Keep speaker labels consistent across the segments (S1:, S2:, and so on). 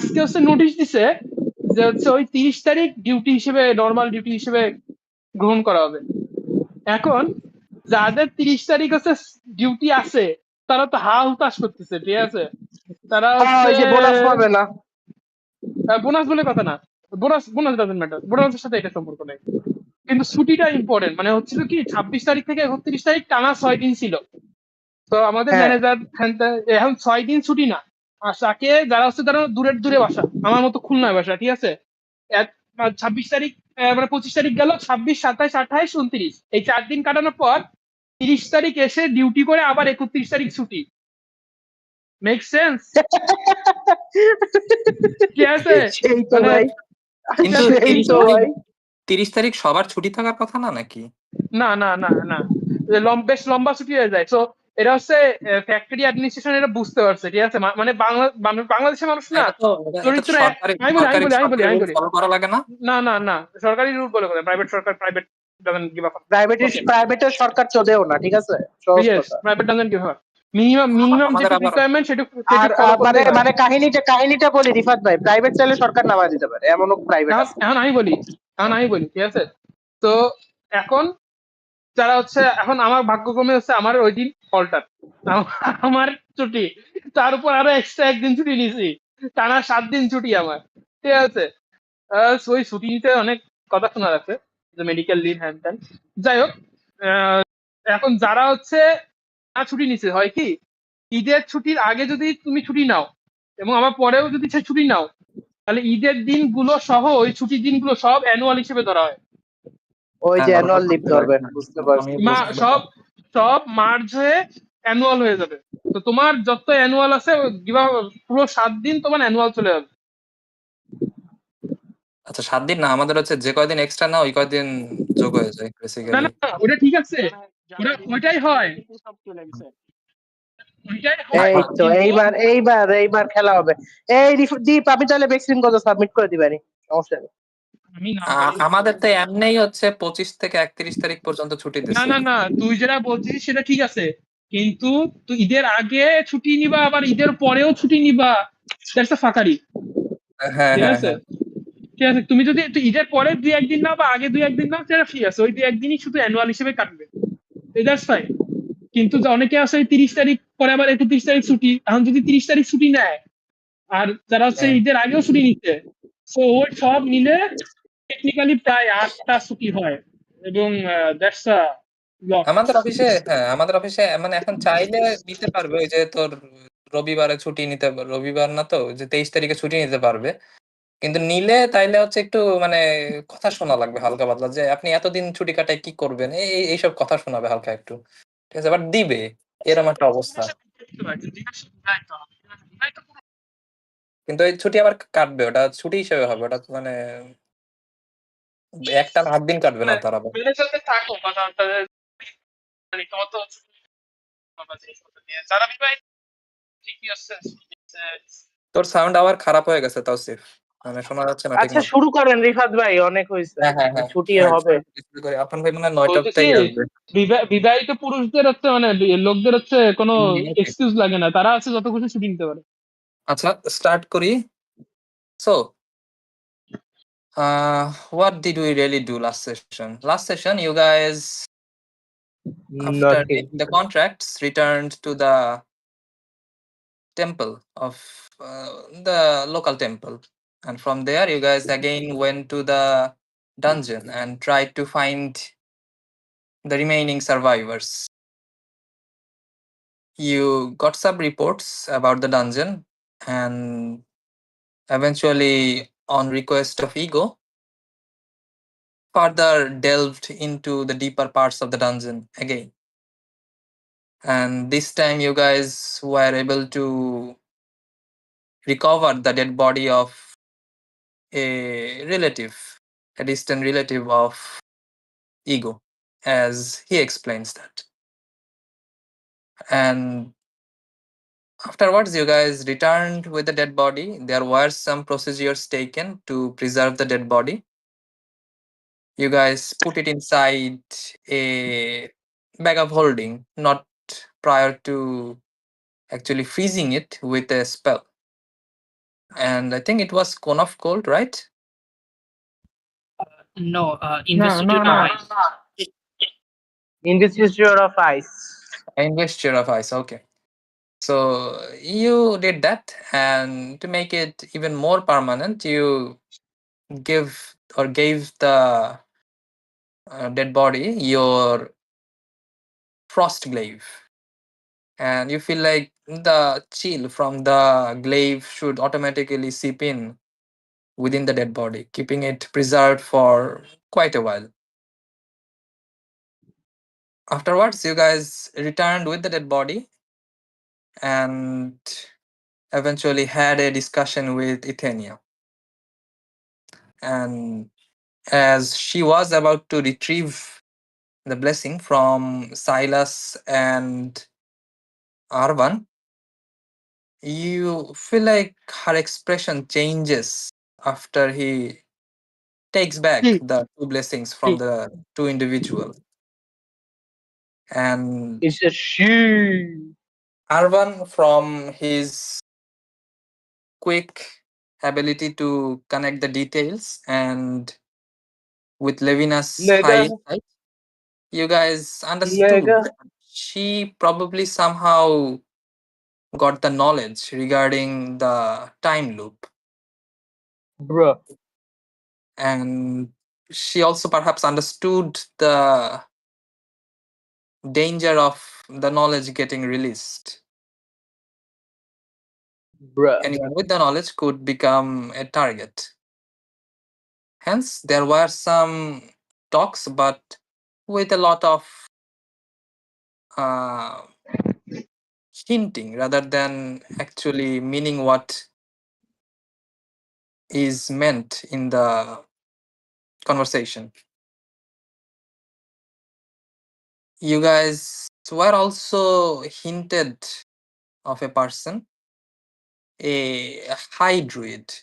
S1: আজকে হচ্ছে নোটিশ দিছে যে হচ্ছে ওই 30 তারিখ ডিউটি হিসেবে নর্মাল ডিউটি হিসেবে গ্রহণ করা হবে। এখন যাদের 30 তারিখ হচ্ছে ডিউটি আছে তারা তো হা হুতাশ করতেছে, ঠিক আছে? তারা হচ্ছে
S2: বোনাস পাবে না,
S1: বোনাস বলে কথা না, বোনাস ডাজন্ট ম্যাটার, বোনাসের সাথে এটা সম্পর্ক নেই, কিন্তু ছুটিটা ইম্পর্টেন্ট। মানে হচ্ছিল কি 26 তারিখ থেকে 31 তারিখ টানা 6 দিন ছিল। তো আমাদের ম্যানেজার এখন 6 দিন ছুটি না, আর তাকে যারা হচ্ছে তারা দূরে বাসা, আমার মতো খুলনায় বাসা, ঠিক আছে? 26 তারিখ মানে 25 তারিখ গেল, 26, 27, 28, 29 এই 4 দিন কাটানোর পর 30 তারিখ এসে ডিউটি করে আবার 31 তারিখ ছুটি। Make sense? ঠিক আছে?
S2: সেই তো
S1: মানে
S2: ভাই,
S3: কিন্তু
S2: সেই তো ভাই
S3: 30 তারিখ সবার ছুটি থাকার কথা না নাকি?
S1: না না না না, বেশ লম্বা ছুটি হয়ে যায়। তো এটা হচ্ছে ফ্যাক্টরি অ্যাডমিনিস্ট্রেশন এটা বুঝতে পারছে, ঠিক আছে? মানে বাংলাদেশের মানুষ না চরিত্র আমি বলি
S3: ফলো করা লাগে না।
S1: না না না, সরকারি রুল বলে কথা, প্রাইভেট সরকার প্রাইভেট ডাজন্ট গিভ আ
S2: প্রাইভেটের সরকার চলেও না, ঠিক আছে? সহজ কথা।
S1: Private doesn't give a minimum যে রিকোয়ারমেন্ট সেটা
S2: আর
S1: ফলো করতে হয়।
S2: মানে কাহিনীটা বলি রিফাত ভাই, প্রাইভেট চাইলে সরকার নামা দিতে পারে, এমনও প্রাইভেট আছে।
S1: এখন আমি বলি ঠিক আছে? তো এখন যারা হচ্ছে, এখন আমার ভাগ্যক্রমে হচ্ছে আমার ওই দিন অল্টার, আমার ছুটি, তার উপর আরো এক্সট্রা একদিন ছুটি নিয়েছি, টানা 7 দিন ছুটি আমার, ঠিক আছে? ওই ছুটি নিতে অনেক কথা শোনা যাচ্ছে, যে মেডিকেল লিভ হ্যান ত্যান, যাই হোক। এখন যারা হচ্ছে ছুটি নিছে, হয় কি ঈদের ছুটির আগে যদি তুমি ছুটি নাও এবং আমার পরেও যদি সে ছুটি নাও, তাহলে ঈদের দিনগুলো সহ ওই ছুটির দিনগুলো সব অ্যানুয়াল হিসেবে ধরা হয়।
S2: ওই যে অ্যানুয়াল লিভ ধরবেন, বুঝতে পারছি।
S1: সব মার্জ হয়ে অ্যানুয়াল হয়ে যাবে। তো তোমার যত অ্যানুয়াল আছে পুরো 7 দিন তোমার অ্যানুয়াল চলে যাবে।
S3: আচ্ছা 7 দিন না, আমাদের হচ্ছে যে কয়দিন এক্সট্রা না ওই কয়দিন যোগ হয়ে যায় বেসিক্যালি।
S1: না না, ওটা ঠিক আছে, ওইটাই হয়।
S2: এই তো এইবার খেলা হবে। এই দীপ, আমি তাহলে ভ্যাকসিন কত সাবমিট করে দিবানি, সমস্যা নেই।
S3: আমাদের তো এমনিই হচ্ছে 25 থেকে 31 তারিখ পর্যন্ত ছুটি দিচ্ছে।
S1: না, তুই যেটা বলছিস সেটা ঠিক আছে, কিন্তু তুই ঈদের আগে ছুটি নিবা আবার ঈদের পরেও ছুটি নিবা, দ্যাটস আ ফাকারি। ঠিক আছে? ঠিক আছে, তুমি যদি ঈদের পরে 2-1 দিন নাও বা আগে 2-1 দিন নাও, সেটা ঠিক আছে, ওই 2-1 দিনই শুধু অ্যানুয়াল হিসেবে কাটবে, দ্যাটস ফাইন। কিন্তু অনেকে আছে 30 তারিখ পরে আবার 31 তারিখ ছুটি, এখন যদি 30 তারিখ ছুটি নেয় আর যারা হচ্ছে ঈদের আগেও ছুটি নিচ্ছে, তো ওই সব মিলে টেকনিক্যালি প্রায় 8টা ছুটি হয়, এবং দ্যাটস আ লট।
S3: আমাদের অফিসে মানে এখন চাইলে নিতে পারবে, ওই যে তোর রবিবারে ছুটি নিতে, রবিবার না তো যে 23 তারিখে ছুটি নিতে পারবে, কিন্তু নিলে তাইলে হচ্ছে একটু মানে কথা শোনা লাগবে হালকা পাতলা, যে আপনি এতদিন ছুটি কাটায় কি করবেন, এইসব কথা শোনাবে হালকা একটু, ঠিক আছে? বাট দিবে, এরকম একটা অবস্থা। কিন্তু এই ছুটি আবার কাটবে, ওটা ছুটি হিসেবে হবে, ওটা মানে একটা 8 দিন কাটবে না তারা।
S1: থাকো যারা বিবাহিত ঠিকই আছে।
S3: তোর সাউন্ড আবার খারাপ হয়ে গেছে তাওসিফ, মানে শোনা যাচ্ছে না ঠিক
S2: আচ্ছা
S3: মতো।
S2: শুরু করেন রিফাত ভাই, অনেক হয়েছে, ছুটি হবে।
S3: আপন ভাই মানে 9টাতেই আসবে।
S1: বিবাহিত পুরুষদের হচ্ছে মানে লোকদের হচ্ছে কোনো এক্সকিউজ লাগে না, তারা আছে যত খুশি ছুটি নিতে পারে।
S3: আচ্ছা স্টার্ট করি। So what did we really do last session? You guys, after getting the contracts, returned to the temple of the local temple, and from there you guys again went to the dungeon and tried to find the remaining survivors. You got some reports about the dungeon, and eventually, on request of Ego, further delved into the deeper parts of the dungeon again. And this time you guys were able to recover the dead body of a relative, a distant relative of Ego, as he explains that. And afterwards, you guys returned with the dead body. There were some procedures taken to preserve the dead body. You guys put it inside a bag of holding, not prior to actually freezing it with a spell. and I think it was Cone of Cold, right?
S4: No,
S1: No,
S4: Investiture
S1: no,
S4: of
S1: no.
S4: Ice.
S2: Investiture of Ice.
S3: Investiture of Ice. Okay. So you did that, and to make it even more permanent, you gave the dead body your frost glaive, and you feel like the chill from the glaive should automatically seep in within the dead body, keeping it preserved for quite a while. Afterwards, you guys returned with the dead body and eventually had a discussion with Ethenia. And as she was about to retrieve the blessing from Silas and Arvan, you feel like her expression changes after he takes back
S1: She,
S3: the two blessings from
S1: she.
S3: the two individuals. And
S2: It's a she.
S3: Arvan, from his quick ability to connect the details and with Levina's high
S2: Nigga,
S3: insight, you guys understood
S2: nigga,
S3: that she probably somehow got the knowledge regarding the time loop.
S2: bruh,
S3: And she also perhaps understood the danger of the knowledge getting released.
S2: bruh.
S3: Anyone with the knowledge could become a target. Hence, there were some talks, but with a lot of uh, hinting rather than actually meaning what is meant in the conversation. You guys were also hinted of a person, a high druid,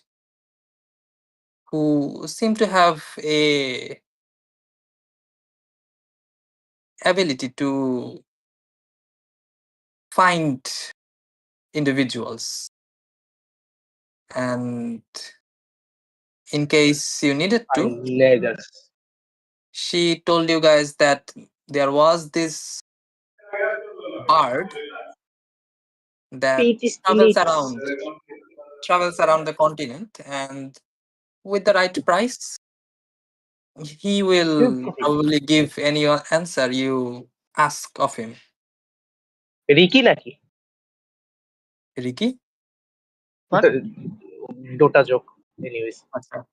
S3: who seemed to have a ability to find individuals, and in case you needed
S2: I
S3: to,
S2: niggas.
S3: she told you guys that there was this bard that
S2: Peaches
S3: travels
S2: Phoenix.
S3: around travels around the continent, and with the right price he will probably give any answer you ask of him.
S2: Ricky নাকি?
S3: Ricky?
S1: What?
S2: Dota joke. Anyways.
S3: Acha.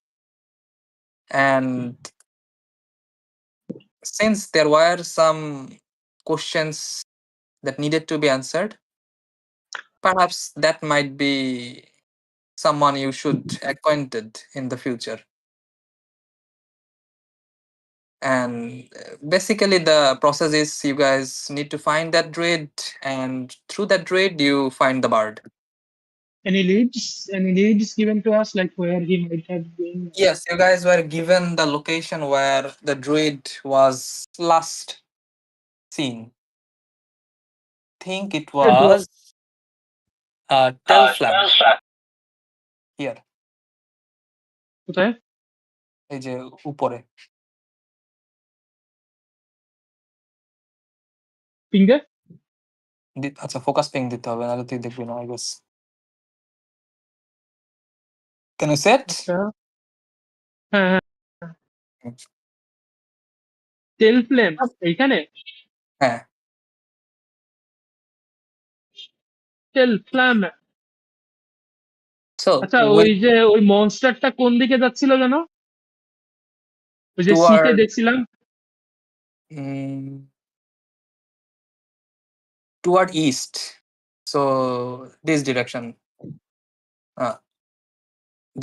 S3: And since there were some questions that needed to be answered, perhaps that might be someone you should acquainted in the future. And basically the process is you guys need to find that druid, and through that druid you find the bard.
S1: Any leads? Any leads given to us, like where he might have been?
S3: Yes, you guys were given the location where the druid was last seen. Think it was Telflam here,
S1: কোথায়?
S3: এই যে উপরে।
S1: Finger?
S3: আচ্ছা focus ping দিতে হবে, নাহলে তুই দেখবি না I guess. Can you set?
S1: আচ্ছা। হ্যাঁ হ্যাঁ। টেল ফ্লেম এইখানে?
S3: হ্যাঁ।
S1: টেল ফ্লেম।
S3: So
S1: আচ্ছা, ওই যে ওই মনস্টারটা কোন দিকে যাচ্ছিল যেন? ওই যে শীতে দেখছিলাম।
S3: toward east, so this direction,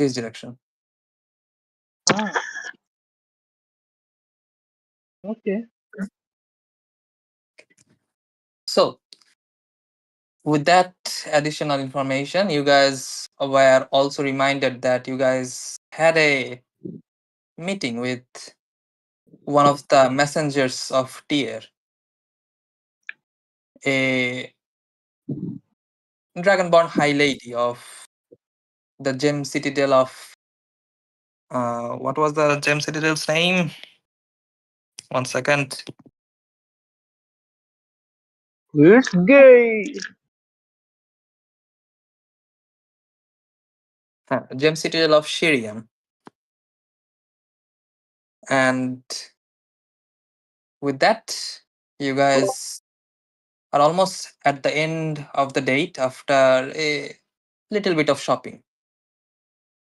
S3: this direction.
S1: Okay.
S3: So with that additional information, you guys were also reminded that you guys had a meeting with one of the messengers of Tyr, a dragonborn high lady of the gem citadel of what was the gem citadel's name? 1 second.
S2: It's gay.
S3: Gem citadel of Shiriam. And with that, you guys are almost at the end of the date after a little bit of shopping,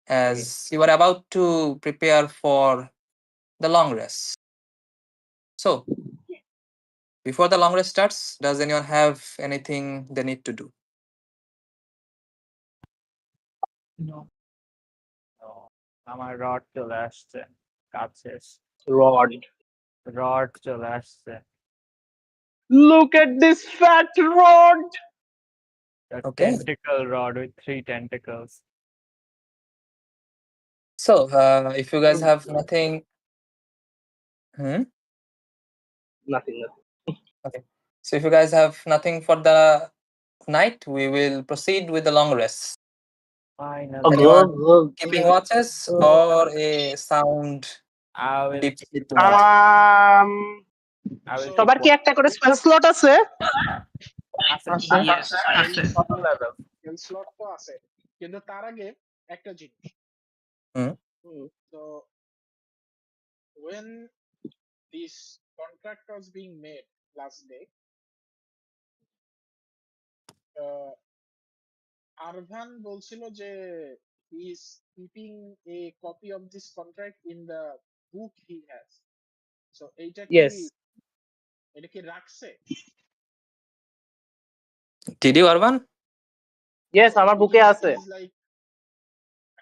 S3: as you are about to prepare for the long rest. So, before the long rest starts, does anyone have anything they need to do?
S4: No. আমার rod চলে আসছে কাজ শেষ
S2: Rod.
S4: Rod চলে আসছে
S2: Look at this fat rod.
S4: a
S3: Okay.
S4: tentacle rod with 3 tentacles.
S3: So, if you guys have nothing,
S2: Nothing.
S3: okay. So, if you guys have nothing for the night, we will proceed with the long rest.
S4: Finally,
S3: Anyone keeping watches or a sound
S4: I will
S3: deep sleep tonight?
S4: I will
S2: সবার কি একটা করে spell slot আছে?
S4: আছে
S1: Yes, আছে।
S4: কত level?
S5: Spell slot তো আছে, কিন্তু তার আগে একটা জিনিস।
S3: হুম।
S5: So when this contract was being made last day, আরভান বলছিল যে he is keeping a copy of this contract in the book he has. So এটা
S2: Yes.
S5: কি রাখছে?
S3: Did you, Arvan?
S2: Yes, আমার বুকে আছে।
S5: It is like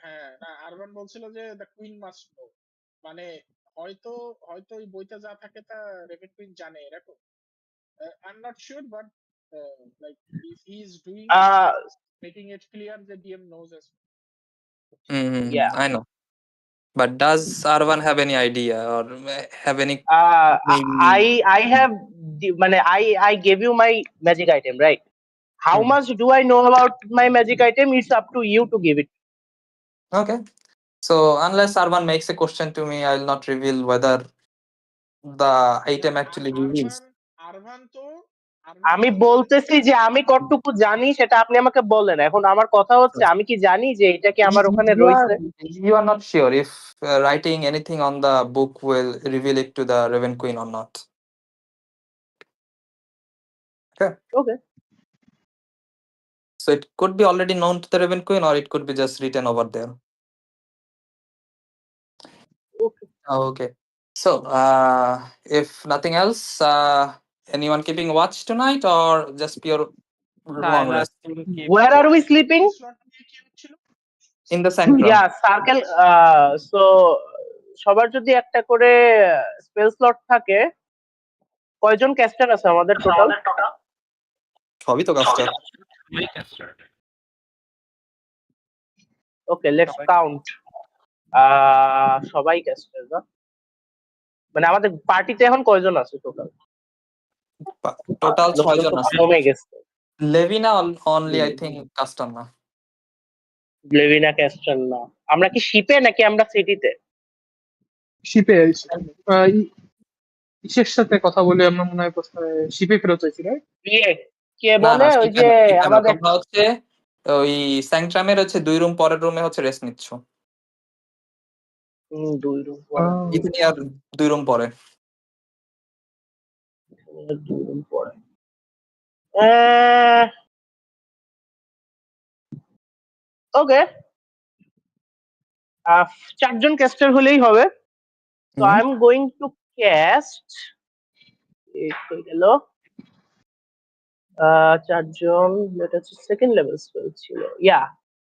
S5: হ্যাঁ, না আরভান বলছিল যে the queen must know, মানে হয়তো এই বইতে যা থাকে তা রেভেন কুইন জানে এরকম। I'm not sure, but like if he is doing making it clear that DM knows as well.
S2: Yeah.
S3: I know. But does Arvan have any idea or have any?
S2: I have মানে I gave you my magic item, right? How much do I know about my magic item? It's up to you to give it.
S3: Okay. So unless Arvan makes a question to me, I will not reveal whether the item actually reveals.
S5: আরভান তো
S2: আমি বলতেছি যে আমি কতটুকু জানি সেটা আপনি আমাকে বলেন। এখন আমার কথা হচ্ছে আমি কি জানি যে এটা কি আমার ওখানে রয়েছে?
S3: You are not sure if writing anything on the book will reveal it to the Raven Queen or not.
S2: Okay.
S3: So it could be already known to the Raven Queen, or it could be just written over there.
S2: Okay.
S3: Okay. So if nothing else, anyone keeping watch tonight or just pure long
S4: Silas
S3: rest?
S4: will keep
S2: Where are we sleeping?
S3: In the sanctum.
S2: Yeah, circle. So সবার যদি একটা করে spell slot থাকে, কয়জন castor আছে আমাদের total?
S3: সবই তো কাস্টার।
S2: Okay, let's count. সবাই ক্যাস্টার না? মানে আমাদের পার্টিতে এখন কয়জন আছে টোটাল?
S3: টোটাল 6 জন আছে।
S2: কমে গেছে।
S3: লেভিনা only I think কাস্টার না।
S2: লেভিনা ক্যাস্টার না। আমরা কি শিপে নাকি আমরা সিটিতে?
S1: শিপে ইসের সাথে কথা বলে আমরা মনে হয় শিপে ফেরত হয়েছি, রাইট?
S2: কে বলে ওই যে আমাদের
S3: তোমরা হচ্ছে ওই স্যাংট্রামের হচ্ছে 2 রুম পরের রুমে হচ্ছে রেস্ট নিচ্ছ।
S2: 2 রুম পরে।
S3: ইথনিয়ার 2 রুম পরে।
S2: 2 রুম পরে। ওকে। 4 জন ক্যাস্টার হলেই হবে। So I'm going to cast hello 4 জন, এটা হচ্ছে সেকেন্ড লেভেল স্পেল ছিল। Yeah,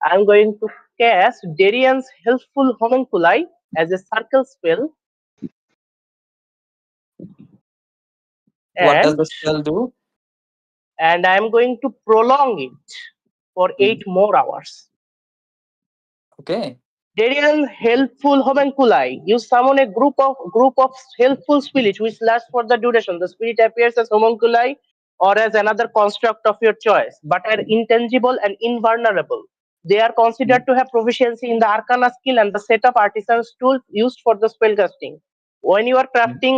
S2: I'm going to cast Darian's Helpful Homunculi as a circle spell.
S3: What does the spell do?
S2: And I'm going to prolong it for 8 more hours.
S3: Okay.
S2: Darian Helpful Homunculi. You summon a group of helpful spirits which lasts for the duration. The spirit appears as homunculi or as another construct of your choice, but are intangible and invulnerable. they are considered to have proficiency in the arcana skill and the set of artisan's tools used for the spellcasting. When you are crafting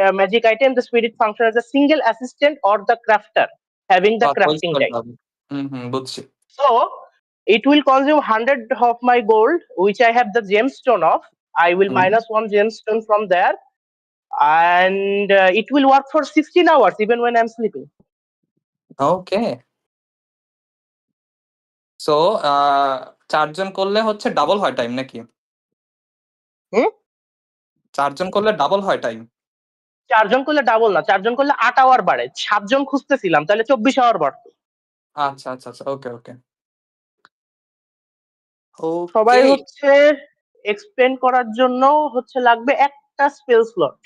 S2: a magic item, the spirit functions as a single assistant or the crafter having the crafting time.
S3: বুঝছি
S2: So it will consume 100 of my gold, which I have the gemstone of. I will minus one gemstone from there, and it will work for 16 hours even when I'm sleeping.
S3: Okay so চারজন করলে হচ্ছে double হয় time নাকি
S2: হুম?
S3: চারজন করলে double হয় time
S2: চারজন করলে ডাবল না, চারজন করলে 8 আওয়ার বাড়ে। 7 জন খুঁজতেছিলাম, তাহলে 24 আওয়ার বাড়তো।
S3: আচ্ছা আচ্ছা আচ্ছা ওকে ওকে
S2: সবাই
S3: ওকে
S2: হচ্ছে এক্সপ্লেন করার জন্য হচ্ছে লাগবে একটা spell slot,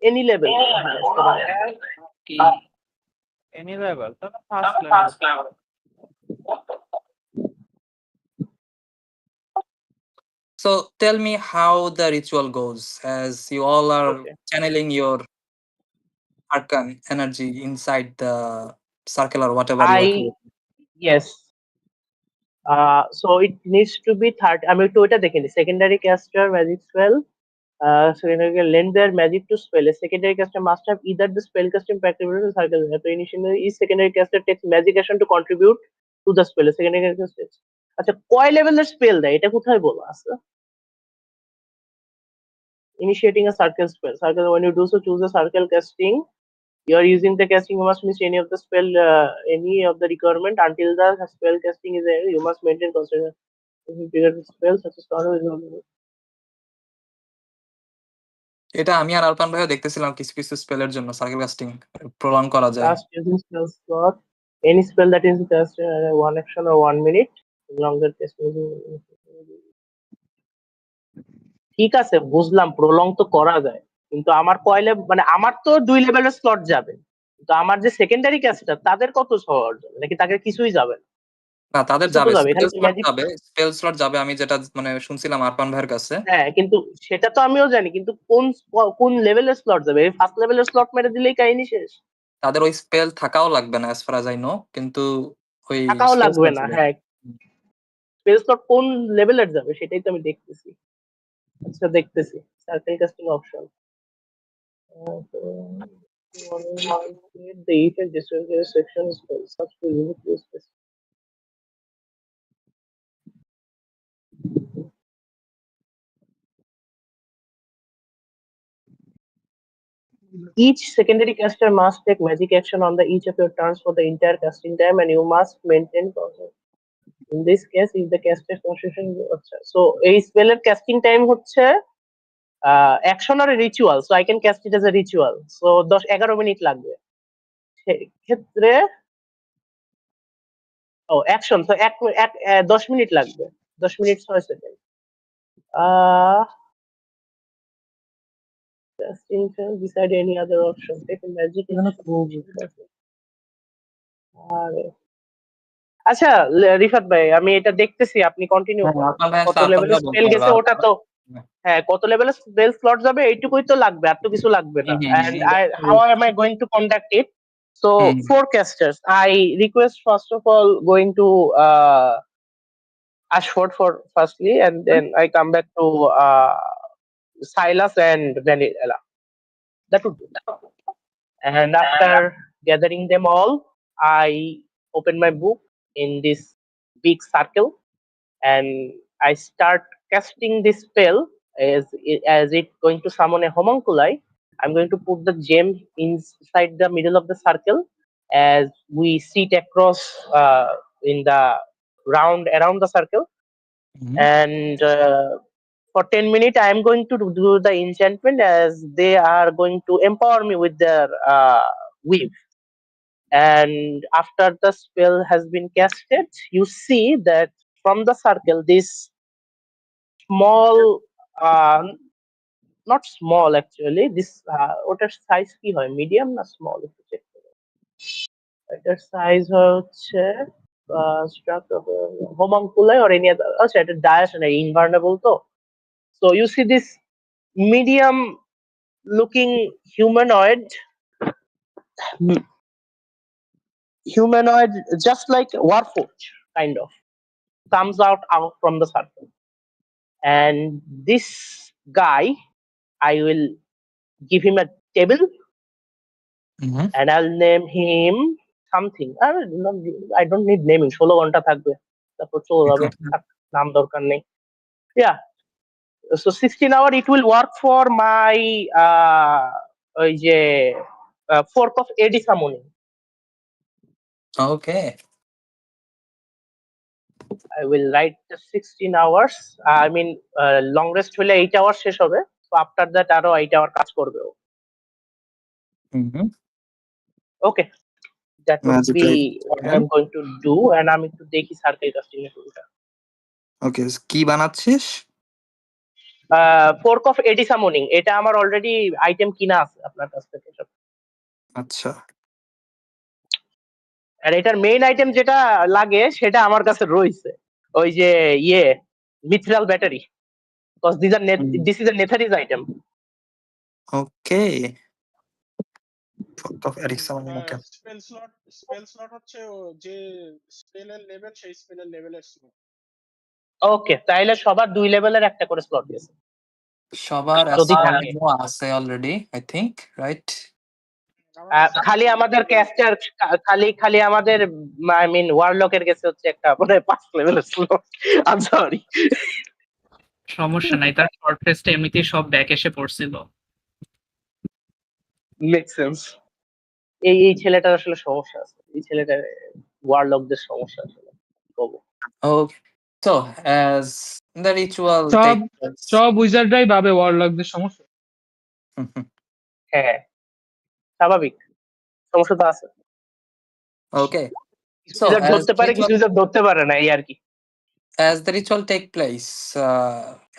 S2: any level.
S4: Any level. তবে first level.
S3: So tell me how the ritual goes as you all are
S2: Okay.
S3: channeling your arcane energy inside the circle or whatever you are creating.
S2: Yes. So it needs to be 30. আমি একটু ওইটা দেখে নিই। Secondary caster magic spell. Secondary lend their magic to spell. A secondary caster must have either the spell casting practice or circle. So initially, each secondary caster takes magic action to contribute to the spell. A secondary caster takes. আচ্ছা, কয় লেভেলের spell দেয় এটা কোথায় বলা আছে? Initiating a circle spell. Circle, when you do so, choose a circle casting. You are using the casting, you must miss any of the spell, any of the requirement until the spell casting is there. You must maintain concentration. If you trigger the spell, such as tornado is not.
S3: এটা আমি আর আলপান ভাইও দেখতেছিলাম কিছু কিছু স্পেলের জন্য circle casting prolong করা যায়
S2: Last using spell slot. Any spell that is cast one action or 1 minute. Longer casting. ঠিক আছে, বুঝলাম প্রলং তো করা যায়, কিন্তু আমার কয় লেভেল, মানে আমার তো 2 লেভেলের স্লট যাবে, কিন্তু আমার যে সেকেন্ডারি ক্যাস্টার তাদের কত শহর যাবে নাকি তাদের কিছুই যাবে না?
S3: না তাদের
S2: কিছু তো
S3: যাবে
S2: যাবে, এখানে
S3: স্পেল
S2: তো
S3: স্লট
S2: ম্যাজিক।
S3: যাবে স্পেল স্লট যাবে আমি যেটা মানে শুনছিলাম আরপান ভাইয়ের কাছে
S2: হ্যাঁ, কিন্তু সেটা তো আমিও জানি, কিন্তু কোন লেভেলের স্লট যাবে? ফার্স্ট লেভেলের স্লট মেরে দিলেই কাহিনী শেষ।
S3: তাদের ওই স্পেল থাকাও লাগবে না অ্যাজ ফার আই নো কিন্তু ওই
S2: টাকাও
S3: স্পেল
S2: লাগবে
S3: স্লট
S2: না।
S3: যাবে
S2: হ্যাঁ, স্পেল স্লট কোন লেভেলের যাবে সেটাই তো আমি দেখতেছি। আচ্ছা, দেখতেছি circle casting option. The effect distribution section is such to unique use case. Each secondary caster must take magic action on the each of your turns for the entire casting time, and you must maintain concentration. In this case, if the caster's concentration, so এই স্পেলের casting time হচ্ছে action or a ritual, so I can cast it as a ritual. So 11 minute লাগবে সেক্ষেত্রে। ও action, তো 10 minute লাগবে, 10 minute 6 second. Casting time beside any other option. Take a magic action. আরে আচ্ছা, রিফাত ভাই, আমি এটা দেখতেছি, আপনি কন্টিনিউ করেন।
S3: আরপান ভাই
S2: কত
S3: আসলে আরপান
S2: লেভেলের
S3: ভাই
S2: স্পেল
S3: বলতে
S2: গেছে
S3: পারবে
S2: ওটা তো, হ্যাঁ, কত লেভেলের স্পেল স্লট যাবে এইটুকুই তো লাগবে, আর তো কিছু লাগবে না। And how am I going to conduct it? So 4 casters. I request first of all going to Ashford for firstly, and then I come back to Silas and Vanilla. That would do. And after gathering them all, I open my book in this big circle and I start casting this spell as it going to summon a homunculi. I'm going to put the gem inside the middle of the circle as we sit across in the round around the circle, and for 10 minutes I am going to do the enchantment as they are going to empower me with their weave. And after the spell has been casted, you see that from the circle this small, not small actually, this ওটার size কি হয়, medium না small, একটু check করো। এটার size হচ্ছে homunculi or any other, আচ্ছা এটা ডায়াস না ইনভার্নেবল তো। So you see this medium looking humanoid just like Warforged kind of. comes out from the circle. And this guy, I will give him a table
S3: Mhm.
S2: and I'll name him something. I don't need naming. 16 ঘন্টা থাকবে, তারপর চলে যাবে, নাম দরকার নেই। Yeah, so 16 hour it will work for my ওই যে 4th of AD summoning.
S3: Okay.
S2: I will write the 16 hours. I mean, long rest হলে 8 hours শেষ হবে। So after that আরো 8 hour কাজ করবে ও।
S3: Mhm.
S2: Okay, that would
S3: Magic
S2: be
S3: Light.
S2: what I'm going to do, and আমি একটু দেখি circle casting এর টুলটা।
S3: ওকে, কি বানাচ্ছিস?
S2: 4th of AD summoning, এটা আমার অলরেডি আইটেম কিনা আছে আপনার কাছ থেকে সব।
S3: আচ্ছা,
S2: আর এটার মেইন আইটেম যেটা লাগে সেটা আমার কাছে রয়েছে, ওই যে mithral battery, because this is a Netherese item.
S3: Okay. Photo of Ericsson okay.
S5: Spell slot হচ্ছে যে স্পেলের লেভেল, সেই স্পেলের লেভেলের স্লট।
S2: ওকে, তাইলে সবার 2 লেভেলের একটা করে স্লট গেছে
S3: সবার
S2: যদি থাকে।
S3: আছে অলরেডি, আই থিংক, রাইট?
S2: খালি আমাদের ক্যাস্টার, খালি আমাদের আই মিন ওয়ারলকের গেছে হচ্ছে একটা মানে 5 লেভেলের স্লট। I am sorry.
S6: সমস্যা নাই, তার শর্ট টেস্টে এমনিতেই সব ব্যাক এসে পড়ছিল।
S2: Make sense. এই ছেলেটার আসলে সমস্যা আছে, এই ছেলেটার ওয়ারলকদের সমস্যা আসলে বলবো।
S3: ওকে, সো অ্যাজ দ্য রিচুয়াল
S1: সব সব উইজার্ডরাই ভাবে ওয়ারলকদের সমস্যা।
S2: হ্যাঁ, স্বাভাবিক, সমস্যা তো আছে।
S3: ওকে,
S2: কিছু
S3: so
S2: user ধরতে পারে, কিছু user ধরতে পারে না, এই আর কি।
S3: as the ritual take place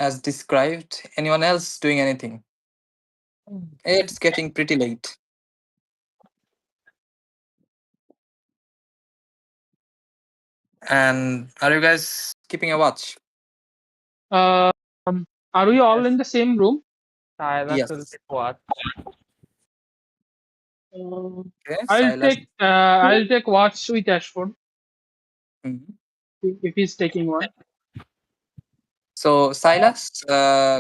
S3: as described, anyone else doing anything? It's getting pretty late. And are you guys keeping a watch?
S1: Are we all in the same room?
S4: Silas
S3: Yes.
S4: will keep watch.
S3: Okay,
S1: I'll
S3: Silas.
S1: take watch with Ashford
S3: Mhm.
S1: if he's taking one.
S3: So Silas,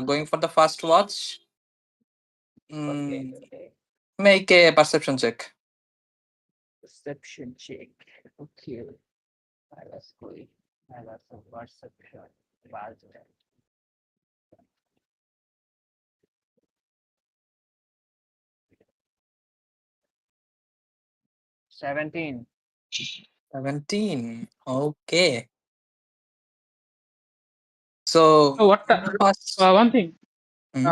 S3: going for the first watch.
S4: Okay.
S3: Make a perception check.
S4: Perception check. Okay. Silas going. Silas of perception. Buzzer. $17.
S3: 17. Okay. So
S1: So what
S3: first,
S1: one thing.
S3: Mhm.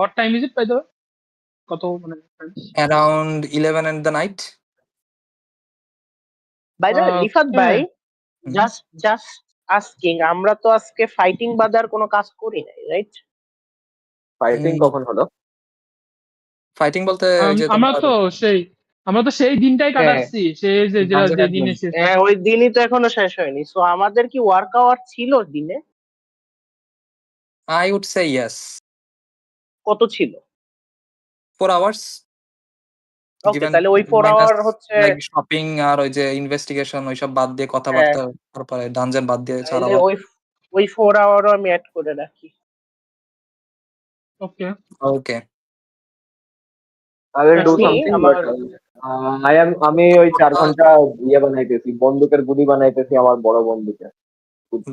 S1: What time is it, by the way? কত মানে
S3: around 11 in the night.
S2: By the Rifat ভাই,
S3: hmm.
S2: Just asking, আমরা তো আজকে fighting বাজার কোনো কাজ করি নাই, রাইট?
S7: ফাইটিং কখন হলো?
S3: ফাইটিং বলতে ওই যে
S1: আমরা
S3: তোমার
S1: তো সেই দিনটাই কাটাচ্ছি, সেই যে যে দিনে শেষ।
S2: হ্যাঁ, ওই দিনই তো এখনো শেষ হয়নি। সো আমাদের কি ওয়ার্ক আওয়ার ছিল দিনে?
S3: I would say yes.
S2: কত ছিল?
S3: 4 hours.
S2: ওকে, তাহলে ওই 4 আওয়ার হচ্ছে
S3: লাইক শপিং আর ওই যে ইনভেস্টিগেশন ওইসব বাদ দিয়ে কথাবার্তা, তারপরে ডানজেন বাদ দিয়ে ছাড়া।
S2: তাহলে ওই 4 আওয়ারও আমি অ্যাড করে রাখি।
S1: ওকে
S3: ওকে,
S7: I will do
S2: আপনি
S7: something,
S2: আমার
S7: but আমি ওই 4 ঘন্টা বানাইতেছি, বন্দুকের গুলি বানাইতেছি আমার বড় বন্দুকে।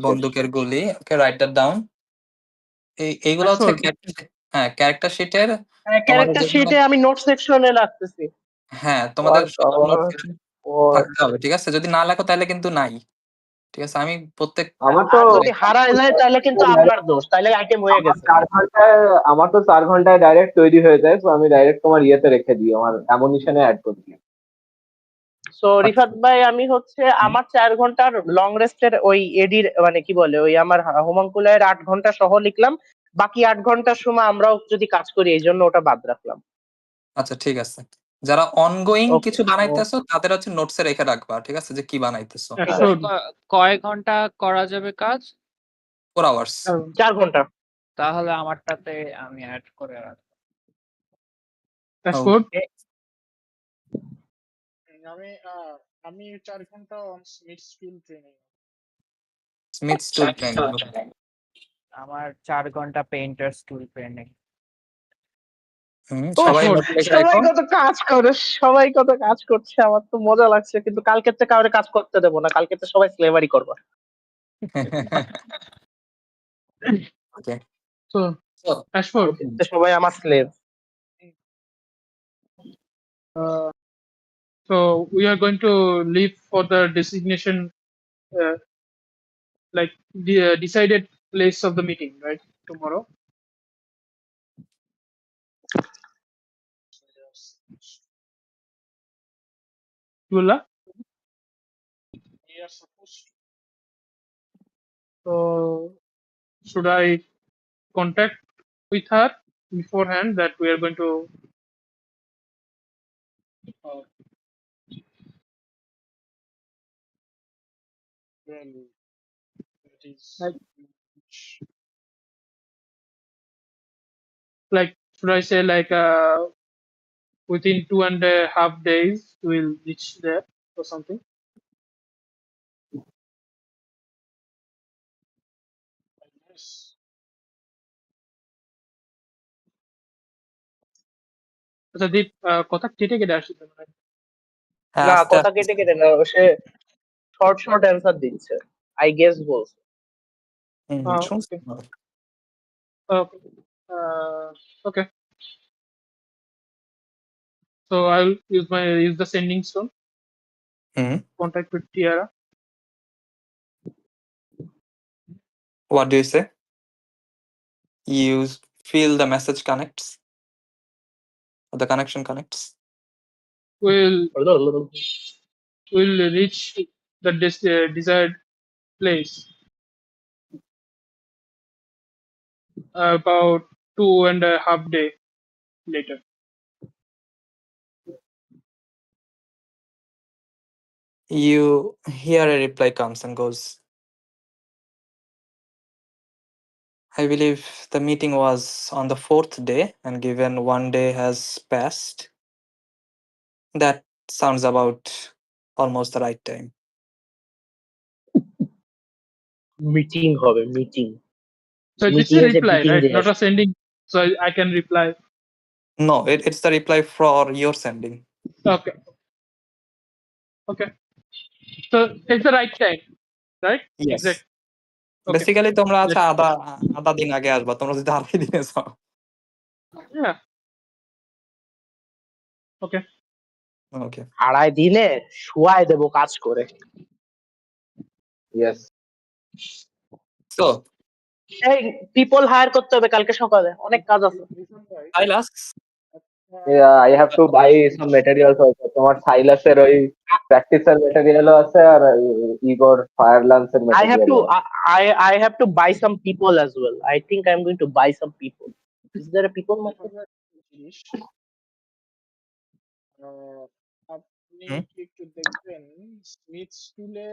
S3: বন্দুকের গুলি। ওকে, রাইট দ্যাট ডাউন। এইগুলো হচ্ছে ক্যারেক্টার শিটের
S2: ক্যারেক্টার শিটে আমি নোট সেকশনে রাখতেছি।
S3: হ্যাঁ, তোমাদের
S7: What
S3: থাকতে হবে, ঠিক আছে? যদি না লেখো তাহলে কিন্তু নাই, ঠিক আছে? আমি প্রত্যেক
S7: আমার তো
S2: আর যদি হারায় যায় তাহলে কিন্তু আপনার দোষ, তাহলে আইটেম হয়ে গেছে।
S7: আমার তো 4 ঘন্টায় ডাইরেক্ট তৈরি হয়ে যায়, তো আমি ডাইরেক্ট তোমার ইয়েতে রেখে দিই, আমার অ্যামুনিশনে অ্যাড করে দিই।
S2: সো রিফাত ভাই, আমি হচ্ছে আমার 4 ঘন্টার লং রেস্টের ওই এডির মানে কি বলে ওই আমার হোমাঙ্কুলের 8 ঘন্টা সহ লিখলাম, বাকি 8 ঘন্টার সময় আমরাও যদি কাজ করি এই জন্য ওটা বাদ রাখলাম।
S3: আচ্ছা, ঠিক আছে। যারা অনগোয়িং
S2: Okay,
S3: কিছু বানাইতেছো তাদের হচ্ছে নোটসে রেখে রাখবা, ঠিক আছে, যে কি বানাইতেছো।
S4: কয় ঘন্টা করা যাবে কাজ?
S3: 4 hours.
S2: 4 ঘন্টা।
S4: তাহলে আমারটাতে আমি অ্যাড করে রাখবো।
S1: Ashford?
S5: আমি 4 ঘন্টা mid skill training.
S3: Smith স্টুল pan
S4: আমার 4 ঘন্টা পেইন্টার স্টুল পেন্টিং।
S3: সবাই
S2: ওহ,
S3: নোট লিখে
S2: সবাই
S3: রাখো
S2: কত কাজ করে, সবাই কত কাজ করছে, আমার তো মজা লাগছে, কিন্তু কালকে তো কাউরে কাজ করতে দেবো না, কালকে তো সবাই স্লেভারি করবো।
S3: ওকে
S1: So, Ashford,
S2: কালকে তো সবাই আমার slave.
S1: so we are going to leave for the designation, like the decided place of the meeting, right? Tomorrow. Tula?
S5: We are supposed to.
S1: So should I contact with her beforehand that we are going to uh,
S5: Well, it is.
S1: like should I say like within 2.5 days we'll reach there or something?
S5: Yes.
S1: আচ্ছা দীপ, কথা কেটে কেটে আসছে তো মনে হয়।
S3: হ্যাঁ
S2: না,
S3: আস্তে
S2: কথা
S3: আস্তে
S2: কেটে কেটে না, সে শর্ট শর্ট অ্যান্সার দিচ্ছে, আই গেস বলছে।
S3: শুনছি
S1: Okay. Okay. Okay. So I'll use the sending stone. Contact with Tiara.
S3: What do you say? You feel the message connects? Or the connection connects?
S1: We'll reach the desired place about 2.5 days later.
S3: You hear a reply comes and goes, I believe the meeting was on the 4th day, and given 1 day has passed, that sounds about almost the right time.
S2: Meeting হবে, meeting.
S1: So
S2: তুমি
S1: it's
S2: কি
S1: a
S2: হয়েছে
S1: reply,
S2: meeting
S1: right?
S2: দিয়ে
S1: Not a sending. So I can reply.
S3: No, it's the reply for your sending.
S1: Okay. Okay. So it's the right time, right?
S3: Yes.
S1: Exact. Okay.
S3: Basically, তোমরা আছে আধা দিন আগে আসবা, তোমরা যদি আড়াই দিনে যাও।
S1: Yeah. Okay.
S3: Okay.
S2: আড়াই দিনে শুয়াই দেবো কাজ করে।
S7: Yes.
S3: So,
S2: এই পিপল হায়ার করতে হবে কালকে সকালে, অনেক কাজ আছে।
S3: I'll ask.
S7: Yeah, I have to buy some materials also. তোমার সাইলাসের ওই প্র্যাকটিসের মেটেরিয়ালও আছে, আর ইগোর ফায়ার লান্সের
S2: I have to
S7: মেটেরিয়াল।
S2: I have to buy some people as well. I think I'm going to buy some people. Is there a people market?
S5: জিনিস আপনি
S3: হুম?
S5: কি একটু দেখবেন স্মিথ স্কুলে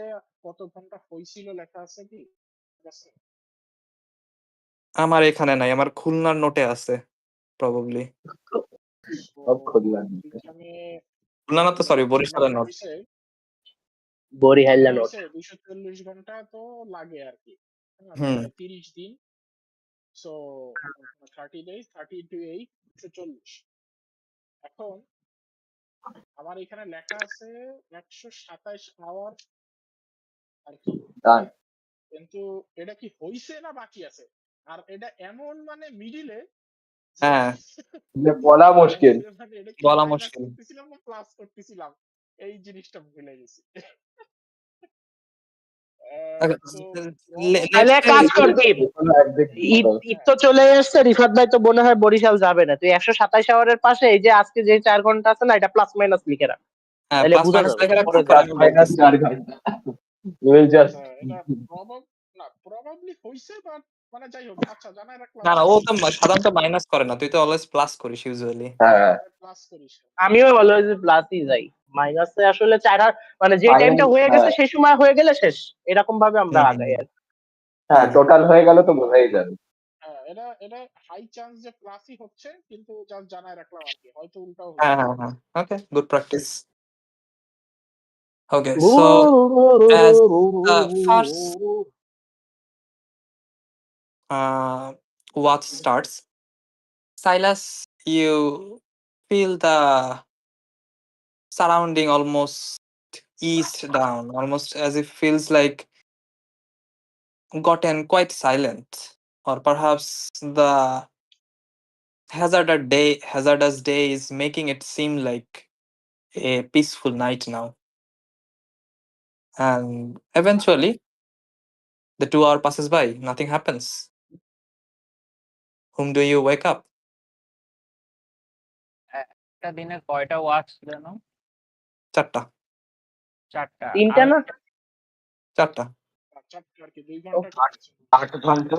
S5: কত ঘন্টা হয়েছিল লেখা আছে কি? ঠিক আছে?
S3: আমার এখানে নাই, আমার খুলনার নোটে আছে প্রবাবলি।
S7: সব খুললাম।
S5: এখানে
S3: খুলনা না তো, সরি, বরিশালের নোট।
S2: বরিহাল্লা নোট।
S5: 240 ঘন্টা তো লাগে আর কি,
S3: হুম।
S5: 30 দিন। So 30 days, 30 into 8, 240। এখন আমার এখানে লেখা আছে 127 আওয়ার আর কি,
S7: Done.
S5: কিন্তু এটা কি হইছে না বাকি আছে? আর এটা এমন মানে মিডিলে
S3: হ্যাঁ,
S7: যে বলা মুশকিল।
S5: মানে এটা কি
S3: বলা
S5: মাইনাস
S3: মুশকিল।
S5: করতেছিলাম না প্লাস করতেছিলাম, এই জিনিসটা ভুলে গেছি। So,
S2: তাহলে এক কাজ কর দীপ, ঈদ তো চলে এসছে, রিফাত ভাই তো মনে হয় বরিশাল যাবে না, তুই 127 আওয়ারের পাশে এই যে আজকে যে 4 ঘন্টা আছে না, এটা প্লাস মাইনাস লিখে রাখ,
S3: হ্যাঁ,
S2: তাহলে
S3: প্লাস
S2: বুঝা
S3: মাইনাস
S2: যাবে।
S3: লেখা রাখো,
S2: পরে
S3: পরে আমি বলতেছি।
S7: -4 ঘন্টা। You will just
S5: এটা প্রবাবলি হইছে, বাট মানে যাই হোক, আচ্ছা জানাই রাখলাম।
S3: না না, ও তো সাধারণত মাইনাস করে না, তুই তো অলওয়েজ প্লাস করিস ইউজুয়ালি।
S7: হ্যাঁ,
S5: প্লাস করিস।
S2: আমিও অলওয়েজ প্লাসই যাই, মাইনাসে আসলে মানে যে
S7: Final,
S2: টাইমটা হয়ে গেছে
S7: হ্যাঁ।
S2: সেই সময় হয়ে গেলে শেষ, এরকম ভাবে আমরা আগাই আর কি।
S7: হ্যাঁ, টোটাল হয়ে গেল তো বোঝাই যাবে।
S5: এটা হাই চান্স যে প্লাসই হচ্ছে, কিন্তু জাস্ট জানাই রাখলাম আর কি, হয়তো উল্টাও
S3: হ্যাঁ
S5: হচ্ছে।
S3: হ্যাঁ হ্যাঁ, okay, good practice. Okay, so as the first watch starts. Silas, you feel the surrounding almost eased down, almost as if feels like gotten quite silent, or perhaps the hazardous day is making it seem like a peaceful night now. And eventually, the 2 hour passes by, nothing happens. Whom do you wake up?
S4: একটা দিনে কয়টা watch যেন?
S3: 4টা।
S4: 4টা।
S2: তিনটা না?
S3: 4টা।
S5: চারটে আর কি 2 ঘন্টা
S7: আট-
S5: করেছে।
S7: 8 ঘন্টা।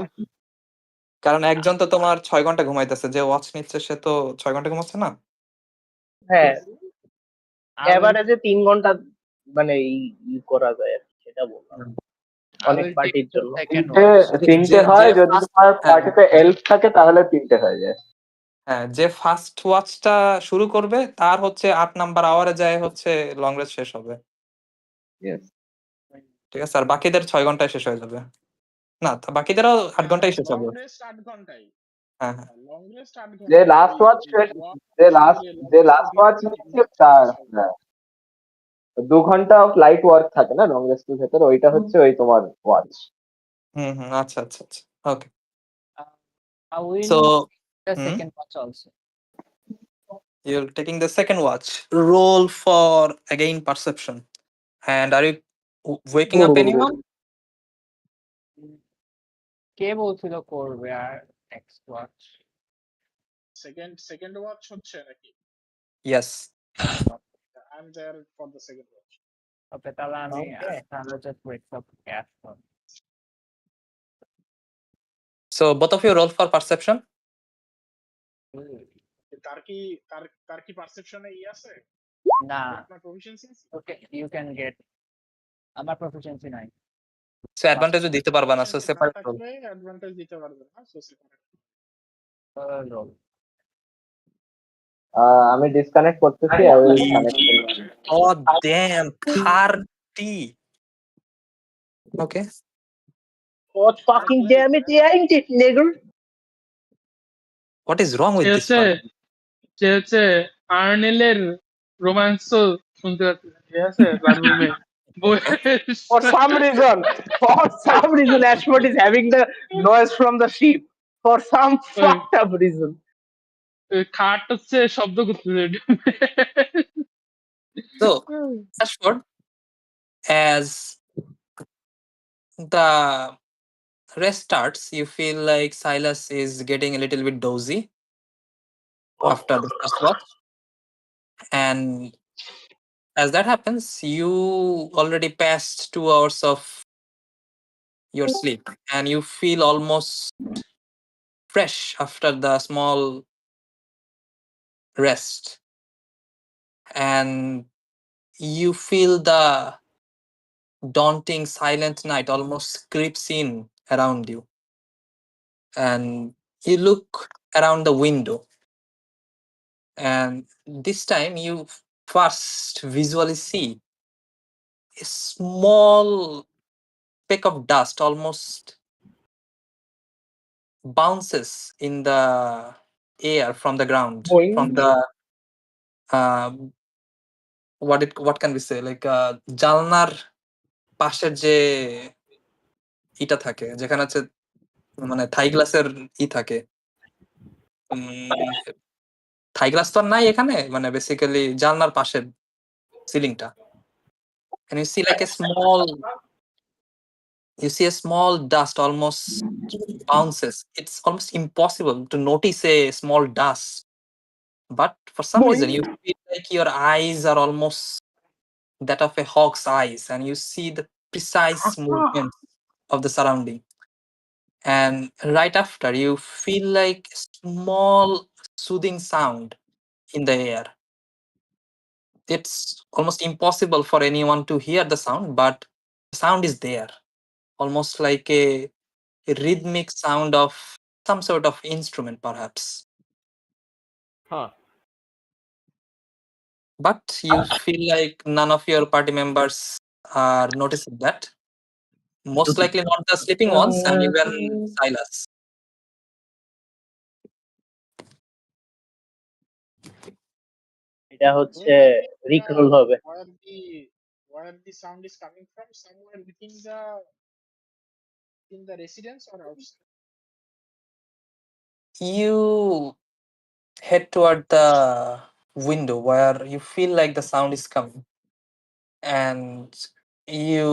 S3: কারণ একজন তো তোমার 6 ঘন্টা ঘুমাইতেছে, যে ওয়াচ নিচ্ছে সে তো 6 ঘন্টা ঘুমাচ্ছে না।
S2: হ্যাঁ,
S4: I will-
S2: এভারেজে 3 ঘন্টা মানে করা যায় আর কি, সেটা বললাম
S4: I
S2: অনেক
S4: will
S2: পার্টির
S4: take the
S2: জন্য।
S4: second
S7: তিনটে
S4: watch.
S7: হয়, যদি তোমার
S3: হ্যাঁ,
S7: পার্টিতে এলফ থাকে তাহলে 3টে হয়ে যায়।
S3: হ্যাঁ, যে ফার্স্ট ওয়াচটা শুরু করবে তার হচ্ছে 8 নাম্বার আওয়ারে যায় হচ্ছে লং রেস্ট শেষ হবে।
S7: Yes.
S3: ঠিক আছে, আর বাকিদের 6 ঘন্টায় শেষ হয়ে যাবে। না, বাকিদেরও 8 ঘন্টায় শেষ
S5: লং
S3: হবে।
S5: রেস্ট 8 ঘন্টাই।
S3: হ্যাঁ, হ্যাঁ।
S5: লং রেস্ট 8 ঘন্টা।
S7: যে লাস্ট ওয়াচ নিচ্ছে তার 2 ঘন্টা অফ লাইট ওয়ার্ক থাকে না লং রেস্টের ভেতরে, ওইটা হচ্ছে ওই তোমার ওয়াচ।
S3: হুম, আচ্ছা আচ্ছা আচ্ছা, ওকে।
S4: I will
S3: So,
S4: the second watch also.
S3: you're taking the second watch. Roll for again perception. And are you waking up anyone?
S4: কে বলছিল করবে আর নেক্সট ওয়াচ?
S5: সেকেন্ড ওয়াচ হচ্ছে নাকি?
S3: Yes.
S5: I am there for the second watch.
S4: Okay, তাহলে আমি
S2: Okay.
S4: তাহলে just wake up cash for.
S3: So both of you roll for perception.
S5: তার কি পারসেপশনে আছে?
S4: না,
S5: আপনার প্রফিশিয়েন্সি আছে?
S4: ওকে, ইউ ক্যান গেট। আমার প্রফিশিয়েন্সি নাই।
S3: So advantage দিতে পারবা না, so separate roll.
S5: থাকলে অ্যাডভান্টেজ দিতে পারবে না, সো সেপারেট।
S4: রোল।
S7: আমি ডিসকানেক্ট করতেছি। I will connect in.
S3: Oh damn, 30. Okay.
S2: God fucking damn it, ain't it, nigger?
S3: What is wrong with this one?
S1: হচ্ছে আর্নেলের রোমান্স শুনতে পাচ্ছি, ঠিক আছে, তার রুমে
S2: For some reason, Ashford is having the noise from the ship. For some fucked up reason.
S1: খাট হচ্ছে শব্দ করতেছে।
S3: So, Ashford, as the rest starts, you feel like Silas is getting a little bit dozy after the first watch. And as that happens, you already passed 2 hours of your sleep and you feel almost fresh after the small rest. And you feel the daunting silent night almost creeps in around you. And you look around the window. And this time you first visually see a small speck of dust almost bounces in the air from the ground,
S2: Boing.
S3: from the what can we say, like জালনার পাশের যে ইটা থাকে, যেখানে হচ্ছে মানে থাই গ্লাসের থাকে, Thai glass তো আর নাই এখানে, মানে বেসিক্যালি জালনার পাশের সিলিংটা। and you see like a small dust almost bounces. It's almost impossible to notice a small dust, but for some
S2: Boing.
S3: reason you feel like your eyes are almost that of a hawk's eyes, and you see the precise movement of the surrounding. And right after, you feel like a small soothing sound in the air. It's almost impossible for anyone to hear the sound, but the sound is there, almost like a rhythmic sound of some sort of instrument, perhaps.
S2: Huh.
S3: But you feel like none of your party members are noticing that. Most likely not the sleeping ones, and even Silas.
S2: এটা হচ্ছে রিকরোল হবে।
S5: where the sound is coming from, somewhere within the residence or outside?
S3: You head toward the window where you feel like the sound is coming, and you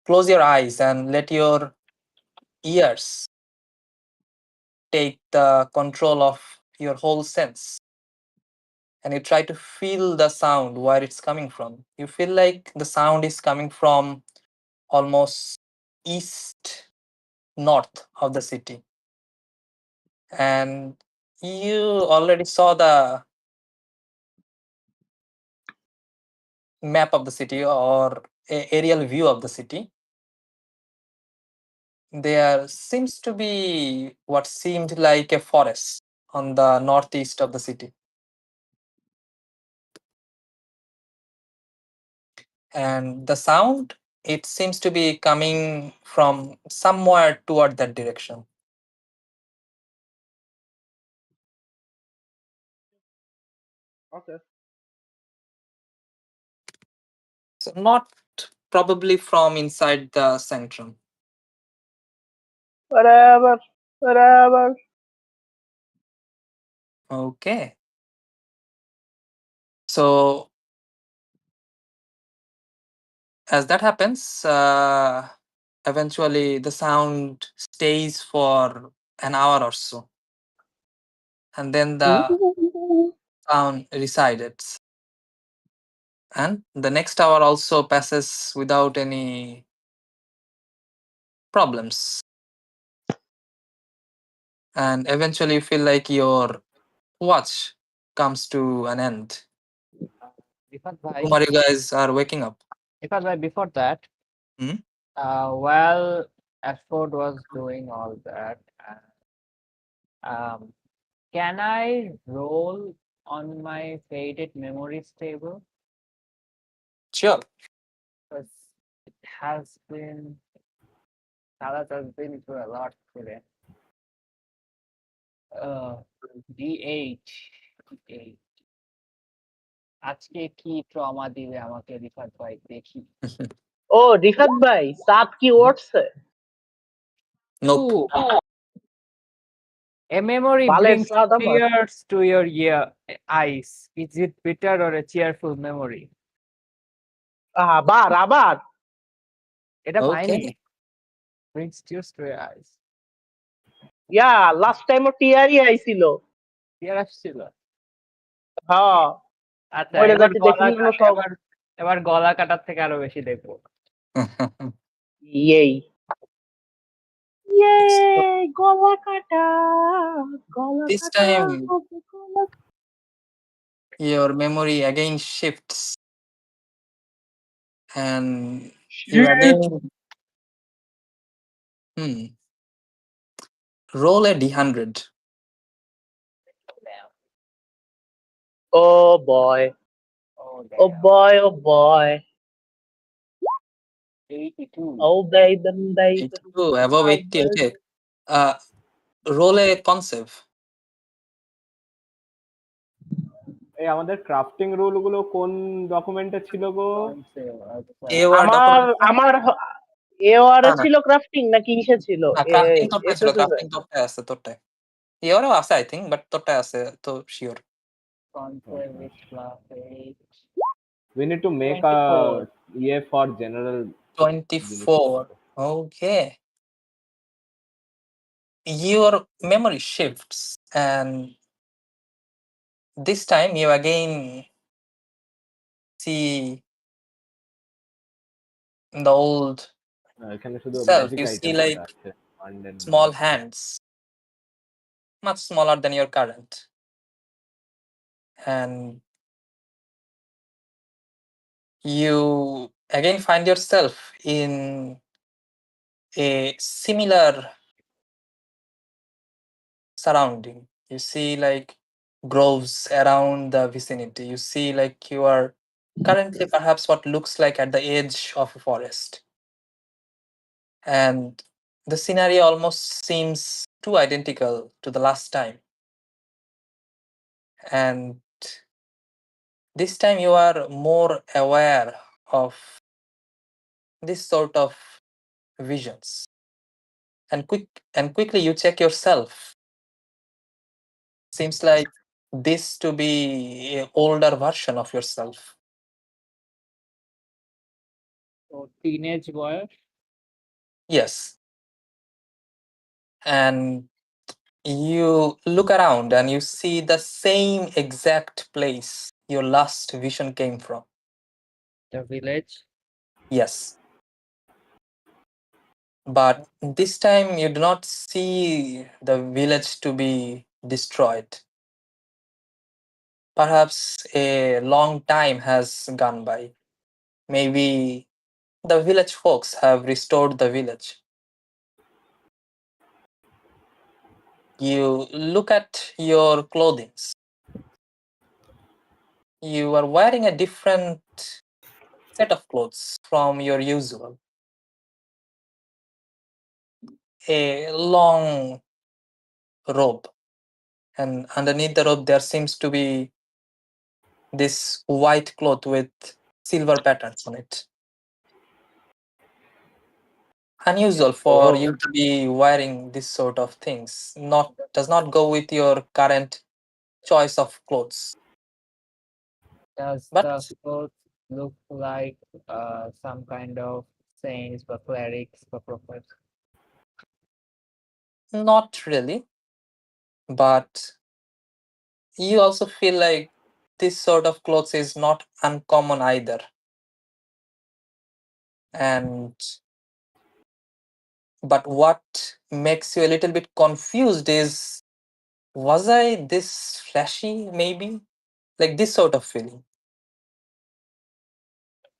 S3: close your eyes and let your ears take the control of your whole sense, and you try to feel the sound where it's coming from. You feel like the sound is coming from almost east north of the city, and you already saw the map of the city or aerial view of the city. There seems to be what seemed like a forest on the northeast of the city, and the sound, it seems to be coming from somewhere toward that direction.
S5: Okay.
S3: So not probably from inside the sanctum.
S2: whatever.
S3: Okay. So as that happens, eventually the sound stays for an hour or so, and then the sound resides, and the next hour also passes without any problems, and eventually you feel like your watch comes to an end.
S4: Rifat bhai,
S3: Kumar, you guys are waking up.
S4: Rifat bhai, before that,
S3: Hmm?
S4: while Ashford was doing all that, can I roll on my faded memories table?
S3: Sure.
S4: Because it has been, Salas has been through a lot today. D8. D8. আজকে কি trauma দিবে আমাকে রিফাত ভাই দেখি।
S2: ও রিফাত ভাই, সাত কি উঠছে?
S3: Nope.
S4: Ooh. A memory
S2: বালের
S4: brings
S2: সাত আমার।
S4: tears to your eyes. Is it bitter or a cheerful memory?
S2: আবার
S4: এটা
S3: Okay.
S4: পাইনি। Brings tears to your eyes.
S2: Yeah last টাইমও টিআরই আইছিল।
S4: Tear আসছিল।
S2: হ্যাঁ
S4: আচ্ছা
S2: ওইটা
S4: এবার
S2: যাতে
S4: গলা
S2: দেখুন না সব।
S4: এবার গলা কাটার থেকে আরো বেশি দেখবো।
S2: ইয়েই গলা কাটা
S3: This time your memory again shifts, and you again roll a d100.
S2: Oh boy. Oh boy, oh boy.
S4: 82.
S2: Oh baby, baby.
S3: 82, above 80. Okay. Roll a concept.
S7: এই আমাদের ক্রাফটিং রুল গুলো কোন ডকুমেন্টে ছিল গো?
S3: AOR document.
S2: আমার AOR
S3: না,
S2: এ
S3: না।
S2: ছিল ক্রাফটিং নাকি ইসে ছিল?
S3: ক্রাফটিং তোরটাই ছিল, ক্রাফটিং তোরটাই আছে, তোরটাই। AORও আছে আই থিংক, বাট তোরটাই আছে তো sure.
S7: We need to make
S4: 24.
S7: a EA for general.
S3: 24. Okay. Your memory shifts, and this time you again see the old
S7: এখানে শুধু
S3: self.
S7: Magic
S3: You see
S7: item
S3: like
S7: আছে
S3: small hands, much smaller than your current, and you again find yourself in a similar surrounding. You see like groves around the vicinity. You see like you are currently perhaps what looks like at the edge of a forest, and the scenery almost seems too identical to the last time. And This time you are more aware of this sort of visions. And quickly you check yourself. Seems like this to be an older version of yourself.
S4: So teenage boy.
S3: Yes. And you look around and you see the same exact place your last vision came from.
S4: The village.
S3: Yes. But this time you do not see the village to be destroyed. Perhaps a long time has gone by. Maybe the village folks have restored the village. You look at your clothing. You are wearing a different set of clothes from your usual. A long robe, and underneath the robe there seems to be this white cloth with silver patterns on it. Unusual for you to be wearing this sort of things. Does not go with your current choice of clothes.
S4: Does
S3: But
S4: the clothes look like some kind of saints or clerics or prophets?
S3: not really. But you also feel like this sort of clothes is not uncommon either. And but what makes you a little bit confused is, was I this flashy maybe? Like this sort of feeling.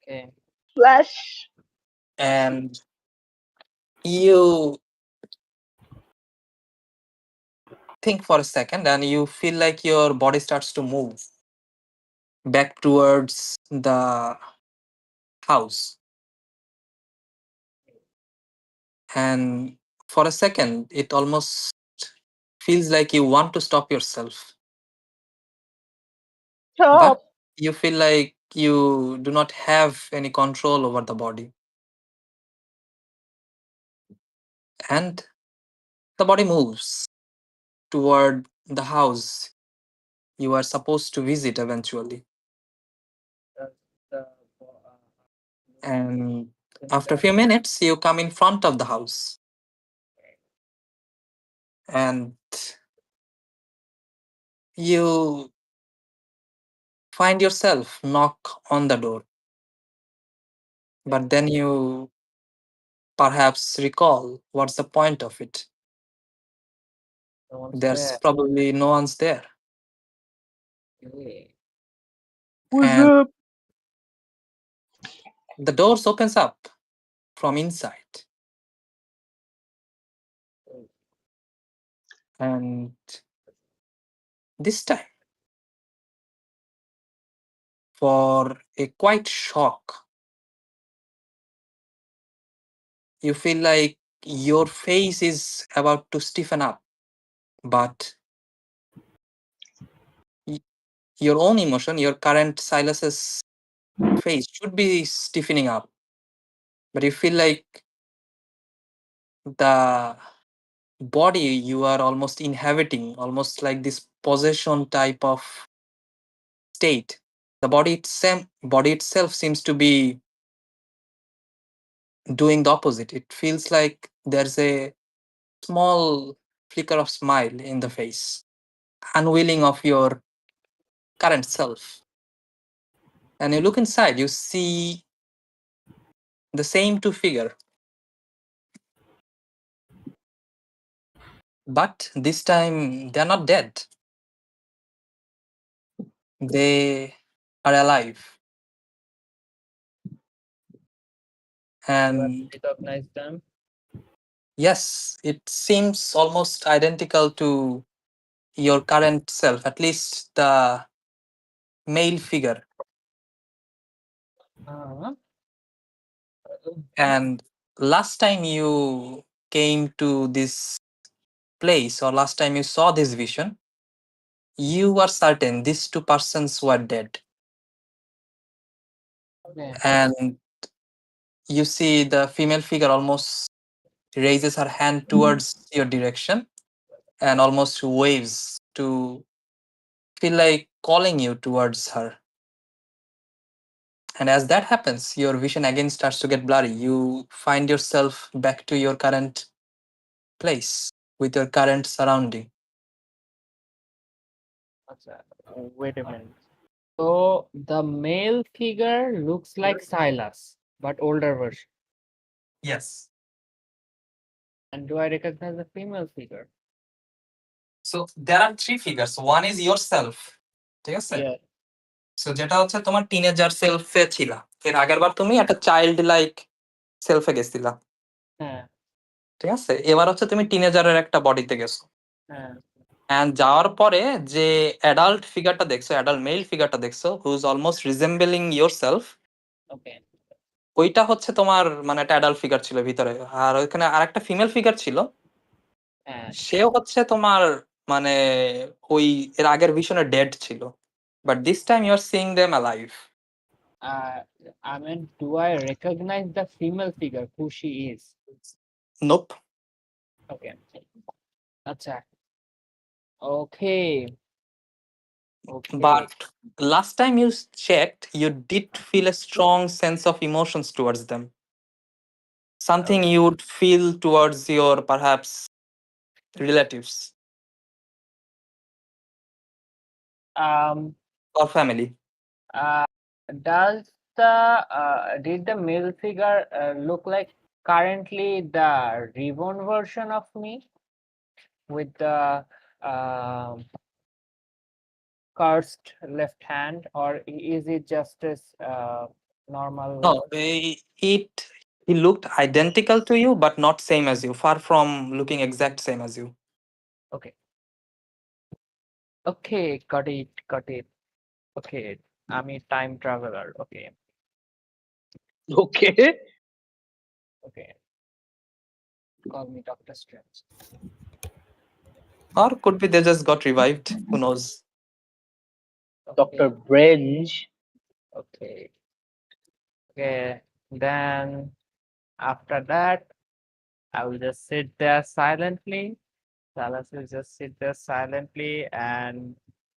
S4: Okay.
S2: Flash.
S3: And you think for a second and you feel like your body starts to move back towards the house. And for a second, it almost feels like you want to stop yourself. But
S2: Stop.
S3: you feel like you do not have any control over the body. And the body moves toward the house you are supposed to visit eventually.
S4: Does the
S3: And after a few minutes, you come in front of the house. And you find yourself knock on the door. But then you perhaps recall what's the point of it.
S4: no one's
S3: There's
S4: there?
S3: probably no one's there.
S4: Okay.
S2: What's
S3: And
S2: up?
S3: the doors opens up from inside. And this time, for a quite shock, you feel like your face is about to stiffen up, but y- your own emotion, your current Silas's face should be stiffening up, but you feel like the body you are almost inhabiting, almost like this possession type of state. The body itself seems to be doing the opposite. It feels like there's a small flicker of smile in the face, unwilling of your current self. And you look inside, you see the same two figure, but this time they're not dead. They are alive.
S4: Do I
S3: And
S4: recognize them?
S3: yes, it seems almost identical to your current self, at least the male figure.
S4: Uh-huh.
S3: And last time you came to this place, or last time you saw this vision, you were certain these two persons were dead.
S4: Yeah.
S3: and you see the female figure almost raises her hand towards your direction and almost waves to feel like calling you towards her. And as that happens, your vision again starts to get blurry. You find yourself back to your current place with your current surrounding.
S4: Wait a minute. So the male figure looks like Silas, but older version.
S3: Yes.
S4: And do I recognize the female figure?
S3: So there are three figures. One is yourself. ঠিক আছে?
S4: Yeah.
S3: So যেটা হচ্ছে তোমার teenager সেলফে ছিলা। এর আগেরবার তুমি একটা চাইল্ড লাইক সেলফে গেছিলা।
S4: হ্যাঁ
S3: ঠিক আছে? এবার হচ্ছে তুমি টিনেজারের একটা বডিতে গেছো।
S4: হ্যাঁ
S3: এন্ড যাওয়ার পরে যে অ্যাডাল্ট ফিগারটা দেখছো, অ্যাডাল্ট মেল ফিগারটা দেখছো, who is almost resembling yourself,
S4: okay
S3: ওইটা হচ্ছে তোমার মানে একটা অ্যাডাল্ট ফিগার ছিল ভিতরে। আর ওইখানে আরেকটা ফিমেল ফিগার ছিল,
S4: হ্যাঁ
S3: সেও হচ্ছে তোমার মানে ওই এর আগের ভিশনে ডেড ছিল। But this time you are seeing them alive.
S4: I mean, do I recognize the female figure who she is?
S3: Nope.
S4: Okay. আচ্ছা okay okay
S3: But last time you checked, you did feel a strong sense of emotions towards them. Something you would feel towards your perhaps relatives
S4: um
S3: or family.
S4: does the did the male figure look like currently the reborn version of me with the cursed left hand, or is it just as normal?
S3: No, he looked identical to you, but not same as you. Far from looking exact same as you.
S4: Okay. Okay, got it. Okay, I'm a time traveler. Okay,
S2: Okay.
S4: okay. Call me Doctor Strange.
S3: Or could be they just got revived. Who knows?
S2: Dr.
S4: Okay,
S2: Branch.
S4: okay. Okay, then after that, I will just sit there silently. Salas will just sit there silently and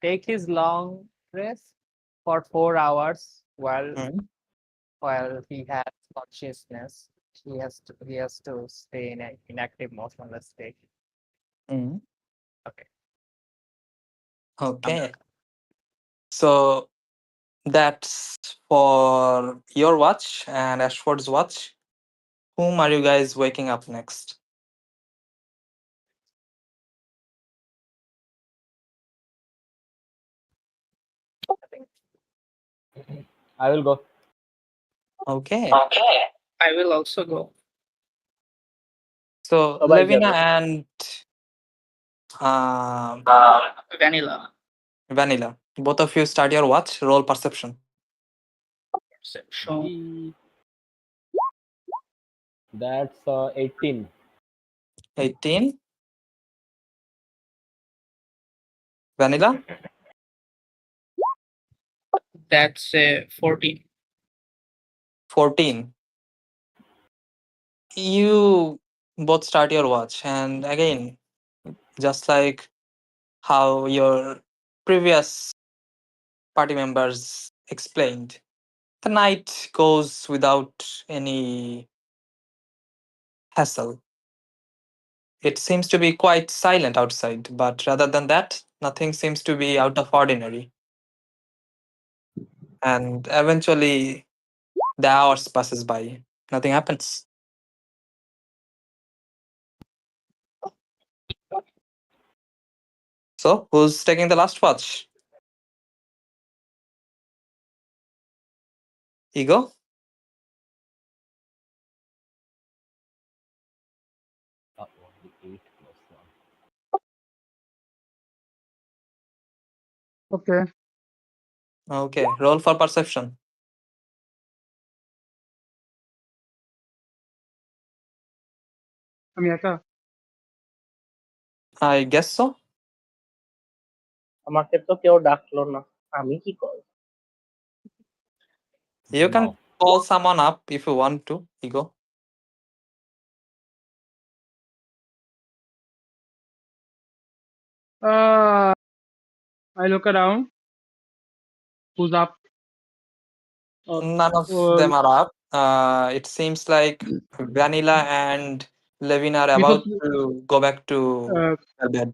S4: take his long rest for 4 hours
S3: Hmm.
S4: while he has consciousness. He has to stay in an inactive motionless state.
S3: Hmm.
S4: Okay.
S3: Okay. So that's for your watch and Ashford's watch. Whom are you guys waking up next?
S7: I will go.
S3: Okay.
S6: I will also go.
S3: So
S2: Bye-bye,
S3: Levina
S2: Gavin.
S3: and
S6: Vanilla.
S3: Vanilla, both of you start your watch. Roll perception.
S6: Perception.
S7: That's 18.
S3: 18. Vanilla.
S6: That's 14.
S3: 14. You both start your watch, and again, just like how your previous party members explained, the night goes without any hassle. It seems to be quite silent outside, but rather than that, nothing seems to be out of ordinary. And eventually, the hours passes by. Nothing happens. So, who's taking the last watch? Ego?
S7: Only 8 plus 1.
S1: Okay
S3: Okay, roll for perception.
S1: আমি একা
S3: I guess so.
S2: আমাকে তো কেউ ডাকলো না, আমি কি করব?
S3: You can
S8: No.
S3: call someone up if you want to, Ego.
S1: I look around. Who's up?
S3: None of them are up. It seems like Vanilla and Levin are about to go back to their bed.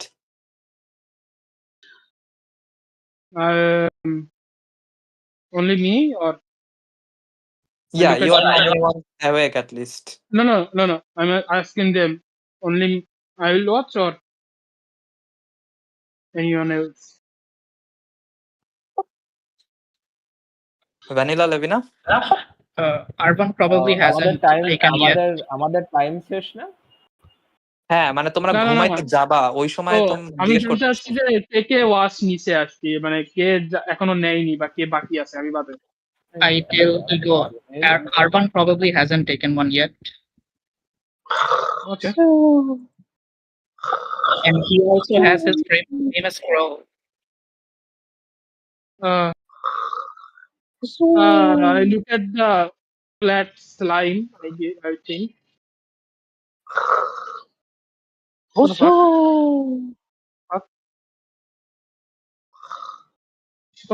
S1: Only me or
S3: Yeah,
S1: look at
S3: you are the
S1: the-
S3: only one awake at least.
S1: no. I'm asking them. Only I will watch or anyone else.
S3: Vanilla, Levina?
S6: Urban probably hasn't taken yet.
S8: আমাদের time শেষ না?
S3: হ্যাঁ, মানে তোমরা
S1: না, না, না,
S3: ঘুমাইতে
S1: না।
S3: যাবা ওই সময়
S1: ও,
S3: তুমি
S1: আমি
S3: জিজ্ঞেস
S1: জানতে
S3: করতেছি।
S1: চাচ্ছি যে কে ওয়াচ নিচে আসছি, মানে কে এখনো নেয়নি বা কে বাকি আছে আমি বাদে।
S6: I tell Ego, Urban probably hasn't taken one yet,
S1: Okay.
S6: and he also has his famous crow.
S1: I look at the flat slime. I think. What the fuck?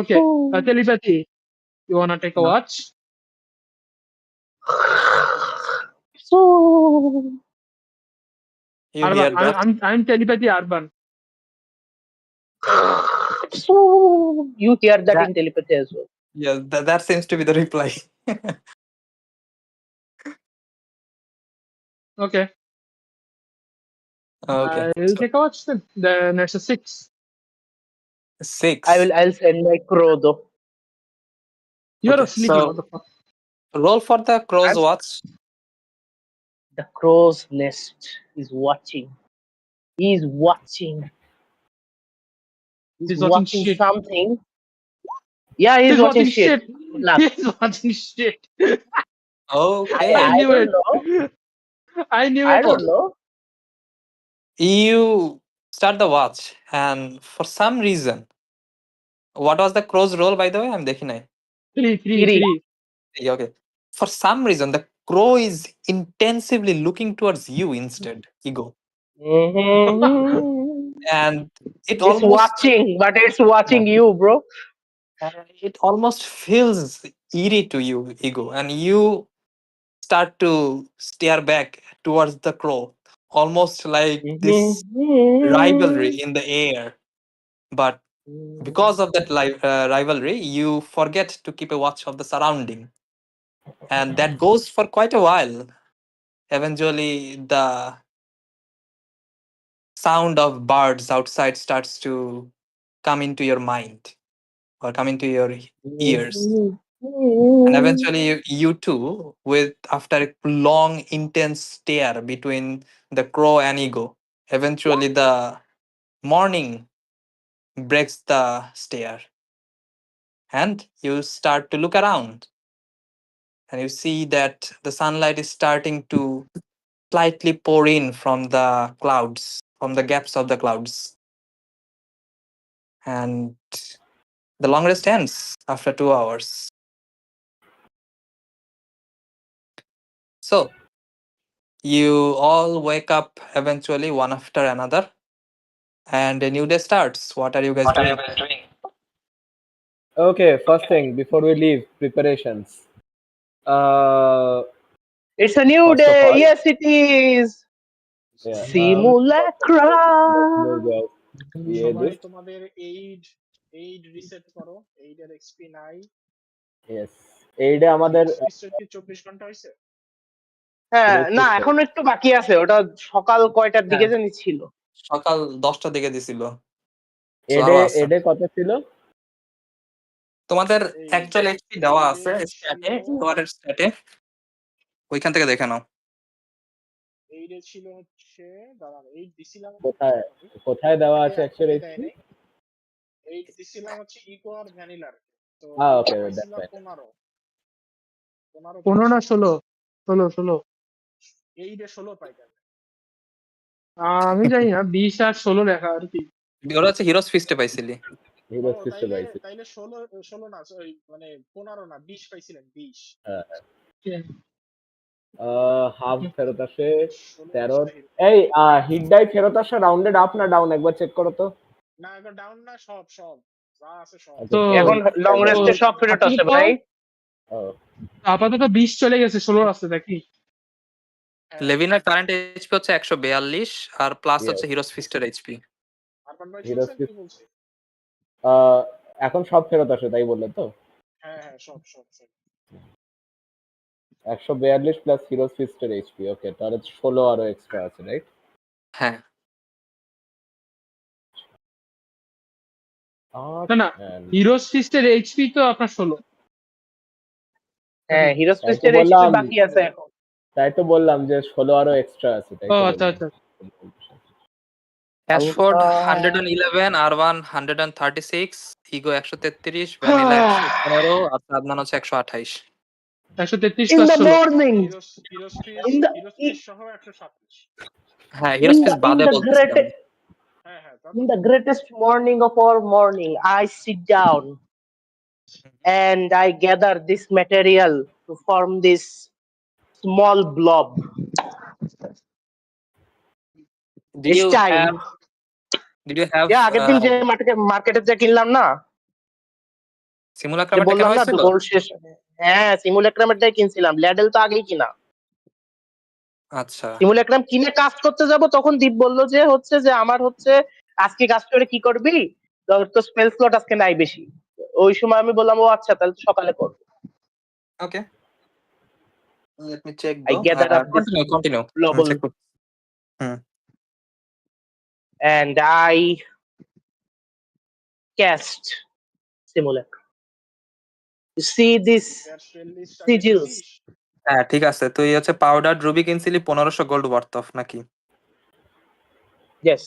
S1: Okay. Telepathy. You wanna take a watch?
S3: You hear
S1: Urban.
S3: that?
S1: I'm telepathy Urban.
S2: You hear that
S3: That-
S2: in telepathy as well.
S3: Yeah, that seems to be the reply.
S1: Okay.
S3: Okay.
S1: I'll take a watch then. Then it's a 6.
S3: 6.
S2: I'll send my crow though.
S1: You're
S3: Okay,
S1: sleeping.
S3: so-
S1: What the fuck?
S3: Roll for the crow's
S2: I'm-
S3: watch.
S2: The crow's nest is watching. He's watching. He's
S1: He's watching shit.
S2: something. Yeah, he's watching shit. Good luck.
S1: He's watching shit.
S3: Okay.
S1: I knew
S2: don't
S1: it.
S2: know.
S1: I knew
S2: I
S1: it.
S2: don't know.
S3: You start the watch, and for some reason, what was the crow's roll, by the way? I'm দেখি নাই।
S1: 3.
S3: Okay. For some reason, the crow is intensively looking towards you instead, Ego.
S2: Mhm.
S3: And it
S2: It's
S3: almost
S2: watching, but it's watching you, bro.
S3: it almost feels eerie to you, Ego, and you start to stare back towards the crow, almost like this rivalry in the air. But because of that rivalry, you forget to keep a watch of the surrounding, and that goes for quite a while. Eventually, the sound of birds outside starts to come into your mind or come into your ears. And eventually you too, with after a long intense stare between the crow and Ego, eventually the morning breaks the stare and you start to look around and you see that the sunlight is starting to slightly pour in from the clouds, from the gaps of the clouds, and the long rest ends after 2 hours. So you all wake up eventually, one after another, and a new day starts. What are you guys doing?
S8: Okay, first thing before we leave, preparations.
S2: It's a new
S8: First of
S2: day.
S8: all-
S2: Yes, it is.
S8: Yeah,
S2: Simulacra.
S5: সবাই তোমাদের aid reset করো। এইডের XP নাই।
S8: Yes. এইডে আমাদের
S5: reset কি 24 ঘন্টা হইছে?
S2: হ্যাঁ,
S8: Yes,
S2: না
S8: yes,
S2: এখন একটু বাকি আছে। ওটা সকাল কয়টার দিকে জানি ছিল।
S3: সকাল 10টার দিকে দিছিল।
S8: এডে
S3: আরো আছে।
S8: এডে কত ছিল?
S3: তোমাদের
S5: এই
S3: অ্যাকচুয়াল এইচপি দেওয়া আছে
S5: এইডের
S3: স্ট্যাটে,
S5: ছিল-
S3: তোমাদের স্ট্যাটে ওইখান থেকে দেখে নাও।
S5: এইডে ছিল হচ্ছে দাঁড়ান, এইড দিছিলাম
S8: কোথায় দেওয়া আছে
S5: আমাকে
S8: অ্যাকচুয়ালি?
S5: দেয় নাই। এইড দিছিলাম হচ্ছে ইকো আর ভ্যানিলার। তো
S8: ওকে,
S5: পাইছিলাম
S8: দ্যাটস
S5: 15
S1: 15 না 16
S5: এইডে 16 পাইতাম।
S1: আমি জানি না 20 আর 16 লেখা আর কি।
S3: ওরা হচ্ছে হিরোস ফিস্টে পাইছিলি।
S8: হিরোজ
S5: ও,
S8: ফিস্টে
S5: তাইলে
S8: পাইছি।
S5: তাইলে 16 না, ওই মানে 15 না, 20 পাইছিলেন, 20।
S8: হাফ ফেরত আসে
S5: 16
S8: 13।
S5: টা hero।
S8: এই হিট ডাই ফেরত আসা রাউন্ডেড আপ না ডাউন একবার চেক করো তো।
S5: না, এখন ডাউন না, সব যা আছে সব।
S8: Okay,
S1: তো
S2: এখন লং
S1: তো
S2: রেস্টে সব ফেরত আসে ভাই।
S8: ও,
S1: আপাতত 20 চলে গেছে, 16 আছে নাকি?
S5: হ্যাঁ,
S3: লেভিনের কারেন্ট এইচপি হচ্ছে 142 আর প্লাস
S8: Yes.
S3: হচ্ছে হিরোজ ফিস্টের এইচপি।
S5: আরমান ভাই
S8: Heroes
S5: শুনছেন কি বলছে?
S8: এখন সব ফেরত আসে তাই বললে তো?
S5: হ্যাঁ, সব।
S8: 142 প্লাস হিরোজ ফিস্টের এইচপি। ওকে, তাহলে 16 আরো এক্সট্রা আছে, রাইট?
S3: হ্যাঁ
S1: না হিরোজ ফিস্টের এইচপি তো আপনার 16।
S2: হ্যাঁ, হিরোজ
S8: তাই তো
S2: ফিস্টের এইচপি
S8: বললাম।
S2: বাকি আছে এখন।
S8: তাই তো বললাম যে 16 আরো এক্সট্রা আছে, তাই
S1: ও
S8: তো
S1: আচ্ছা
S8: বললাম।
S1: আচ্ছা।
S3: অ্যাশফোর্ড
S2: হালকা
S3: 111, আর1 136, ইগো 133, ভ্যানিলা 115 আর সাদমান হচ্ছে 128।
S1: 133
S2: in
S1: plus
S2: the
S1: 16।
S2: morning,
S5: heroes
S2: in the
S5: ফিস সহ 127।
S3: হ্যাঁ হিরোজ ফিস্ট বাদে বলতেছিলাম।
S5: হ্যাঁ,
S2: in the greatest morning of our morning, I sit down and I gather this material to form this small blob.
S3: Did
S2: It's
S3: you
S2: time.
S3: have
S2: আগের দিন যে মার্কেটে যে কিনলাম না, যে
S3: সিমুলাক্রামটা কেন
S2: বললাম না
S3: হয়েছিল?
S2: গোল্ড শেষ। হ্যাঁ, সিমুলেক্রামেরটাই কিনছিলাম, ল্যাডেল তো আগেই কিনা।
S3: আচ্ছা
S2: সিমুলেক্রাম কিনে কাজ করতে যাব, তখন দীপ বললো যে হচ্ছে যে আমার হচ্ছে আজকে কাজ করে কি করবি, তো স্পেল স্লট আজকে নাই বেশি। ওই সময় আমি বললাম ও আচ্ছা তাহলে তো সকালে করবো।
S3: Okay let me check
S2: I
S3: though.
S2: gather up this
S3: continue
S2: global
S3: check করুন।
S2: and I cast simulacrum. You see this sigils?
S3: হ্যাঁ ঠিক আছে, তুই হচ্ছে পাউডার রুবি কিনছিলি 1500 গোল্ড ওয়ার্থ অফ নাকি?
S2: Yes.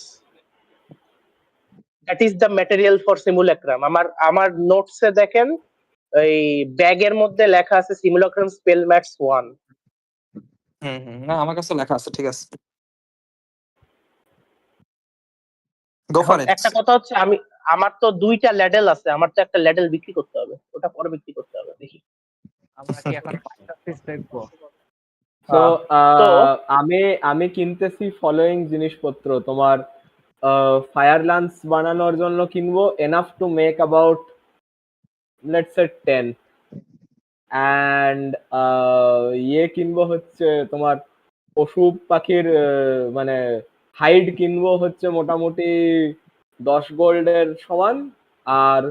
S2: That is the material for simulacrum. আমার নোটসে দেখেন ওই ব্যাগের মধ্যে লেখা আছে simulacrum spell max 1.
S3: না আমার কাছে লেখা আছে, ঠিক আছে গো
S2: এখন
S3: ফর ইট।
S2: একটা কথা হচ্ছে আমার তো 2টা ল্যাডেল আছে, আমার তো একটা ল্যাডেল বিক্রি করতে হবে, ওটা পরে বিক্রি করতে হবে, দেখি।
S4: আমরা কি এখন পাঁচটা দেখবো?
S8: তো
S2: তো
S8: আমি কিনতেছি ফলোইং জিনিসপত্র। তোমার ফায়ার লান্স বানানোর জন্য কিনবো enough to make about let's say 10, and কিনবো হচ্ছে তোমার পশু পাখির মানে হাইড কিনবো হচ্ছে মোটামুটি 10 গোল্ডের সমান, আর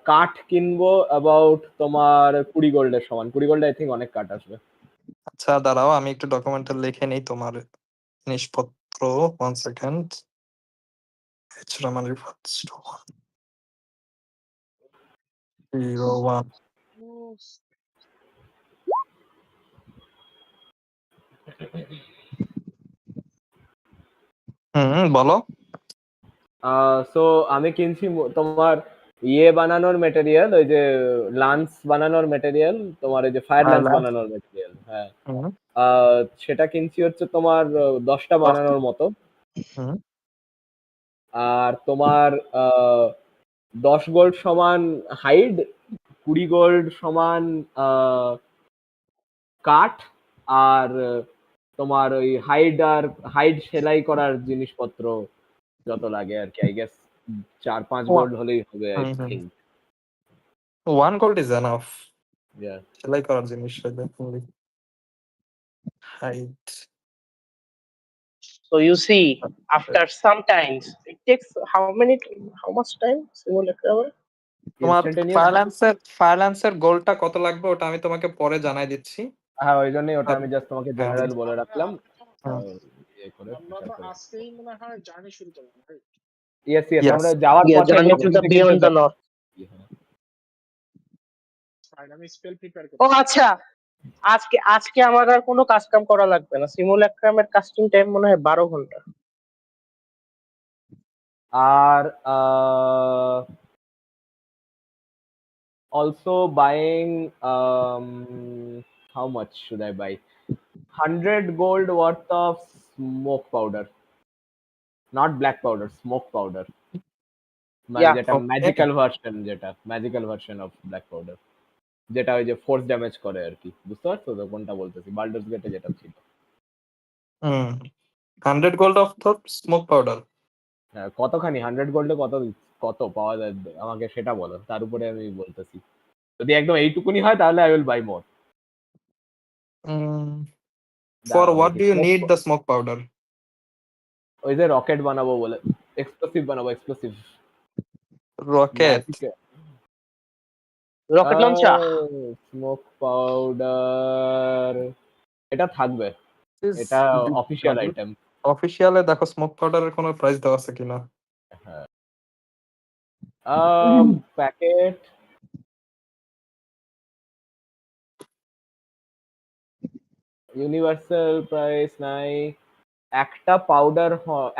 S8: কাঠ কিনবো অ্যাবাউট তোমার 20 গোল্ডের সমান। 20 গোল্ডে আই থিঙ্ক অনেক কাঠ আসবে।
S3: আচ্ছা দাঁড়াও আমি একটু ডকুমেন্টে লিখে নেই তোমার জিনিসপত্র। 1 সেকেন্ড। এছাড়া আমার 01 বলো।
S8: সো আমি কিনছি তোমার বানানোর মেটেরিয়াল, ওই যে লান্স বানানোর মেটেরিয়াল, তোমার ওই যে ফায়ার লান্স বানানোর মেটেরিয়াল। হ্যাঁ, সেটা কিনছি হচ্ছে তোমার 10টা বানানোর মতো। আর তোমার 10 গোল্ড সমান হাইড, 20 গোল্ড সমান কাঠ, আর তোমার ওই হাইড সেলাই করার জিনিসপত্র যত লাগে আর কি, আই গেস 4-5 গোল্ড হলেই হবে I think.
S3: 1 gold is enough.
S8: Yeah,
S3: সেলাই করার জিনিস definitely. Height.
S2: So you see, after some times, it takes how much time? Simulacrum?
S3: তোমার
S8: Instantaneous?
S3: ফায়ারল্যান্সের গোলটা কত লাগবে ওটা আমি তোমাকে পরে জানাই দিচ্ছি।
S8: হ্যাঁ, ওই জন্যই ওটা আমি জাস্ট তোমাকে জেনারেল বলে রাখলাম।
S5: আমরা তো আজকেই মনে হয় জার্নি শুরু করব, রাইট?
S8: Yes,
S3: Yes.
S8: আমরা যাওয়ার
S2: Yeah,
S8: পথে
S2: journey to the beyond the north.
S5: Fine, আমি স্পেল প্রিপেয়ার
S2: ও
S5: করব।
S2: আচ্ছা, আজকে আমার আর কোনো কাজ কাম করা লাগবে না। সিমুলাক্রামের কাস্টিং টাইম মনে হয় 12 ঘন্টা।
S8: আর also buying how much should I buy? 100 gold worth of smoke powder, not black powder, smoke powder. মানে
S2: Yeah.
S8: যেটা magical version of black powder, যেটা ওই যে ফোর্স ড্যামেজ করে আর কি। বুঝতে পারছো তো কোনটা বলতেছি? বাল্ডার্স গেটে যেটা ছিল।
S3: 100 গোল্ড অফ তোর স্মোক পাউডার।
S8: হ্যাঁ, কতখানি 100 গোল্ডে কত পাওয়া যায় আমাকে সেটা বলো, তার উপরে আমি বলতেছি। যদি একদম এইটুকুনি হয় তাহলে I will buy more.
S3: For what do you need the smoke powder?
S8: ওই যে রকেট বানাবো বলে, এক্সপ্লোসিভ বানাবো, explosive
S3: rocket.
S2: Rocket launcher.
S8: Smoke powder এটা থাকবে, এটা অফিসিয়াল আইটেম।
S3: অফিসিয়ালে দেখো স্মোক পাউডারের কোনো প্রাইস দেওয়া আছে কিনা।
S8: হ্যাঁ, প্যাকেট ইউনিভার্সাল প্রাইস নাই। একটা পাউডার,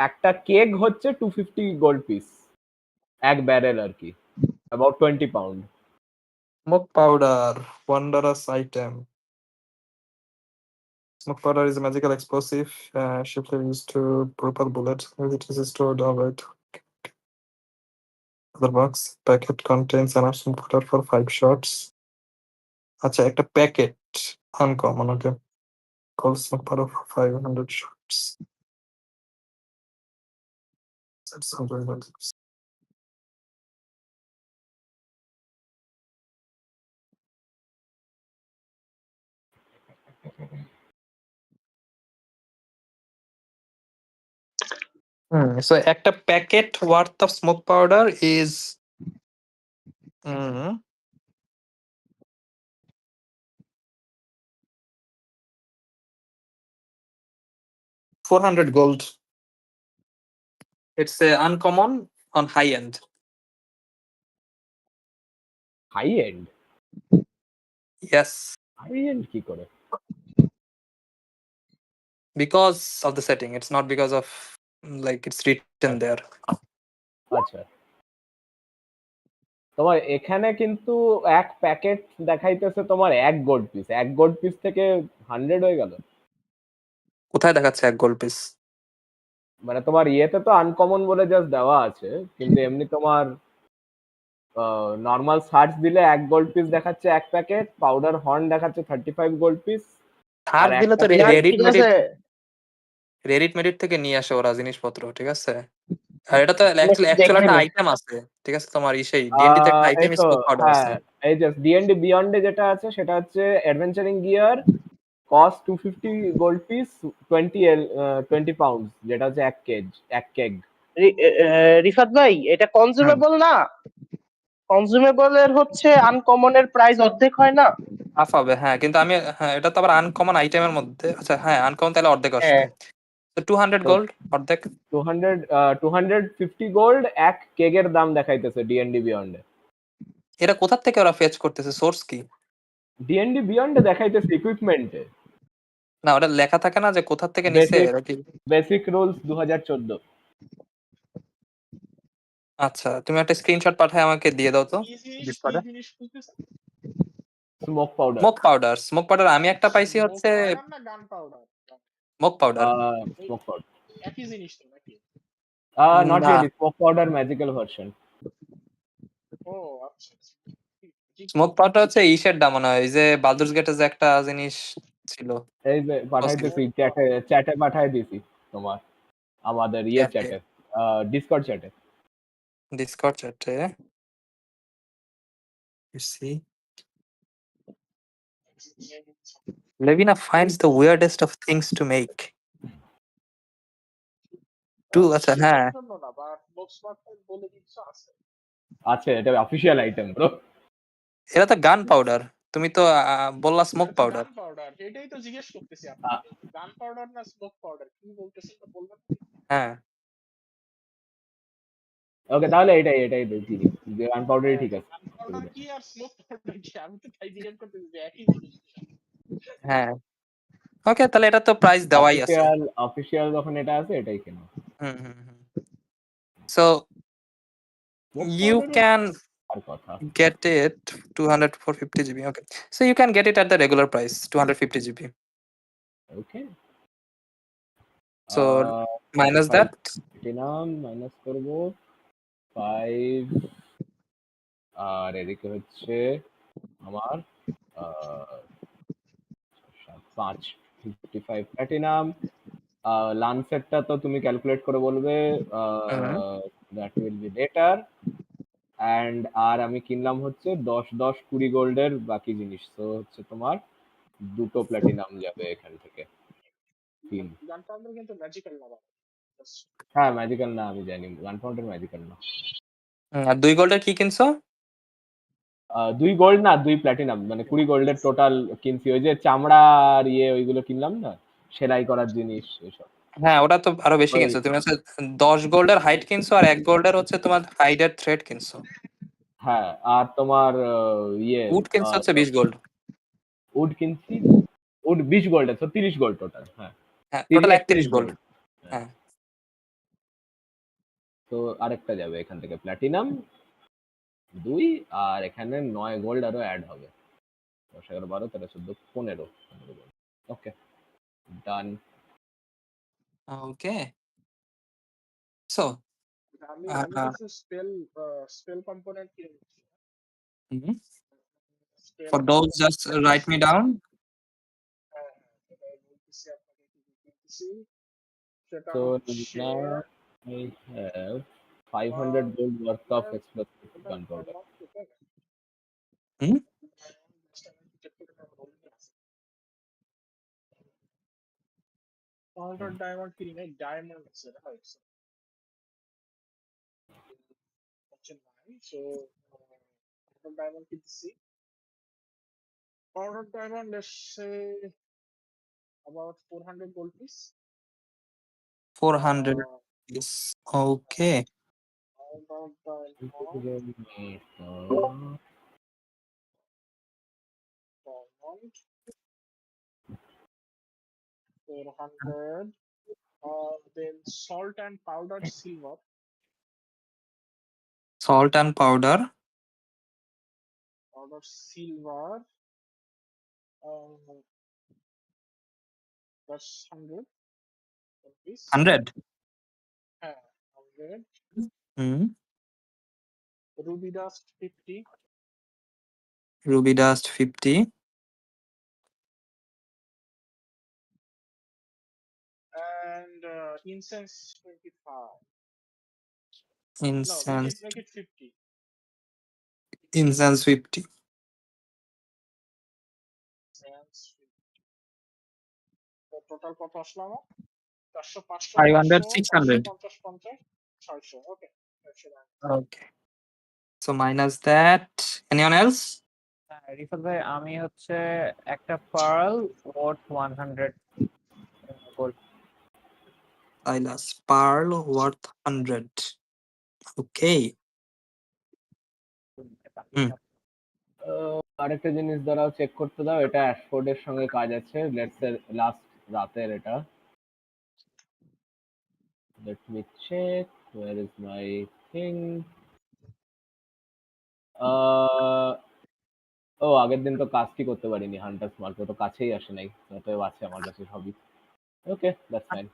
S8: একটা কেক হচ্ছে 250 গোল্ড পিস, এক ব্যারেল আর কি, about 20 pound.
S3: Smoke powder, wondrous item. Smoke powder is a magical explosive, chiefly used to propel bullets. It is stored overnight. Other box packet contains enough smoke powder for 5 shots. আচ্ছা একটা packet uncommon, okay. Call smoke powder for 500 shots. That's not very good. So একটা packet worth of smoke powder is 400 gold. It's uncommon on high end.
S8: High end?
S3: Yes,
S8: high end কি করে?
S3: because of the setting. It's not because of like it's written there.
S8: আচ্ছা, তোমার এখানে কিন্তু এক packet দেখাইতেছে তোমার 1 গোল্ড পিস। 1 গোল্ড পিস থেকে 100 হয়ে গেল।
S3: কোথায় দেখাচ্ছে 1 গোল্ড পিস?
S8: মানে তোমার ইয়েতে তো আনকমন বলে জাস্ট দেওয়া আছে, কিন্তু এমনি তোমার নর্মাল সার্চ দিলে 1 গোল্ড পিস দেখাচ্ছে এক প্যাকেট, পাউডার হর্ন দেখাচ্ছে 35 গোল্ড পিস।
S3: থার্ড দিলে তো
S2: Yeah,
S3: রেডিট
S2: ঠিক
S3: মেডিট,
S2: আছে।
S3: রেডিট মেডিট থেকে নিয়ে আসে ওরা জিনিসপত্র, ঠিক আছে? আর এটা তো
S2: একটু
S3: অ্যাকচুয়াল একটা
S2: দেখে নি।
S3: আইটেম আছে, ঠিক আছে? তোমার সেই ডিএনডি তে একটা
S8: এই
S3: আইটেম
S8: তো,
S3: স্মোক পাউডার
S8: হ্যাঁ,
S3: আছে।
S8: এই যে ডিএনডি বিয়ন্ডে যেটা আছে সেটা হচ্ছে adventuring gear, cost 250 gold piece, 20 pound, যেটা হচ্ছে এক কেগ।
S2: রিফাত ভাই, এটা কনজিউমেবল না? কনজিউমেবল এর হচ্ছে আনকমনের প্রাইস অর্ধেক হয় না?
S3: হাফ হবে, হ্যাঁ, কিন্তু আমি এটা তো আবার আনকমন আইটেমের মধ্যে। আচ্ছা হ্যাঁ, আনকমন তাহলে অর্ধেক আসবে।
S2: হ্যাঁ।
S3: তো 200 গোল্ড অর্ধেক।
S8: 250 গোল্ড এক কেগের দাম দেখাইতেছে ডিএনডি বিয়ন্ডে।
S3: এটা কোথা থেকে ওরা ফেচ করতেছে? সোর্স কি?
S8: ডিএনডি বিয়ন্ডে দেখাইতেছে ইকুইপমেন্টে।
S3: না, ওটা লেখা থাকে না যে কোথা থেকে নিছে এরা কি?
S8: Basic rules 2014।
S3: আচ্ছা, তুমি একটা স্ক্রিনশট পাঠায় আমাকে দিয়ে দাও তো
S5: কি জিনিস, কি
S3: ডিসকর্ডে।
S5: জিনিস খুঁজতেছে?
S8: Smoke powder.
S3: স্মোক পাউডার আমি একটা পাইছি হচ্ছে
S5: পাউডার না gunpowder?
S3: Smoke powder.
S8: Smoke powder
S5: একই জিনিস তো নাকি?
S8: নট
S3: না,
S8: really, smoke powder magical version.
S5: ও আচ্ছা।
S3: স্মোক পাউডার হচ্ছে ইসের দাম মনে হয়, এই যে বালদুরস গেটে যে একটা জিনিস ছিল।
S8: এই যে পাঠাইতেছি, চ্যাটে পাঠাই দিছি তোমার, আমাদের ইয়ে চ্যাটে, ডিসকর্ড চ্যাটে।
S3: ডিসকর্ড চ্যাটে see Levina finds the weirdest of things to make. আচ্ছা হ্যাঁ,
S5: না, বাট বক্স মার্কেট বলে কিছু আছে।
S8: আচ্ছা, এটা অফিশিয়াল আইটেম ব্রো।
S3: এটা তো গান পাউডার, তুমি তো বললা স্মোক পাউডার।
S5: গান পাউডার, এটাই তো জিজ্ঞেস করতেছি আপনাকে। গান পাউডার না স্মোক পাউডার, কি বলতেছেন তো বলবেন?
S3: হ্যাঁ,
S8: ওকে, তাহলে এটাই দেখি, গান পাউডারই ঠিক আছে।
S5: গান পাউডার কি আর স্মোক পাউডার কি? আমি তো তাই জিজ্ঞেস করতেছি যে একই জিনিস।
S3: হ্যাঁ, ওকে, তাহলে এটা তো প্রাইস দেওয়াই আছে।
S8: অফিশিয়াল যখন এটা আছে এটাই কেন।
S3: সো you can
S8: আর কথা
S3: get it 200 for 50 GB. Okay, so you can get it at the regular price 250 GB.
S8: Okay,
S3: So minus that,
S8: নাম মাইনাস করব, 5 আর এদিকে হচ্ছে আমার 5 55 প্ল্যাটিনাম। লানসেটটা তো তুমি ক্যালকুলেট করে বলবে, that will be better. And আর আমি কিনলাম হচ্ছে 10 20 গোল্ডের বাকি জিনিস, তো হচ্ছে তোমার 2টো প্ল্যাটিনাম যাবে এখান থেকে। 3।
S5: গান পাউন্ডার কিন্তু ম্যাজিক্যাল না বাবা।
S8: হ্যাঁ ম্যাজিক্যাল না, আমি জানি গান পাউন্ডার ম্যাজিক্যাল না।
S3: আর 2 গোল্ডের কি কিনছো?
S8: 2 গোল্ড না 2 প্ল্যাটিনাম, মানে 20 গোল্ডের টোটাল কিনছি। ওই যে চামড়া আর ওইগুলো কিনলাম না, সেলাই করার জিনিস এসব।
S3: হ্যাঁ, ওটা তো আরো বেশি
S8: ওই-
S3: কিনছো। তুমি হচ্ছে 10 গোল্ডের হাইট কিনছো আর 1 গোল্ডের হচ্ছে তোমার হাইডের থ্রেড কিনছো।
S8: হ্যাঁ আর তোমার
S3: উড কিনছো হচ্ছে 20 গোল্ড।
S8: উড কিনছি, উড 20 গোল্ডের, তো 30 গোল্ড টোটাল। হ্যাঁ
S3: হ্যাঁ, টোটাল 31 গোল্ড।
S8: গোল্ড।
S3: হ্যাঁ।
S8: তো আরেকটা যাবে এখান থেকে প্ল্যাটিনাম 2, আর এখানে 9 গোল্ড আরো অ্যাড হবে। 10 11 12 13 14 15 গোল্ড। ওকে ডান।
S3: ওকে। সো
S5: আমি
S3: Uh,
S5: আমি কিছু স্পেল কম্পোনেন্ট কিনে নিচ্ছি।
S3: for those just write me down.
S5: হ্যাঁ, সেটা বলতেছি আপনাকে কি কি কিনতেছি। সেটা
S8: So
S5: হচ্ছে
S8: now I have 500 gold worth of explosive gunpowder.
S3: Hmm?
S5: Powder diamond কিনি নাই, ডায়মন্ড আছে রাইট। হচ্ছে নাই, সো পাউডার ডায়মন্ড কিনতেছি। পাউডার ডায়মন্ড এসে about 400 gold piece.
S3: 400. Yes. Okay.
S5: Powder diamond, diamond, 400. Then salt and powdered silver.
S3: Salt and powder.
S5: Powdered silver. That's 100 piece.
S3: 100.
S5: 100.
S3: Hmm.
S5: Ruby dust 50.
S3: Ruby dust 50.
S5: And incense 25. No,
S3: Incense.
S5: make it 50.
S3: Incense 50.
S5: Incense 50. তো total কত আসলো আমার? 400 500
S3: 500,
S5: 500
S3: 600.
S5: 550 50 600. ওকে,
S3: Okay. So minus that. Anyone else?
S4: Rifat ভাই আমি হচ্ছে একটা pearl worth 100 gold.
S3: Silas. Pearl worth 100. Okay.
S8: আরেকটা জিনিস দ্বারাও চেক করতে দাও, এটা অ্যাশফোর্ডের সঙ্গে কাজ আছে, লেটস সে লাস্ট রাতের এটা। Let me check where is my thing. ও আগের দিন তো কাজটি করতে পারিনি, হান্টার্স মার্ক তো কাছেই আসে নাই, অতএব আছে আমার কাছে সবই। Okay that's fine.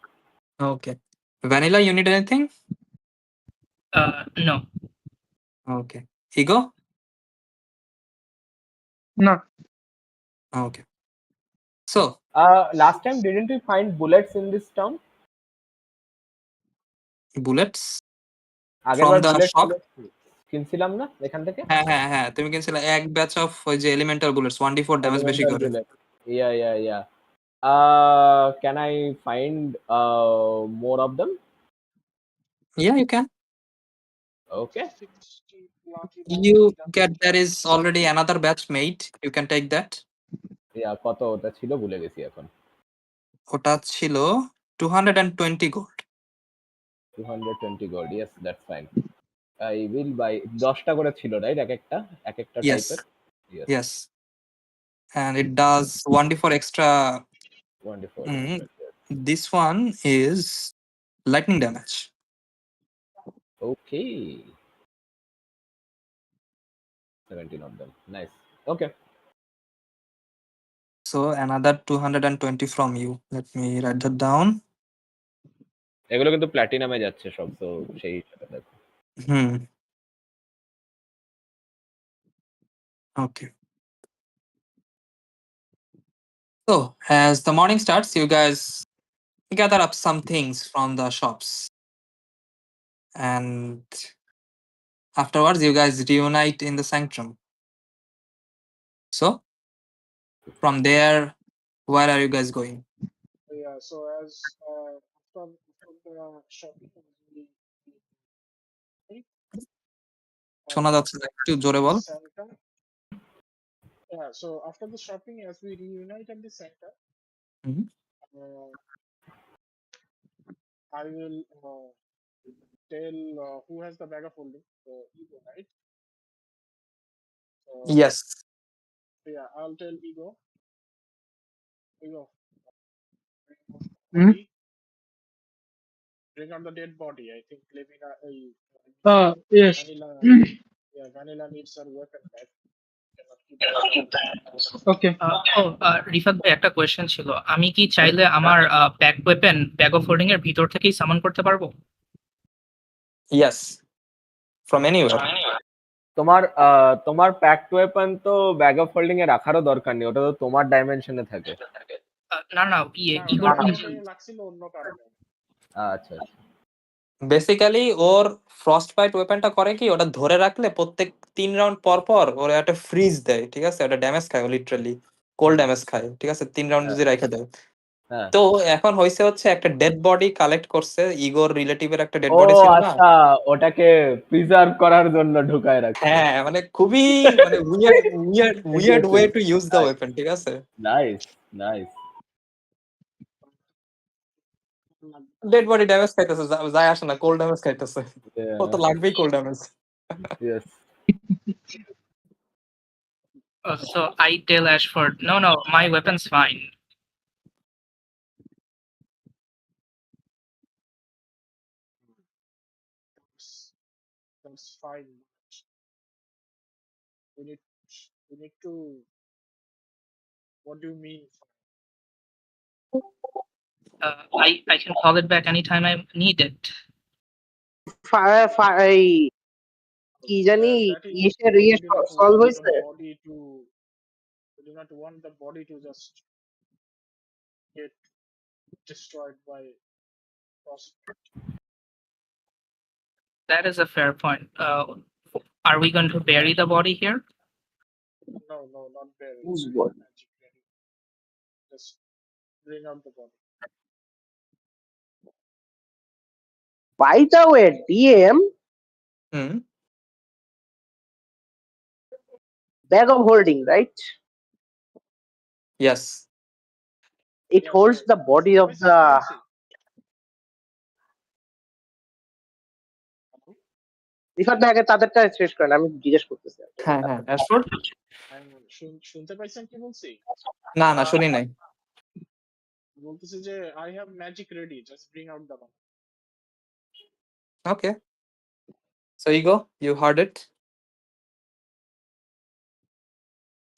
S3: Okay. Vanilla, you need anything?
S6: No.
S3: Okay. Ego?
S1: না।
S3: Okay. So,
S8: last time didn't you find bullets in this town?
S3: bullets
S8: আগেরবার
S3: from the
S8: বুলেট
S3: shop?
S8: কিনছিলাম না এখান থেকে?
S3: হ্যাঁ হ্যাঁ হ্যাঁ, তুমি কিনছিলে এক ব্যাচ অফ ওই যে এলিমেন্টাল বুলেটস 1d4 ড্যামেজ বেশি করে।
S8: Yeah. Can I find more of them?
S3: Yeah, you can.
S8: Okay.
S5: 60 platinum.
S3: You get there is already another batch made. You can take that.
S8: Yeah, কত ওটা ছিল ভুলে গেছি এখন।
S3: ওটা ছিল 220 gold.
S8: 220 gold. Yes, that's fine. I will buy 10টা করে ছিল রাইট, এক একটা
S3: Yes.
S8: টাইপের।
S3: Yes. And it does 1d4 extra.
S8: 24.
S3: This one is lightning damage.
S8: Okay. 17 of them. Nice. Okay.
S3: So another 220 from you. Let me write that down.
S8: এগুলো কিন্তু প্ল্যাটিনামে যাচ্ছে সব, তো সেই হিসাবে দেখো।
S3: Hmm. Okay. So as the morning starts, you guys gather up some things from the shops, and afterwards you guys reunite in the sanctum. So from there, where are you guys going?
S5: Yeah, so as after the shopping,
S3: শোনা যাচ্ছে না, একটু জোরে বল।
S5: center. Yeah, so after the shopping, as we reunite at the center,
S3: Mhm.
S5: I will tell who has the bag of holding. So Ego, right? So,
S3: Yes.
S5: yeah, I'll tell Ego. Ego, bring out the
S1: Hmm?
S5: body. Bring out the dead body. I think Levina,
S1: Yes.
S5: Vanilla, yeah, Vanilla needs her weapon back. Cannot keep
S1: Okay.
S6: Rifat ভাই একটা question ছিল, আমি কি চাইলে আমার bag of holding এর ভিতর থেকেই সামন করতে পারবো?
S3: Yes. From anywhere.
S8: তোমার প্যাকড ওয়েপন তো ব্যাগ অফ হোল্ডিং এ রাখারও দরকার নেই, ওটা তো তোমার ডাইমেনশনে থাকে।
S6: না না, ইগোর
S5: লাগছিল অন্য কারণে।
S8: আচ্ছা,
S3: বেসিক্যালি ওর ফ্রস্ট বাইট ওয়েপনটা করে কি, ওটা ধরে রাখলে প্রত্যেক 3 রাউন্ড পর পর ওর একটা ফ্রিজ দেয়, ঠিক আছে? ওটা ড্যামেজ খায়, লিটারালি কোল্ড ড্যামেজ খায়, ঠিক আছে? 3 রাউন্ড যদি রেখে দেয়।
S8: হ্যাঁ।
S3: তো এখন হচ্ছে একটা ডেড বডি কালেক্ট করছে, ইগোর রিলেটিভের একটা ডেড
S8: ও
S3: বডি ছিল না?
S8: আচ্ছা, ওটাকে প্রিজার্ভ করার জন্য ঢুকায় রাখছে।
S3: হ্যাঁ, মানে খুবই মানে weird way to use the weapon, ঠিক আছে?
S8: নাইস।
S3: ডেড বডি ড্যামেজ খাইতেছে, যায় আসে না, কোল্ড ড্যামেজ খাইতেছে। ও তো লাগবেই cold damage.
S8: Yes.
S6: So I tell Ashford, no, my weapon's fine.
S5: That's fine. We need to. What do you mean?
S6: I can call it back anytime I need it.
S2: কি জানি ইসের solve হয়েছে।
S5: We do not want the body to just get destroyed by frostbite.
S6: That is a fair point. Are we going to bury the body here?
S5: No, not bury.
S2: Whose body?
S5: Just bring out the body.
S2: By the way, DM, bag of holding, right?
S3: Yes.
S2: It holds the body of the. Rifat ভাই আগে তাদেরটা শেষ করেন, আমি জিজ্ঞেস করতেছি।
S3: হ্যাঁ, অ্যাশফোর্ড
S5: শুনতে পাইছেন কি বলছি?
S3: না শুনি নাই।
S5: বলতেছি যে I have magic ready, just bring out the body.
S3: Okay. So Ego, you heard it?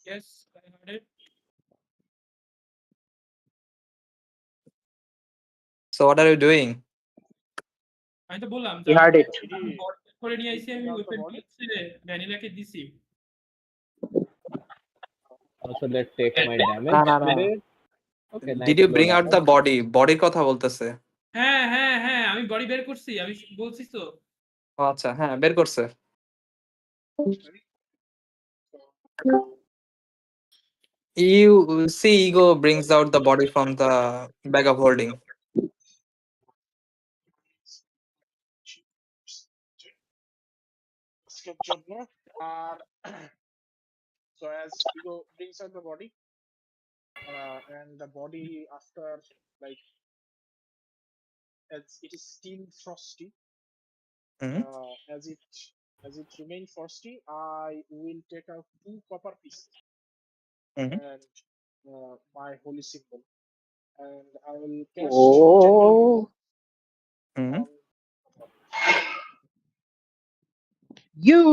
S6: Yes, I heard it.
S3: So what are you doing?
S6: আমি তো বললাম
S2: He heard it.
S6: করে নিয়ে আইছি, আমি ওপেন করতে ভ্যানিলাকে দিছি।
S8: Also let's take my damage.
S3: না।
S8: Okay,
S3: Did you bring out the body? বডির কথা বলতেছে।
S6: হ্যাঁ, আমি বডি বের করছি, আমি বলছি তো।
S3: ও আচ্ছা, হ্যাঁ বের করছে। You see Ego brings out the body from the bag of holding.
S5: So as Ego brings out the body, and the body after like as it is still frosty, as it remains frosty, I will take out 2 copper pieces and my holy symbol, and I will cast gentle
S2: You.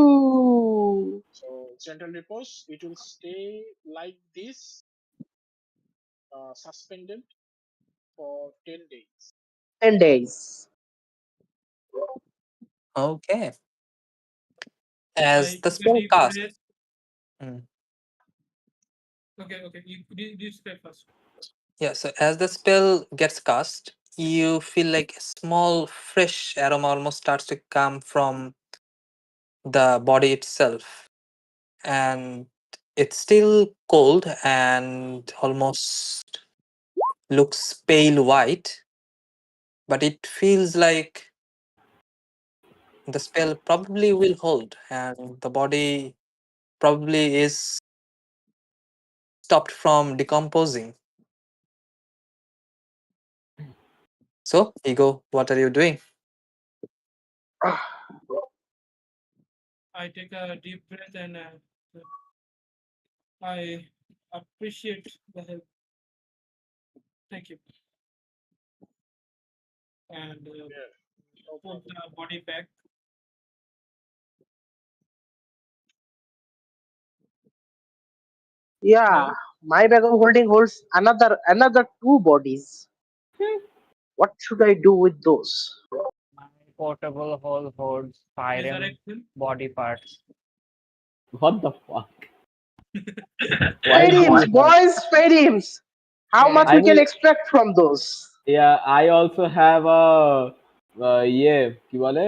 S5: So gentle repose, it will stay like this, suspended for 10 days.
S2: 10 days.
S3: Okay. As
S9: I
S3: the
S9: took a
S3: spell
S9: deep
S3: cast,
S9: breath.
S3: Hmm.
S9: Okay, you say first.
S3: Yeah, so as the spell gets cast, you feel like a small fresh aroma almost starts to come from the body itself. And it's still cold and almost looks pale white, but it feels like the spell probably will hold and the body probably is stopped from decomposing. So, Ego, what are you doing?
S9: I take a deep breath and I appreciate the help. Thank you. And
S5: Yeah, no
S9: put
S5: problem.
S9: the body back.
S2: Yeah, my bag of holding holds another two bodies. What should I do with those?
S4: My portable hole holds Pyrim
S9: Resurrection.
S4: body parts.
S8: What the fuck? Why do
S2: Fadims,
S8: you have?
S2: boys, fadims. How
S4: Yeah,
S2: much
S8: I
S2: we can
S8: will.
S2: extract from those?
S8: Yeah, I also have a ইয়ে কি বলে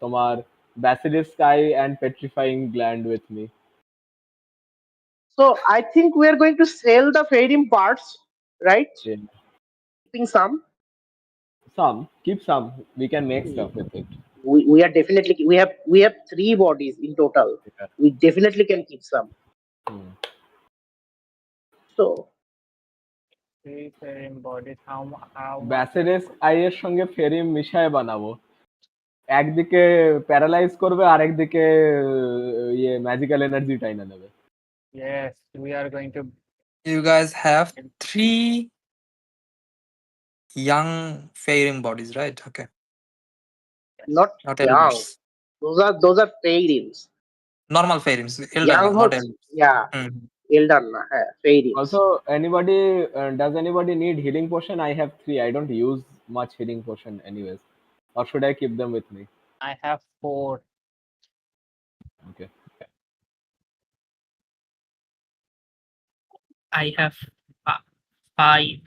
S8: তোমার basilisk eye and petrifying gland with me.
S2: So I think we are going to sell the fadim parts, right?
S8: Yeah.
S2: Keeping some.
S8: Keep some. We can make stuff with it.
S2: We are definitely we have three bodies in total.
S8: Yeah.
S2: We definitely can keep some.
S8: Hmm.
S2: So
S4: three Pyrim bodies. How much?
S8: Basilisk eye এর সঙ্গে ফেরিম মিশায় বানাবো। একদিকে paralyse করবে আর একদিকে ইয়ে magical energy টাইনা নেবে।
S4: Yes, we are going to.
S3: You guys have 3 young Fairim bodies, right? Okay.
S2: not
S3: Not
S2: young.
S3: elders.
S2: Those are fadims.
S3: Normal Fairims. Elder,
S2: Young
S3: not
S2: hot.
S3: elders.
S2: Yeah,
S3: Hmm.
S2: elder na. Fadims.
S8: Also, does anybody need healing potion? I have 3. I don't use much healing potion anyways. Or should I keep them with me?
S4: I have 4.
S8: Okay.
S6: I have 5.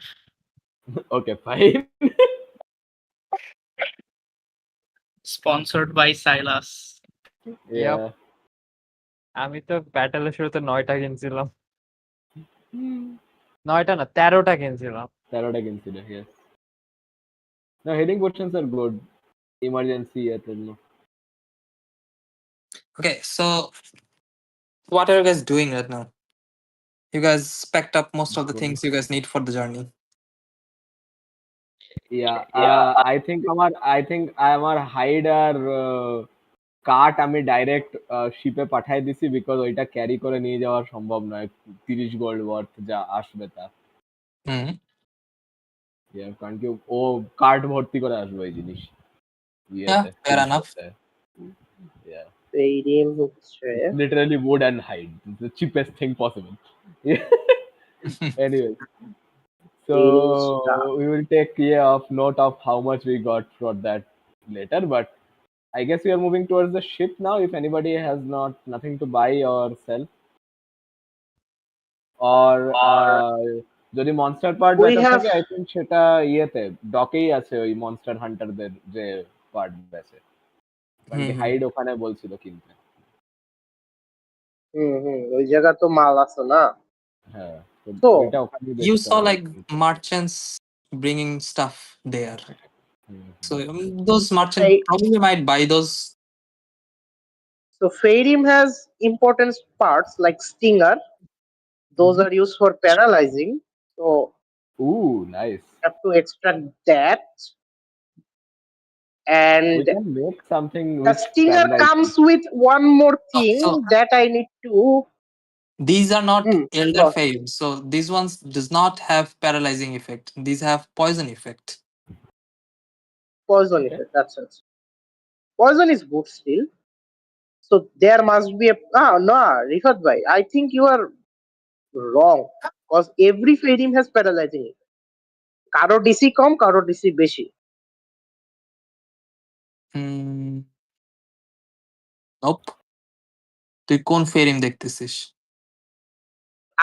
S8: Okay, fine.
S6: Sponsored by Silas.
S8: Yeah.
S4: আমি তো ব্যাটেলের শুরুতে 9টা কিনছিলাম। 9টা না 13টা কিনছিলাম।
S8: 13টা কিনছিল, yes. No, healing potions are good. Emergency এর জন্য।
S3: Okay, so what are you guys doing right now? You guys packed up most of the things you guys need for the journey.
S8: Yeah, I think আমার hide আর কাট আমি direct শিপে পাঠাই দিছি because ওইটা carry করে নিয়ে যাওয়া সম্ভব নয় 30 গোল্ড ওয়ার্থ যা আসবে তা।
S3: Hmm.
S8: Yeah, কারণ কি ও কার্ড ভর্তি করে আসবে এই জিনিস।
S3: Yeah, fair enough.
S8: Yeah.
S2: Fadim হচ্ছে
S8: Literally wood and hide. It's the cheapest thing possible. Anyway. So we will take of note of how much we got for that later, but I guess we are moving towards the ship now. If anybody has nothing to buy or sell, or যদি monster part
S2: We
S8: বেচার
S2: have-
S8: থাকে I think সেটা ইয়েতে ডকেই আছে ওই monster হান্টারদের যে part বেচে, কারণ কি হাইড ওখানে বলছিল কিনতে।
S2: ওই জায়গা তো মাল আছে না।
S8: হ্যাঁ,
S2: তো
S8: ওইটা ওখানেই
S3: You
S8: বেচতে
S3: saw
S8: হবে।
S3: like merchants bringing stuff there.
S8: Hmm,
S3: So those merchants
S2: Hey.
S3: probably might buy those.
S2: So Fadim has important parts like stinger. Those are used for paralyzing. So
S8: Ooh, nice.
S2: have to extract that. And
S8: We can make something
S2: the
S8: with
S2: stinger
S8: paralyzing.
S2: comes with one more thing
S3: so
S2: that I need to.
S3: these are not elder
S2: What?
S3: Fairies. So these ones does not have paralyzing effect. These have poison effect.
S2: Poison
S8: Okay.
S2: effect. That's it. Poison is good still. So there must be a no, Rifat bhai. I think you are wrong because every Fadim has paralyzing effect. কারো DC কম কারো DC বেশি।
S3: Hmm. Nope. তুই কোন ফেরিম দেখতেছিস?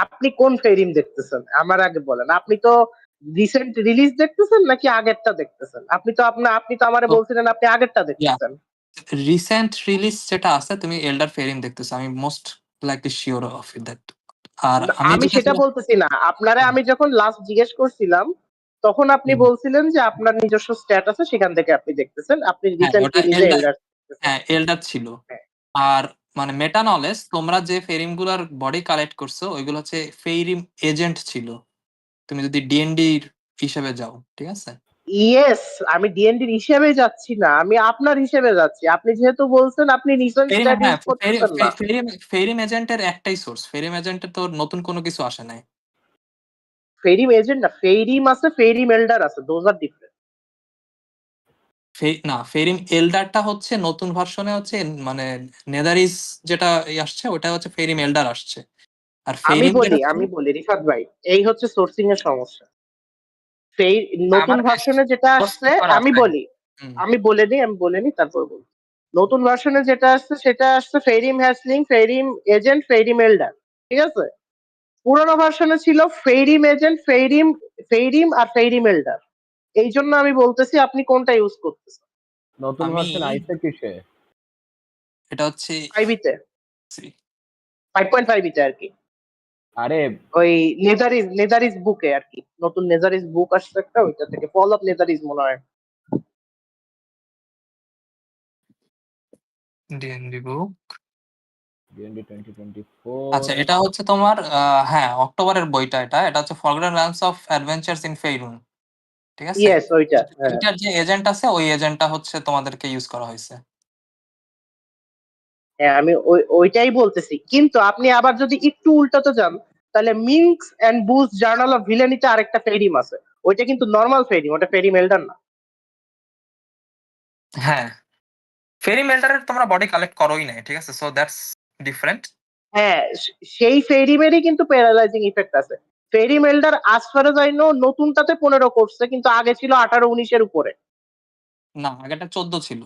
S2: আপনি কোন ফেরিম দেখতেছেন আমার আগে বলেন। আপনি তো রিসেন্ট রিলিজ দেখতেছেন নাকি আগেরটা দেখতেছেন? আপনি তো আমারে
S3: তো
S2: বলছিলেন আপনি আগেরটা দেখতেছেন।
S3: রিসেন্ট রিলিজ যেটা আছে তুমি এল্ডার ফেরিম দেখতেছো, আমি most likely sure of that. আর আমি
S2: আমি
S3: যেটা
S2: সেটা বলতেছি না, আপনারে আমি যখন লাস্ট জিজ্ঞেস করছিলাম তখন আপনি
S3: হুম।
S2: বলছিলেন যে আপনার নিজস্ব স্ট্যাট আছে সেখান থেকে আপনি দেখতেছেন, আপনি
S3: হ্যাঁ,
S2: রিসেন্ট
S3: ওটা
S2: রিলিজে
S3: এল্ডার,
S2: এল্ডার
S3: হ্যাঁ এল্ডার ছিল।
S2: হ্যাঁ।
S3: আর মানে মেটা নলেজ তোমরা যে ফেরিম গুলার বডি কালেক্ট করছো ওইগুলো হচ্ছে ফেরিম এজেন্ট ছিল, তুমি যদি ডিএনডি হিসেবে যাও, ঠিক আছে?
S2: ইয়েস, আমি ডিএনডির হিসেবে যাচ্ছি না, আমি আপনার হিসেবে যাচ্ছি। আপনি যেহেতু বলছেন আপনি রিসেন্ট
S3: ফেরিম,
S2: স্ট্যাট
S3: হ্যাঁ
S2: ইউজ করতেছেন না।
S3: ফেরিম এজেন্টের একটাই সোর্স, ফেরিম এজেন্টের তো নতুন কোনো কিছু আসে নাই।
S2: ফেরিম এজেন্ট না, ফেরিম আছে, ফেরিম এল্ডার আছে, দোজ আর ডিফারেন্ট।
S3: না, ফেরিম এল্ডারটা হচ্ছে নতুন ভার্সনে হচ্ছে মানে নেদারিস যেটা আসছে ওটা হচ্ছে ফেরিম এল্ডার আসছে। আর ফেরিম
S2: আমি বলি রিফাত ভাই, এই হচ্ছে সোর্সিং এর সমস্যা। নতুন
S3: আমার
S2: ভার্সনে যেটা আসছে,
S3: করা
S2: আমি
S3: আছে।
S2: বলি,
S3: হুম।
S2: আমি বলে নিই তারপর বলি। নতুন ভার্সনে যেটা আসছে সেটা আসছে ফেরিম হ্যাসলিং, ফেরিম এজেন্ট, ফেরিম এল্ডার, ঠিক আছে? পুরোনো ভার্সনে ছিল ফেরিম এজেন্ট, ফেরিম আর ফেরিম এল্ডার। এই জন্য আমি বলতেছি আপনি কোনটা ইউজ করতেছেন।
S8: নতুন
S3: আমি
S8: ভার্সন আইসে কিসে?
S3: এটা হচ্ছে
S2: 5 তে, 5.5 তে আর কি,
S8: আরে
S2: ওই নেদারিস বুকে আর কি, নতুন নেদারিস বুক আসছে একটা, ওইটা থেকে ফল অফ নেদারিস মনে হয়।
S3: ডিএনডি বুক।
S8: ডিএনডি 2024।
S3: আচ্ছা, এটা হচ্ছে তোমার হ্যাঁ অক্টোবরের বইটা, এটা হচ্ছে ফরগটন রেলমস অফ অ্যাডভেঞ্চারস ইন ফেইরুন, ঠিক আছে?
S2: ইয়েস, ওইটা, হ্যাঁ।
S3: এটার যে এজেন্ট আছে ওই এজেন্টটা হচ্ছে তোমাদেরকে ইউজ করা হয়েছে।
S2: হ্যাঁ, আমি ওইটাই বলতেছি, কিন্তু আপনি আবার যদি একটু উল্টাতে যান তাহলে মিঙ্কস এন্ড বুস জার্নাল অফ ভিলেনিতে আরেকটা ফেরিম আছে, ওইটা কিন্তু নর্মাল ফেরিম, ওটা ফেরিম এল্ডার না।
S3: হ্যাঁ, ফেরি মেল্টারের তোমরা বডি কালেক্ট করোই নাই, ঠিক আছে? So that's different.
S2: হ্যাঁ, সেই ফেরিমেরই কিন্তু প্যারালাইজিং ইফেক্ট আছে। ফেরিম এল্ডার আজ ফার এজ আই নো নতুনটাতে 15 করছে, কিন্তু আগে ছিল 18-19 এর উপরে।
S3: না, আগেটা 14 ছিল,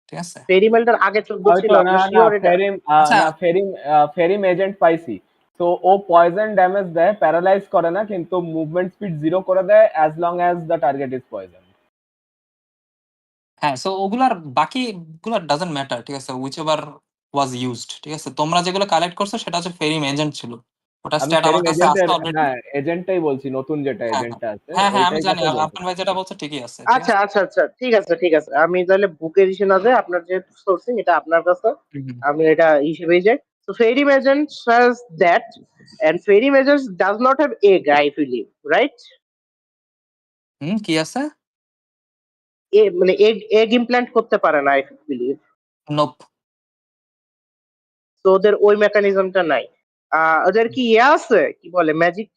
S3: ঠিক আছে?
S2: ফেরিম এল্ডার আগে 14 ছিল,
S8: হয়তো না
S2: আপনার
S8: না
S2: শিওর এটা?
S8: ফেরিম
S3: আচ্ছা,
S8: না ফেরিম এজেন্ট পাইছি। তো ও পয়জন ড্যামেজ দেয়, প্যারালাইজ করে না, কিন্তু মুভমেন্ট স্পিড 0 করে দেয় as long as the target is poison.
S3: হ্যাঁ, সো ওগুলার বাকিগুলা ডাজন্ট ম্যাটার, ঠিক আছে? হুইচ এভার ওয়াজ ইউজড, ঠিক আছে? তোমরা যেগুলো কালেক্ট করছো সেটা হচ্ছে ফেরিম এজেন্ট ছিল, ওটা
S8: আমি
S3: স্ট্যাট আমার
S8: ফেরিম
S3: কাছে আছে
S8: এজেন্টের,
S3: অলরেডি।
S8: হ্যাঁ এজেন্টটাই বলছি, নতুন যেটা
S3: হ্যাঁ হ্যাঁ
S8: এজেন্টটা আছে
S3: হ্যাঁ হ্যাঁ, আমি
S8: ওইটাই
S3: জানি
S8: কথা বলতে।
S3: আপনার ভাই যেটা বলছে ঠিকই আছে, ঠিক
S2: আচ্ছা
S3: আছে?
S2: আচ্ছা আচ্ছা, ঠিক আছে ঠিক আছে, আমি তাহলে বুক এডিশন আছে আপনার, যেহেতু সোর্সিং এটা আপনার কাছে,
S3: হুম।
S2: আমি এটা হিসেবেই যাই। So Fairy Agent says that, and Fairy Agent does not have egg, I believe, right?
S3: কি আছে?
S2: মানে egg implant করতে পারে না, I believe.
S3: নোপ।
S2: So ওদের ওই মেকানিজমটা নাই। ওদের কি ইয়ে আছে, কি বলে, ম্যাজিক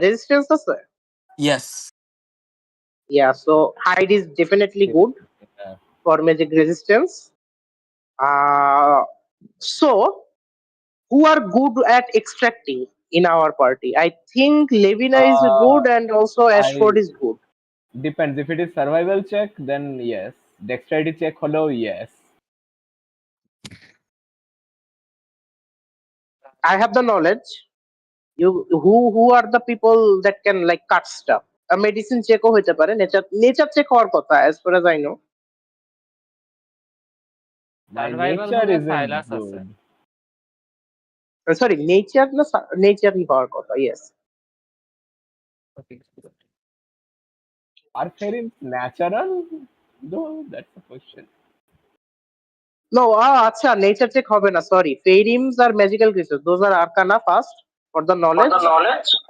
S2: রেজিস্ট্যান্স আছে?
S3: Yes.
S2: Yeah, so hide is definitely good
S8: হ্যাঁ।
S2: for magic resistance. So who are good at extracting in our party? I think Levina is good and also Ashford is good.
S8: Depends. If it is survival check, then yes. Dexterity check হলেও yes.
S2: I have the knowledge. Who are the people that can like cut stuff? A medicine check ও হইতে পারে, nature check হওয়ার কথা as far as I know.
S8: My
S4: survival
S8: nature
S4: হলে
S8: isn't
S4: সাইলাস আছে।
S8: good.
S2: Sorry, nature না, nature ই হওয়ার কথা, yes.
S8: Are fairies natural? No, that's the question.
S2: No, আচ্ছা, nature check হবে না, sorry. Fairies are magical creatures. Those are arcana first for the knowledge.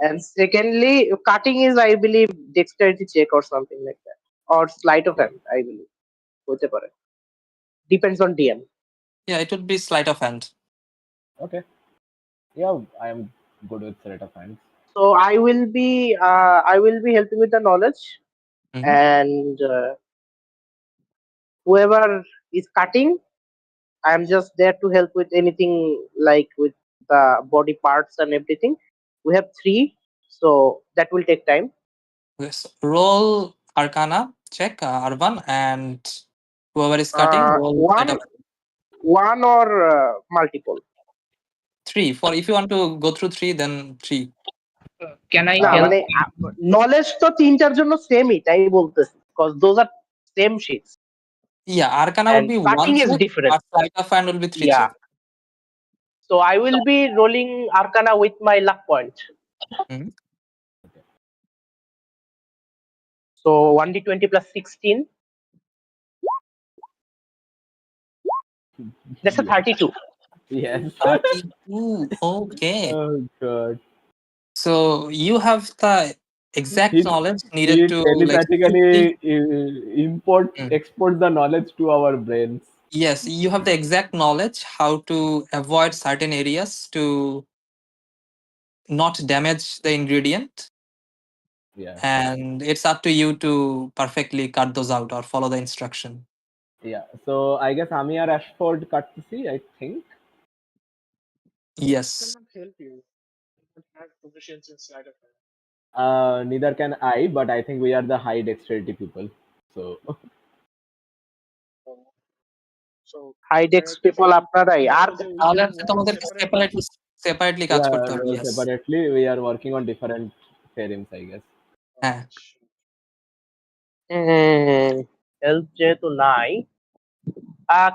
S2: And secondly, cutting is, I believe, dexterity check or something like that. Or sleight of hand, I believe. হতে পারে. Depends on DM.
S3: Yeah, it would be sleight of hand.
S8: Okay. Yeah, I am good with sleight of hands.
S2: So I will be helping with the knowledge,
S3: Mhm.
S2: and whoever is cutting, I am just there to help with anything like with the body parts and everything. We have 3, so that will take time.
S3: Yes. Roll Arcana check, Arvan, and whoever is cutting, roll
S2: One
S3: sleight of hand.
S2: one or multiple?
S3: 3. For if you want to go through 3, then 3.
S6: Can I
S2: না
S6: can
S2: মানে knowledge তো তিনটার জন্য সেমই তাই বলতেছি because those are same sheets
S3: Yeah, Arcana
S2: and
S3: would be 1
S2: cutting is
S3: check,
S2: different.
S3: but Sleight of Hand will be 3
S2: Yeah.
S3: check.
S2: So I will be rolling Arcana with my luck point.
S3: Mhm.
S2: So 1d20 plus 16. That's a 32.
S8: Yes.
S3: 32. Okay.
S8: Oh god.
S3: So you have the exact
S8: He,
S3: knowledge
S8: he
S3: needed to like
S8: telepathically
S3: Mm.
S8: export the knowledge to our brains.
S3: Yes, you have the exact knowledge how to avoid certain areas to not damage the ingredient,
S8: Yeah.
S3: and it's up to you to perfectly cut those out or follow the instruction.
S8: Yeah. So I guess আমি আর Ashford কাটতেছি, I think.
S3: Yes.
S5: Cannot help you. You don't have proficiency in sleight of hand.
S8: Neither can I, but I think we are the high dexterity people. So
S5: So
S2: High dex people আপনারাই আর
S3: তাহলে হচ্ছে তোমাদেরকে separately কাজ
S8: yeah,
S3: করতে হবে। Yes.
S8: separately we are working on different theorems, I guess.
S3: হ্যাঁ।
S2: Help যেহেতু নাই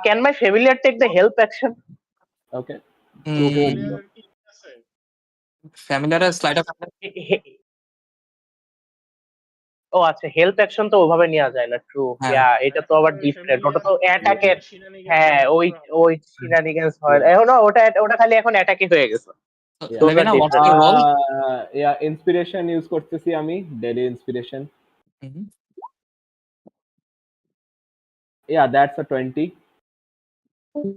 S2: can my familiar take the help action?
S8: Okay.
S5: Familiar কি আছে?
S3: Familiar sleight of hand
S2: ও আচ্ছা হেল্প অ্যাকশন তো ওভাবে নেওয়া যায় না ট্রু
S3: হ্যাঁ।
S2: ইয়া এটা তো আবার ডিফারেন্ট ওটা তো অ্যাটাকের হ্যাঁ ওই সিনারিগান্স হয় এখন ওটা খালি এখন অ্যাটাকে হয়ে গেছে
S3: Levina, what's your role?
S8: Yeah, inspiration use করতেছি আমি, daily inspiration.
S3: Mhm.
S8: Yeah, that's a 20.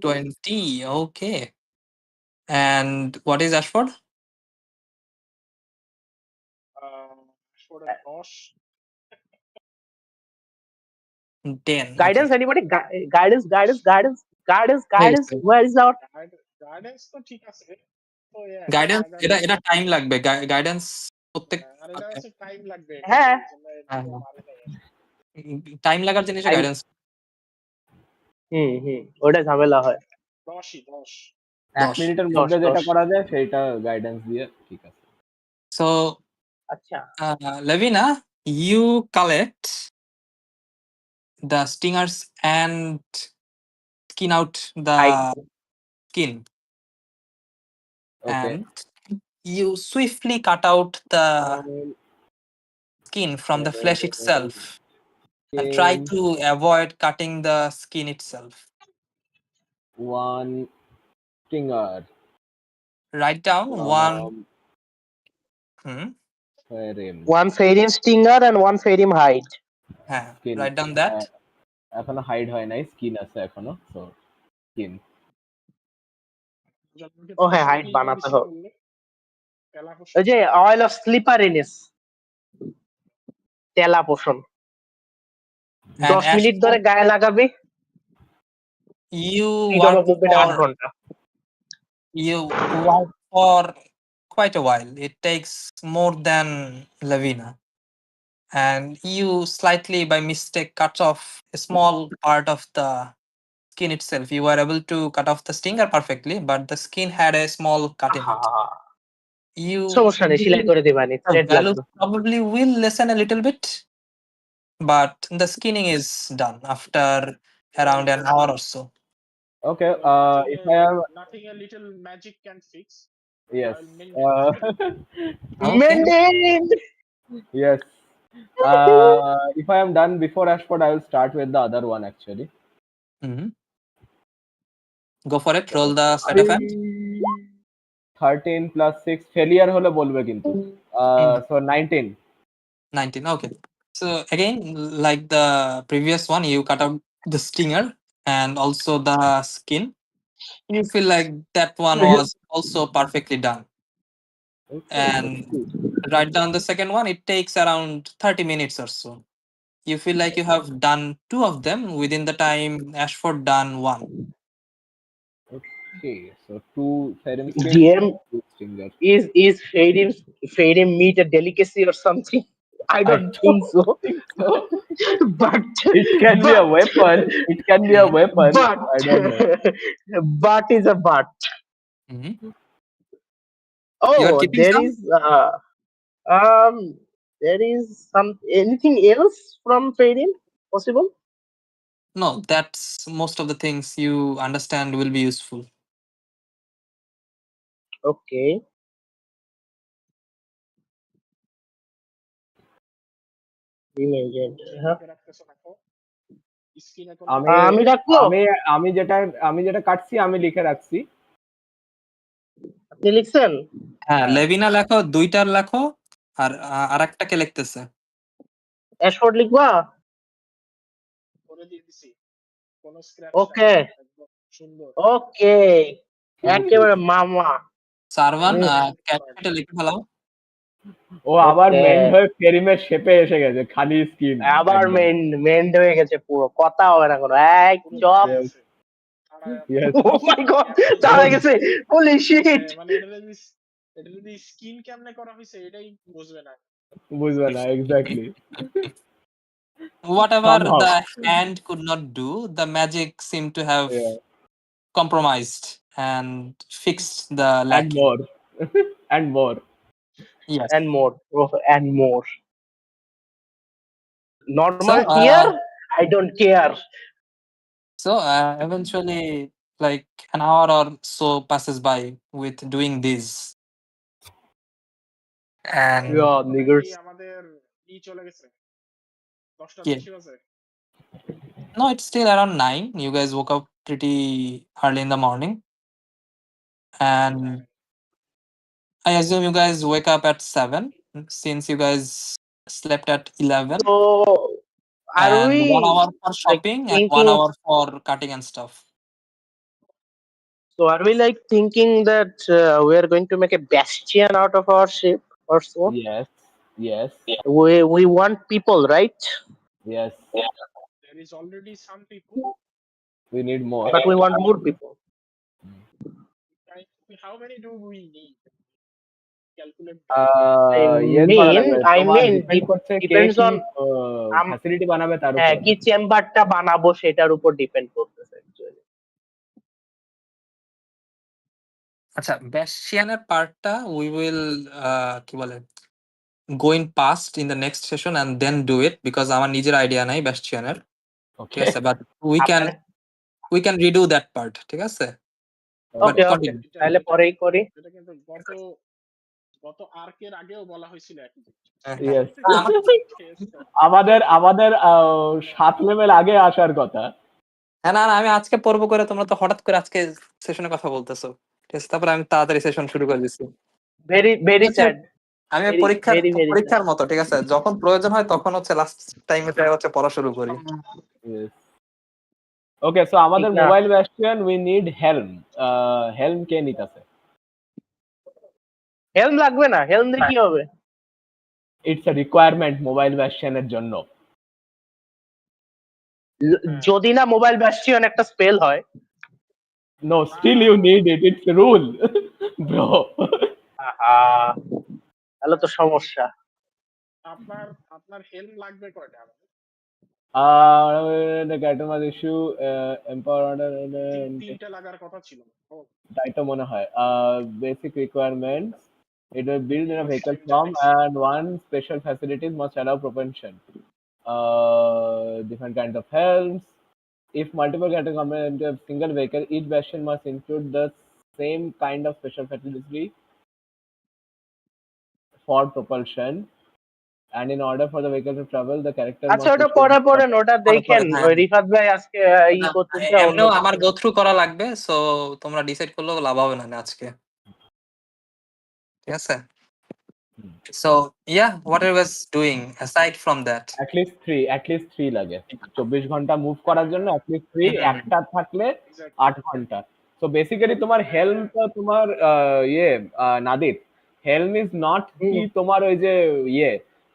S3: 20. Okay. And what is Ashford?
S5: For a
S3: 10.
S2: guidance
S3: Okay.
S2: anybody guidance
S3: Yes.
S2: where is our
S5: guidance তো ঠিক আছে তো
S3: গাইডেন্স এটা টাইম লাগবে guidance প্রত্যেক
S5: আর এটা হচ্ছে টাইম লাগবে
S2: হ্যাঁ
S3: টাইম লাগার জিনিসে গাইডেন্স
S2: ওটা ঝামেলা হয়
S5: 10
S8: 1 মিনিটের মধ্যে যেটা করা যায় সেটা গাইডেন্স দিয়ে ঠিক আছে
S3: সো
S2: আচ্ছা
S3: Levina, you collect the stingers and skin out the skin.
S8: Okay.
S3: And you swiftly cut out the skin from the flesh itself and try to avoid cutting the skin itself.
S8: One stinger.
S3: Write down one
S2: one Fairim stinger and one Fairim hide.
S3: হ্যাঁ, write down that.
S8: এখনো hide হয় নাই, skin আছে এখনো, so skin.
S2: ও হ্যাঁ hide বানাতে হবে। ওই যে অয়েল অফ স্লিপারিনেস তেলা পোষণ 10 মিনিট ধরে গায়ে লাগাবে।
S3: You work for quite a while. It takes more than Lavina. And you slightly by mistake cut off a small part of the skin itself. You were able to cut off the stinger perfectly, but the skin had a small cut in it. You probably will lessen a little bit, but the skinning is done after around an hour or so.
S8: Okay, if I have
S5: nothing a little magic can fix.
S8: Yes. Yes. If I am done before Ashford, I will start with the other one actually.
S3: Go for it. Roll the sleight of hand.
S8: 13 plus 6 failure হলে বলবে কিন্তু so 19.
S3: 19. Okay. So again, like the previous one, you cut out the stinger and also the skin. You feel like that one was also perfectly done. And write down the second one. It takes around 30 minutes or so. You feel like you have done 2 of them within the time Ashford done 1.
S8: Okay, so 2 Fairim
S2: DM
S8: two stinger.
S2: is Fairim meat a delicacy or something? I don't think so. But
S8: It can be a weapon. It can be a weapon.
S2: but
S8: I don't know.
S2: but is a but.
S3: Mhm.
S2: Oh,
S3: You are keeping
S2: there
S3: some?
S2: is there is some anything else from Fading possible?
S3: No, that's most of the things you understand will be useful.
S2: Okay. Imagine.
S5: লিখে রাখতেছো রাখো স্ক্রিনে কোনো
S8: আমি
S2: আমি রাখবো?
S8: আমি আমি যেটা কাটছি আমি লিখে রাখছি।
S2: আপনি লিখছেন?
S3: হ্যাঁ,
S8: হ্যাঁ।
S3: লেভিনা লেখো, ২টার লেখো আর আরেকটা কে লিখতেছে?
S2: অ্যাশফোর্ড লিখবা?
S5: করে দিয়ে দিছি কোনো স্ক্র্যাচ
S2: ওকে
S5: একদম সুন্দর
S2: ওকে একেবারে মামা।
S3: সারভান
S2: উম,
S3: ক্যাটটা লিখে ফেলাও।
S8: ও আবার
S2: Okay.
S8: মেন্ড হয়ে পেরিমের শেপে এসে গেছে, খালি স্কিন।
S2: আবার মেন্ড হয়ে গেছে পুরো, কথা হবে না কোনো। এক
S5: পুরো
S2: চপ।
S5: দাঁড়ায় গেছে
S8: Yes.
S2: ও মাই গড, দাঁড়ায় গেছে। হোলি শিট।
S5: মানে এটা যদি স্কিন কেমনে করা হয়েছে এটাই বুঝবে না।
S8: বুঝবে না, exactly.
S3: Whatever
S8: Somehow.
S3: the hand could not do, the magic seemed to have
S8: Yeah.
S3: compromised and fixed the
S8: And
S3: lacking.
S8: more. And more.
S3: Yes.
S2: And more. Oh, and more. Normal
S3: So,
S2: tear? I don't care.
S3: So eventually, like an hour or so passes by with doing this, and
S2: Yeah,
S5: এখন
S2: niggers.
S5: কি আমাদের চলে গেছে 10টার
S3: Yeah.
S5: বেশি বাজে?
S3: no, it's still around 9. You guys woke up pretty early in the morning, and I assume you guys wake up at 7 since you guys slept at 11,
S2: So, are
S3: and
S2: we
S3: 1 hour for
S2: like
S3: shopping and 1
S2: thinking?
S3: hour for cutting and stuff.
S2: So, are we like thinking that we are going to make a bastion out of our ship or so?
S8: Yes. Yes.
S2: We want people, right?
S8: Yes.
S5: There is already some people,
S8: We need more.
S2: But we want more people.
S5: how many do we need? Calculate
S8: ইয়ে করা লাগবে।
S2: I
S8: তোমার
S2: mean,
S8: depend করছে কে
S2: depends
S8: কি
S2: on
S8: facility বানাবে তার
S2: হ্যাঁ,
S8: উপর।
S2: কি চেম্বারটা বানাবো সেটার উপর ডিপেন্ড করতেছে actually.
S3: আচ্ছা, ব্যাশিয়ানের পার্টটা we will কি বলে go in past in the next session and then do it because আমার নিজের আইডিয়া নাই ব্যাশিয়ানের, ঠিক আছে, but we can redo that part, ঠিক আছে, but
S2: ওকে ওকে,
S3: continue.
S2: তাহলে পরেই করি।
S5: এটা কিন্তু গত আর্কের আগেও বলা হয়েছিল একই জিনিস।
S8: Yes.
S3: আমার-
S8: আমাদের 7 লেভেল আগে আসার কথা।
S3: হ্যাঁ, না আমি আজকে পড়বো করে তোমরা তো হঠাৎ করে আজকে সেশনে কথা বলতেছো, ঠিক আছে, তারপরে আমি তাড়াতাড়ি সেশন শুরু করে দিচ্ছি।
S2: ভেরি
S3: আচ্ছা,
S2: স্যাড।
S3: আমি
S2: Very,
S3: পরীক্ষার
S2: very, very
S3: পরীক্ষার মতো, ঠিক আছে, যখন প্রয়োজন হয় তখন হচ্ছে লাস্ট টাইমে হচ্ছে পড়া শুরু করি।
S8: Yes. ওকে, সো আমাদের
S2: ঠিক না।
S8: Mobile bastion we need helm. Helm কে নিতেছে?
S2: হেলম লাগবে না, হেলম দিয়ে কি হবে?
S8: ইটস আ রিকোয়ারমেন্ট মোবাইল ব্যাস্টিয়নের জন্য।
S2: যদি না মোবাইল ব্যাস্টিয়ন একটা স্পেল হয়।
S8: No, still you need it, it's rule bro.
S2: তাহলে তো সমস্যা।
S5: আপনার হেলম লাগবে কয়টা?
S8: কাস্টমার ইস্যু এম্পাওয়ার
S5: তিনটা লাগার কথা ছিল।
S8: তাই তো মনে হয়। Basic requirements, it will build in a vehicle
S5: Steam
S8: form
S5: device.
S8: and one special facilities must allow propulsion. Different kinds of helms. If multiple categories come into a single vehicle, each version must include the same kind of special facility for propulsion. And in order for the vehicle to travel, the character
S2: আচ্ছা,
S8: must
S2: ওটা
S8: receive
S2: পরে পড়েন, ওটা দেখেন।
S3: হ্যাঁ।
S2: ওই রিফাত ভাই আজকে ই
S3: না,
S2: করতেছে অন্য
S3: এমনিও আমার
S2: কিছু।
S3: গো থ্রু করা লাগবে, সো তোমরা ডিসাইড করলেও লাভ হবে না আজকে, ঠিক আছে। So yeah, what are you guys doing aside from that?
S8: at least 3 লাগে 24 ঘন্টা মুভ করার জন্য। at least 3 একটা থাকলে 8 ঘন্টা। সো বেসিক্যালি তোমার হেলম তো তোমার নাদির, হেলম ইজ নট কি তোমার ওই যে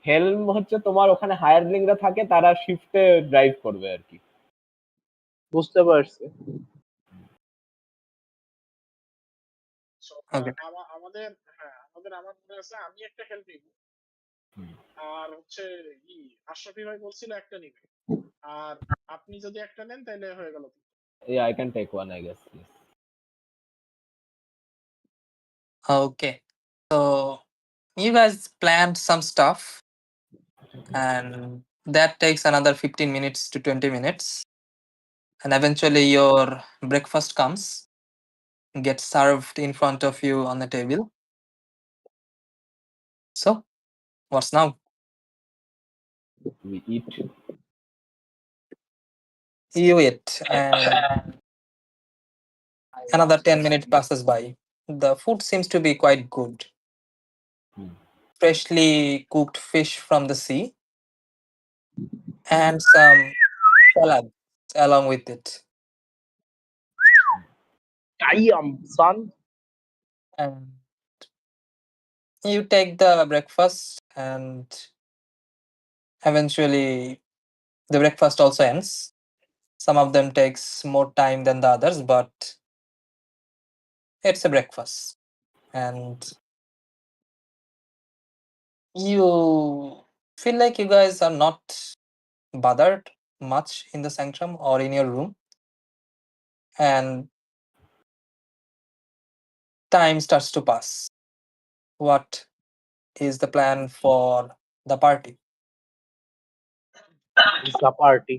S8: হেলম হচ্ছে তোমার ওখানে হায়ারলিংরা থাকে, তারা শিফটে ড্রাইভ করবে আর কি।
S2: বুঝতে পারছি।
S3: Okay.
S5: আমার মনে আছে আমি একটা হেল্প নিব। আর হচ্ছে আশরাফি ভাই বলছিল একটা নিবে, আর আপনি যদি একটা নেন তাহলে হয়ে গেল।
S8: Yeah, I can take one, I guess. Yes.
S3: Okay. So you guys planned some stuff, and that takes another 15 minutes to 20 minutes. And eventually your breakfast comes, gets served in front of you on the table. So what's now?
S8: We eat.
S3: You eat, and another 10 minutes passes by. The food seems to be quite good. Freshly cooked fish from the sea, and some salad along with it.
S2: Damn, son.
S3: And you take the breakfast, and eventually the breakfast also ends. Some of them takes more time than the others, but it's a breakfast. And you feel like you guys are not bothered much in the sanctum or in your room. And time starts to pass. What is the plan for the party?
S2: It's the party.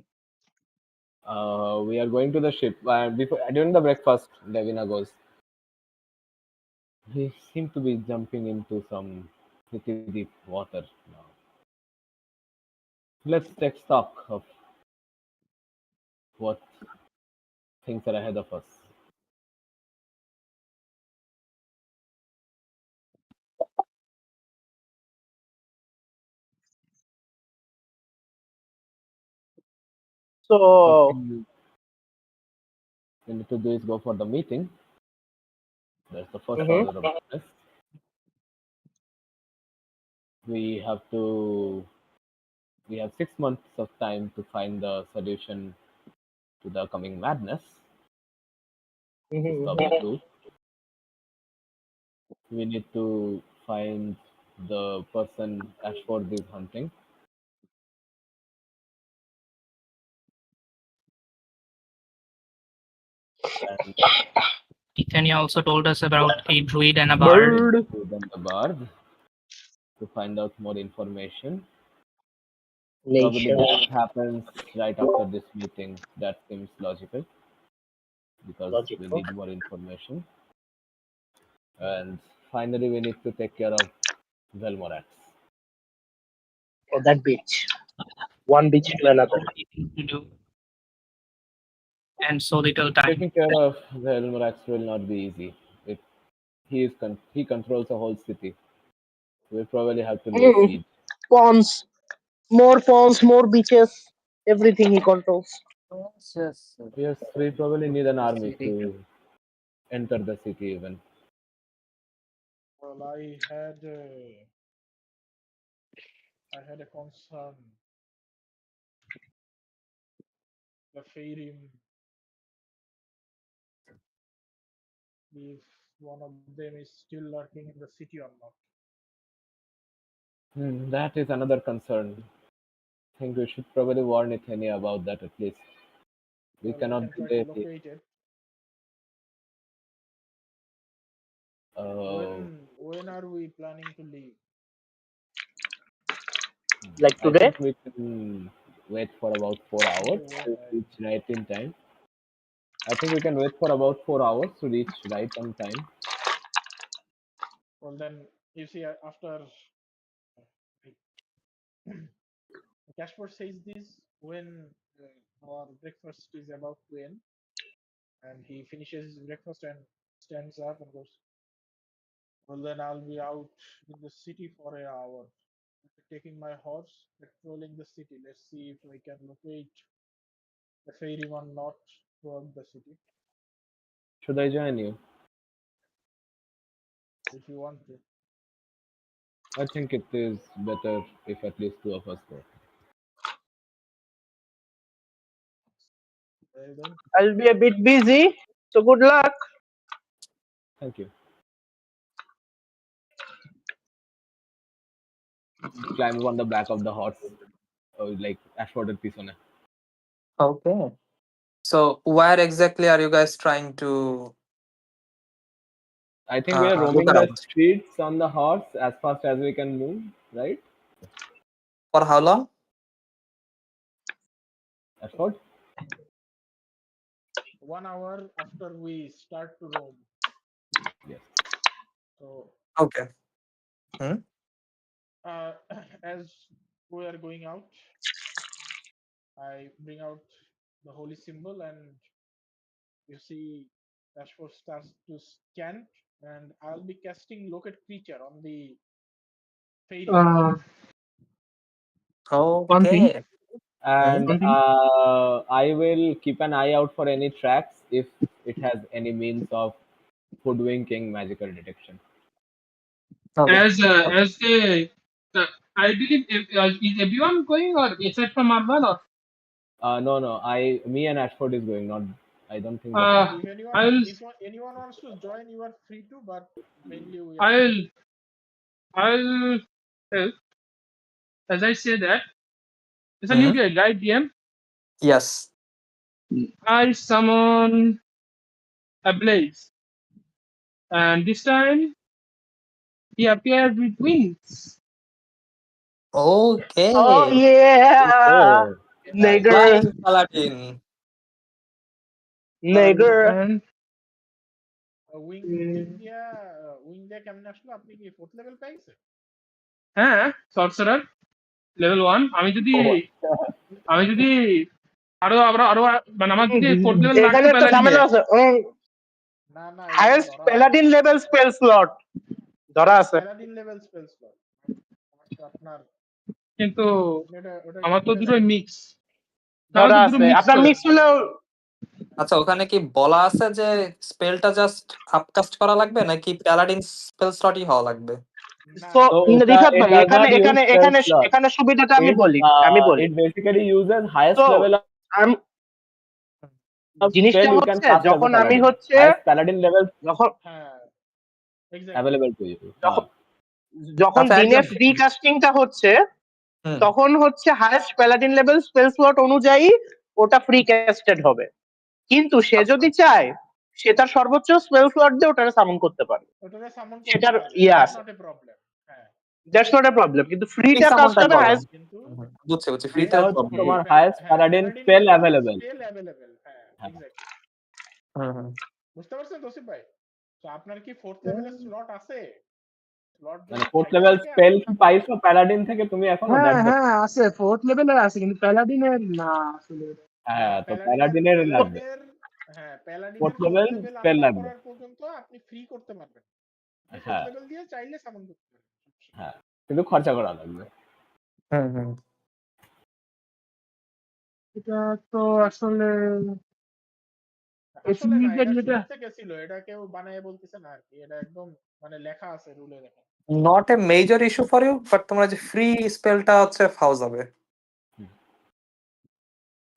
S8: We are going to the ship. Before during the breakfast, Devina goes. We seem to be jumping into some pretty deep water now. Let's take stock of what things are ahead of us.
S2: So,
S8: First thing we need to do is go for the meeting. That's the first order of business. We have 6 months of time to find the solution to the coming madness. Discover truth. We need to find the person Ashford is hunting. And
S6: Titania also told us about a druid and a bard.
S8: to them the bard to find out more information. Probably
S2: nation.
S8: that happens right after this meeting. That seems logical because we
S2: Logical.
S8: need more information. And finally, we need to take care of Velmorax.
S2: Oh, that bitch. One bitch to another.
S6: To do. And so little time.
S8: Taking care of Velmorax will not be easy. He controls a whole city. We'll probably have to lay siege.
S2: Pawns. More pawns, more beaches. Everything he controls.
S8: Yes, we probably need an army to enter the city even.
S5: Well, I had a concern. The Fairim, if one of them is still lurking in the city or not.
S8: That is another concern. I think we should probably warn Ithenia about that at least. We
S5: Well, I
S8: cannot
S5: can try
S8: delay
S5: to
S8: it.
S5: locate it. When are we planning to leave?
S2: Like
S8: I
S2: today?
S8: think we can wait for about 4 hours to reach right in time. I think we can wait for about 4 hours to reach right on time.
S5: Well, then, you see, after Cashford says this when our breakfast is about to end, and he finishes his breakfast and stands up and goes, well, then I'll be out in the city for an hour, taking my horse, patrolling the city. Let's see if I can locate the ferryman not throughout the city.
S8: Should I join you?
S5: If you want to.
S8: I think it is better if at least 2 of us go.
S5: Well then.
S2: I'll be a bit busy, so good luck.
S8: Thank you. climb up on the back of the horse, like Ashfordের পিছনে.
S3: Okay. So where exactly are you guys trying to
S8: I think we are
S3: look
S8: roaming the
S3: around?
S8: streets on the horse as fast as we can move, right?
S3: For how long?
S8: Ashford?
S5: 1 hour after we start to roam.
S8: Yes.
S5: So
S3: Okay.
S5: as we are going out, I bring out the holy symbol, and you see Ashford starts to scan, and I'll be casting locate creature on the fairy.
S1: One thing.
S3: Okay.
S8: And
S1: One thing.
S8: I will keep an eye out for any tracks if it has any means of hoodwinking magical detection.
S3: Okay.
S1: As I believe is everyone going or except from Arvan or
S8: No, me and Ashford is going. Not, I don't think.
S5: If anyone if anyone wants to join, you are free to, but mainly we are.
S1: I'll help. As I say that it's a new
S3: Mhm.
S1: guy, right, DM?
S3: Yes.
S1: I summon a blaze, and this time he appears with wings.
S3: Okay.
S2: Oh yeah,
S8: Oh,
S2: nigger,
S3: Flying Paladin.
S2: nigger.
S1: And
S5: wing দিয়া কেমন আসলো? আপনি কি 4th level পাইছে?
S1: হ্যাঁ, sorcerer level 1 আমি যদি আরো মানে আমার যদি 4th level
S2: এখানে
S1: লাগতো
S2: একটা ঝামেলা আছে।
S5: না না,
S2: হাইয়েস্ট প্যালাডিন লেভেল স্পেল স্লট ধরা আছে।
S5: প্যালাডিন লেভেল স্পেল স্লট আপনার,
S1: কিন্তু
S5: ওটা
S1: আমার তো দুটোই মিক্স।
S2: ধরা আছে। আপনার মিক্স হলেও
S3: আচ্ছা, ওখানে কি বলা আছে যে স্পেলটা জাস্ট আপকাস্ট করা লাগবে নাকি প্যালাডিন স্পেল স্লটই হওয়া লাগবে?
S2: So, রিফাত ভাই,
S8: it does not use spell slot.
S2: এখানে সুবিধাটা আমি বলি।
S8: It basically uses highest
S2: So,
S8: level of
S2: জিনিসটা
S8: spell you can
S2: হচ্ছে
S8: cast as a
S2: যখন আমি
S8: paladin.
S2: হচ্ছে
S8: Highest paladin level
S2: যখন
S8: available to you.
S2: যখন
S3: আচ্ছা,
S2: দিনে
S3: একদম।
S2: ফ্রি কাস্টিংটা হচ্ছে,
S3: হুম।
S2: তখন হচ্ছে হাইয়েস্ট প্যালাডিন লেভেল স্পেল স্লট অনুযায়ী ওটা ফ্রি ক্যাস্টেড হবে। কিন্তু সে যদি চায় সে তার সর্বোচ্চ স্পেল স্লট দিয়ে ওটারে সামন করতে পারে। সেটার ইয়ে আছে। That's not a problem. কিন্তু ফ্রিটার কাজটা হবে হাইয়েস্ট।
S3: বুঝছি ফ্রিতে প্রবলেম।
S8: তোমার highest paladin spell available.
S5: হ্যাঁ, এক্স্যাক্টলি।
S3: হুম।
S5: বুঝতে পারছেন তৌসিফ ভাই? তো আপনার কি 4th লেভেলের স্লট আছে? স্লট
S8: মানে 4th level spell কি পাইছো প্যালাডিন থেকে তুমি এখনো?
S1: হ্যাঁ আছে 4th লেভেলের আছে, কিন্তু প্যালাডিনের না আসলে।
S8: হ্যাঁ, তো প্যালাডিনের লাগবে।
S5: হ্যাঁ, প্যালাডিনের
S8: 4th level spell
S5: আনলক
S8: লাগবে।
S5: করার পর্যন্ত আপনি ফ্রি করতে পারবেন। আপনি 4th
S8: হ্যাঁ,
S5: লেভেল দিয়ে চাইলে সামন করতে পারবেন।
S8: হ্যাঁ, কিন্তু খরচা করা লাগবে।
S3: হুম।
S1: এটা তো আসলে
S5: আসলে না, এটা
S1: যেটা
S5: শুরু থেকে ছিল, এটা কেউ বানায় বলতেছে না আর কি, এটা একদম মানে লেখা আছে, রুলে লেখা।
S3: Not a major issue for you, but তোমরা যে ফ্রি স্পেলটা হচ্ছে ফাউজ হবে।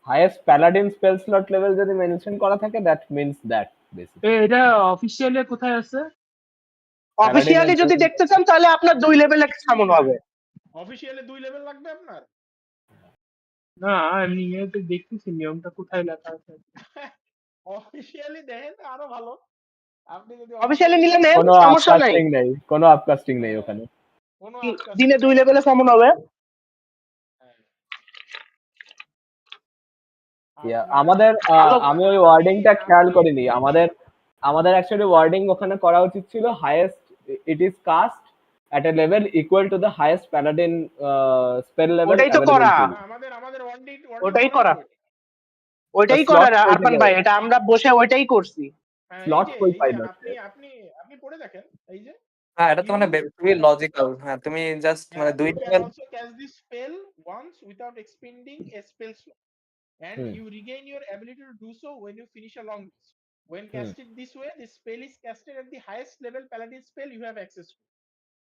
S8: Highest paladin spell slot level যদি মেনশন করা থাকে that means that basically.
S1: এটা অফিশিয়ালি কোথায় আছে?
S2: অফিশিয়ালি যদি দেখতে চান তাহলে আপনার 2 লেভেলে সামন হবে।
S5: অফিশিয়ালি 2 লেভেল লাগবে আপনার?
S1: না, এমনি তো দেখতেছি নিয়মটা কোথায় লেখা আছে।
S5: অফিশিয়ালি দেখেন আরো ভালো। আপনি যদি
S2: অফিশিয়ালি নিলে নেন,
S8: কোনো
S2: সমস্যা নাই।
S8: আপকাস্টিং নেই, কোনো আপকাস্টিং নেই ওখানে।
S5: কোনো
S2: দিনে 2 লেভেলে সামন হবে।
S8: আমাদের আমি ওই ওয়ার্ডিংটা খেয়াল করিনি। আমাদের অ্যাকচুয়ালি ওয়ার্ডিং ওখানে করা উচিত ছিল highest it is cast at a level equal to the highest paladin spell level
S2: ওটাই তো
S8: available
S2: করা।
S8: to you.
S5: আমাদের
S2: ওটাই করা। ওইটাই
S8: The
S2: করা
S8: slot
S2: আরফান ভাই, এটা আমরা বসে ওইটাই করছি।
S8: স্লট কই পাইলো?
S5: আপনি পড়ে দেখেন, এই যে
S3: হ্যাঁ, এটা তো মানে খুবই লজিক্যাল। হ্যাঁ, তুমি জাস্ট মানে 2
S5: you can
S3: level
S5: also cast this spell once without expending a spell slot, and you regain your ability to do so when you finish a long rest. When casted this way, this spell is casted at the highest level paladin spell you have access to.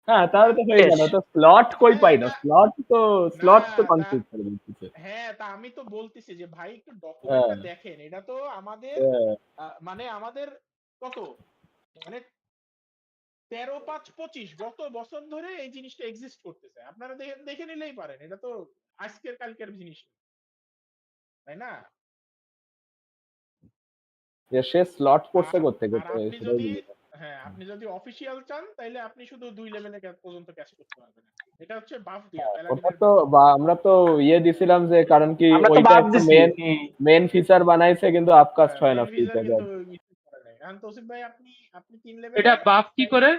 S8: হ্যাঁ, তাহলে তো হয়ে গেল। তো slot কই পাইলো? Slot তো confuse করে দিচ্ছে।
S5: হ্যাঁ, তা আমি তো বলতেছি যে ভাই একটু ডকুমেন্টটা দেখেন। এটা তো আমাদের মানে আমাদের কত মানে 13-5-25 গত বছর ধরে এই জিনিসটা এক্সিস্ট করতেছে। আপনারা দেখে নিলেই পারেন, এটা তো আজকের কালকের জিনিস না, তাই না?
S8: সে স্লট পড়ছে
S5: আর
S8: করতে
S5: আর আপনি যদি আপনি যদি অফিসিয়াল চান তাহলে আপনি শুধু 2 লেভেলে পর্যন্ত ক্যাশ করতে পারবেন। এটা হচ্ছে বাফ দিয়া
S8: ওটা
S5: প্যালাডিনের
S8: তো আমরা তো দিছিলাম যে কারণ কি
S2: আমরা তো
S8: ওইটা
S2: বাদ
S8: একটা
S2: দিছি।
S8: মেন ফিচার বানাইছে কিন্তু আপকাস্ট হয় না
S5: মেইন
S8: ফ্রিতে।
S5: ফিচার কিন্তু ইউজ করে নাই। এখন তৌসিফ ভাই আপনি 3 লেভেলে
S1: এটা বাফ কি করে?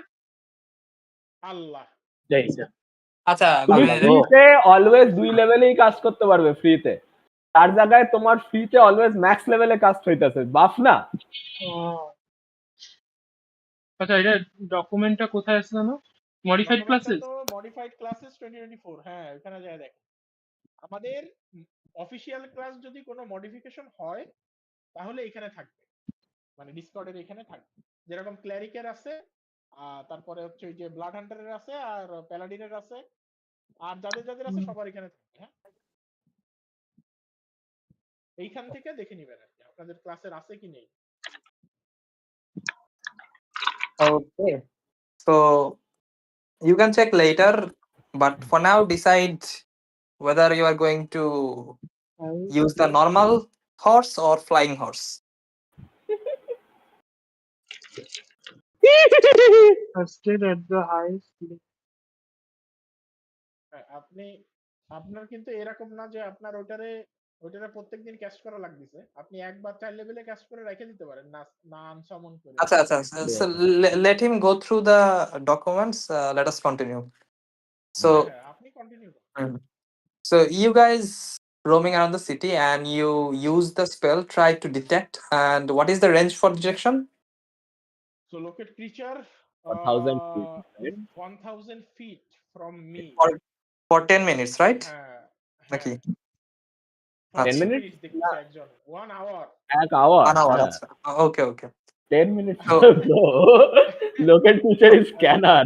S5: আল্লাহ
S3: আচ্ছা
S8: তুমি
S3: মানে
S8: ফ্রিতে অলওয়েজ 2 লেভেলেই কাজ করতে পারবে ফ্রিতে। তার জায়গায় তোমার ফ্রিতে অলওয়েজ ম্যাক্স লেভেলে কাজ হইতাছে, বাফ না?
S1: আচ্ছা, এটা ডকুমেন্টটা কোথায় আছে জানো? Modified classes.
S5: তো মডিফাইড ক্লাসেস 2024, হ্যাঁ ওখানে যায় দেখ। আমাদের অফিশিয়াল ক্লাস যদি কোনো মডিফিকেশন হয় তাহলে এখানে থাকবে, মানে ডিসকর্ডের এখানে থাকবে। যেরকম ক্ল্যারিকের আছে, তারপরে হচ্ছে ওই যে ব্লাড হান্টারের আছে, আর প্যালাডিনের আছে, আর যাদের আছে সবার এখানে থাকবে। হ্যাঁ, এইখান থেকে দেখে নিবেন আর কি আপনাদের ক্লাসের আছে কি নেই।
S3: okay, so you can check later, but for now decide whether you are going to use the normal horse or flying horse.
S1: Stayed at the highest.
S5: আপনার কিন্তু এরকম না যে আপনার ওটারে প্রত্যেকদিন ক্যাশ করা লাগতেছে। আপনি একবার 4 লেভেলে ক্যাশ করে রেখে দিতে পারেন, না আনসামন করে।
S3: আচ্ছা আচ্ছা, so let him go through the documents. Let us continue. So
S5: আপনি কন্টিনিউ করুন।
S3: so you guys roaming around the city and you use the spell try to detect, and what is the range for detection?
S5: So locate creature
S8: 1000 feet, right?
S5: 1000 feet from me.
S3: For 10 minutes, right?
S5: নাকি
S3: Okay.
S8: 10 minutes?
S5: দেখতেছে একজন 1 hour
S8: 1 hour?
S3: 1 hour. Okay, okay.
S8: 10 minutes
S3: So
S8: ago. Local feature is scanner.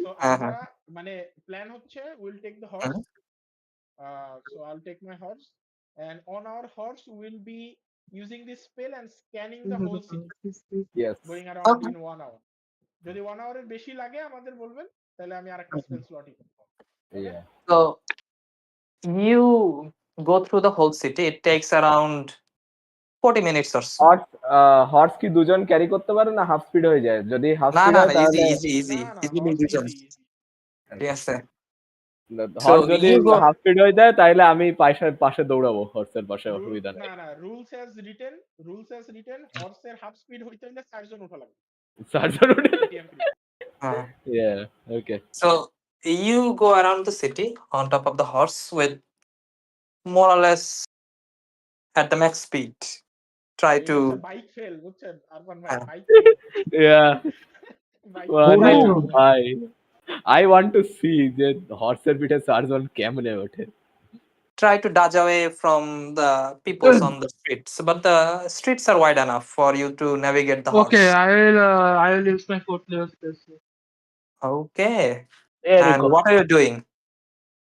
S5: so আমরা মানে plan হচ্ছে we'll take the horse. So I'll take my horse, and on our horse we'll be using this spell and scanning the whole city,
S8: Yes.
S5: going around
S3: Okay.
S5: in 1 hour. যদি 1 hour এর বেশি লাগে আমাদের বলবেন, তাহলে আমি আরেকটা স্পেল স্লটই করব।
S8: Yeah.
S3: So you go through the whole city. It takes around 40 minutes or so.
S8: Horse কি দুজন ক্যারি করতে পারে না হাফ স্পিড হয়ে যায়? যদি হাফ
S3: না
S8: স্পিড
S3: না
S8: হয়
S3: না,
S8: তাহলে
S3: easy দুজন। ঠিক আছে।
S8: হর্স যদি
S3: you go-
S8: হাফ স্পিড হয়ে যায় তাহলে আমি পাশে দৌড়াবো, হর্সের পাশে, অসুবিধা নেই।
S5: না রুলস অ্যাজ রিটেন হর্সের হাফ স্পিড হইতে হলে 4 জন ওঠা লাগবে।
S8: চারজন উঠে?
S3: Uh,
S8: Yeah, okay.
S3: So you go around the city on top of the horse with more or less at the max speed. Try to
S5: bike fail, বুঝছেন আরমান ভাই,
S3: হ্যাঁ।
S5: Bike fail.
S8: Yeah.
S3: Try to
S8: ভাই I want to see যে হর্সের পিঠে চারজন কেমনে ওঠে।
S3: try to dodge away from the people on the streets, but the streets are wide enough for you to navigate the horse.
S1: Okay, I will use my 4 player space.
S3: Okay.
S2: There you
S3: And
S2: go.
S3: what are you doing?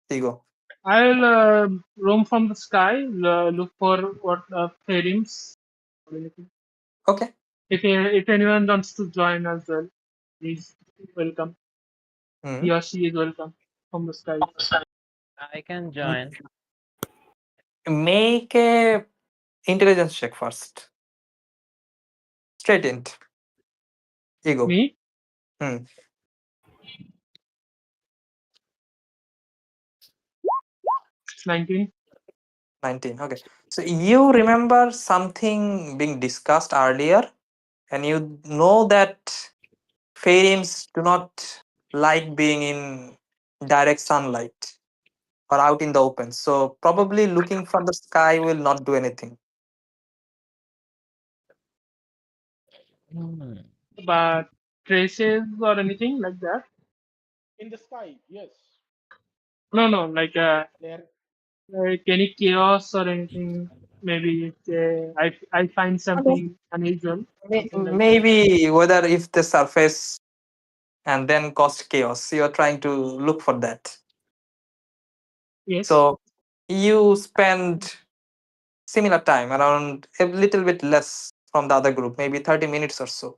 S3: Tigo.
S1: I will roam from the sky, look for what Pandorym's.
S3: Okay.
S1: If anyone wants to join as well, please welcome. He or she is welcome from the sky.
S4: I can join.
S3: Make a intelligence check first. Straight int. Ego.
S1: Me? 19.
S3: 19. Okay. So you remember something being discussed earlier, and you know that Fairies do not like being in direct sunlight or out in the open. So probably looking from the sky will not do anything.
S1: But traces or anything like that?
S5: In the sky, yes.
S1: No, like
S5: There
S1: like any chaos or anything. Maybe I find something unusual. something like
S3: Maybe whether if the surface and then caused chaos, you are trying to look for that.
S1: that. Yes.
S3: So you spend similar time, around a little bit less from the other group, maybe 30 minutes or so.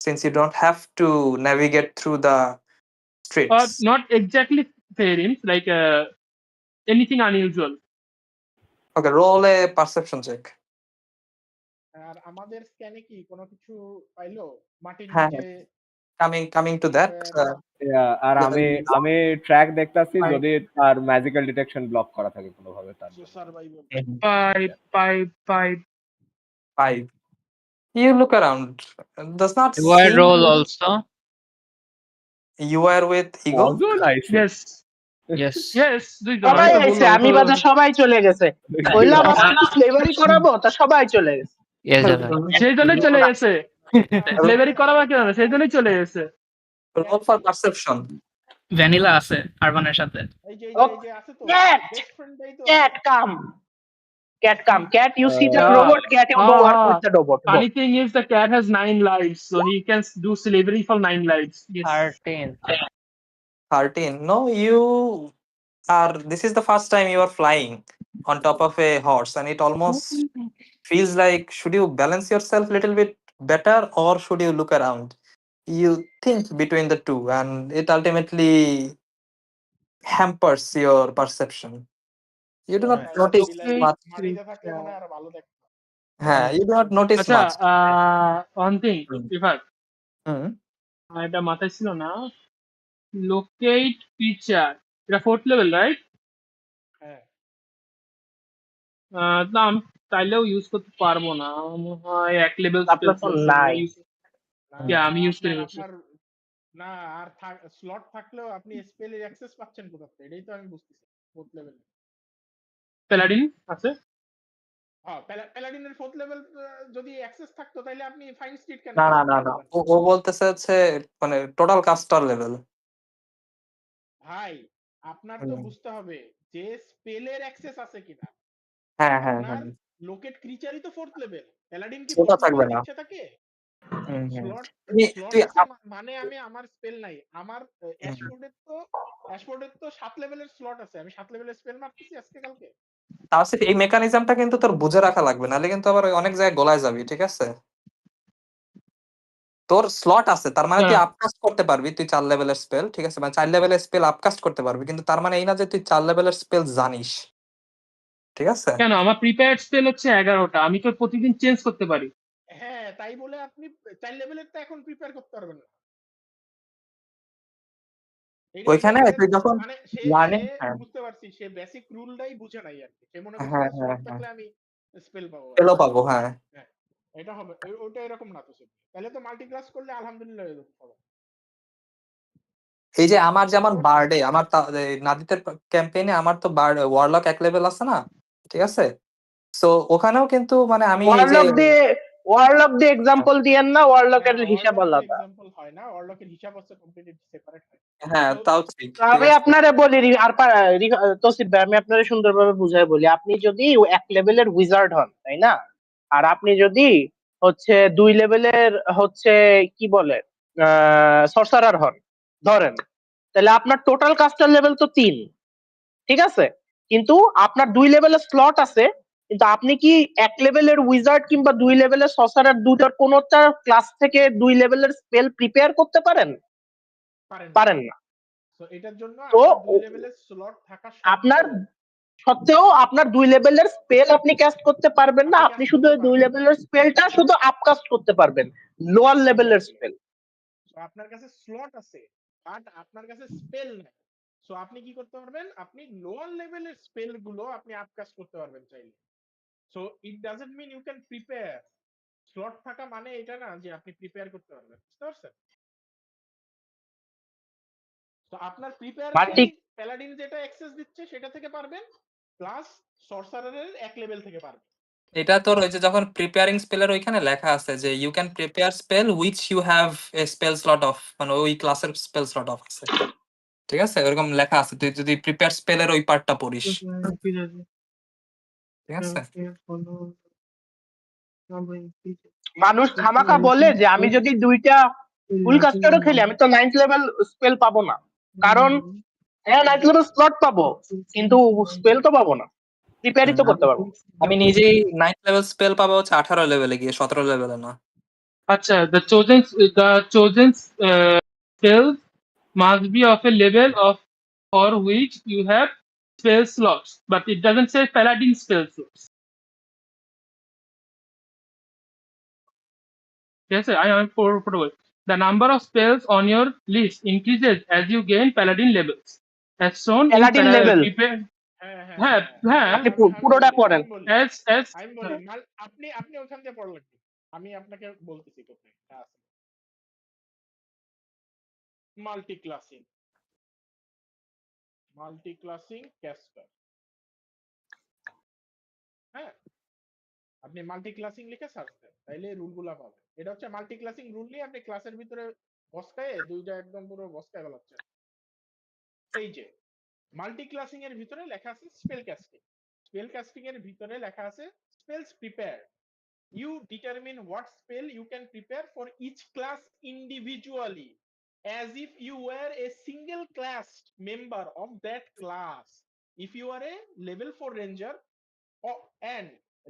S3: since you don't have to navigate through the
S1: Or
S3: streets.
S1: not exactly theorems, like anything unusual.
S3: Okay, roll a perception check.
S5: আর আমাদের স্ক্যানে কি কোনো কিছু পাইলো মাটির
S3: হ্যাঁ,
S5: নিচে
S3: coming to that.
S8: আর আমি track দেখতাছি
S3: Fine.
S8: যদি তার ম্যাজিক্যাল ডিটেকশন ব্লক করা থাকে কোনোভাবে তার জন্য।
S5: Survival
S1: Five.
S3: 5. You look around. Does not
S4: Do I
S3: seem
S4: roll also?
S3: you are with ego.
S8: Also nice.
S1: Yes.
S4: Yes.
S1: Yes.
S2: সবাই আইছে, আমি বাদে সবাই চলে গেছে। কইলাম আজকে একটু স্লেভারি করাবো, তা সবাই চলে গেছে।
S4: Yes, Jada.
S1: সেই জন্যই চলে গেছে। স্লেভারি করাবা কেন? সেই জন্যই চলে গেছে।
S3: Roll for perception.
S6: ভ্যানিলা আছে আরবানের সাথে।
S5: এই যে আছে তো
S2: Cat!
S5: বেস্ট ফ্রেন্ডই তো
S2: Cat come. Cat come. Cat, you see that
S1: Yeah.
S2: robot? Cat, you go work with the robot. Go.
S1: Funny thing is the cat has 9 lives, so he can do slavery for 9 lives. Yes.
S4: 13.
S3: 13. No, you are. This is the first time you are flying on top of a horse, and it almost feels like should you balance yourself a little bit better or should you look around? You think between the two, and it ultimately hampers your perception. You do not notice much.
S5: মাটিতে থাকলে মনে হয় আরো ভালো দেখতে।
S3: You do not notice
S1: আচ্ছা,
S3: much.
S1: one thing, Rifat,
S3: Hmm.
S1: এটা মাথায় ছিল না, লোকেট ফিচার, এটা 4th লেভেল, রাইট?
S5: হ্যাঁ
S1: না আমি চাইলেও ইউজ করতে পারবো না, মনে হয় এক লেভেল
S2: আপনার তো নাই।
S1: আমি ইউজ করে গেছি।
S5: আপনার না আর স্লট থাকলেও আপনি স্পেলের অ্যাক্সেস পাচ্ছেন কোথা থেকে, এটাই তো আমি বুঝতেছি। 4th লেভেল
S1: প্যালাডিন আছে?
S5: হ্যাঁ, প্যালাডিনের 4th লেভেল যদি অ্যাক্সেস থাকতো তাহলে আপনি ফাইন স্ট্রিট কেন
S3: না ও বলতেছে হচ্ছে মানে টোটাল কাস্টার লেভেল।
S5: ভাই আপনার তো বুঝতে হবে যে স্পেলের অ্যাক্সেস আছে কিনা।
S3: হ্যাঁ
S5: আপনার লোকেট ক্রিচারই তো 4th লেভেল, প্যালাডিন কি
S3: ওটা
S5: 4th
S3: থাকবে
S5: লেভেলের
S3: না।
S5: ইচ্ছা থাকে?
S3: হুম।
S5: স্লট
S3: তুই
S5: আছে মানে আমি আমার স্পেল নাই, আমার অ্যাশফোর্ডের তো 7 লেভেলের স্লট আছে, আমি 7 লেভেলের স্পেল মারতেছি আজকে কালকে।
S3: তাসিফ এই মেকানিজমটা কিন্তু তোর বুঝে রাখা লাগবে, নাহলে কিন্তু আবার অনেক জায়গায় গলায় যাবি, ঠিক আছে? তোর স্লট আছে তার মানে তুই আপকাস্ট করতে পারবি, তুই 4 লেভেলের স্পেল, ঠিক আছে, মানে 4 লেভেলের স্পেল আপকাস্ট করতে পারবি, কিন্তু তার মানে এই না যে তুই 4 লেভেলের স্পেল জানিস, ঠিক আছে?
S1: কেন আমার প্রিপেয়ার্ড স্পেল হচ্ছে 11টা, আমি তো প্রতিদিন চেঞ্জ করতে পারি।
S5: হ্যাঁ তাই বলে আপনি 4 লেভেলের তো এখন প্রিপেয়ার করতে পারবেন না।
S3: ওইখানে তুই যখন
S5: মানে সে বুঝতে পারছি সে বেসিক রুলটাই বুঝে নাই আর কি, সে মনে করছে স্লট থাকলে আমি স্পেল পাবো।
S3: হ্যাঁ
S5: এটা হবে ওটা এরকম না তো, তাহলে তো মাল্টি ক্লাস করলে আলহামদুলিল্লাহ হয়ে যেত সবাই।
S3: এই যে আমার যেমন বার্ডে, আমার নাদিতের ক্যাম্পেইনে আমার তো বার্ড ওয়ারলক 1 লেভেল আছে না, ঠিক আছে? সো ওখানেও কিন্তু মানে আমি এই যে
S2: ওয়ারলক দিয়ে এক্সাম্পল দিয়েন না, ওয়ারলকের হিসাব আলাদা।
S5: এক্সাম্পল হয় না, ওয়ারলকের হিসাব হচ্ছে কমপ্লিটলি সেপারেট হয়।
S3: তাও ঠিক।
S2: আমি আপনারে বলি আর তসিফ ভাই, আমি আপনারে সুন্দরভাবে বুঝাই বলি, আপনি যদি 1 লেভেলের উইজার্ড হন, তাই না, আর আপনি যদি হচ্ছে 2 লেভেলের হচ্ছে কি বলে সর্সারার হন ধরেন, তাহলে আপনার টোটাল কাস্টার লেভেল তো 3, ঠিক আছে? কিন্তু আপনার 2 লেভেলের স্লট আছে, কিন্তু আপনি কি 1 লেভেলের উইজার্ড কিংবা 2 লেভেলের সর্সারার দুটার কোনোটা ক্লাস থেকে 2 লেভেলের স্পেল প্রিপেয়ার করতে পারেন? পারেন না।
S5: তো এটার জন্য
S2: তো
S5: 2 লেভেলের স্লট থাকা
S2: আপনার সত্ত্বেও আপনার 2 লেভেলের স্পেল আপনি ক্যাস্ট করতে পারবেন না, আপনি শুধু 2 লেভেলের স্পেলটা শুধু আপকাস্ট করতে পারবেন, লোয়ার লেভেলের স্পেল।
S5: সো আপনার কাছে স্লট আছে বাট আপনার কাছে স্পেল নাই, সো আপনি কি করতে পারবেন, আপনি লোয়ার লেভেলের স্পেল গুলো আপনি আপকাস্ট করতে পারবেন চাইলে। So it doesn't mean you can prepare. Slot থাকা মানে এটা না যে আপনি প্রিপেয়ার করতে পারবেন, বুঝতে পারছেন? তো আপনার প্রিপেয়ার প্যালাডিন যেটা অ্যাক্সেস দিচ্ছে সেটা থেকে পারবেন, প্লাস সর্সারারের 1 লেভেল থেকে পারবেন।
S3: এটা তোর ওই যে যখন প্রিপেয়ারিং স্পেলের ওইখানে লেখা আছে যে you can prepare spell which you have a spell slot of, মানে ওই ক্লাসের স্পেল স্লট অফ আছে, ঠিক আছে? এরকম লেখা আছে, তুই যদি প্রিপেয়ার স্পেলের ওই পার্টটা পড়িস, ঠিক আছে?
S2: মানুষ খামাখা বলে যে আমি যদি 2টা ফুল কাস্টারও খেলি আমি তো 9th লেভেল স্পেল পাবো না, কারণ হ্যাঁ 9th লেভেল স্লট পাবো কিন্তু স্পেল তো পাবো না, প্রিপেয়ারই তো করতে পারবো।
S3: আমি নিজেই 9th লেভেল স্পেল পাবো হচ্ছে 18 লেভেলে গিয়ে, 17 লেভেলে না।
S1: Acha, the chosen spells must be of a level of for which you have spell slots, but it doesn't say paladin spell slots. Yes, I am for the number of spells on your list increases as you gain paladin levels, as shown in
S2: প্যালাডিন level
S1: prepare.
S5: হ্যাঁ হ্যাঁ
S1: হ্যাঁ,
S5: হ্যাঁ
S1: হ্যাঁ।
S2: আপনি
S5: আমি
S2: পুরোটা
S5: বলি
S2: পড়েন।
S5: আমি বলি
S1: as
S5: আমি বলি আপনি আপনি ওখান দিয়ে পড়া লাগবে, আমি আপনাকে বলতেছি কোথায় আছে মাল্টি ক্যাস্টার। হ্যাঁ, আপনি মাল্টি ক্লাসিং লিখে সার্চ দেন, তাইলে রুলগুলা পাবেন। এটা হচ্ছে মাল্টি ক্লাসিং রুল নিয়ে আপনি ক্লাসের ভিতরে বসকায়ে দুইটা একদম পুরো বসকায় ফেলাচ্ছেন। এই যে মাল্টি ক্লাসিং এর ভিতরে লেখা আছে স্পেল কাস্টিং এর ভিতরে লেখা আছে spells prepare. You determine what spell you can prepare for each class individually, as if you were a single class member of that class. If you are a level 4 ranger and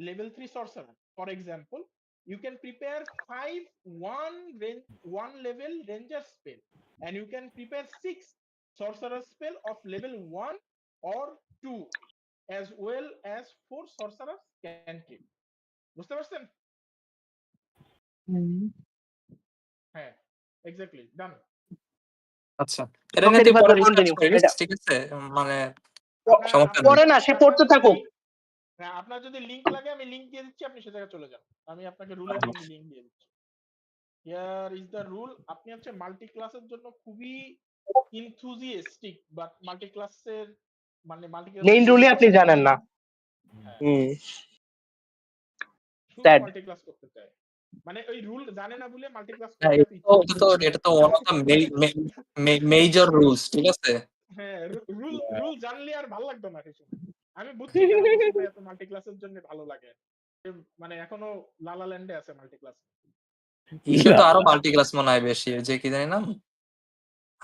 S5: level 3 sorcerer, for example, you can prepare 5 one level ranger spell, and you can prepare 6 sorcerer spell of level 1 or 2, as well as 4 sorcerers cantrip. বুঝতে পারছেন? হ্যাঁ, exactly ডান।
S3: আচ্ছা, এটা নিয়ে তুই পরে discuss করিস, ঠিক আছে? মানে সমস্যা নেই।
S2: পড়ে না, সে পড়তে থাকুক।
S5: হ্যাঁ, আপনার যদি লিংক লাগে আমি লিংক দিয়ে দিচ্ছি, আপনি সে জায়গায় চলে যান। আমি আপনাকে রুলের লিংক দিয়ে দিচ্ছি। Here is the rule. আপনি হচ্ছে মাল্টি ক্লাসের জন্য খুবই ইনথুজিয়াস্টিক, বাট মাল্টি ক্লাসের মানে মাল্টি ক্লাস
S2: মেইন রুলই আপনি জানেন না।
S5: শুধু
S2: Sad.
S5: মাল্টি ক্লাস করতে চায়, মানে ওই রুল জানে না বলে মাল্টি ক্লাস
S3: হ্যাঁ,
S5: করতে
S3: এটা তো one of the major rules, ঠিক আছে?
S5: হ্যাঁ, রুল জানলে আর ভালো লাগতো না কিছু। আমি বুঝছি কেন তৌসিফ ভাই এত মাল্টি ক্লাসের জন্য ভালো লাগে, মানে এখনো লালা ল্যান্ডে আছে মাল্টি ক্লাস।
S3: ইসে তো আরো মাল্টি ক্লাস মনে হয় বেশি, যে কি জানি নাম,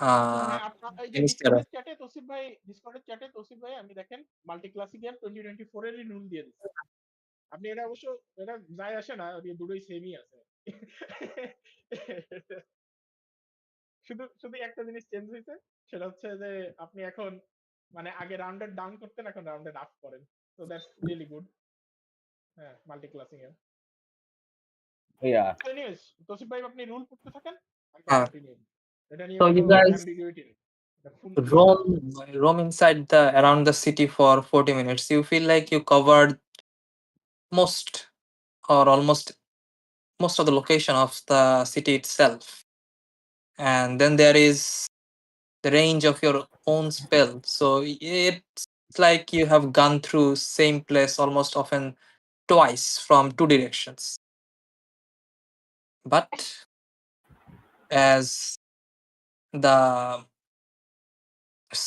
S5: হ্যাঁ, আপনার এই যে ডিসকর্ডের চ্যাটে তৌসিফ ভাই আমি দেখেন মাল্টি ক্লাসিক গেম 2024 এর রুল দিয়ে দিচ্ছি। আপনি এটা অবশ্য এটা যায় আসে না, দুটোই সেমই আছে। শুধু শুধু একটা জিনিস চেঞ্জ হয়েছে, সেটা হচ্ছে যে আপনি এখন মানে আগে রাউন্ডেড ডাউন করতেন, এখন রাউন্ডেড আপ করেন। So that's really good. হ্যাঁ, মাল্টি ক্লাসিং এর।
S8: Yeah.
S5: এনিওয়েজ, তৌসিফ ভাই আপনি রুল পড়তে থাকেন, আমরা
S3: হ্যাঁ।
S5: কন্টিনিউ। এটা নিয়ে
S3: So
S5: কোনো
S3: you guys
S5: অ্যাম্বিগুইটি নেই।
S3: roam inside around the city for 40 minutes. You feel like you covered most or almost most of the location of the city itself. And then there is the range of your own spell. So it's like you have gone through same place almost often twice from two directions. But as the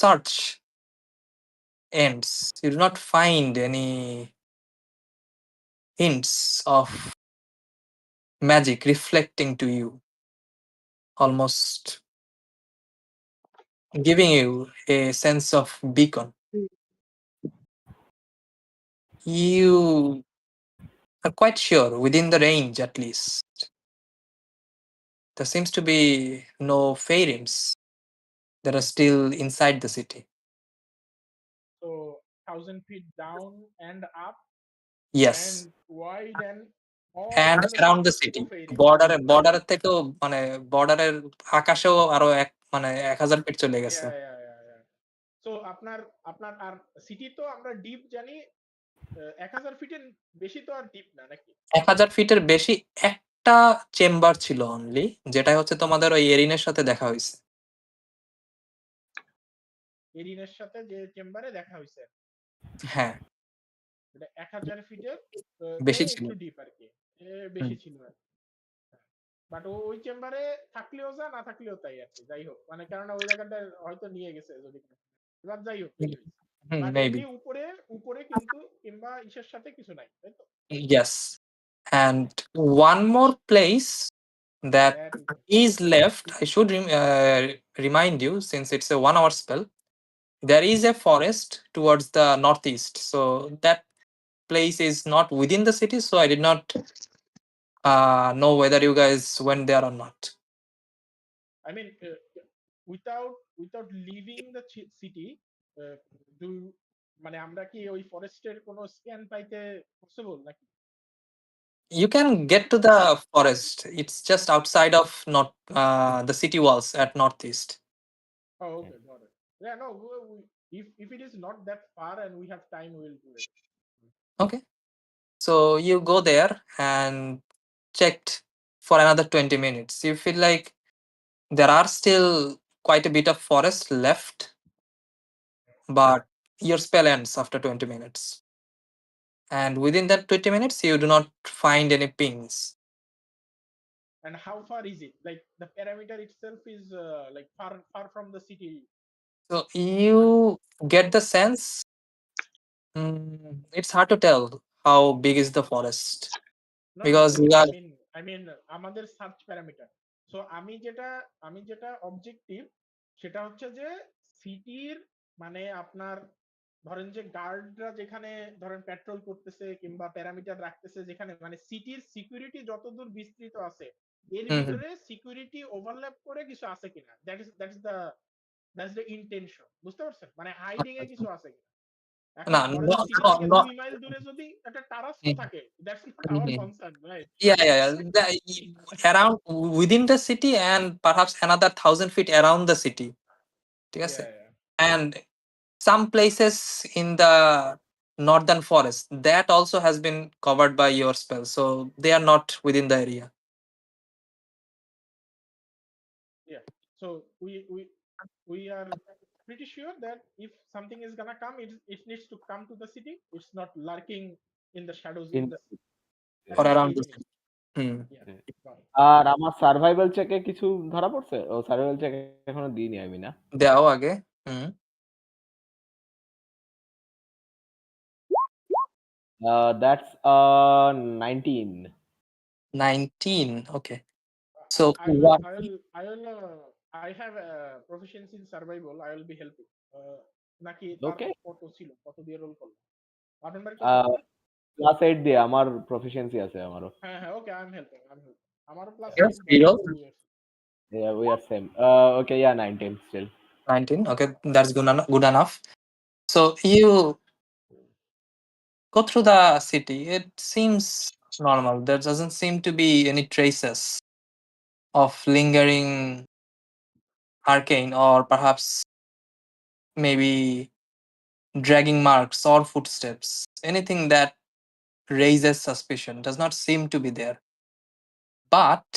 S3: search ends, you do not find any hints of magic reflecting to you, almost giving you a sense of beacon. You are quite sure, within the range at least, there seems to be no fairings that are still inside the city.
S5: So 1000 feet down and up
S3: Yes,
S5: and wide and all
S3: and
S5: around
S3: around the
S5: city,
S3: city.
S5: no fairing.
S3: বর্ডারের থেকেও মানে বর্ডারের আকাশেও আরো মানে 1000 fit চলে গেছে।
S5: So আপনার আপনার আর সিটি তো আমরা ডিপ জানি 1000 ফিটের বেশি তো আর ডিপ না নাকি?
S3: 1000 ফিটের বেশি একটা চেম্বার ছিল অনলি, যেটা হচ্ছে তোমাদের ওই এরিনের সাথে দেখা হয়েছে।
S5: এরিনের সাথে যে চেম্বারে দেখা হয়েছে,
S3: হ্যাঁ,
S5: এটা 1000 ফিটের
S3: বেশি ছিল,
S5: একটু ডিপ আর কি, বেশি ছিল। বাট ওই চেম্বারে থাকলেও যা, না থাকলেও তাই আর কি। যাই হোক, মানে কারণ ওই জায়গাটা হয়তো নিয়ে গেছে যদি, এবার যাই হোক, বাট এমনি উপরে উপরে কিন্তু কিংবা ইসের সাথে কিছু নাই, তাই তো?
S3: Yes, and one more place that is left, I should remind you, since it's a 1 hour spell, there is a forest towards the northeast, so that place is not within the city, so I did not know whether you guys went there or not.
S5: I mean, without leaving the city, do মানে আমরা কি ওই ফরেস্টের কোনো scan পাইতে possible নাকি?
S3: You can get to the forest. It's just outside of the city walls at northeast.
S5: Oh, okay, got it. Yeah, no, if it is not that far and we have time, we'll do it.
S3: Okay. So you go there and checked for another 20 minutes. You feel like there are still quite a bit of forest left, but your spell ends after 20 minutes. And within that 20 minutes, you do not find any pings.
S5: And how far is it? Like the parameter itself is like far from the city.
S3: So you get the sense. It's hard to tell how big is the forest
S5: No,
S3: because you are.
S5: I mean আমাদের search parameter. So আমি যেটা objective সেটা হচ্ছে যে সিটির মানে আপনার ধরেন যে গার্ডরা যেখানে ধরেন পেট্রোল করতেছে কিংবা প্যারামিটার রাখতেছে যেখানে মানে সিটির সিকিউরিটি যতদূর বিস্তৃত আছে এর ভিতরে সিকিউরিটি ওভারল্যাপ করে কিছু আছে কিনা দ্যাটস দ্য ইন্টেনশন। বুঝতে পারছেন? মানে হাইডিং এ কিছু আছে কিনা। এখন
S3: No,
S5: ধরেন
S3: no,
S5: সিটি
S3: no,
S5: থেকে
S3: no.
S5: 2 মাইল দূরে যদি একটা টারাস্কো
S3: Mhm.
S5: থাকে, that's not our
S3: Mhm.
S5: Concern, right?
S3: Yeah. Around within the city and perhaps another 1,000 feet around the city. ঠিক আছে? And some places in the northern forest that also has been covered by your spell, so they are not within the area.
S5: Yeah. So we are pretty sure that if something is gonna come, it needs to come to the city. It's not lurking in the shadows in the city.
S3: Or
S5: At
S3: around
S5: least
S3: the
S5: we need.
S3: Hmm.
S5: Yeah. Got it.
S8: আর আমার survival চেকে কিছু ধরা পড়ছে? ও survival check এখনো দিইনি আমি না।
S3: দাও আগে। হুম।
S8: That's 19.
S3: 19. Okay. So what?
S5: I have proficiency in survival. I will be helping. নাকি
S8: Okay.
S5: কত ছিল? কত দিয়ে রোল করলাম? আপনার বাড়ি কত?
S8: প্লাস 8 দিয়ে আমার প্রফিসিয়েন্সি আছে আমারও।
S5: হ্যাঁ, okay, I'm helping. আমারও plus
S3: Yes,
S5: 8
S3: zero.
S8: Yeah, we are same. Okay, yeah, 19 still.
S3: 19. Okay, that's good enough. So you go through the city. It seems normal. There doesn't seem to be any traces of lingering arcane or perhaps maybe dragging marks or footsteps. Anything that raises suspicion does not seem to be there. But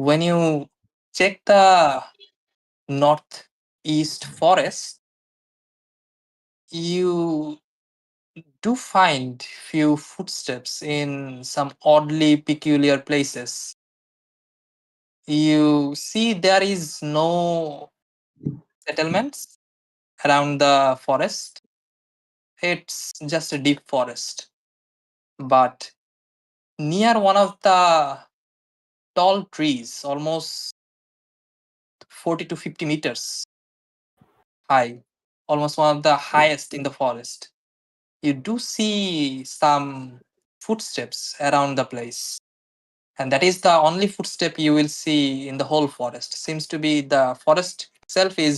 S3: when you check the northeast forest, you do find few footsteps in some oddly peculiar places. You see there is no settlements around the forest. It's just a deep forest. But near one of the tall trees, almost 40 to 50 meters high, almost one of the highest in the forest, you do see some footsteps around the place. And that is the only footstep you will see in the whole forest. Seems to be the forest itself is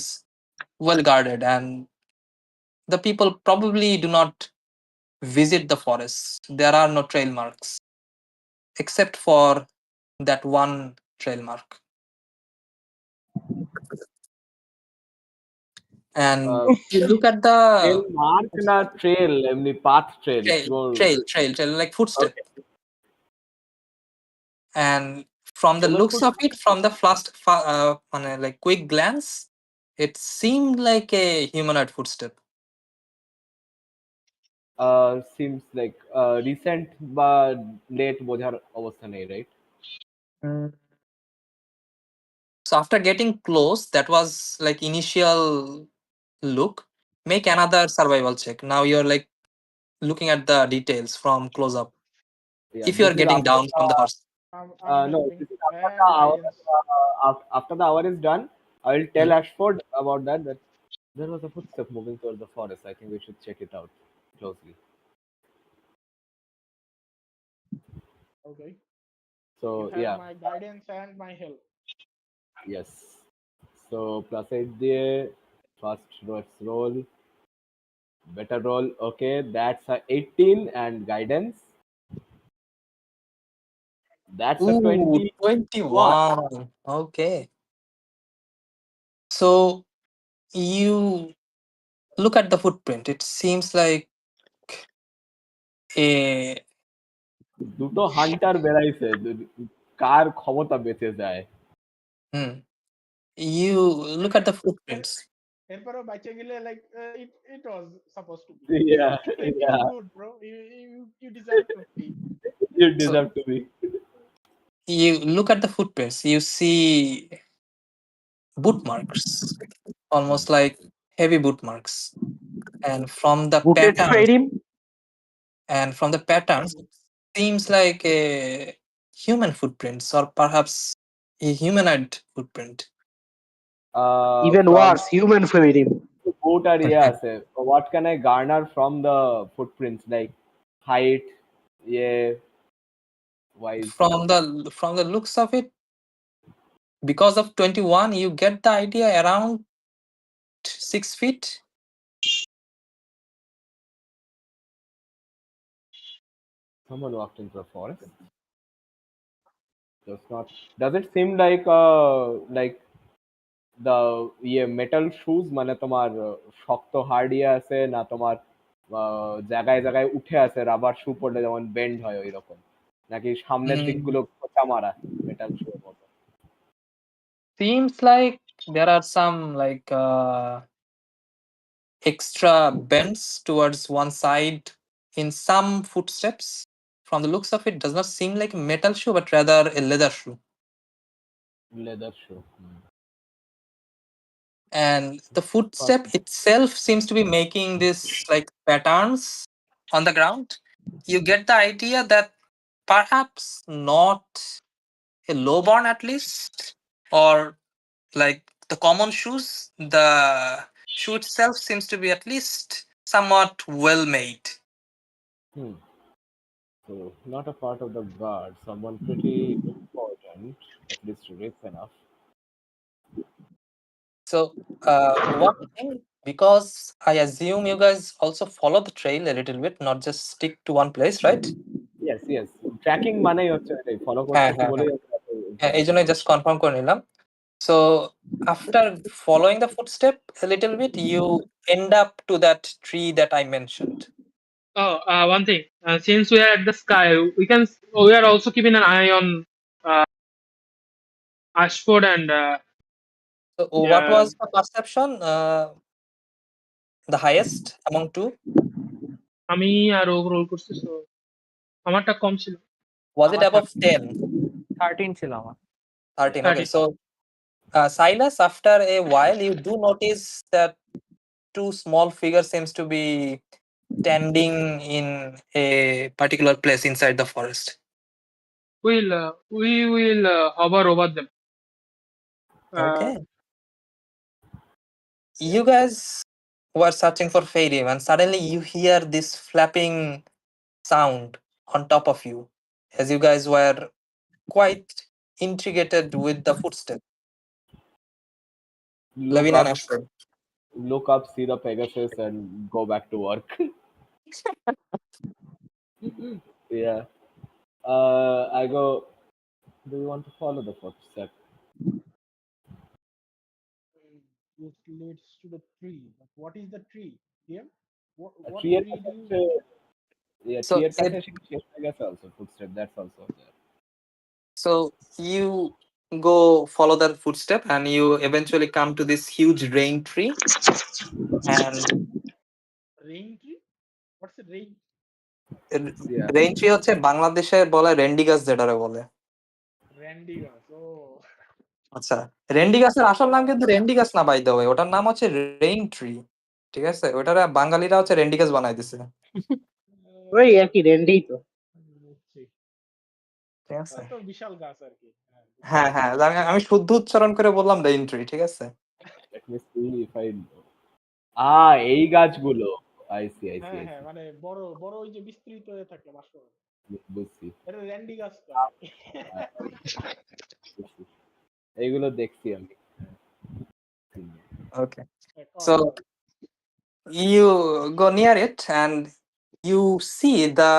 S3: well guarded, and the people probably do not visit the forest. There are no trail marks except for that one trail mark. And if you look at the
S8: trail mark না trail এমনি path trail
S3: trail like footstep.
S8: Okay.
S3: And from the
S8: Those
S3: looks of it, from the on a like quick glance, it seemed like a humanoid footstep.
S8: seems like recent বা late বোঝার অবস্থা নেই, right?
S3: So after getting close, that was like initial look. Make another survival check. Now you're like looking at the details from close up.
S8: Yeah,
S3: If you are
S8: this is
S3: getting
S8: after
S3: down from the horse.
S5: I'm
S8: no,
S5: helping.
S8: this is after
S5: And
S8: the hour.
S5: guidance.
S8: After the hour is done, I will tell Ashford about that there was a footstep moving towards the forest. I think we should check it out closely.
S5: Okay.
S8: So
S5: You have
S8: yeah,
S5: my guidance and my help.
S8: yes. So +8 দিয়ে first roll, better roll. Okay, that's a 18 and guidance. That's a
S3: Ooh,
S8: 21.
S3: 21. Okay. So you look at the footprint. It seems like a
S8: দুটো Hunter বেরাইছে, কার ক্ষমতা বেঁচে যায়।
S3: you look at the footprints.
S5: এরপরও বাইচে গেলে like it was supposed to be.
S8: Yeah,
S5: You
S8: yeah.
S5: good, bro. You deserve to be.
S8: You deserve to be.
S3: You look at the footprints. You see boot marks, almost like heavy boot marks, and from the
S2: Booted
S3: patterns,
S2: Fairim?
S3: it seems like a human footprints or perhaps a humanoid footprint.
S2: Even
S8: From
S2: worse, human Fairim.
S8: boot আর ইয়ে আছে। What can I garner from the footprints, like height, wise?
S3: From the looks of it, because of 21, you get the idea around 6 feet.
S8: Someone walked into the forest. Does it seem like the metal shoes, মানে তোমার শক্ত hard আছে না তোমার জায়গায় জায়গায় উঠে আছে, রাবার শু পরলে যেমন বেন্ড হয় ওই রকম, নাকি সামনের দিকগুলো খোঁচা মারা মেটাল শু এর মতো?
S3: Seems like there are some extra bends towards one side in some footsteps. From the looks of it, does not seem like a metal shoe, but rather a leather shoe.
S8: Leather shoe.
S3: And the footstep itself seems to be making this like patterns on the ground. You get the idea that perhaps not a lowborn at least, or like the common shoes, the shoe itself seems to be at least somewhat well made.
S8: So not a part of the guard, someone pretty important, at least rich enough.
S3: So one thing, because I assume you guys also follow the trail a little bit, not just stick to one place, right?
S8: Yes, tracking মানেই হচ্ছে এটাই, follow করতেছি বলেই
S3: এই জন্যই just confirm করে নিলাম। So after following the footstep a little bit, you end up to that tree that I mentioned.
S1: Oh, one thing. Since we are at the sky, we are also keeping an eye on Ashford and.
S3: So what was the perception? The highest among two?
S1: আমি আর ও role করছি, so আমারটা কম ছিল।
S3: Was it above 10?
S4: 13 ছিল আমার।
S3: 13. Okay, so Silas, after a while, you do notice that two small figures seems to be standing in a particular place inside the forest.
S1: We will hover over them.
S3: Okay. You guys were searching for Fairy, and suddenly you hear this flapping sound on top of you, as you guys were quite intrigued with the footsteps. Levin and Ashford.
S8: Look up, see the Pegasus, and go back to work. Yeah. I go, do you want to follow the footstep?
S5: It leads to the tree. But what is the tree? Here? What
S8: Tree
S5: tree do you?
S8: Yeah,
S3: So
S8: tree এর কাছে
S3: it-
S8: এসে শেষ হয়ে গেছে also footstep, that's also there.
S3: So you go follow that footstep and you eventually come to this huge rain tree. And
S5: Rain tree? What's a rain?
S8: Yeah.
S3: rain tree হচ্ছে বাংলাদেশে বলে Randy গাছ, যেটারে বলে।
S5: Randy গাছ। Oh.
S3: আচ্ছা, Randy গাছের আসল নাম কিন্তু রেন্ডি গাছ না, বাই দ্য ওয়ে, ওটার নাম হচ্ছে রেইন ট্রি। ঠিক আছে, ওটারে বাঙালিরা হচ্ছে রেন্ডি গাছ বানাই দিছে।
S2: ওই একই রেন্ডি তো।
S3: ঠিক আছে,
S5: তো বিশাল গাছ আর কি।
S3: হ্যাঁ, আমি শুদ্ধ উচ্চারণ করে বললাম রেইন ট্রি, ঠিক আছে।
S8: Let me see if I এই গাছগুলো। I see.
S5: হ্যাঁ, মানে বড় ওই যে বিস্তৃত হয়ে থাকে বাষ্প।
S8: বুঝছি
S5: এটা র্যান্ডি গাছ কয়।
S8: বুঝছি। এইগুলো দেখছি আমি।
S3: Okay.
S5: হ্যাঁ, কন
S3: So
S5: কন।
S3: you go near it and you see the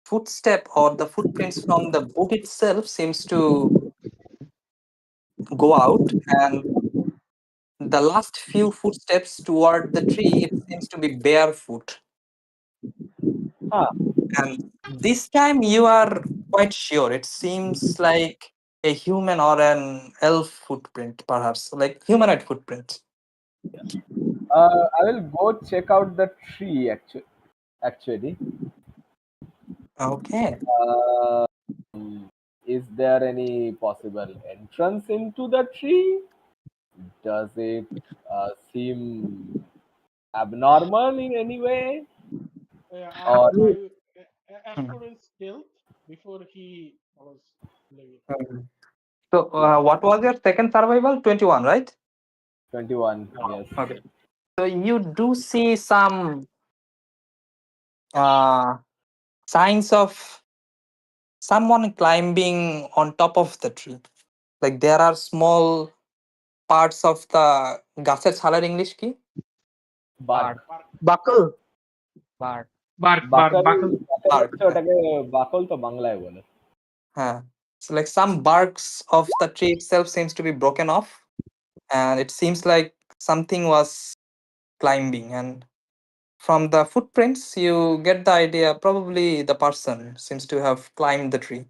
S3: footstep or the footprints from the book itself seems to go out, and the last few footsteps toward the tree it seems to be barefoot.
S8: হ্যাঁ
S3: And this time you are quite sure it seems like a human or an elf footprint, perhaps like humanoid footprint.
S8: I will go check out the tree actually.
S3: Okay.
S8: Is there any possible entrance into the tree? Does it seem abnormal in any way? Or
S3: Hmm.
S5: Ashford is stealth before he follows Levi.
S3: So what was your second survival? 21, right?
S8: 21? Yes.
S3: Okay. So you do see some signs of someone climbing on top of the tree. Like there are small parts of the গাছের ছালের English কি?
S8: Bark.
S1: বাকল
S4: Bar.
S1: Bark
S8: বাকল
S1: বাকল
S8: বাকল
S3: Bark.
S8: হচ্ছে ওটাকে বাকল তো বাংলায় বলে।
S3: হ্যাঁ. So like some barks of the tree itself seems to be broken off, and it seems like something was climbing, and from the footprints you get the idea probably the person seems to have climbed the tree.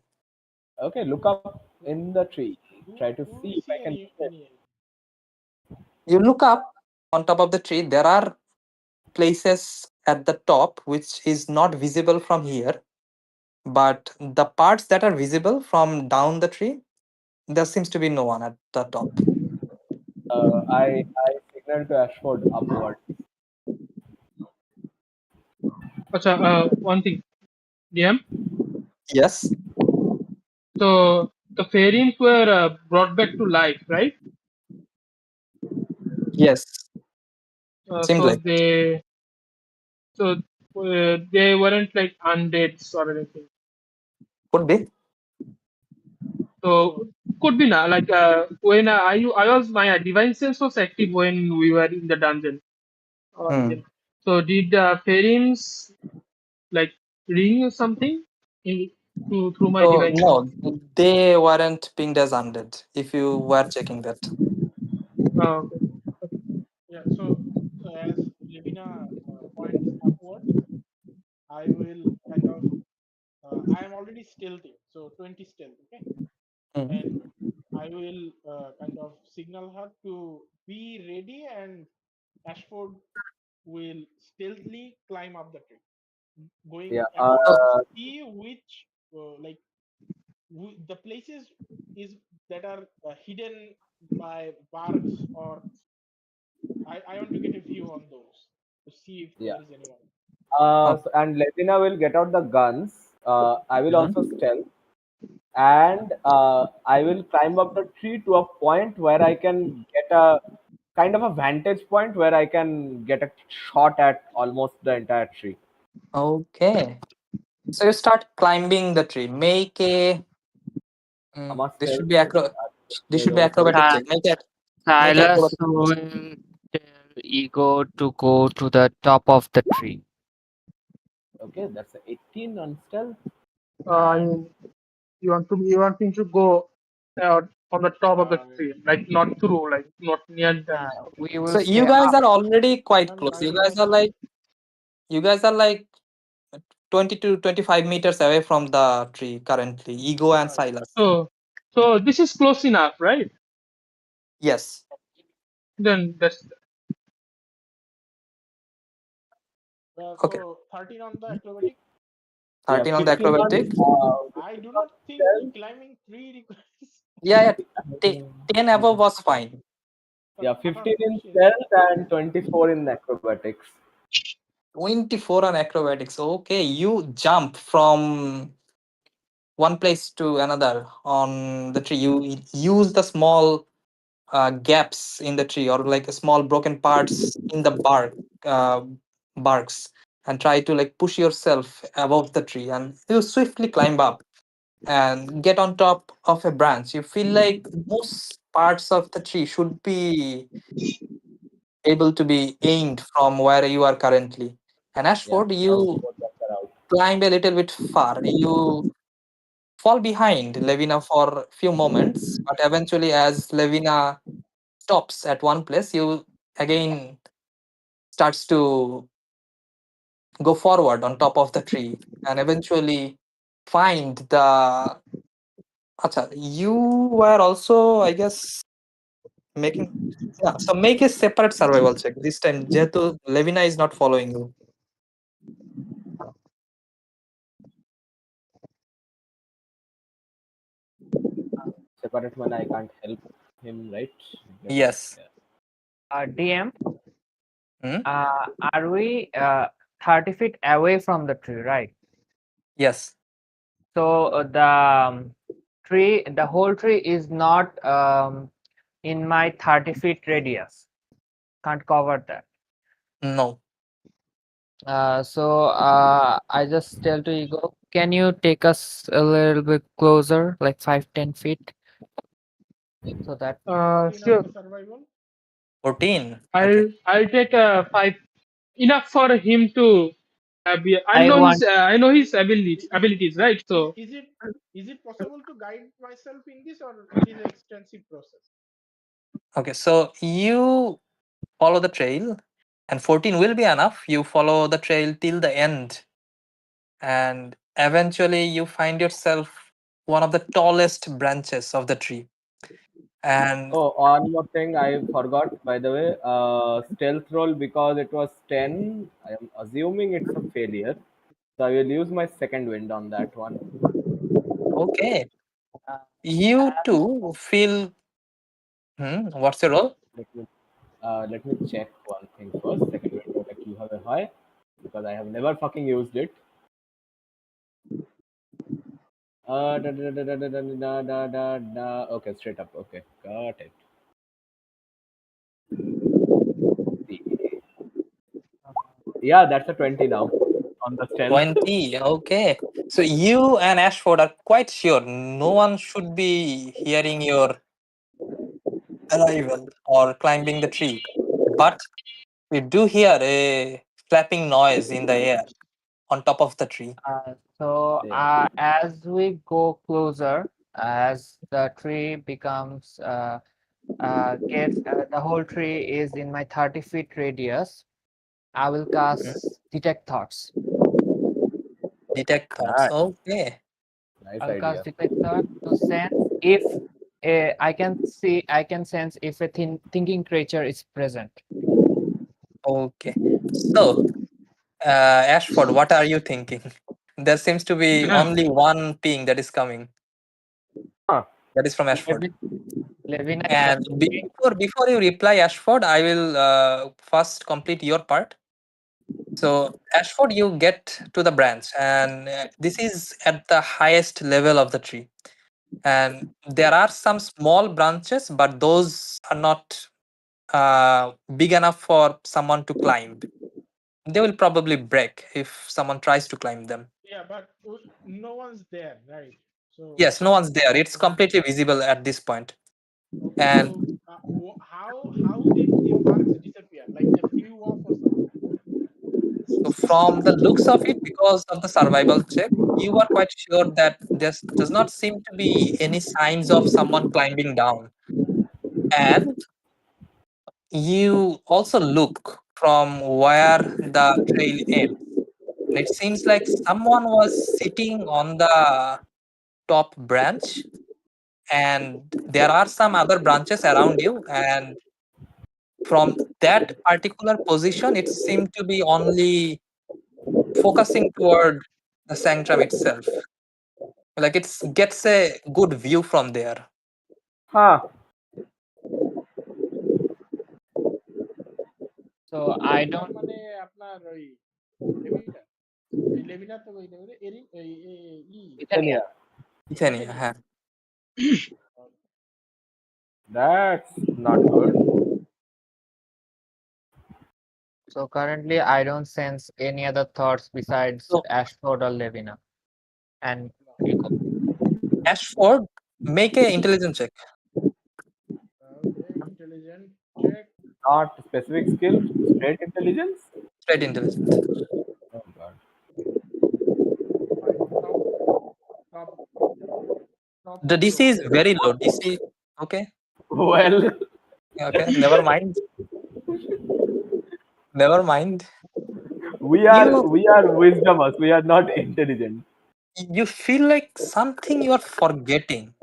S8: Okay, look up in the tree. Try to
S5: Do
S8: see
S5: we
S8: if
S5: see
S8: I can.
S5: any
S3: You look up on top of the tree, there are places at the top which is not visible from here, but the parts that are visible from down the tree there seems to be no one at the top.
S8: I signal to Ashford upward.
S1: আচ্ছা one thing DM,
S3: Yes.
S1: so the fairies were brought back to life, right?
S3: Yes, seems
S1: So
S3: like it.
S1: they weren't like undeads or anything.
S3: Could be.
S1: So could be na like when I was my divine sense was active when we were in the dungeon.
S3: Hmm.
S1: So did fairies like ring or something in, through my
S3: So
S1: divine
S3: no,
S1: sense?
S3: they weren't pinged as undead if you were checking that.
S1: Okay.
S5: Yeah, so as Levina points upward, I will kind of I am already stealthy, so 20 stealth, okay?
S3: Hmm.
S5: And I will kind of signal her to be ready, and Ashford will stealthily climb up the tree, going
S8: Yeah.
S5: across
S3: So,
S5: to see which like the places is that are hidden by barks, or I want to get a view on those to see if
S8: Yeah.
S5: there is anyone.
S8: And Letina will get out the guns. I will
S3: Mhm.
S8: also stealth, and I will climb up the tree to a point where I can get a kind of a vantage point where I can get a shot at almost the entire tree.
S3: Okay. So you start climbing the tree. Make a
S8: Ama
S3: this should
S8: stealth
S3: be
S8: check.
S3: this should be acrobatic check. Make
S4: Silas
S3: acrobatic.
S4: will tell Ego to go to the top of the tree.
S8: Okay, that's a 18 on stealth.
S1: You want me to go on the top of the
S5: Uh,
S1: tree, like not through, like not near them.
S4: We will
S3: So you
S4: say
S3: guys
S4: up.
S3: are already quite
S5: and
S3: close.
S5: by the way,
S3: You guys are like 20 to 25 meters away from the tree currently. Ego and
S5: right.
S3: Silas.
S1: So this is close enough, right?
S3: Yes.
S1: Then that's
S3: Okay.
S5: So 13 on the acrobatic.
S3: 13 on the
S8: 15 on
S3: acrobatic.
S5: I do not think
S8: stealth.
S5: climbing tree requires.
S3: Yeah. 10 above was fine.
S8: Yeah, 15 in stealth and 24 in acrobatics.
S3: 24 on acrobatics. Okay, you jump from one place to another on the tree. You use the small gaps in the tree or like small broken parts in the barks and try to like push yourself above the tree, and you swiftly climb up and get on top of a branch. You feel like most parts of the tree should be able to be aimed from where you are currently. And Ashford, you climb a little bit far. You fall behind Levina for a few moments, but eventually, as Levina stops at one place, you again starts to go forward on top of the tree and eventually find the. Acha, you were also, I guess, making. Yeah, so make a separate survival check this time. Jetu Levina is not following you.
S8: Separate man, I can't help him, right?
S3: Yes.
S4: DM,
S3: Hmm?
S4: are we 30 feet away from the tree, right?
S3: Yes.
S4: So the whole tree is not in my 30 feet radius. Can't cover that.
S3: No.
S4: So I just tell to Ego, can you take us a little bit closer, like 5-10 feet? So that
S1: Sure.
S5: Survival.
S3: 14. Okay.
S1: I'll take 5. Enough for him to be.
S4: I want
S1: I know his abilities, right? So
S5: Is it possible to guide myself in this, or it is an extensive process?
S3: Okay. So you follow the trail, and 14 will be enough. You follow the trail till the end, and eventually you find yourself one of the tallest branches of the tree. And
S8: Oh, one more thing I forgot, by the way. Stealth roll, because it was 10. I am assuming it's a failure. So I will use my second wind on that one.
S3: okay, you too feel. What's your role?
S8: Let me check one thing first. Second wind what you have a high, because I have never fucking used it. Okay, straight up. Okay, got it. Yeah, that's a 20 now on the stealth.
S3: 20. Okay. So you and Ashford are quite sure no one should be hearing your arrival or climbing the tree. But we do hear a flapping noise in the air on top of the tree.
S4: so
S8: Yeah.
S4: as we go closer, as the tree becomes gets the whole tree is in my 30 feet radius, I will cast detect thoughts.
S3: Detect thoughts.
S8: Nice,
S3: Okay.
S8: nice
S4: I'll cast
S8: idea.
S4: detect thought to sense if I can sense if a thinking creature is present.
S3: Okay. So, Ashford, what are you thinking? There seems to be only one ping that is coming.
S8: Huh.
S3: That is from Ashford.
S4: Levina is
S3: And
S4: watching.
S3: before you reply, Ashford, I will first complete your part. So, Ashford, you get to the branch, and this is at the highest level of the tree. And there are some small branches, but those are not big enough for someone to climb. They will probably break if someone tries to climb them.
S5: Yeah, but no one's there, right? So
S3: Yes, no one's there. It's completely visible at this point.
S5: okay,
S3: And
S5: so how did the marks disappear? Like they flew off or something?
S3: so from the looks of it, because of the survival check, you are quite sure that there does not seem to be any signs of someone climbing down. And you also look from where the trail ends. And it seems like someone was sitting on the top branch, and there are some other branches around you. And from that particular position, it seemed to be only focusing toward the sanctum itself. Like it gets a good view from there.
S8: Huh.
S4: So I don't.
S5: মানে আপনার ওই লেভিনা এই লেভিনা তো ওই এরি
S8: Tanya.
S3: Ithania, হ্যাঁ।
S8: That's not good.
S4: So currently, I don't sense any other thoughts besides
S3: So-
S4: Ashford or Levina. And Rico.
S3: Ashford, make a intelligence check.
S5: Okay, intelligent check.
S8: Not specific skill, straight intelligence.
S3: Straight intelligence.
S8: Oh god.
S5: Top, top
S3: The DC is very low. DC. Okay.
S8: Well,
S3: Okay. Never mind. Never mind.
S8: we are
S3: You
S8: wisdomous. We are not intelligent.
S3: you feel like something you are forgetting.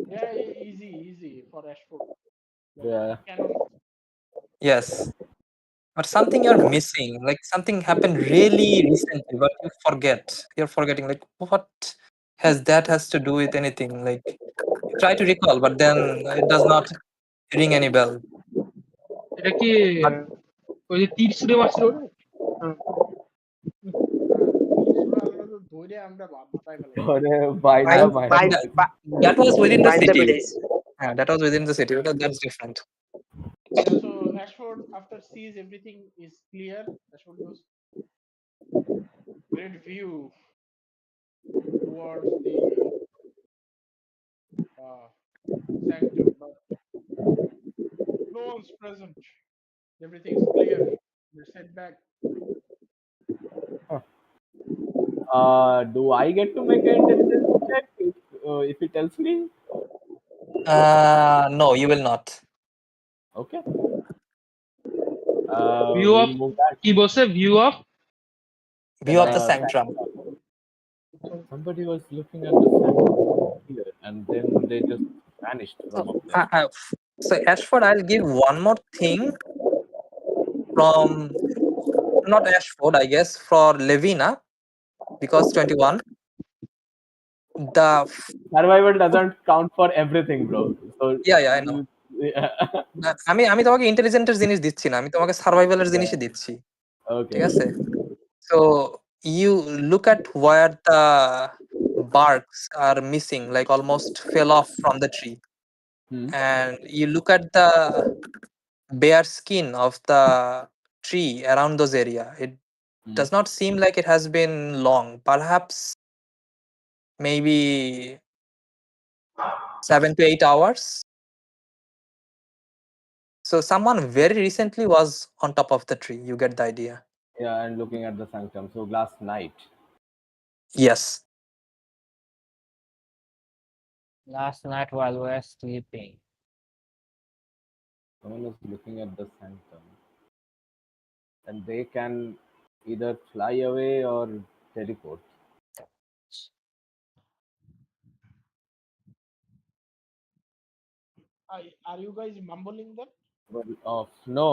S5: Yeah, easy for Ashford.
S8: Yeah.
S5: Canon.
S3: Yes. But something you're missing. Like something happened really recently, but you forget. You're forgetting. Like what has to do with anything? Like you try to recall, but then it does not ring any bell.
S1: এটা কি ওই যে তীর ছুঁড়ে মারছিল ওটা?
S5: ধরে আমরা মাথায় ফেলে
S8: ওরে বাইন্দা
S2: Bind,
S8: মাইরা
S2: bind,
S8: ফেলাইছে।
S2: bi-
S3: That was within the
S2: bind the
S3: city.
S2: village.
S3: Yeah, that was within the city. That's different.
S5: Yeah, so Ashford after sees everything is clear. Ashford goes, great view towards the sanctum, but no one's present. Everything's clear. We're set back.
S8: Do I get to make an intelligence check if he tells me?
S3: No, you will not.
S8: Okay.
S1: View
S8: We'll
S1: of
S8: move back.
S1: কি বলছে view of
S3: View of the sanctum.
S8: Somebody was looking at the sanctum here, and then they just vanished from up there.
S3: So Ashford, I'll give one more thing from not Ashford, I guess, for Levina, because 21. The
S8: Survival doesn't count for everything, bro. So
S3: yeah, I know. আমি তোমাকে ইন্টেলিজেন্টের জিনিস দিচ্ছি না, আমি তোমাকে সার্ভাইভালের জিনিসই দিচ্ছি।
S8: Okay.
S3: ঠিক আছে? So you look at where the barks are missing, like almost fell off from the tree, and you look at the bare skin of the tree around those area. It does not seem like it has been long. Perhaps maybe 7 to 8 hours. So someone very recently was on top of the tree. You get the idea.
S8: Yeah, and looking at the sanctum. So last night.
S3: Yes.
S4: Last night while we were sleeping.
S8: Someone is looking at the sanctum. And they can either fly away or teleport.
S5: Are you guys mumbling that?
S8: No,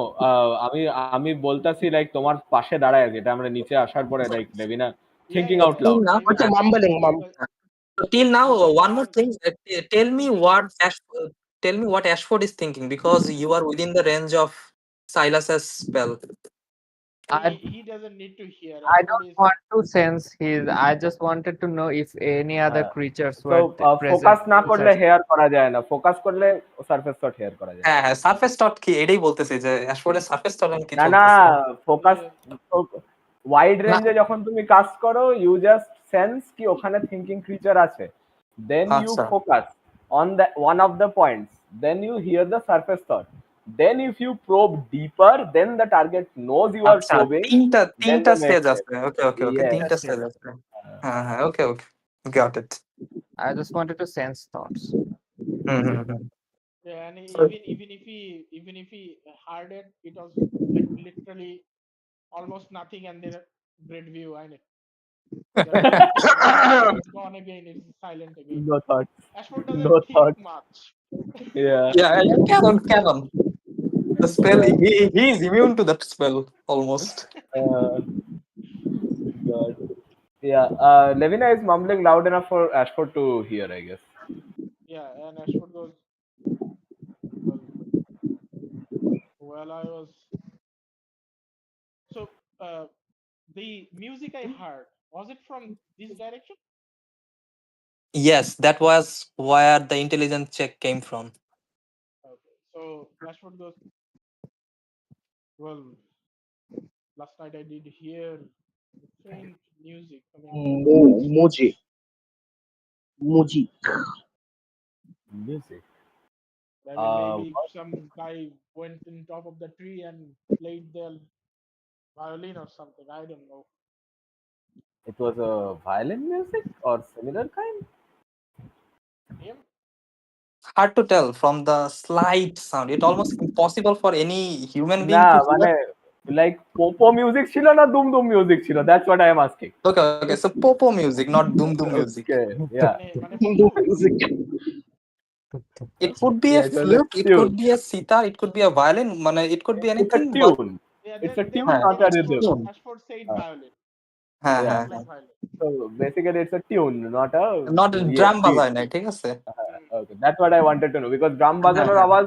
S8: আমি বলতাছি like তোমার পাশে দাঁড়ায় আছে, এটা আমরা নিচে আসার পরে like Levina thinking out loud.
S2: What's a mumbling?
S3: So till now, one more thing. Tell me what Ashford is thinking, because you are within the range of Silas's spell.
S5: He doesn't need to hear.
S4: I don't want to sense his. I just wanted to know if any other creatures were present.
S8: Focus না করলে hair করা যায় না, focus করলে surface shot hair করা যায়।
S3: হ্যাঁ, surface টট কি এটাই বলতেছি যে অ্যাশফোর্ডের সারফেস টট কি
S8: না না, ফোকাস ওয়াইড রেঞ্জে যখন তুমি কাস্ট করো ইউ জাস্ট সেন্স কি ওখানে থিংকিং ক্রিচার আছে, then you focus on the one of the points, then you hear the surface thought, then if you probe deeper then the target knows you are probing.
S3: তিনটা stage আছে। Okay তিনটা stage আছে। হ্যাঁ okay got it.
S4: I just wanted to sense thoughts.
S5: Yeah, and even if he heard it, it was like literally almost nothing, and then great view, I know. It's gone again. It's silent again.
S8: No thoughts.
S5: Ashford doesn't think much.
S3: Yeah, canon. The spell, he is immune to that spell almost.
S8: God. Yeah, Levina is mumbling loud enough for Ashford to hear, I guess.
S5: Yeah, and Ashford goes, well, I was. So, the music I heard, was it from this direction?
S3: Yes, that was where the intelligence check came from.
S5: Okay, so Ashford goes, Well, last night I did hear faint music coming from
S2: Muji. Muji.
S8: Music.
S5: I mean, maybe
S8: What?
S5: some guy went in top of the tree and played their violin or something. I don't know.
S8: It was a violin music or similar kind?
S5: Him?
S3: Hard to tell from the slight sound. It's almost impossible for any human being
S8: না
S3: to
S8: মানে
S3: hear.
S8: Like পোপো music ছিল না দুম দুম music ছিল that's what I am asking
S3: Okay, okay. So popo music, not doom doom music.
S8: ওকে ইয়া
S5: মানে ফুটফুট।
S3: It could be a
S8: Yeah, it was a
S3: flute, it
S8: tune.
S3: could be a sitar, it could be a violin. It could be
S8: It's a
S3: anything. But
S8: tune.
S5: Yeah,
S8: It's a
S5: then
S8: tune,
S3: হ্যাঁ,
S8: not a
S3: it's
S8: rhythm.
S3: tune.
S5: Ashford said
S8: Uh,
S5: violin.
S3: হ্যাঁ
S8: yeah.
S3: হ্যাঁ
S5: Sounds like
S3: হ্যাঁ।
S5: violin.
S8: So basically, it's a tune, not a
S3: Not
S8: yeah,
S3: drum
S8: beat.
S3: বাজায় নাই, ঠিক আছে?
S8: Okay, that's what I wanted to know because drum
S3: হ্যাঁ
S8: বাজানোর
S3: হ্যাঁ
S8: আওয়াজ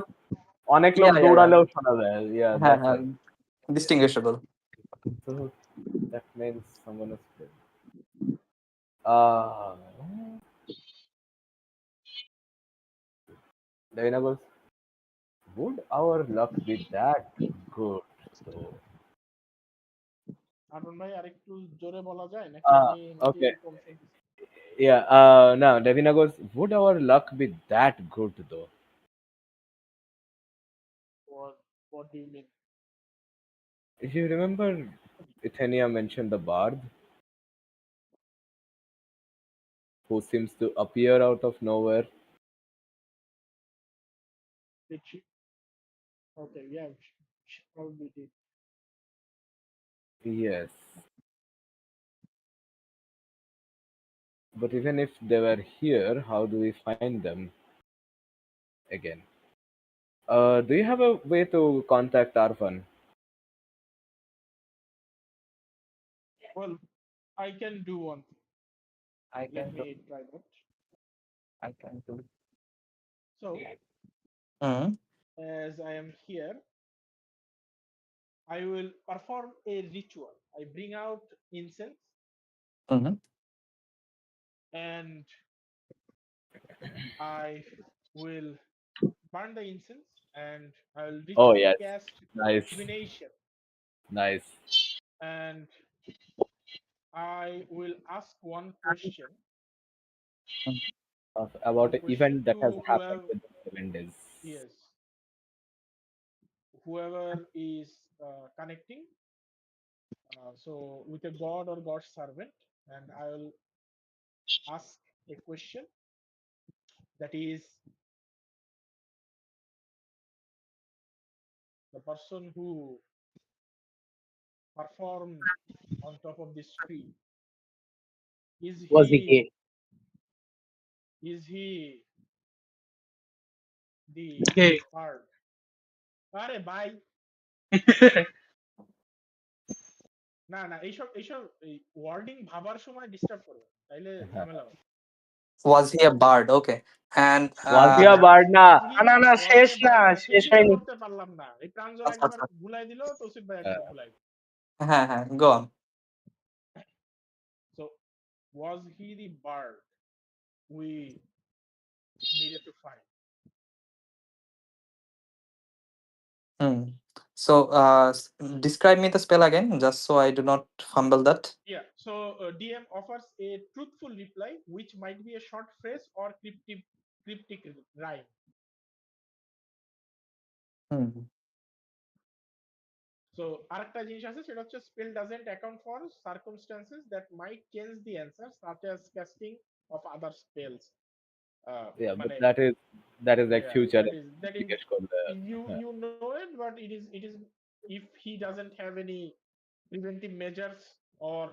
S8: অনেক লোক
S3: yeah, yeah, yeah.
S8: দৌড়ালেও শোনা যায়. Yeah,
S3: হ্যাঁ
S8: that's
S3: হ্যাঁ
S8: why.
S3: distinguishable.
S8: So that means someone is dead. Uh, Davina goes, would our luck be that good though?
S5: Arman ভাই আরেকটু জোরে বলা যায় নাকি আমি নাকি
S8: Okay.
S5: কম শুনতেছি?
S8: Yeah, now Davina goes, would our luck be that good though?
S5: What do you mean?
S8: If you remember, Ithenia mentioned the bard who seems to appear out of nowhere.
S5: Did she? Okay, yeah, she probably did.
S8: Yes. But even if they were here, how do we find them again? Do you have a way to contact Arvan?
S5: Well, I can do one thing.
S4: I
S5: Let
S4: can do.
S5: me try that.
S4: I can do.
S5: So,
S3: hmm
S5: as I am here, I will perform a ritual. I bring out incense
S3: hmm
S5: and I will burn the incense and I will
S8: Oh,
S5: ritually
S8: yes.
S5: cast
S8: Nice.
S5: divination
S8: Nice.
S5: and I will ask one question.
S8: About
S5: One
S8: an
S5: question
S8: event that
S5: to
S8: has happened
S5: whoever,
S8: within 7 days.
S5: yes, whoever is connecting. So with a god or god's servant, and I will ask a question that is the person who performed on top of this tree, is
S2: Was he
S5: he
S2: gay?
S5: is he the
S1: Okay.
S5: bird? আরে ভাই না না এইসব এইসব wording ভাবার সময় disturb করবে তাইলে ঝামেলা হবে।
S3: was he a bard? Okay. And
S8: Was he a bard na?
S2: না না শেষ না, শেষ
S5: শেষই তো
S2: হয়নি।
S5: করতে পারলাম না, এই প্রাঞ্জল
S3: আচ্ছা
S5: একবার
S3: আচ্ছা
S5: ভুলাই দিল, তৌসিফ ভাই একবার ভুলাই দিল।
S3: হ্যাঁ হ্যাঁ go on.
S5: So was he the bird we needed to find?
S3: Hmm. So describe me the spell again, just so I do not fumble that.
S5: Yeah, so DM offers a truthful reply which might be a short phrase or cryptic rhyme.
S3: Hmm.
S5: So আরেকটা জিনিস আছে, সেটা হচ্ছে spell doesn't account for circumstances that might change the answer such as casting of other spells.
S8: Yeah, but
S5: মানে
S8: that is like
S5: yeah,
S8: future.
S5: that is
S8: জিজ্ঞেস করলে,
S5: you
S8: হ্যাঁ।
S5: you know it, but it is if he doesn't have any preventive measures or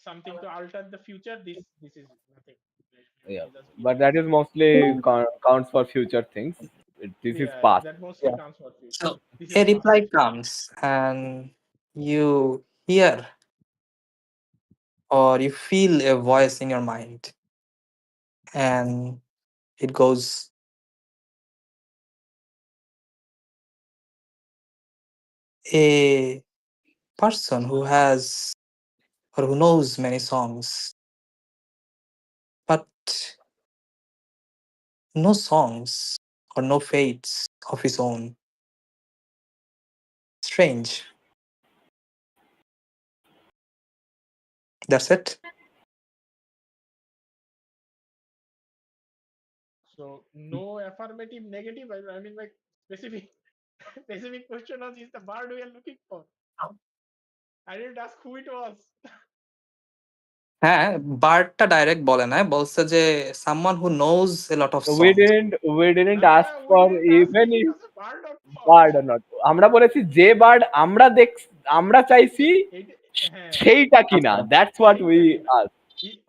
S5: something to alter the future, this is nothing.
S8: Yeah,
S5: He doesn't- he
S8: but that is
S5: doesn't-
S8: mostly counts for future things. This is
S5: yeah,
S8: past.
S5: that mostly
S3: Yeah.
S5: counts for future.
S3: So
S5: This
S3: a
S5: is
S3: reply
S5: past.
S3: comes and you hear or you feel a voice in your mind, and it goes, a person who has or who knows many songs, but no songs or no fates of his own, strange. That's it.
S5: So no affirmative, negative. I mean, like specific, specific question was, is the bard we are looking for? I didn't ask who it was.
S3: হ্যাঁ, বার্ডটা direct বলে নাই, বলছে যে someone who knows a lot of
S8: we
S3: songs.
S8: didn't ask
S5: We
S8: for
S5: didn't ask
S8: even
S5: if it
S8: if
S5: was a bard or not.
S8: Bird or not. আমরা বলেছি যে bird আমরা চাইছি
S5: হ্যাঁ,
S8: সেইটা কিনা,
S3: আচ্ছা।
S8: that's what we
S5: সেইটা কিনা।
S8: asked.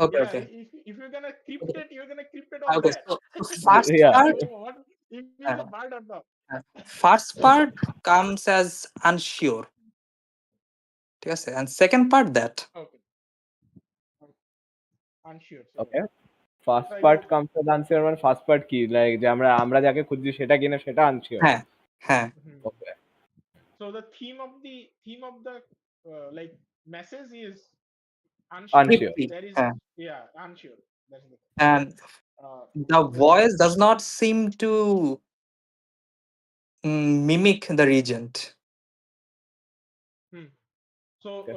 S3: Okay,
S5: Yeah,
S3: okay.
S5: if you're gonna crypt it, you're gonna crypt it all
S3: Okay,
S5: that.
S3: so first
S8: Yeah.
S3: part,
S5: What if he's a bard or not?
S3: first part comes as unsure. ঠিক আছে, and second part that.
S5: Okay. Unsure.
S8: Okay. First
S5: Try
S8: part
S5: to-
S8: comes with unsure, মানে first part কি, like যে আমরা যাকে খুঁজছি সেটা কিনা সেটা আনসিওর।
S3: হ্যাঁ, হ্যাঁ।
S8: ওকে।
S5: So the theme of the like message is unsure.
S8: Unsure.
S5: There is
S3: হ্যাঁ।
S5: unsure. That's the thing.
S3: And the voice does not seem to mimic the regent.
S5: So
S8: Okay.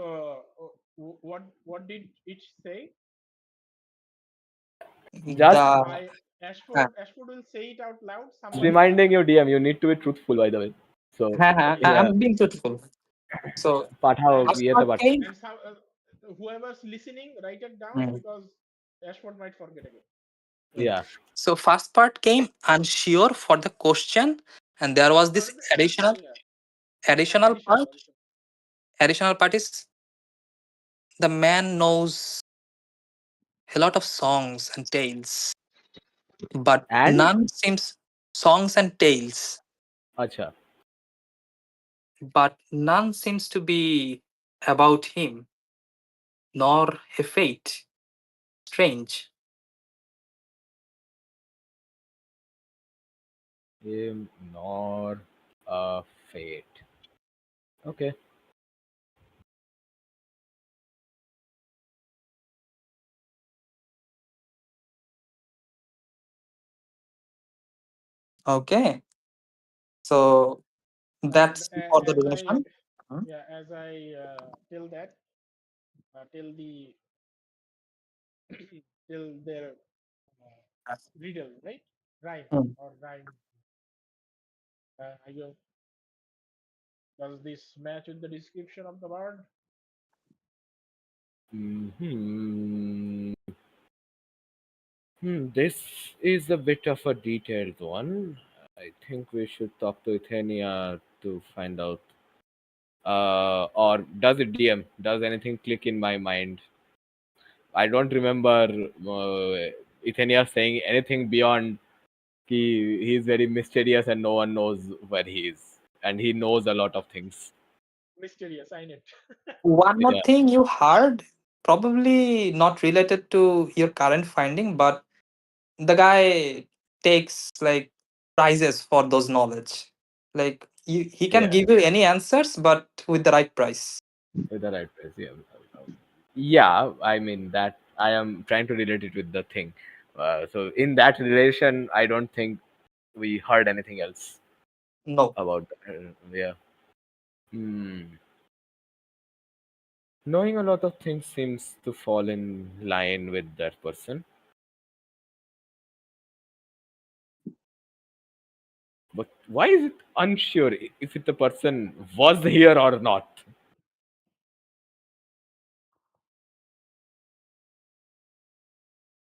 S5: what did it say?
S8: Just
S5: Ashford will say it out loud.
S8: reminding you, DM, you need to be truthful, by the way. So
S3: হ্যাঁ,
S8: yeah,
S3: I'm being truthful. So
S8: Pathao
S5: And-
S8: ইয়েতে পাঠাও।
S3: came,
S5: And some, whoever's listening, write it down because Ashford might forget again.
S8: Yeah.
S3: so first part came unsure for the question, and there was this
S5: For the answer,
S3: additional
S5: yeah.
S3: additional
S5: Additional,
S3: part.
S5: additional.
S3: Additional part is the man knows a lot of songs and tales, but
S8: And?
S3: none seems songs and tales,
S8: আচ্ছা,
S3: but none seems to be about him, nor a fate strange.
S8: him nor a fate. Okay.
S3: Okay, so that's
S5: And,
S3: for the
S5: as
S3: duration.
S5: as I till that till the till their riddle, right? Rhyme or rhyme. I guess, does this match with the description of the bird?
S8: This is a bit of a detailed one. I think we should talk to Ethenia to find out. Or does it DM? Does anything click in my mind? I don't remember Ethenia saying anything beyond he's very mysterious and no one knows where he is. And he knows a lot of things.
S5: Mysterious, I know.
S3: One more
S8: Yeah.
S3: thing you heard, probably not related to your current finding, but the guy takes like prizes for those knowledge. Like he can
S8: Yeah.
S3: give you any answers, but with the right price.
S8: With the right place, yeah. Yeah, I mean that I am trying to relate it with the thing. So in that relation, I don't think we heard anything else
S3: No.
S8: about. Yeah. Knowing a lot of things seems to fall in line with that person. But why is it unsure if the person was here or not?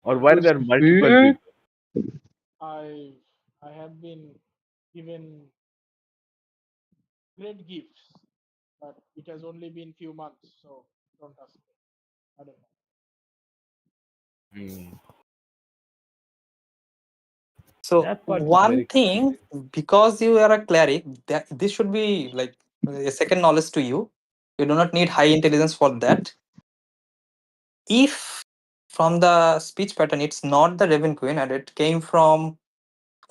S8: Or were there multiple people?
S5: I have been given great gifts, but it has only been few months, so don't ask me. I don't know.
S3: So
S8: That part is
S3: one
S8: very
S3: thing, because you are a cleric, that this should be like a second knowledge to you. You do not need high intelligence for that. If from the speech pattern, it's not the Raven Queen and it came from,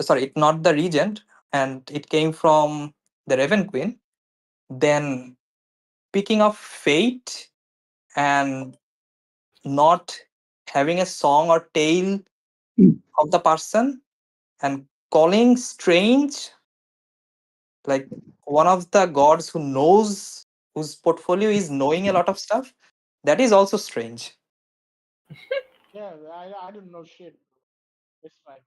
S3: sorry, it's not the regent and it came from the Raven Queen, then picking up fate and not having a song or tale of the person and calling strange like one of the gods who knows, whose portfolio is knowing a lot of stuff, that is also strange.
S5: Yeah, I don't know shit. It's fine.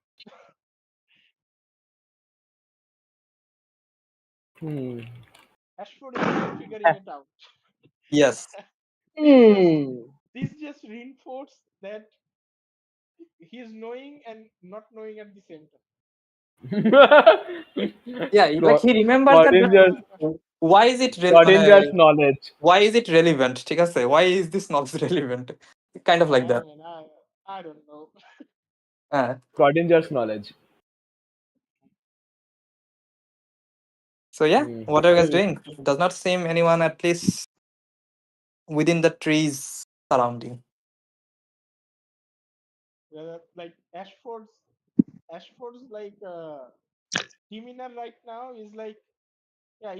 S5: Ashford is still figuring it out.
S3: Yes.
S5: This just reinforces that he's knowing and not knowing at the same time.
S3: Yeah, like he remembers that, but why is it
S8: Schrodinger's knowledge.
S3: why is it relevant? ঠিক আছে, why is this knowledge relevant? Kind of like that.
S5: I mean, I don't know.
S8: Schrodinger's knowledge.
S3: So yeah, what are you guys doing? Does not seem anyone at least within the trees surrounding.
S5: Like Ashford's like demeanor right now is like, yeah,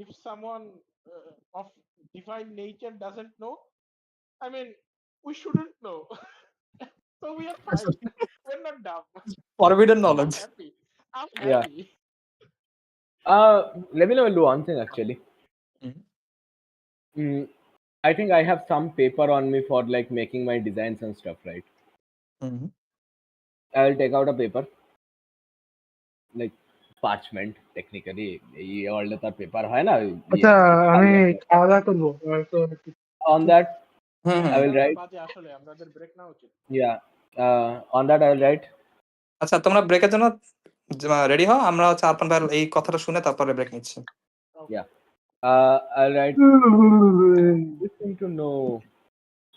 S5: if someone of divine nature doesn't know, I mean, we shouldn't know. So we are fine. We're not dumb.
S3: Forbidden knowledge.
S5: I'm
S8: Yeah.
S5: happy.
S8: Let me do one thing actually. I think I have some paper on me for like making my designs and stuff, right? I'll take out a paper, like parchment technically. এই ওয়ার্ল্ডে তার paper হয় না?
S1: আচ্ছা আমি খাওয়া দাওয়া করবো
S8: On that I will write.
S5: বাজে আসলে আমাদের ব্রেক না উচিত।
S8: Yeah. On that I will write.
S3: আচ্ছা তোমরা ব্রেকের জন্য রেডি হও, আমরা 4-5 বার এই কথাটা শুনে তারপরে ব্রেক নিচ্ছি।
S8: Yeah. I'll write. You seem to know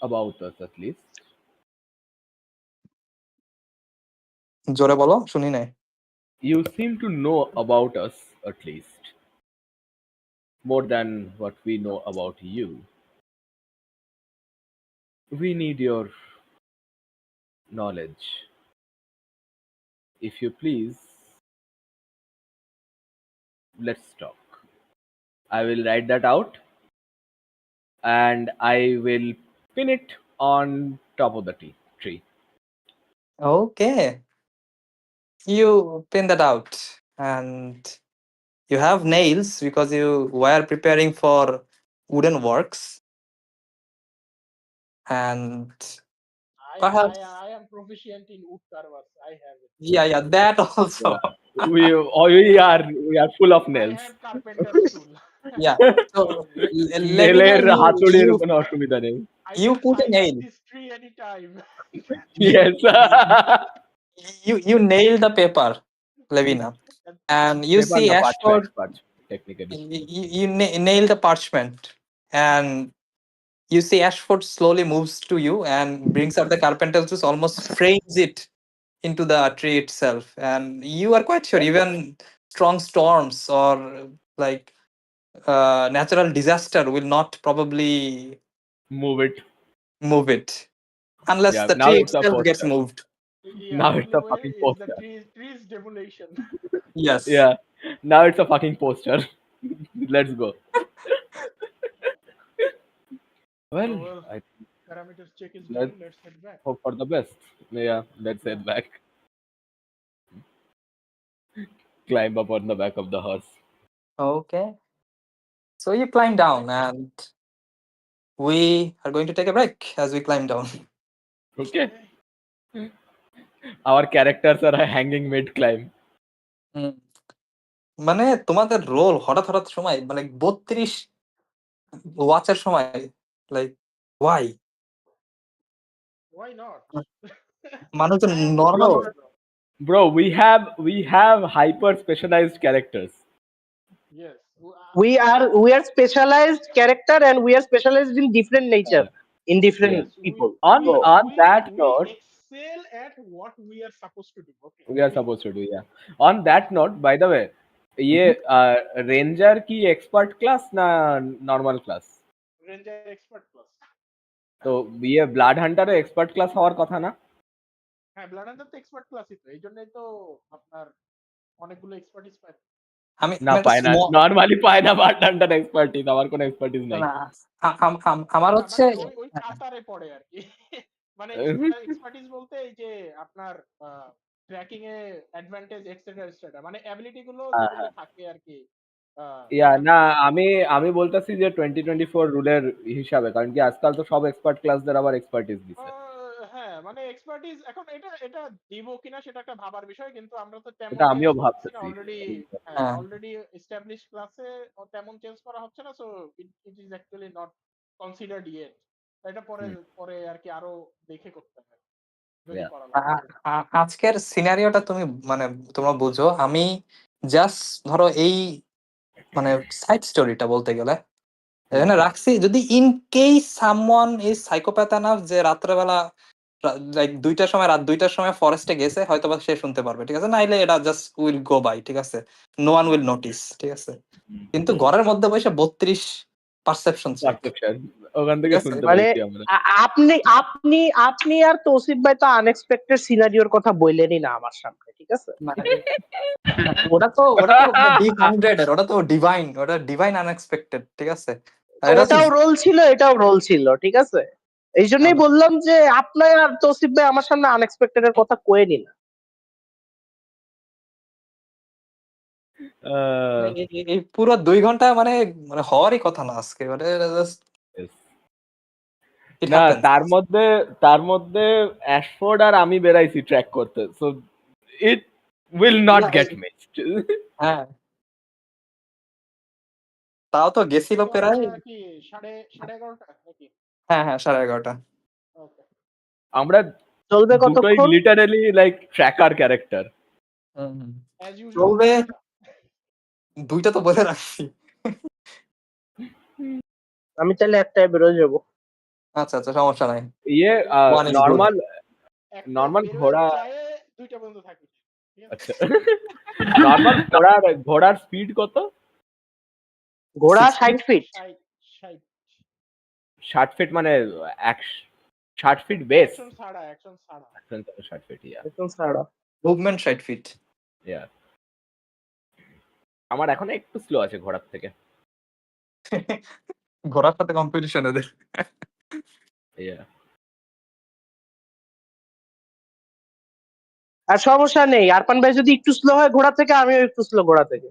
S8: about us at least.
S3: জোরে বলো, শুনি নাই।
S8: You seem to know about us at least. More than what we know about you. We need your knowledge. If you please, let's talk. I will write that out and I will pin it on top of the tree.
S3: Okay. You pin that out and you have nails because you were preparing for wooden works. And perhaps
S5: I am proficient in wood carvers. I have it.
S3: yeah, that also.
S8: Yeah. we are full of nails.
S5: I have carpenter's tool.
S3: Yeah. So
S8: Nailর হাতুড়ির কোনো অসুবিধা নেই.
S3: You put a nail.
S5: This tree anytime.
S8: Yes.
S3: You nail the paper, Levina, and you
S8: Paper
S3: see
S8: no,
S3: Ashford.
S8: Technically.
S3: You nail the parchment, and you see Ashford slowly moves to you and brings up the carpenter's tools, almost frames it into the tree itself. And you are quite sure even strong storms or like natural disaster will not probably
S8: move it
S3: unless the
S8: now
S3: tree
S8: it's a
S3: itself gets
S8: poster.
S3: moved.
S5: Yeah,
S8: Now
S5: only
S8: it's a
S5: way
S8: fucking
S5: is
S8: poster.
S5: the tree's demolition.
S3: Yes.
S8: Yeah. Now it's a fucking poster. Let's go. Well, I
S5: parameters check is done. Let's head back.
S8: Hope for the best. Yeah, let's head back. Climb up on the back of the horse.
S3: Okay. So you climb down and we are going to take a break as we climb down.
S8: Okay. Our characters are hanging mid-climb.
S3: মানে তোমাদের role হঠাৎ সময় মানে 32 ওয়াচের সময় like
S5: Why not?
S3: মানুষ তো normal
S8: Bro, we have hyper specialized characters.
S5: Yes.
S2: We are specialized character and we are specialized in different nature, in different people.
S8: On that note,
S5: we excel at what we are supposed to do. Okay.
S8: We are supposed to do, yeah. On that note, by the way, ये ranger की expert class ना normal class?
S5: Ranger expert class.
S8: তো ये blood হান্টারে expert class হওয়ার কথা না?
S5: হ্যাঁ, blood Hunter তো এক্সপার্ট ক্লাসই তো, এইজন্যই তো আপনার অনেকগুলো এক্সপার্টিস পায়।
S3: আমি
S8: না পায় না, নরমালি পায় না ব্লাড হান্টার এক্সপার্টিস, আমার কোনো এক্সপার্টিস নাই।
S3: আমার হচ্ছে
S5: ওই কাতারে পড়ে আর কি। মানে এক্সপার্টিস বলতে এই যে আপনার ট্র্যাকিং এ অ্যাডভান্টেজ এটসেট্রা এটসেট্রা, মানে অ্যাবিলিটি গুলো
S8: হ্যাঁ,
S5: যেগুলো
S8: হ্যাঁ।
S5: থাকে আর কি
S8: ইয়া
S5: ওটা
S8: না,
S5: দিয়ে।
S8: আমি বলতেছি যে 2024 রুলের হিসাবে, কারণ কি আজকাল তো সব এক্সপার্ট ক্লাসদের আবার এক্সপার্টিস দিছে।
S5: হ্যাঁ মানে এক্সপার্টিজ এখন এটা দিব কিনা সেটা একটা ভাবার বিষয়, কিন্তু আমরা তো তেমন
S8: এটা
S5: চেঞ্জ
S8: আমিও
S5: করতেছি না
S8: ভাবতেছি।
S5: অলরেডি। হ্যাঁ
S3: হ্যাঁ
S5: অলরেডি এস্টাবলিশ ক্লাসে তেমন চেঞ্জ করা হচ্ছে না, so it is actually not considered yet. এটা পরে পরে আর কি আরো দেখে করতে হবে যদি
S8: Yeah.
S5: করা লাগে।
S3: আজকের সিনারিওটা তুমি মানে তোমরা বুঝো, আমি জাস্ট ধরো এই মানে সাইড স্টোরিটা বলতে গেলে এখানে রাখছি, যদি in case someone is psychopath enough যে রাত্রেবেলা লাইক 2টার সময়, রাত 2টার সময় ফরেস্টে গেছে, হয়তো বা সে শুনতে পারবে, ঠিক আছে, নাইলে এটা জাস্ট উইল গো বাই, ঠিক আছে, নো ওয়ান উইল নোটিস, ঠিক আছে। কিন্তু ঘরের মধ্যে বসে 32 পারসেপশন চেক,
S8: Perception, ওখান থেকে
S3: ঠিক আছে,
S8: শুনতে
S2: মানে
S8: পাইছি আমরা।
S2: আপনি আপনি আপনি আর তৌসিফ ভাই তো আনএক্সপেক্টেড সিনারিওর কথা বললেনই না আমার সামনে, ঠিক আছে?
S3: ওটা তো D100 এর, ওটা তো ডিভাইন, ওটা ডিভাইন আনএক্সপেক্টেড, ঠিক আছে। আর এটা হচ্ছে
S2: ওটাও রোল ছিল, এটাও রোল ছিল, ঠিক আছে? এই জন্যই বললাম যে আপনার আর তৌসিফ ভাই আমার সামনে আনএক্সপেক্টেড এর কথা কয়ে নিন।
S3: এই পুরো 2 ঘন্টা মানে মানে হওয়ারই কথা না আজকে, মানে just
S8: Yes.
S3: it
S8: না,
S3: happens.
S8: তার মধ্যে অ্যাশফোর্ড আর আমি বেরাইছি ট্র্যাক করতে, সো ইট উইল নট
S3: না,
S8: গেট মিসড।
S3: হ্যাঁ তাও তো গেছিল প্রায়।
S5: কি 11:30 নাকি?
S3: হ্যাঁ 11:30।
S5: ওকে
S8: আমরা
S2: চলবে
S8: দুটোই
S2: কতক্ষণ?
S8: Literally like tracker character.
S5: As usual
S3: চলবে, 2টা তো বলে রাখছি।
S2: আমি তাহলে একটাই বেরোয় যাবো।
S3: আচ্ছা সমস্যা নাই।
S8: ইয়ে
S3: One is
S8: নর্মাল
S5: একটা বের
S8: ঘোড়া।
S5: হয়ে যায় 2টা পর্যন্ত থাকি, ঠিক আছে?
S8: আচ্ছা, নর্মাল ঘোড়ার স্পিড কত?
S2: ঘোড়া
S3: 60
S2: 60 ফিট।
S5: 60
S8: 60 ফিট মানে 60 ফিট বেস।
S5: অ্যাকশন ছাড়া
S8: 60 ফিট, ইয়া।
S2: একদম ছাড়া।
S3: Movement 60 fit.
S8: ইয়া, আমার এখন একটু স্লো আছে ঘোড়ার থেকে।
S3: ঘোড়ার সাথে কম্পিটিশন এদের।
S8: ইয়া,
S2: আর সমস্যা নেই, আরপান ভাই যদি একটু স্লো হয় ঘোড়া থেকে, আমিও একটু স্লো ঘোড়া থেকে।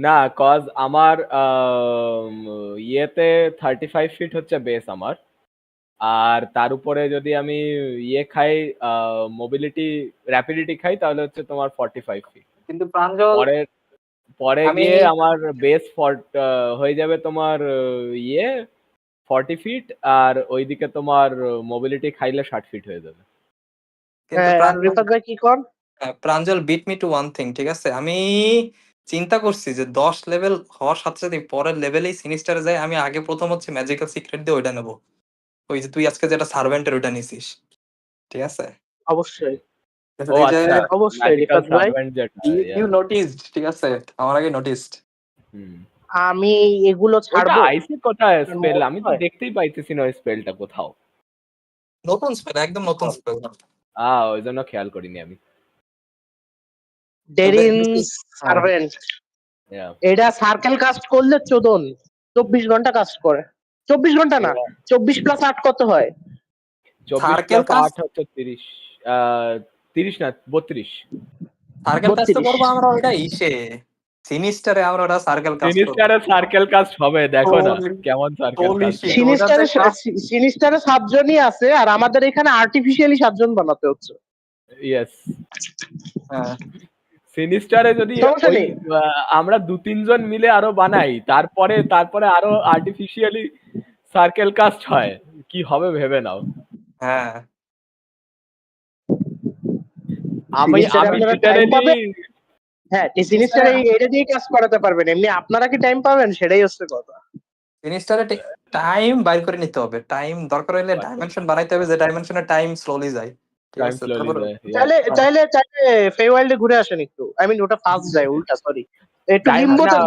S8: না, কজ আমার ইয়েতে 35 ফিট হচ্ছে বেস আমার, আর তার উপরে যদি আমি ইয়ে খাই, মোবিলিটি র্যাপিডিটি খাই, তাহলে হচ্ছে তোমার 45 ফিট।
S3: কিন্তু প্রাঞ্জল
S8: পরে
S3: আমি
S8: গিয়ে আমার বেস হয়ে যাবে তোমার ইয়ে 40 ফিট, আর ওইদিকে তোমার মোবিলিটি খাইলে 60 ফিট হয়ে যাবে।
S3: কিন্তু
S2: রিফাত ভাই কি কর?
S3: Pranjal bit me to one thing, ঠিক আছে, আমি চিন্তা করছি যে 10 লেভেল হওয়ার সাথে সাথে পরের লেভেলেই সিনিস্টারে যাই, আমি আগে প্রথম হচ্ছে ম্যাজিক্যাল সিক্রেট দিয়ে ওইটা নেবো, ওই যে তুই আজকে যেটা সার্ভেন্টের ওইটা নিছিস, ঠিক আছে।
S2: অবশ্যই
S8: ও আচ্ছা,
S2: অবশ্যই রিফাত ভাই।
S3: ইউ নোটিসড, ঠিক আছে, আমার আগে নোটিসড।
S2: আমি এগুলো
S8: ওটা
S2: ছাড়বো।
S8: আইসি কোথায় স্পেল? আমি তো দেখতেই পাইতেছি না ওই স্পেলটা কোথাও।
S3: নতুন স্পেল, একদম নতুন স্পেল।
S8: ওই জন্য খেয়াল করিনি আমি।
S2: ডেরিন সার্ভেন্ট, এটা সার্কেল কাস্ট করলে 24 ঘন্টা কাস্ট করে। 24 ঘন্টা না, 24 প্লাস 8 কত হয়?
S8: 24 প্লাস 8 হচ্ছে 30। 30 না 32।
S3: সার্কেল কাজ তো করবো আমরা ওইটা ইসে সিনিস্টারে, আমরা ওটা সার্কেল কাজ করব।
S8: সিনিস্টারে সার্কেল কাস্ট হবে, দেখো না কেমন সার্কেল কাস্ট।
S2: সিনিস্টারে 7 জনই আছে, আর আমাদের এখানে আর্টিফিশিয়ালি 7 জন বানাতে হচ্ছে।
S8: ইয়েস, সিনিস্টারে যদি আমরা 2-3 জন মিলে আরো বানাই, তারপরে আরো আর্টিফিশিয়ালি সার্কেল কাস্ট হয়, কি হবে ভেবে নাও।
S3: হ্যাঁ
S2: আমি লিটারালি হ্যাঁ সিনিস্টারে এটা দিয়ে কাজ করাতে পারবেন, এমনি আপনারা কি টাইম পাবেন সেটাই হচ্ছে কথা।
S3: সিনিস্টারে টাইম বাইর করে নিতে হবে, টাইম দরকার হলে ডাইমেনশন বানাইতে হবে, যে ডাইমেনশনে টাইম স্লোলি যায়, ঠিক আছে।
S2: চাইলে ফেওয়াইল্ডে ঘুরে আসেন একটু, আই মিন ওটা ফাস্ট যায়, উল্টা সরি একটু লিম্বোতে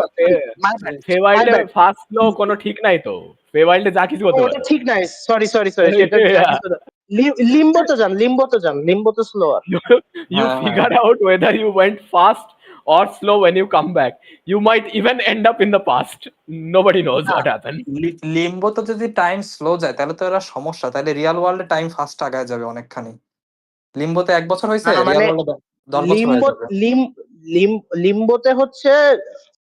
S8: ফেওয়াইল্ডে ফাস্ট স্লো কোনো ঠিক নাই তো, ফেওয়াইল্ডে যা কিছু হতে পারে।
S2: ওটা ঠিক নাই, সরি সেটা লিম্বোতে যান, লিম্বোতে slower.
S8: You figure out whether you went fast or slow when you come back. You might even end up in the past. Nobody knows what happened.
S3: Limbo তো যদি টাইম স্লো যায় তাহলে তো এরা সমস্যা, তাহলে রিয়াল ওয়ার্ল্ডে টাইম ফাস্ট আগায় যাবে অনেকখানি। লিম্বোতে 1 বছর হয়েছে, রিয়াল
S2: মানে
S3: ওয়ার্ল্ডে 10 বছর হয়ে
S2: লিম্বো
S3: যাবে।
S2: লিম্বোতে হচ্ছে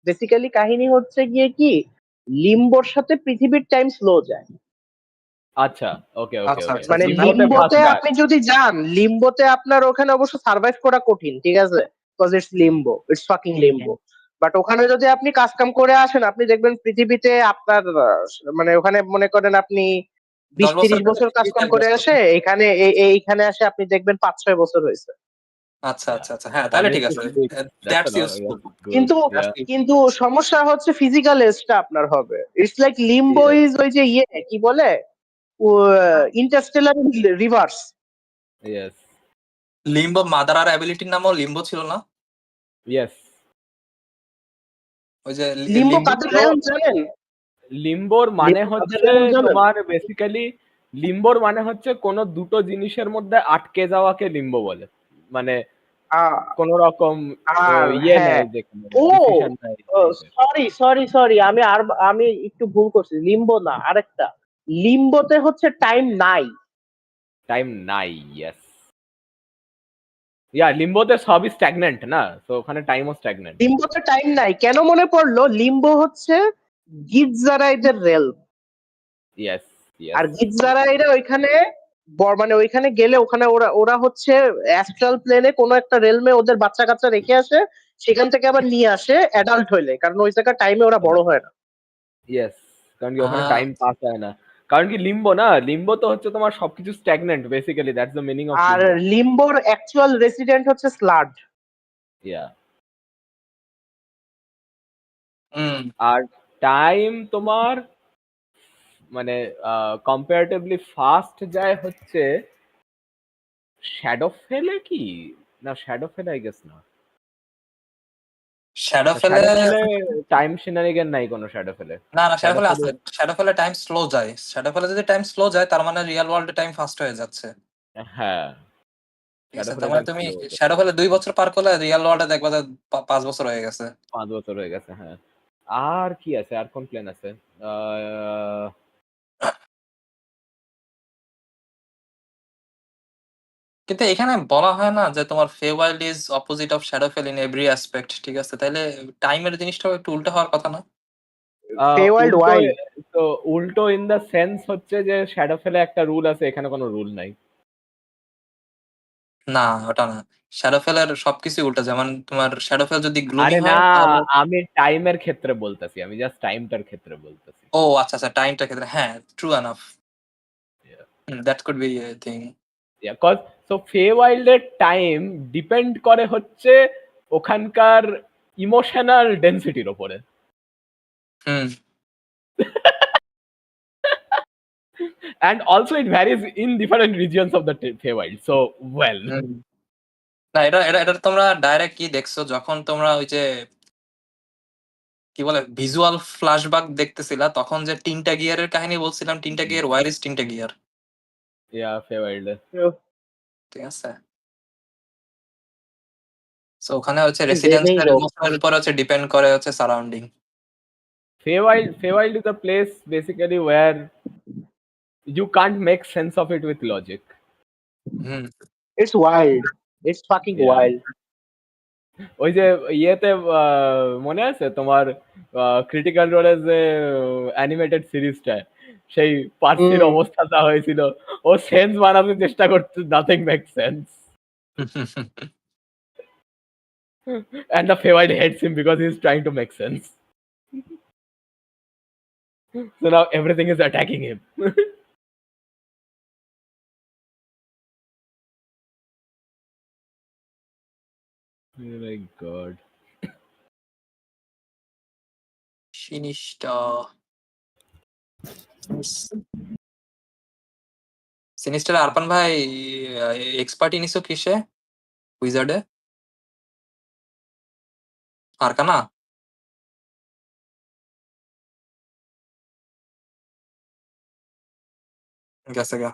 S2: বেসিক্যালি কাহিনী হচ্ছে গিয়ে কি, লিম্বোর সাথে পৃথিবীর টাইম স্লো যায়।
S8: আচ্ছা, ওকে ওকে
S3: আচ্ছা,
S8: ওকে।
S3: আচ্ছা,
S2: মানে
S3: আচ্ছা।
S2: লিম্বোতে
S8: ফাস্ট
S2: আপনি যদি যান, লিম্বোতে আপনার ওখানে অবশ্য সার্ভাইভ করা কঠিন, ঠিক আছে, because it's limbo, it's fucking limbo. But ওখানে যদি আপনি কাজ কাম করে আসেন, আপনি দেখবেন পৃথিবীতে আপনার মানে ওখানে মনে করেন আপনি
S3: 10 বছর
S2: 20-30 বছর কাজ কাম করে আসে, এখানে এইখানে আসে আপনি দেখবেন 5-6 বছর হয়েছে।
S3: আচ্ছা, আচ্ছা, আচ্ছা। হ্যাঁ, তাহলে ঠিক আছে। That's useful.
S2: কিন্তু কিন্তু সমস্যা হচ্ছে ফিজিক্যাল এজটা আপনার হবে। ইটস লাইক লিম্বো ইজ ওই যে ইয়ে কি বলে, Interstellar reverse.
S8: Yes
S3: limbo mother আর অ্যাবিলিটির নামও লিম্বো ছিল না?
S8: ইয়েস।
S3: ওই যে
S2: লিম্বো
S3: লিম্বো
S2: কাদের realm জানেন?
S8: লিম্বোর মানে
S2: লিম্বো কাদের
S8: হচ্ছে
S2: realm জানেন?
S8: তোমার বেসিক্যালি লিম্বোর মানে হচ্ছে কোনো দুটো জিনিসের মধ্যে আটকে যাওয়াকে লিম্বো বলে। মানে কোন রকম
S2: আর
S8: ইয়ে
S2: হ্যাঁ,
S8: নেই যেখানে
S2: ও
S8: ডিসিশন নাই।
S2: সরি আমি একটু ভুল করছি। লিম্বো না, আরেকটা লিম্বোতে হচ্ছে টাইম নাই।
S8: টাইম নাই, ইয়েস। লিম্বোতে সবই স্ট্যাগন্যান্ট না, তো ওখানে টাইমও স্ট্যাগন্যান্ট।
S2: লিম্বোতে টাইম নাই কেন মনে পড়লো, লিম্বো হচ্ছে গির্জারাইদের রেলম।
S8: ইয়েস
S2: আর গির্জারাইরা ওইখানে মানে ওইখানে গেলে ওখানে ওরা ওরা হচ্ছে অ্যাস্ট্রাল প্লেনে কোনো একটা রেলমে ওদের বাচ্চা কাচ্চা রেখে আসে, সেখান থেকে আবার নিয়ে আসে অ্যাডাল্ট হইলে, কারণ ওই জায়গায় টাইমে ওরা বড় হয় না।
S8: ইয়েস, কারণ কি ওখানে টাইম পাস হয় না। কারণ কি লিম্বো না, লিম্বো তো হচ্ছে তোমার সবকিছু stagnant basically, that's the meaning of
S2: আর লিম্বোর অ্যাকচুয়াল রেসিডেন্ট হচ্ছে স্লাড।
S8: ইয়া।
S3: আর
S8: টাইম তোমার মানে কম্পারেটিভলি ফাস্ট যায় হচ্ছে শ্যাডো ফেলে, কি না শ্যাডো ফেলে আই গেস না।
S3: শ্যাডো ফেলে
S8: টাইম সিনারিগেন নাই কোনো শ্যাডো ফেলে।
S3: না, শ্যাডো ফেলে আছে। শ্যাডো ফেলে টাইম স্লো যায়। শ্যাডো ফেলে যদি টাইম স্লো যায় তার মানে রিয়েল ওয়ার্ল্ডে টাইম ফাস্ট হয়ে যাচ্ছে।
S8: হ্যাঁ,
S3: ঠিক আছে, তার মানে তুমি শ্যাডো ফেলে 2 বছর পার করলে রিয়েল ওয়ার্ল্ডে দেখবা যে 5 বছর হয়ে গেছে।
S8: 5 বছর হয়ে গেছে, হ্যাঁ। আর কি আছে, আর কোন প্ল্যান আছে?
S3: কিন্তু এখানে বলা হয় না যে তোমার Feywild is opposite of Shadowfell in every aspect, ঠিক আছে? তাইলে টাইমের জিনিসটাও একটু উল্টো হওয়ার কথা না?
S2: ফেওয়াইল্ড ওয়াই
S8: তো উল্টো ইন দা সেন্স হচ্ছে যে শ্যাডো ফেলে একটা রুল আছে, এখানে কোনো রুল নাই।
S3: না, ওটা না। শ্যাডো ফেলের সবকিছু উল্টো, যেমন তোমার শ্যাডো ফেল যদি গ্লুমি
S8: আরে না,
S3: হয় তাহলে
S8: আমি টাইমের ক্ষেত্রে বলতেছি, আমি জাস্ট টাইমটার ক্ষেত্রে বলতেছি।
S3: ও আচ্ছা, আচ্ছা, টাইমটার ক্ষেত্রে হ্যাঁ, true enough. That could be a thing.
S8: Cause so ফেওয়াইল্ডের টাইম ডিপেন্ড করে হচ্ছে ওখানকার ইমোশনাল ডেনসিটির উপরে। And also it varies in different regions of the Feywild. So, well.
S3: না, এটা তোমরা ডাইরেক্ট কি দেখছো যখন তোমরা ওই যে কি বলে ভিজুয়াল ফ্ল্যাশব্যাক দেখতেছিলা, তখন যে তিনটা গিয়ারের কাহিনী বলছিলাম, তিনটা গিয়ার, ওয়ার ইজ তিনটা গিয়ার।
S8: Yeah, Feywild.
S3: ঠিক আছে, সো ওখানে হচ্ছে রেসিডেন্সের ইমোশনের উপর হচ্ছে ডিপেন্ড করে হচ্ছে surrounding.
S8: Feywild is a place basically where you can't make sense of it with logic.
S2: It's wild. It's fucking wild.
S8: ওই যে ইয়েতে মনে আছে তোমার ক্রিটিক্যাল রোলের যে অ্যানিমেটেড সিরিজটা, সেই পার্সির অবস্থাটা হয়েছিল, ও সেন্স বানাতে চেষ্টা করতে, nothing make sense, and the Feywild hates him because he's trying to make sense. So now everything is attacking him. Oh my god.
S3: Sinister Arpan ভাই, এক্সপার্ট নিছো কিসে? উইজার্ডে? আরকানা? গেছে গা।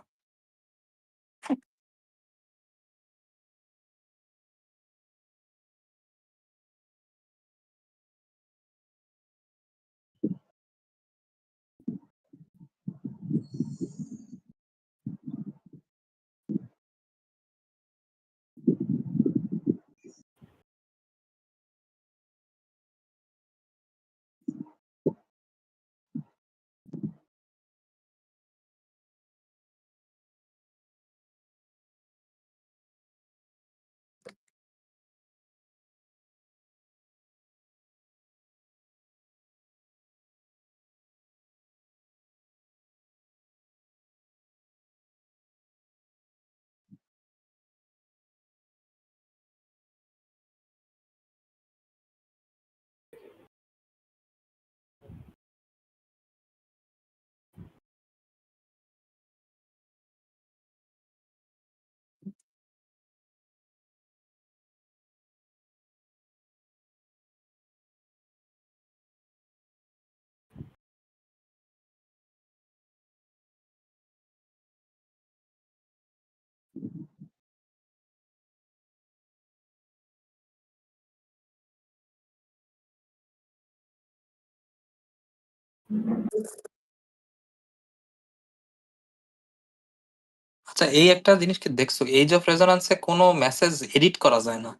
S3: আচ্ছা, এই একটা জিনিস কি দেখছো, এজ অফ রেজোন্যান্সে কোনো মেসেজ এডিট করা যায় না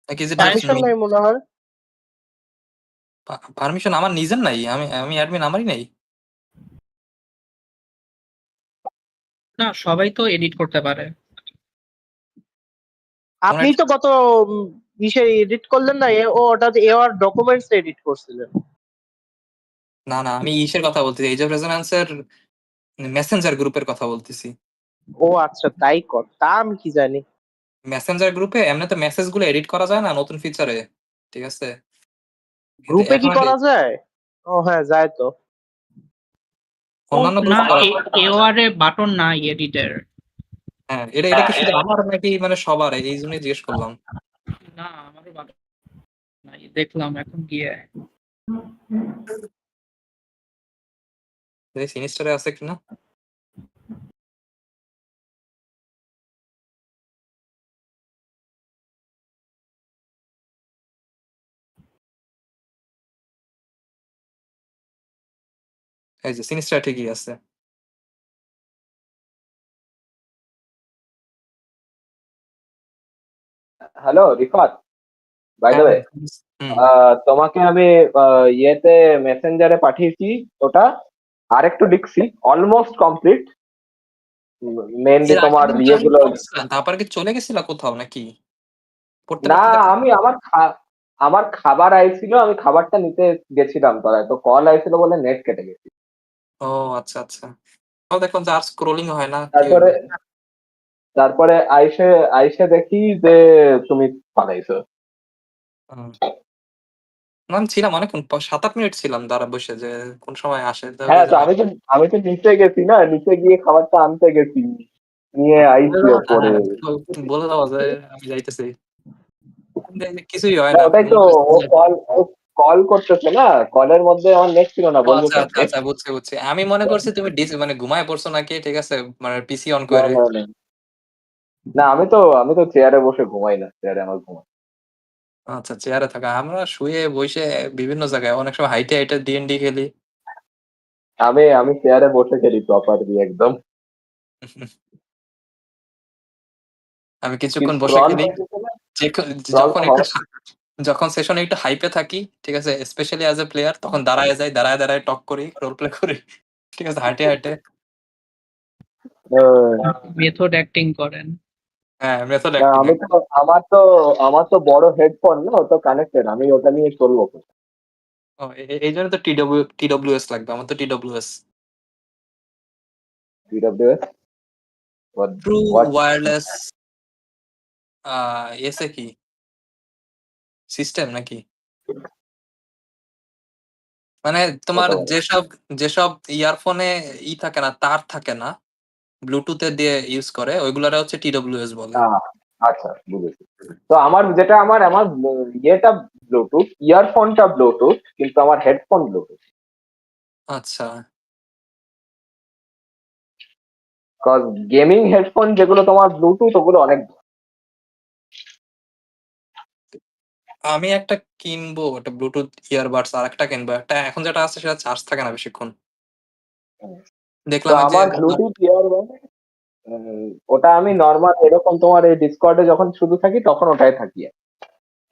S3: নাকি? ইজ ইট জাস্ট
S2: পারমিশন নাই মনে হয়।
S3: পারমিশন আমার নিজের নাই, আমি অ্যাডমিন আমারই নাই।
S6: না, সবাই তো এডিট করতে পারে।
S2: আপনি তো গত ইসে এডিট করলেন না, ওটা AOR ডকুমেন্টস এডিট করছিলেন।
S3: না না, আমি ইসের কথা বলতেছি, এজ অফ রেজোন্যান্সের মেসেঞ্জার গ্রুপের কথা বলতেছি।
S2: ও আচ্ছা, তাই কর, তা আমি কি জানি।
S3: মেসেঞ্জার গ্রুপে এমনি তো মেসেজ গুলো এডিট করা যায় না নতুন ফিচারে, ঠিক আছে? কিন্তু
S2: গ্রুপে কি
S3: এখন
S2: করা যায়? ও হ্যাঁ, যায় তো।
S3: অন্যান্য
S6: না,
S3: গ্রুপ করা
S6: AOR এ বাটন নাই এডিটের।
S3: হ্যাঁ, এটা কি শুধু আমার নাকি মানে সবার? এই জন্যই জিজ্ঞেস করলাম।
S6: না, আমারও বাটন নাই, দেখলাম এখন গিয়ে।
S3: সিনিস্টারে আছে কিনা? এই যে সিনিস্টার ঠিকই আছে।
S7: হ্যালো রিফাত, বাই দ্য
S3: হ্যাঁ
S7: ওয়ে, তোমাকে আমি ইয়েতে মেসেঞ্জারে পাঠিয়েছি ওটা, আরেকটু লিখছি, অলমোস্ট কমপ্লিট। মেনলি
S3: এর আগের
S7: তোমার
S3: দিন তো আমি
S7: ইয়েগুলো।
S3: পড়ছিলাম, তারপর কি চলে গেছিল কোথাও নাকি? পড়তে
S7: না,
S3: পড়তে দেখা
S7: আমি আমার খাবার আইছিল, আমি খাবারটা নিতে গেছিলাম তলায়, তো কল আইছিল বলে নেট কেটে গেছি।
S3: ও আচ্ছা আচ্ছা, তাও দেখলাম যে আর স্ক্রোলিং হয় না, কি
S7: তারপরে
S3: হইলো?
S7: তারপরে আইসে আইসে দেখি যে তুমি পালাইছো।
S3: হুম। না, আমি ছিলাম অনেকক্ষণ, 7-8 মিনিট ছিলাম দাঁড়া বসে, যে কোন সময় আসে, তো
S7: হ্যাঁ,
S3: এই
S7: তো
S3: জন্য।
S7: আমি তো নিচে গেছি না, নিচে গিয়ে খাবারটা আনতে গেছি, নিয়ে
S3: বলে
S7: আইসি
S3: দেওয়া
S7: ওপরে।
S3: হ্যাঁ, তো বলে দেওয়া যায় আমি যাইতেছি, কিছুই হয়
S7: না,
S3: না।
S7: ওটাই তো, ও কল করতেছে না, কলের মধ্যে আমার নেট ছিল না,
S3: ও
S7: বলবো
S3: আচ্ছা আচ্ছা
S7: কেমনে?
S3: আচ্ছা, বুঝছি বুঝছি। আমি মনে করছি তুমি মানে ঘুমায় পড়ছো নাকি, ঠিক আছে, মানে পিসি অন
S7: না,
S3: করে।
S7: না, না, না, আমি তো চেয়ারে বসে ঘুমাই না, চেয়ারে আমার ঘুমাই।
S3: আচ্ছা, চেয়ারে থাকা, আমরা শুয়ে বসে বিভিন্ন জায়গায় অনেক সময় হাইটে হাইটে D&D খেলি।
S7: আমি চেয়ারে বসে খেলি প্রপারলি একদম।
S3: আমি
S7: কি
S3: কিছুক্ষণ বসে
S7: স্ক্রল
S3: খেলি,
S7: করতেছে না, স্ক্রল
S3: যখন একটু যখন সেশনে একটু হাইপে থাকি, ঠিক আছে, স্পেশালি অ্যাজ এ প্লেয়ার, তখন দাঁড়ায় যাই, দাঁড়ায় দাঁড়ায় টক করি, রোল প্লে করি, ঠিক আছে, হাঁটে হাঁটে।
S6: মেথড অ্যাক্টিং করেন।
S3: হ্যাঁ, মেথড
S7: না,
S3: অ্যাক্টিং।
S7: আমার তো বড় হেডফোন না, তো কানেক্টেড, আমি ওটা নিয়ে চলবো।
S3: ও, এই জন্য তো TWS লাগবে, আমার তো TWS,
S7: TWS,
S3: true
S7: what?
S3: Wireless এসে কি সিস্টেম নাকি? মানে তোমার
S7: হতে পারে।
S3: যেসব যেসব ইয়ারফোনে থাকে না, তার থাকে না, ব্লুটুথে দিয়ে ইউজ করে, ওইগুলারে হচ্ছে TWS বলে।
S7: আচ্ছা, বুঝেছি। তো আমার ইয়েটা ব্লুটুথ, ইয়ারফোনটা ব্লুটুথ, কিন্তু আমার হেডফোন ব্লুটুথ।
S3: আচ্ছা,
S7: কজ গেমিং হেডফোন যেগুলো তোমার ব্লুটুথ, ওগুলো অনেক
S3: আমি একটা কিনবো, একটা ব্লুটুথ ইয়ারবাডস, আর একটা কিনবো, একটা এখন যেটা আছে সেটা চার্জ থাকে না বেশিক্ষণ।
S7: তো
S3: দেখলাম এই যে
S7: আমার ব্লুটুথ ইয়ারবাড, ওটা আমি নর্মাল এরকম তোমার এই ডিসকর্ডে যখন শুধু থাকি তখন ওটাই থাকি,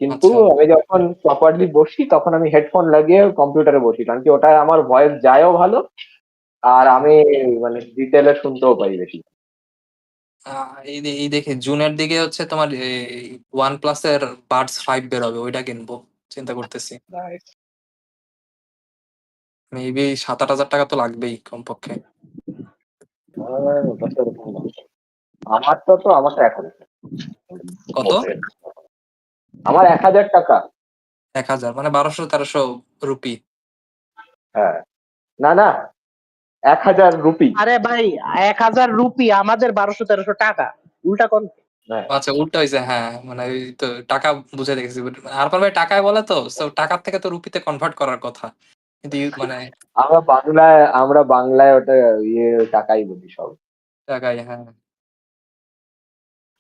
S7: কিন্তু
S3: আচ্ছা
S7: আমি যখন প্রপারলি বসি তখন আমি হেডফোন লাগিয়ে কম্পিউটারে বসি, কারণ কি ওটায় আমার ভয়েস যায়ও ভালো, আর
S3: হ্যাঁ,
S7: আমি মানে ডিটেলে শুনতেও পাই বেশি।
S3: এই দেখে জুনের দিকে হচ্ছে তোমার ওয়ান প্লাসের বাডস 5 বের হবে, ওইটা কিনবো চিন্তা করতেছি। মেবি 7-8 হাজার টাকা তো লাগবেই কমপক্ষে।
S7: ওটা তো এরকম না। আমার তো 1,000,
S3: কত?
S7: আমার 1,000 টাকা।
S3: 1,000 মানে 1200-1300 রুপি।
S7: হ্যাঁ, না না, 1,000 রুপি।
S2: আরে ভাই, 1,000 রুপি আমাদের 1200-1300 টাকা, উল্টা কোন?
S7: হ্যাঁ,
S3: আচ্ছা, উল্টা হয়েছে, হ্যাঁ, মানে ওই তো টাকা বুঝে দেখেছি, আরপর ভাই টাকায় বলে, তো টাকার থেকে তো রুপিতে কনভার্ট করার কথা, কিন্তু মানে
S7: আমরা বাংলায় ওটা টাকাই বলি সব।
S3: টাকায়, হ্যাঁ।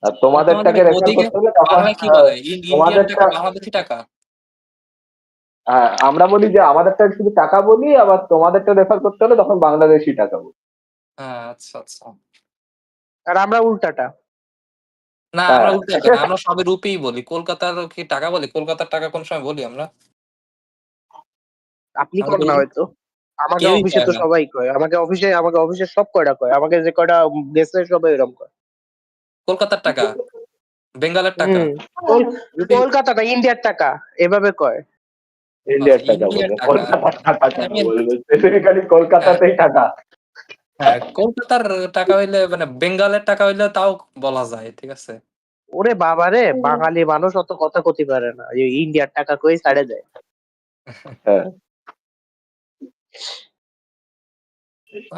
S7: আর
S3: তোমাদের
S7: তোমাদেরটাকে রেফার
S3: ওদিকে
S7: করতে হলে তখন
S3: বাংলায় কি বলে? ইন্ডিয়ান টাকা,
S7: তোমাদেরটা
S3: বাংলাদেশি টাকা?
S7: আমরা বলি যে আমাদেরটা শুধু টাকা বলি, আবার তোমাদেরটা রেফার করতে হলে তখন বাংলাদেশি টাকা বলি।
S3: হ্যাঁ, আচ্ছা আচ্ছা।
S2: আর আমরা উল্টাটা।
S3: না,
S7: হ্যাঁ,
S3: আমরা উল্টাটা না, আমরা সবে রুপিই বলি। কলকাতার কি টাকা বলি? কলকাতার টাকা কোন সময় বলি আমরা?
S2: আপনি
S3: আমরা
S2: কর
S3: বলি
S2: না
S3: না।
S2: হয়তো, আমাকে
S3: কেউই
S2: অফিসে
S3: কয়
S2: তো
S3: না।
S2: সবাই কয়, আমাকে অফিসে সব কয়টা কয়, আমাকে যে কয়টা গেছে সবাই এরকম কয়।
S3: কলকাতার টাকা, বেঙ্গলের টাকা,
S2: হুম,
S3: রুপি।
S2: কলকাতা না ইন্ডিয়ার টাকা এভাবে কয়।
S3: আচ্ছা,
S7: ইন্ডিয়ার টাকা
S3: ইন্ডিয়ার
S7: বলবে,
S3: টাকা।
S7: কলকাতার টাকা কেন
S3: আমি
S7: বলবে? স্পেসিফিক্যালি
S3: হ্যাঁ,
S7: কলকাতাতেই টাকা।
S3: হ্যাঁ, কলকাতার টাকা হইলে মানে বেঙ্গলের টাকা হইলে তাও বলা যায়, ঠিক আছে?
S2: ওরে বাবা রে, বাঙালি মানুষ অত কথা কতি পারে না, এই ইন্ডিয়ার টাকা কই ছাড়ে দেয়।
S7: হ্যাঁ,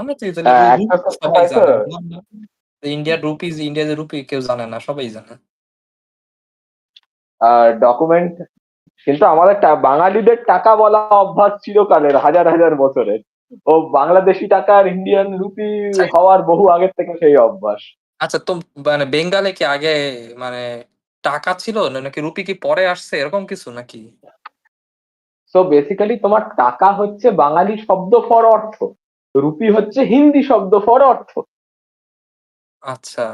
S3: আমরা তো তাহলে
S7: একটা
S3: রুপি
S7: করতে
S3: সবাই
S7: হয় তো।
S3: জানে, বললাম না? ইন্ডিয়ার রুপিজ, ইন্ডিয়া যে রুপি কেউ জানে না, সবাই জানে।
S7: ডকুমেন্ট, কিন্তু আমাদের বাঙালিদের টাকা বলা অভ্যাস চিরকালের, হাজার হাজার বছরের। ও বাংলাদেশি টাকা আর ইন্ডিয়ান রুপি
S3: আচ্ছা,
S7: হওয়ার বহু আগের থেকে সেই অভ্যাস।
S3: আচ্ছা, তো মানে বেঙ্গলে কি আগে মানে টাকা ছিল নাকি রুপি কি পরে আসছে এরকম কিছু নাকি?
S7: তো বেসিক্যালি তোমার টাকা হচ্ছে বাঙালি শব্দ ফর অর্থ, রুপি হচ্ছে হিন্দি শব্দ ফর অর্থ।
S3: আচ্ছা,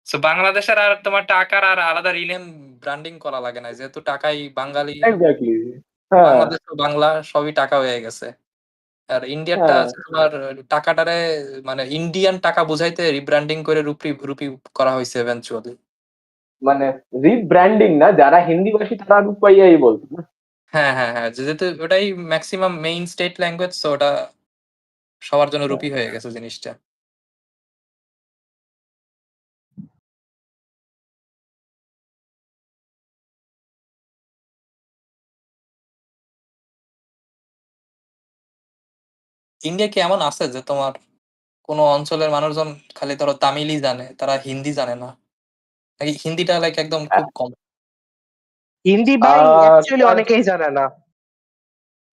S3: তো বাংলাদেশের আর তোমার টাকার আর আলাদা রিনেম ব্র্যান্ডিং করা লাগে না, যেহেতু টাকাই বাঙালি,
S7: এক্স্যাক্টলি। হ্যাঁ,
S3: বাংলাদেশ ও বাংলা সবই টাকা হয়ে গেছে। আর ইন্ডিয়ারটা
S7: হ্যাঁ,
S3: আছে তোমার টাকাটারে মানে ইন্ডিয়ান টাকা বুঝাইতে রিব্র্যান্ডিং করে রুপি রুপি করা হয়েছে এভেনচুয়ালি।
S7: মানে রিব্র্যান্ডিং না, যারা হিন্দি ভাষী তারা রূপাইয়াই বলতো না।
S3: হ্যাঁ, হ্যাঁ, হ্যাঁ, যেহেতু ওটাই ম্যাক্সিমাম মেইন স্টেট ল্যাঙ্গুয়েজ, তো ওটা সবার জন্য রুপি হয়ে গেছে জিনিসটা। ইন্ডিয়া কি এমন আছে যে তোমার কোনো অঞ্চলের মানুষজন খালি ধরো তামিলই জানে, তারা হিন্দি জানে না? নাকি হিন্দিটা লাইক একদম খুব কম?
S2: হিন্দি ভাই অ্যাকচুয়ালি
S7: তোমার
S2: অনেকেই জানে না।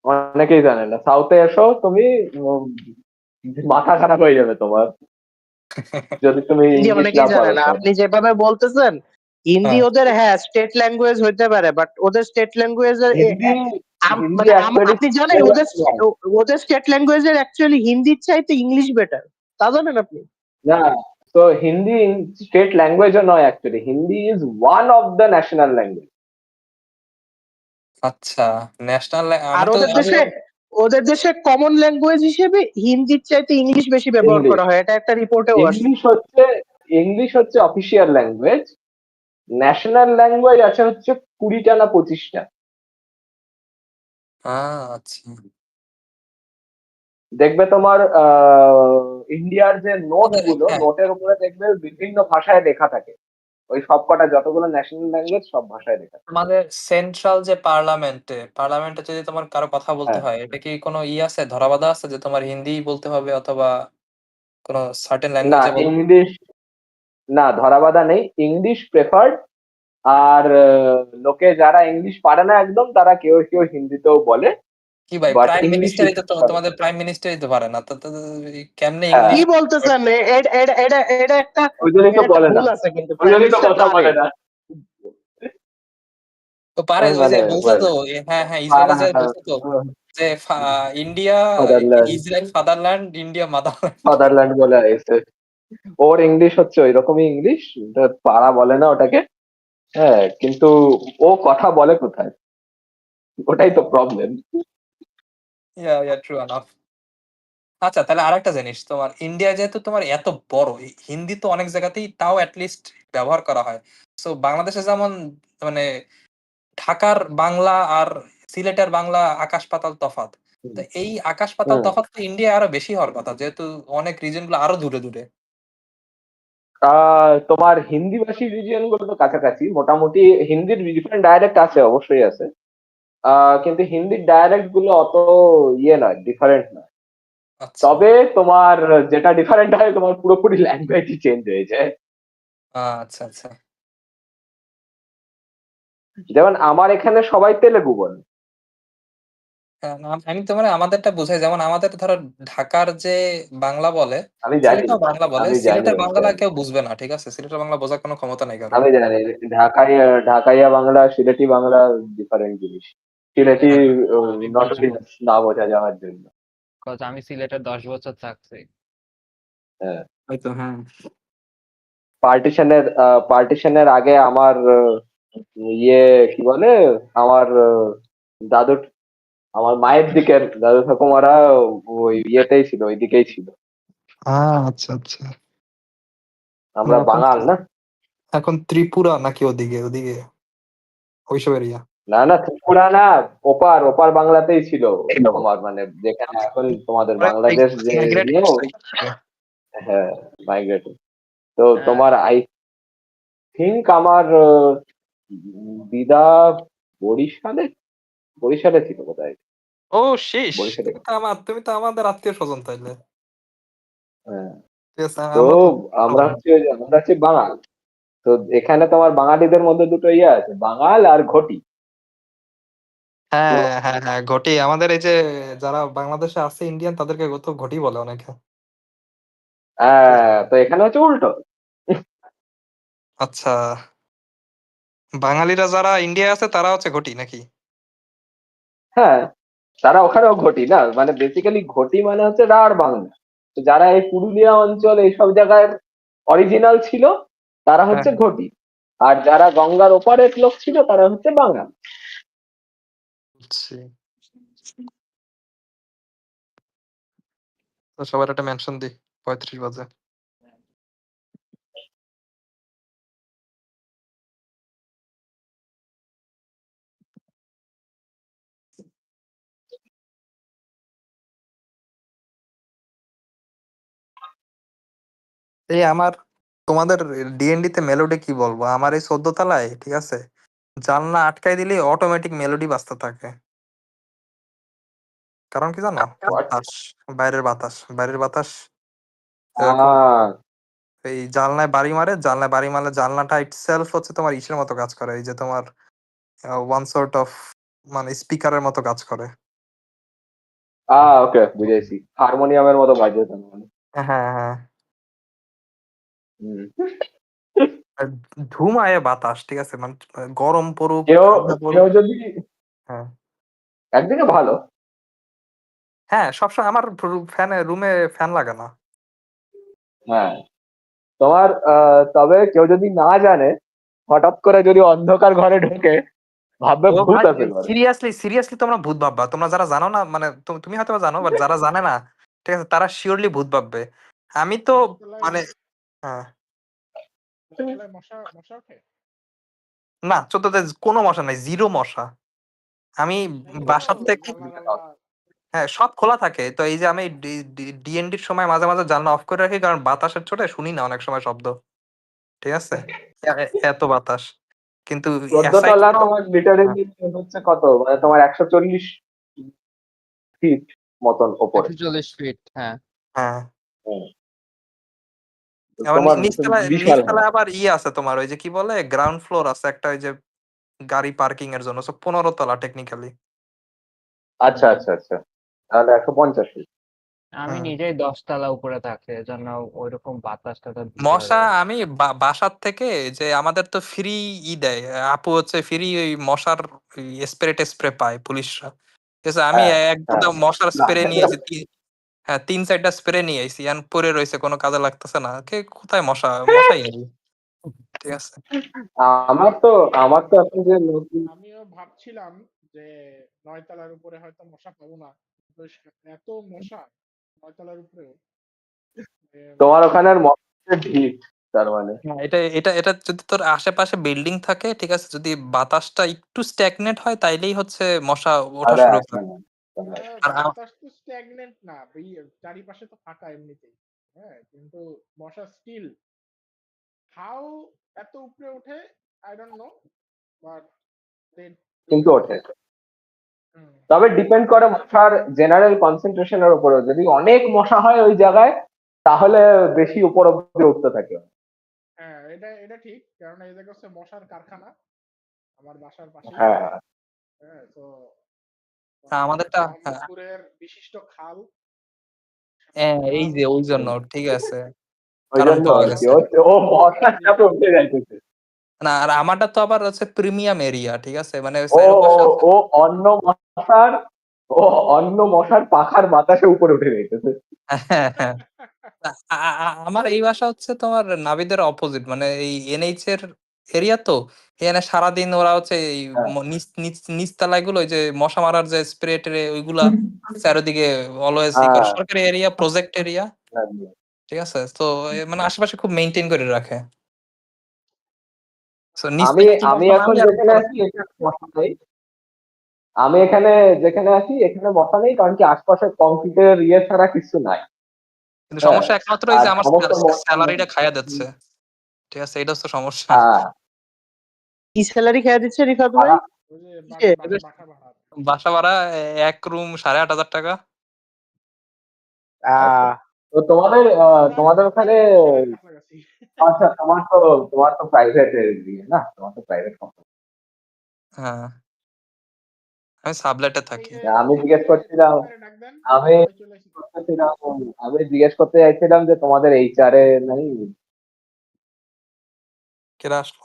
S7: অনেকেই জানে না। সাউথে এসো তুমি, উম, মাথা খারাপ হয়ে যাবে তোমার যদি তুমি
S2: হিন্দি
S7: ইংলিশ না
S2: অনেকেই জানে
S7: পারো
S2: না,
S7: তো।
S2: আপনি যেভাবে বলতেছেন হিন্দি
S3: হ্যাঁ,
S2: ওদের, হ্যাঁ স্টেট ল্যাঙ্গুয়েজ হইতে পারে, বাট ওদের স্টেট ল্যাঙ্গুয়েজের
S7: হিন্দি হিন্দি
S2: মানে
S7: অ্যাকচুয়ালি
S2: আপনি জানেন ওদের ওদের স্টেট ল্যাঙ্গুয়েজের অ্যাকচুয়ালি হিন্দির চাইতে ইংলিশ বেটার, তা জানেন আপনি?
S7: না, তো হিন্দি স্টেট ল্যাঙ্গুয়েজও নয় actually, Hindi is one of the national language.
S3: আচ্ছা, ন্যাশনাল
S2: আর
S3: আমি তো
S2: ওদের দেশে কমন ল্যাঙ্গুয়েজ হিসেবে হিন্দির চাইতে ইংলিশ বেশি ব্যবহার
S7: ইংলিশ
S2: করা হয়, এটা একটা রিপোর্টেও আসছে।
S7: ইংলিশ হচ্ছে অফিসিয়াল ল্যাঙ্গুয়েজ। ন্যাশনাল ল্যাঙ্গুয়েজ আছে হচ্ছে 20টা না 25টা।
S3: আচ্ছা,
S7: দেখবে তোমার ইন্ডিয়ার যে নোট গুলো,
S3: হ্যাঁ,
S7: নোটের উপরে দেখবে বিভিন্ন ভাষায় লেখা থাকে। ওই সবকটা যতগুলো ন্যাশনাল ল্যাঙ্গুয়েজ সব ভাষায় লেখা থাকে।
S3: আমাদের সেন্ট্রাল যে পার্লামেন্টে যদি তোমার কারো কথা বলতে
S7: হ্যাঁ,
S3: হয়, এটা কি কোনো আছে, ধরাবাঁধা আছে যে তোমার হিন্দি বলতে হবে অথবা কোনো সার্টেন
S7: না
S3: ল্যাঙ্গুয়েজে বলতে হবে?
S7: ইংলিশ, না ধরাবাঁধা নেই, ইংলিশ প্রেফার্ড। আর লোকে যারা ইংলিশ পারে না একদম, তারা কেউ কেউ হিন্দিতেও বলে,
S3: কি ভাই,
S7: বাট
S3: প্রাইম
S7: ইংলিশ
S3: মিনিস্টারই
S7: ইজ
S3: তো তোমাদের প্রাইম মিনিস্টারই তো পারে না, তো কেমনে
S7: হ্যাঁ,
S3: ইংলিশ?
S2: কি বলতেছেন? এটা একটা
S7: ওই জন্যই তো বলে না,
S2: ভুল আছে, কিন্তু
S7: ওই
S2: প্রাইম
S7: জন্যই তো
S2: মিনিস্টার
S7: কথা
S2: পারে।
S7: বলে না।
S3: তো পারে, ওই যে
S7: মানে
S3: বলছে তো, হ্যাঁ হ্যাঁ, ইসরায়েলে যে বলছে তো যে India
S7: fatherland,
S3: Israel fatherland, India motherland.
S7: Fatherland বলে এসে ওর ইংলিশ হচ্ছে ওই রকমই ইংলিশ, পাড়া বলে না ওটাকে। হ্যাঁ, কিন্তু ও কথা বলে কোথায়, ওটাই তো প্রবলেম।
S3: ইয়া ট্রু এনাফ। আচ্ছা, তাহলে আরেকটা জিনিস, তোমার ইন্ডিয়া যেহেতু তোমার এত বড়, হিন্দি তো অনেক জায়গাতেই তাও লিস্ট ব্যবহার করা হয়। সো বাংলাদেশে যেমন মানে ঢাকার বাংলা আর সিলেটের বাংলা আকাশ পাতাল তফাৎ। তো এই আকাশ পাতাল তফাৎ তো ইন্ডিয়া আরো বেশি হওয়ার কথা, যেহেতু অনেক রিজন গুলো আরো দূরে দূরে।
S7: তোমার হিন্দি ভাষী রিজিয়ন গুলো তো কাছাকাছি মোটামুটি, হিন্দির ডিফারেন্ট ডায়ালেক্ট আছে, অবশ্যই আছে। কিন্তু হিন্দির ডায়ালেক্ট গুলো অত ইয়ে নয়, ডিফারেন্ট নয়।
S3: আচ্ছা,
S7: তবে তোমার যেটা ডিফারেন্ট হয়, তোমার পুরোপুরি ল্যাঙ্গুয়েজই চেঞ্জ হয়ে যায়।
S3: আচ্ছা, আচ্ছা।
S7: যেমন আমার এখানে সবাই তেলেগু বলে।
S3: হ্যাঁ, আমি তো মানে আমাদেরটা বুঝাই, যেমন আমাদের ধরো ঢাকার যে বাংলা বলে,
S7: আমি জানি,
S3: সিলেটেও বাংলা বলে,
S7: আমি জানি,
S3: সিলেটের
S7: আমি
S3: বাংলা
S7: জানি,
S3: কেউ বুঝবে না, ঠিক আছে? সিলেটের বাংলা বোঝার কোনো ক্ষমতা নাই কারো।
S7: আমি জানি। ঢাকাইয়া বাংলা, সিলেটি বাংলা ডিফারেন্ট জিনিস। সিলেটি নটোরিয়াস না বোঝা যাওয়ার জন্য।
S4: Because আমি সিলেটে 10 বছর থাকছি।
S7: হ্যাঁ,
S3: হয়তো হ্যাঁ।
S7: পার্টিশনের আগে আমার ইয়ে কি বলে আমার দাদু আমার মায়ের দিকের দাদু ঠাকুমারা ওই ইয়েতেই ছিল, ওই দিকেই ছিল।
S3: আচ্ছা আচ্ছা।
S7: আমরা
S3: এখন
S7: বাঙাল না।
S3: এখন ত্রিপুরা নাকি ওদিকে ওদিকে ওইসব এরিয়া?
S7: না না, ত্রিপুরা না, ওপার বাংলাতেই ছিল তোমার, মানে যেখানে এখন তোমাদের বাংলাদেশ যে ইয়ে, হ্যাঁ মাইগ্রেট। তো
S4: হ্যাঁ।
S7: তোমার আই থিঙ্ক আমার দিদা বরিশালে ছিল কোথায়।
S3: ও শেষ,
S7: বরিশালে।
S3: তুমি তো আমাদের আত্মীয় স্বজন তাইলে।
S7: হ্যাঁ,
S3: ঠিক আছে,
S7: তো আমরা হচ্ছে বাঙাল। তো এখানে তোমার বাঙালিদের মধ্যে দুটো ইয়ে আছে, বাঙাল আর ঘটি।
S3: হ্যাঁ হ্যাঁ হ্যাঁ, ঘটি। আমাদের এই যে যারা বাংলাদেশে আছে ইন্ডিয়ান, তাদেরকে তো ঘটি বলে অনেকে।
S7: হ্যাঁ, তো এখানে হচ্ছে উল্টো।
S3: আচ্ছা, বাঙালিরা যারা ইন্ডিয়ায় আছে তারা হচ্ছে ঘটি নাকি?
S7: হ্যাঁ, তারা ওখানেও ঘটি না, মানে বেসিক্যালি ঘটি মানে হচ্ছে রাঢ় বাংলা। তো যারা এই পুরুলিয়া অঞ্চল এইসব জায়গায় অরিজিনাল ছিল তারা হচ্ছে
S3: হ্যাঁ।
S7: ঘটি, আর যারা গঙ্গার ওপারের লোক ছিল তারা হচ্ছে বাঙাল।
S3: বুঝছি। তো সবার একটা মেনশন দিই, 35 বাজে। এই আমার তোমাদের ডিএনডি তে মেলোডি কি বলবো, আমার এই 14 তলায় ঠিক আছে, জানলা আটকাই দিলে অটোমেটিক মেলোডি বাজতে থাকে। কারণ কি জানো? বাতাস, বাইরের বাতাস এরকম এই জানলায় বাড়ি মারে, জানলায় বাড়ি মারলে জানলাটা ইটসেলফ হচ্ছে তোমার ইসের মতো কাজ করে, এই যে তোমার ওয়ান সর্ট অফ মানে স্পিকারের মতো কাজ করে।
S7: ওকে, বুঝেছি, হারমোনিয়ামের মতো বাজে তার মানে।
S3: হ্যাঁ হ্যাঁ,
S7: হুম।
S3: আর ধুমায় বাতাস, ঠিক আছে, মানে গরম পড়ুক
S7: কেউ
S3: ঠান্ডা
S7: কেউ
S3: পড়ুক।
S7: যদি
S3: হ্যাঁ
S7: একদিকে ভালো।
S3: হ্যাঁ, সবসময় আমার রুমে ফ্যান লাগে না।
S7: হ্যাঁ, তোমার তবে কেউ যদি না জানে, হঠাৎ করে যদি অন্ধকার ঘরে ঢোকে ভাববে
S3: ও
S7: ভূত
S3: ভাই,
S7: আছে ঘরে।
S3: সিরিয়াসলি তোমরা ভূত ভাববা। তোমরা যারা জানো না, মানে তুমি হয়তো বা জানো, বাট যারা জানে না, ঠিক আছে, তারা শিওরলি ভূত ভাববে। আমি তো মানে হ্যাঁ,
S5: মশা মশা ওঠে?
S3: না, 14 কোনো মশা নাই, জিরো মশা। আমি বাসার থেকে হ্যাঁ সব খোলা থাকে। তো এই যে আমি ডিএনডির সময় মাঝে মাঝে জানলা অফ করে রাখি, কারণ বাতাসের চোটে শুনি না অনেক সময় শব্দ, ঠিক আছে, এত বাতাস। কিন্তু
S7: 14
S3: aside
S7: তলা
S3: from-
S7: তোমার লিটারেলি হচ্ছে কত, মানে তোমার 140 ফিট মতন ওপরে।
S4: 140 ফিট, হ্যাঁ।
S3: হ্যাঁ,
S7: হুম। তো
S3: আবার
S7: তোমার বিশাল হয়।
S3: নিচতলায় আবার আছে তোমার, ওই যে কি বলে, গ্রাউন্ড ফ্লোর আছে একটা, ওই যে গাড়ি পার্কিং এর জন্য। 15 তলা টেকনিক্যালি।
S7: আচ্ছা আচ্ছা আচ্ছা, তাহলে 150 ফিট।
S4: আমি নিজেই 10 তলা উপরে থাকি, এজন্য ওইরকম বাতাসটা
S3: মশা আমি বাসার থেকে, যে আমাদের তো ফ্রি দেয় আপু, হচ্ছে ফ্রি ওই মশার স্প্রে টেস্প্রে পায় পুলিশরা, ঠিক আছে। আমি
S7: হ্যাঁ,
S3: এক দুটা মশার স্প্রে নিয়ে এসেছি, হ্যাঁ 3-4টা স্প্রে নিয়ে আইছি, এখন পরে রয়েছে, কোনো কাজে লাগতেছে না। কে কোথায় মশাই নেই, ঠিক আছে।
S7: আমার তো এখন যে নতুন
S5: আমিও ভাবছিলাম যে 9 তলার উপরে হয়তো মশা পাবো না, কিন্তু এত মশা 9 তলার উপরেও।
S7: তোমার ওখানের হিট, তার মানে।
S3: হ্যাঁ, এটা এটা এটা যদি তোর আশেপাশে বিল্ডিং থাকে, ঠিক আছে, যদি বাতাসটা একটু স্ট্যাগনেট হয়, তাইলেই হচ্ছে মশা ওঠা
S7: তাহলে
S3: শুরু করে।
S7: আসবে না।
S3: আর
S5: বাতাস তো স্ট্যাগনেন্ট না, চারিপাশে তো ফাঁকা এমনিতেই। হ্যাঁ, কিন্তু মশা স্টিল হাউ এত উপরে ওঠে আই ডোন্ট নো, বাট
S7: কিন্তু ওঠে। তবে ডিপেন্ড করে মশার জেনারেল কনসেন্ট্রেশনের উপরে। যদি অনেক মশা হয় ওই জায়গায়, তাহলে বেশি উপর অব্দি উঠতে থাকে।
S5: হ্যাঁ, এটা ঠিক, কারণ এই জায়গা হচ্ছে মশার কারখানা আমার বাসার পাশে।
S7: হ্যাঁ,
S5: হ্যাঁ, তো
S3: আমাদেরটা
S5: ব্রহ্মপুরের বিশিষ্ট খাল,
S3: এই যে ওই জন্য, ঠিক আছে,
S7: ওই
S3: কারণ
S7: জন্য
S3: পাওয়া
S7: আর কি
S3: গেছে।
S7: ও মশার চাপে উঠে যাইতেছে।
S3: না আর আমারটা তো আবার হচ্ছে প্রিমিয়াম এরিয়া, ঠিক আছে, মানে
S7: ও
S3: চারপাশে
S7: ও ও অন্য মশার ও অন্য মশার পাখার বাতাসে উপরে উঠে যেতেছে।
S3: হ্যাঁ, হ্যাঁ। আমার এই বাসা হচ্ছে তোমার নাবিদের অপোজিট, মানে এই এনএইচ এর এরিয়া তো এখানে সারাদিন ওরা হচ্ছে এই
S7: হ্যাঁ।
S3: নিচতলায় গুলো ওই যে মশা মারার যে স্প্রে ট্রে ওইগুলা চারিদিকে অলওয়েজ
S7: হ্যাঁ।
S3: সরকারি এরিয়া, প্রজেক্ট এরিয়া, ঠিক আছে, তো মানে আশেপাশে খুব মেইনটেইন করে রাখে। So,
S7: আমি
S3: নিচতলায়
S7: আমি
S3: মশা
S7: এখন
S3: নাই আর
S7: যেখানে আছি এখানে মশা নেই। আমি এখানে যেখানে আছি এখানে মশা নেই, কারণ কি আশপাশে কংক্রিটের ইয়ে ছাড়া কিছু নাই।
S3: কিন্তু
S7: হ্যাঁ,
S3: সমস্যা একমাত্র এই
S7: আর
S3: যে আমার
S7: সমস্ত মশা
S3: স্যালারিটা খাইয়া দিচ্ছে, ঠিক আছে, এটা হচ্ছে সমস্যা।
S7: হ্যাঁ,
S2: কি স্যালারি খেয়ে দিচ্ছে রিফাত ভাই?
S7: ভাড়া-
S5: ওই যে
S2: কিসের?
S5: বাসা ভাড়া।
S3: বাসা ভাড়া এক রুম 8,500 টাকা।
S7: তো তোমাদের তোমাদের ওখানে
S5: কাছাকাছি।
S7: আচ্ছা, তোমার তো প্রাইভেট দিয়ে না, তোমার তো প্রাইভেট কোম্পানি।
S3: হ্যাঁ, আমি সাবলেটে থাকি।
S7: আমি জিজ্ঞেস করছিলাম
S5: ডাক দেন,
S7: আমি
S5: সবাই চলে আসি।
S7: আমি জিজ্ঞেস করতে চাইছিলাম যে তোমাদের এইচআরে নাই?
S3: কেরা আসলো,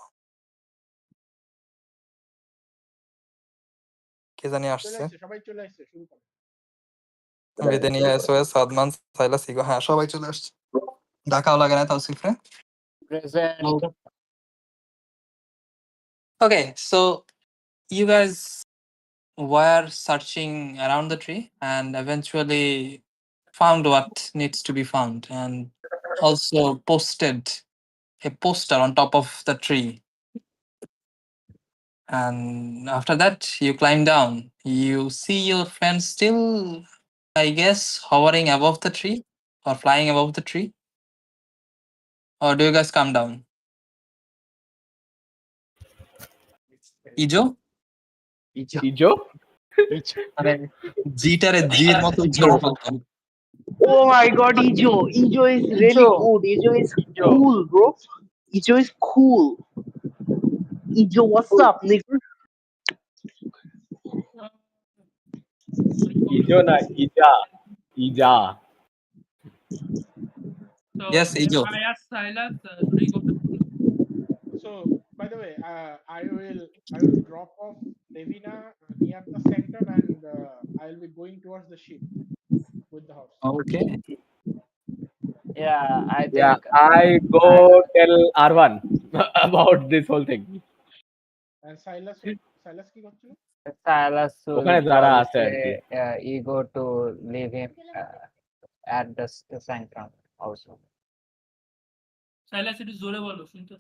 S3: কে জানি
S5: চলে
S3: আসছে,
S5: আসছে, সবাই চলে আসছে, শুরু করো।
S3: বেদেনিয়া, এসওএস, সাদমান, সাইলাস, ইগো, হ্যাঁ সবাই চলে আসছে, ডাকাও লাগে না তাওসিফরে।
S4: Present.
S3: Okay, so you guys were searching around the tree and eventually found what needs to be found and also posted a poster on top of the tree. And after that, you climb down. You see your friends still, I guess, hovering above the tree or flying above the tree. Or do you guys come down? ইজো
S8: ইজো
S3: মানে জিটারে জির মতো উচ্চারণ করতাম।
S2: Oh my god, Ijo. Ijo is really
S3: Ijo.
S2: good. Ijo is cool, bro. Ijo is cool. Ijo, what's up, nigga?
S8: ইজো না ইজা ইজা
S9: So
S3: Yes, Ijo.
S9: I asked Silas, should we go to
S5: So, by the way, I will drop off Levina near the sanctum, and I'll be going towards the ship with the horse.
S3: Okay.
S4: Yeah, I
S8: Yeah,
S4: think
S8: I go tell Arvan about this whole thing.
S5: And Silas কি করছিল?
S4: Silas
S8: ওখানে
S4: will
S8: যারা
S4: probably
S8: আছে আর কি।
S4: say ego to leave him at the sanctum also.
S9: Silas? It is জোরে বলো, শুনতে।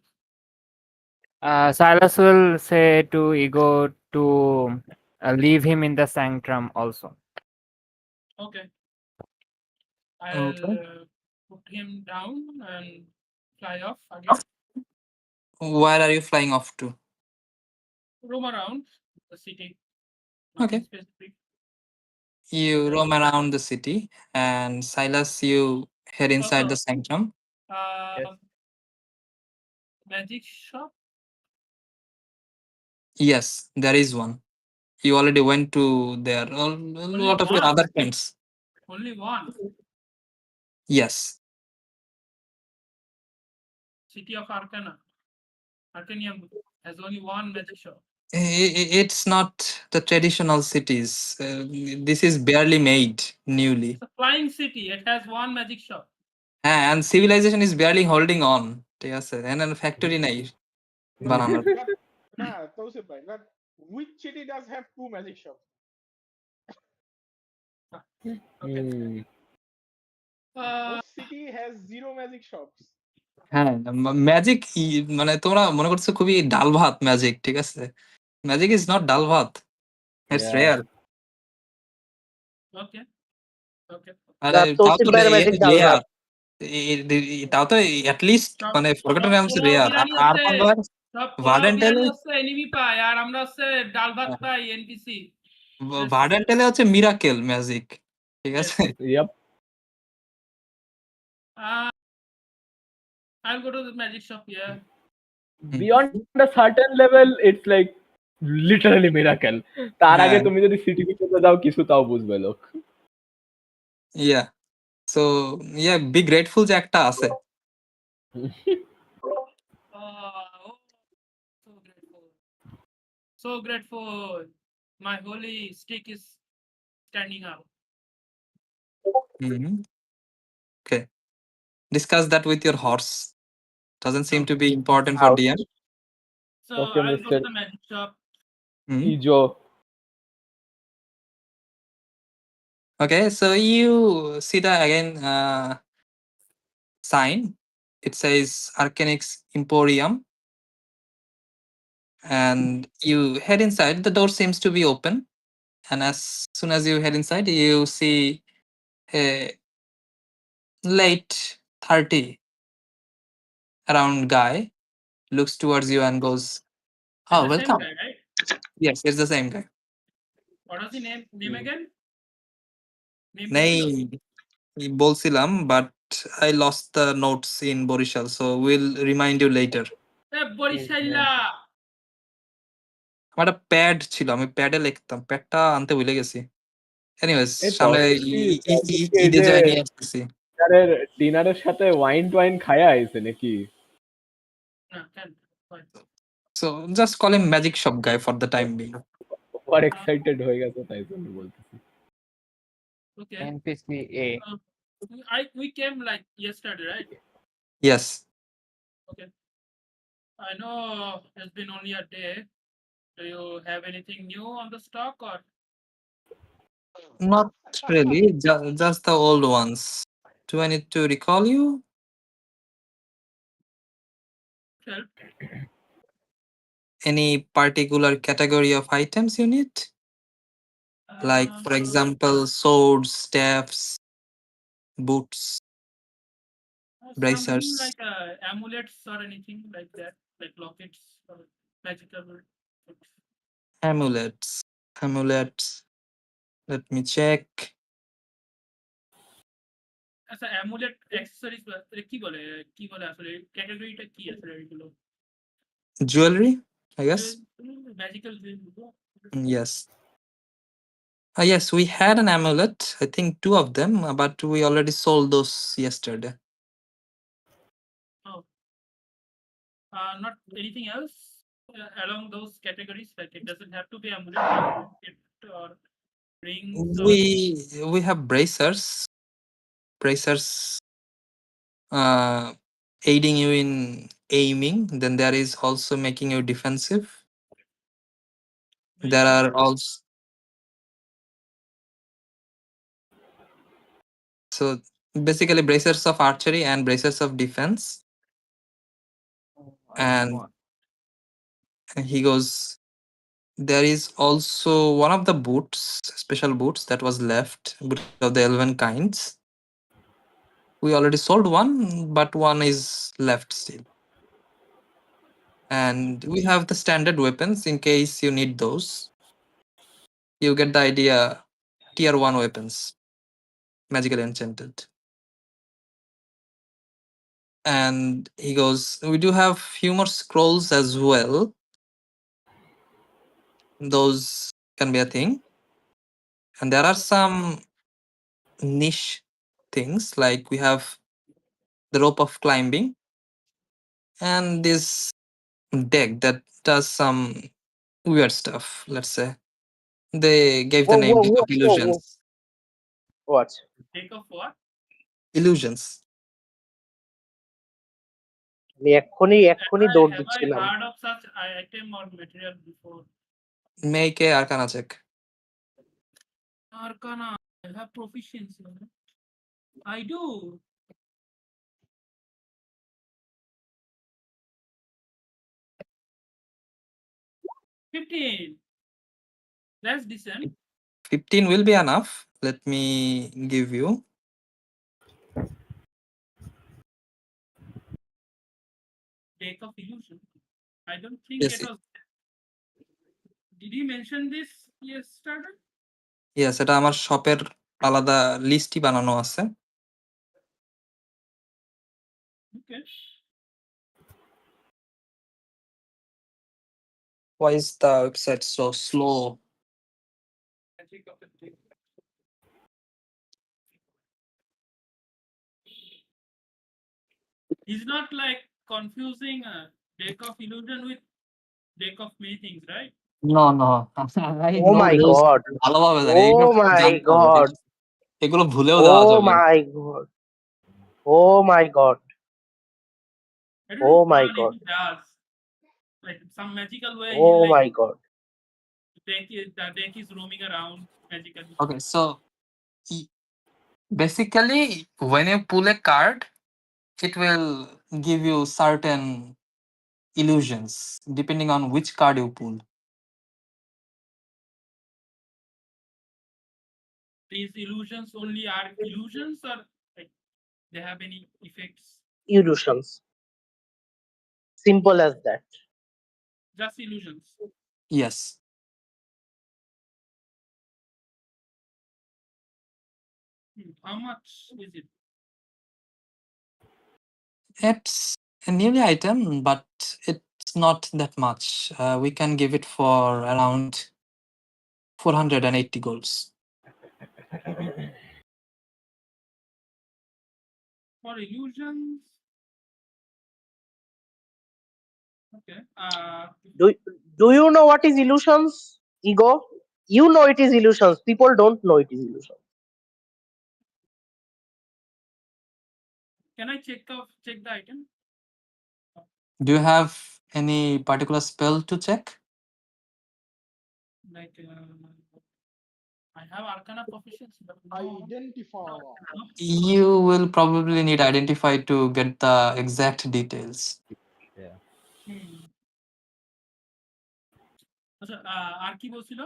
S4: Silas will say to ego to leave him in the sanctum also.
S9: Okay. I'll
S3: Okay.
S9: put him down and fly off again.
S3: Where are you flying off to?
S9: Roam around the city.
S3: Okay.
S9: Nothing specific.
S3: You roam around the city, and Silas, you head inside the sanctum.
S4: Yes.
S9: Magic shop.
S3: Yes, there is one. You already went to there. A lot of your
S9: one?
S3: other friends.
S9: Only one.
S3: Yes.
S9: City of Arcana. Arcanium has only one magic shop.
S3: It's not the traditional cities. This is barely made newly.
S9: It's a flying city. It has one magic shop.
S3: And civilization is barely holding on. ঠিক আছে, and factory নাই বানানোর।
S5: না, Tausif bhai, but which city does have 2 magic shops?
S9: Okay.
S5: Most city has 0 magic shops.
S3: হ্যাঁ, magic মানে তোমরা মনে করছো খুবই ডাল ভাত ম্যাজিক, ঠিক আছে, ম্যাজিক ইজ নট ডাল ভাত, it's
S8: Yeah.
S3: Rare.
S9: Okay. Okay.
S3: আরে তাও
S2: Tausif
S3: তো
S2: bhaiয়ের magic ডাল
S3: রেয়ার,
S2: ভাত।
S3: তাও তো at least মানে ফরগটেন নামস রেয়ার। আর কোনবার
S9: সব পোলাও
S3: ভার্ডেন্টেলে
S9: বিরিয়ানি হচ্ছে এনিমি পায়, আর আমরা হচ্ছে ডাল ভাত পাই এনপিসি।
S3: ভার্ডেন্টেলে হচ্ছে মিরাকেল ম্যাজিক, ঠিক আছে।
S8: Yep.
S9: I'll go to the magic shop, yeah.
S8: Beyond a certain level, it's like literally miracle. তার আগে
S3: হ্যাঁ।
S8: তুমি যদি সিটি ভিতরে যাও কিছু তাও বুঝবে লোক।
S3: Yeah. So yeah, be grateful যে একটা আছে।
S9: Oh, so grateful. My holy stick is standing up.
S3: Mhm. Okay. Discuss that with your horse. Doesn't seem to be important for
S8: Ouch.
S3: DM.
S9: So
S8: Okay,
S9: I'll go to
S8: Mr.
S9: the magic shop.
S3: Mhm.
S8: Ijo.
S3: Okay, so you see the again sign. It says Arcanix Emporium, and you head inside. The door seems to be open, and as soon as you head inside, you see a late 30 around guy looks towards you and goes,
S9: It's
S3: "Oh,
S9: the same
S3: welcome."
S9: guy, right?
S3: Yes, it's the same guy.
S9: What was the name again? Name
S3: নেই বলছিলাম, but I lost the notes in Borishal, so we'll remind you later.
S9: বরিশাইলা।
S3: আমার একটা pad ছিল, আমি প্যাডে লিখতাম, প্যাডটা আনতে ভুলে গেছি। এনিওয়েজ
S8: এই
S3: সামনে ঈদে
S8: যে
S3: যায় নিয়ে আসতেছি।
S8: ডিনারের সাথে ওয়াইন টোয়াইন খায়া আইছে নাকি?
S9: না, কেন? Fine.
S3: So just call him Magic Shop Guy for the time being.
S8: Over excited হয়ে গেছে তাই জন্য বলতেছি।
S9: Okay.
S4: NPC A.
S9: We came like yesterday, right?
S3: Yes.
S9: Okay. I know it's been only a day. Do you have anything new on the stock or?
S3: Not really, just the old ones. Do I need to recall you?
S9: Help.
S3: Any particular category of items you need? Like, for example, swords, staffs, boots,
S9: Something
S3: bracers.
S9: like amulets or anything like that, like lockets or magical things.
S3: Amulets. Let me check.
S9: আচ্ছা amulet accessories কি বলে আসলে ক্যাটাগরিটা কি আসলে এগুলো
S3: Jewelry, I guess.
S9: Magical
S3: Yes. Yes, we had an amulet. I think 2 of them, but we already sold those yesterday.
S9: not anything else along those categories, like it doesn't have to be amulet, like it or rings or
S3: We have bracers. Bracers aiding you in aiming. Then there is also making you defensive. There are also so basically bracers of archery and bracers of defense. And he goes, there is also one of the boots, special boots that was left, boots of the elven kinds. We already sold one, but one is left still. And we have the standard weapons in case you need those. You get the idea. Tier 1 weapons, magically enchanted. And he goes, we do have few more scrolls as well. Those can be a thing. And there are some niche things, like we have the rope of climbing and this deck that does some weird stuff, let's say. They gave the name Deck of Illusions.
S2: What?
S9: take of what?
S3: Illusions.
S2: আমি এক্ষুনি দৌড়
S9: Have I
S2: দিচ্ছিলাম।
S9: heard of such item or material before?
S3: Make a Arcana check.
S9: Arcana, I have proficiency on it. I do. $15. That's decent.
S3: 15 will be enough. Let me give you.
S9: Take of illusion. I don't think
S3: Yes,
S9: it was. Did you mention this yesterday?
S3: yes, এটা আমার শপের আলাদা লিস্টই বানানো আছে।
S9: Okay.
S3: Why is the website so slow?
S9: He's not like confusing deck of illusion with deck of many things, right?
S3: No, no. I
S2: Oh
S3: know
S2: my
S3: those
S2: god.
S3: ভালোভাবে জানি। এইসব
S2: Oh my
S3: জানতে হবে, ঠিক
S2: god.
S3: আছে? এগুলো ভুলেও যাওয়া
S2: Oh
S3: যাবে।
S2: my god. Oh my god.
S9: I don't
S2: Oh
S9: know
S2: my
S9: if
S2: god.
S9: he does. Like some magical way,
S2: Oh
S9: like
S2: my god.
S9: the deck is roaming around magically.
S3: Okay, so basically when you pull a card, it will give you certain illusions depending on which card you pull.
S9: These illusions only are illusions, or like they have any effects?
S2: Illusions. Simple as that.
S9: Just illusions.
S3: Yes.
S9: How much is it?
S3: It's a newly item, but it's not that much. We can give it for around 480 golds.
S9: For illusions? Okay.
S2: Do you know what is illusions? Ego? You know it is illusions. People don't know it is illusions.
S9: Can I check the item?
S3: Do you have any particular spell to check?
S9: Like I have Arcana proficiency, but no.
S5: Identify.
S3: You will probably need identify to get the exact details.
S9: Hmm. আচ্ছা আর কি বলছিল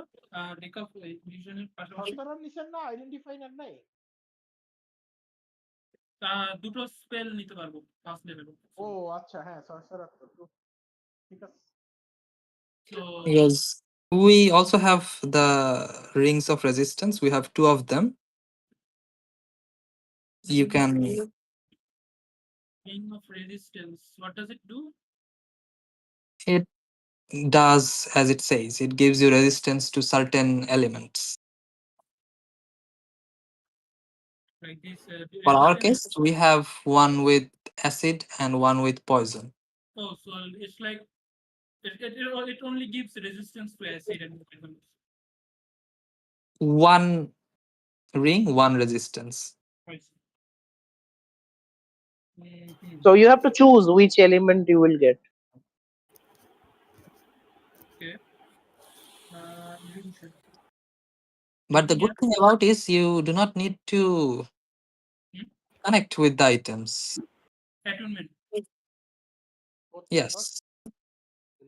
S9: day of ইলিউশনের পাশাপাশি
S5: সরকার নিছেন না identify নেন নাই
S9: দুটো spell নিতে পারবো ফার্স্ট লেভেল।
S5: ও আচ্ছা হ্যাঁ সরকার ঠিক আছে
S9: So
S3: Yes. We also have the rings of resistance. We have 2 of them. You can
S9: ring of resistance, what does it do?
S3: it does as it says. It gives you resistance to certain elements.
S9: Like this
S3: For our
S9: resistance?
S3: case, we have one with acid and one with poison.
S9: Oh, so it's like it only gives resistance to acid and poison.
S3: One ring, one resistance.
S9: I see.
S2: So you have to choose which element you will get.
S9: Okay. Illusion.
S3: But the
S9: Anything
S3: good
S9: else?
S3: thing about is you do not need to connect with the items.
S9: Attunement.
S3: Yes.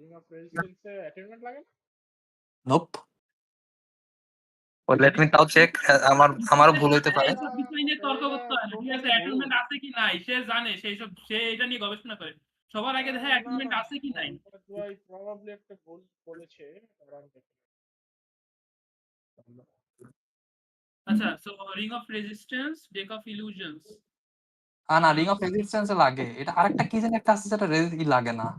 S5: Ring of রেজিস্ট্যান্সে attunement লাগে না
S3: Nope. Well, let me now check. আমারও ভুল হতে পারে।
S9: এইসব বিষয় নিয়ে তর্ক করতে হয় না, ঠিক আছে? অ্যাটেনমেন্ট আছে কি নাই সে জানে, সে এটা নিয়ে গবেষণা করে। সবার আগে দেখে অ্যাটেনমেন্ট আছে কি নাই।
S5: ভাই প্রবাবলি একটা ভুল বলেছে কারণ
S9: আচ্ছা, so ring of resistance, deck of illusions.
S3: না রিং অফ রেজিস্ট্যান্স লাগে। এটা আরেকটা কি জানি একটা আছে যেটা লাগে না।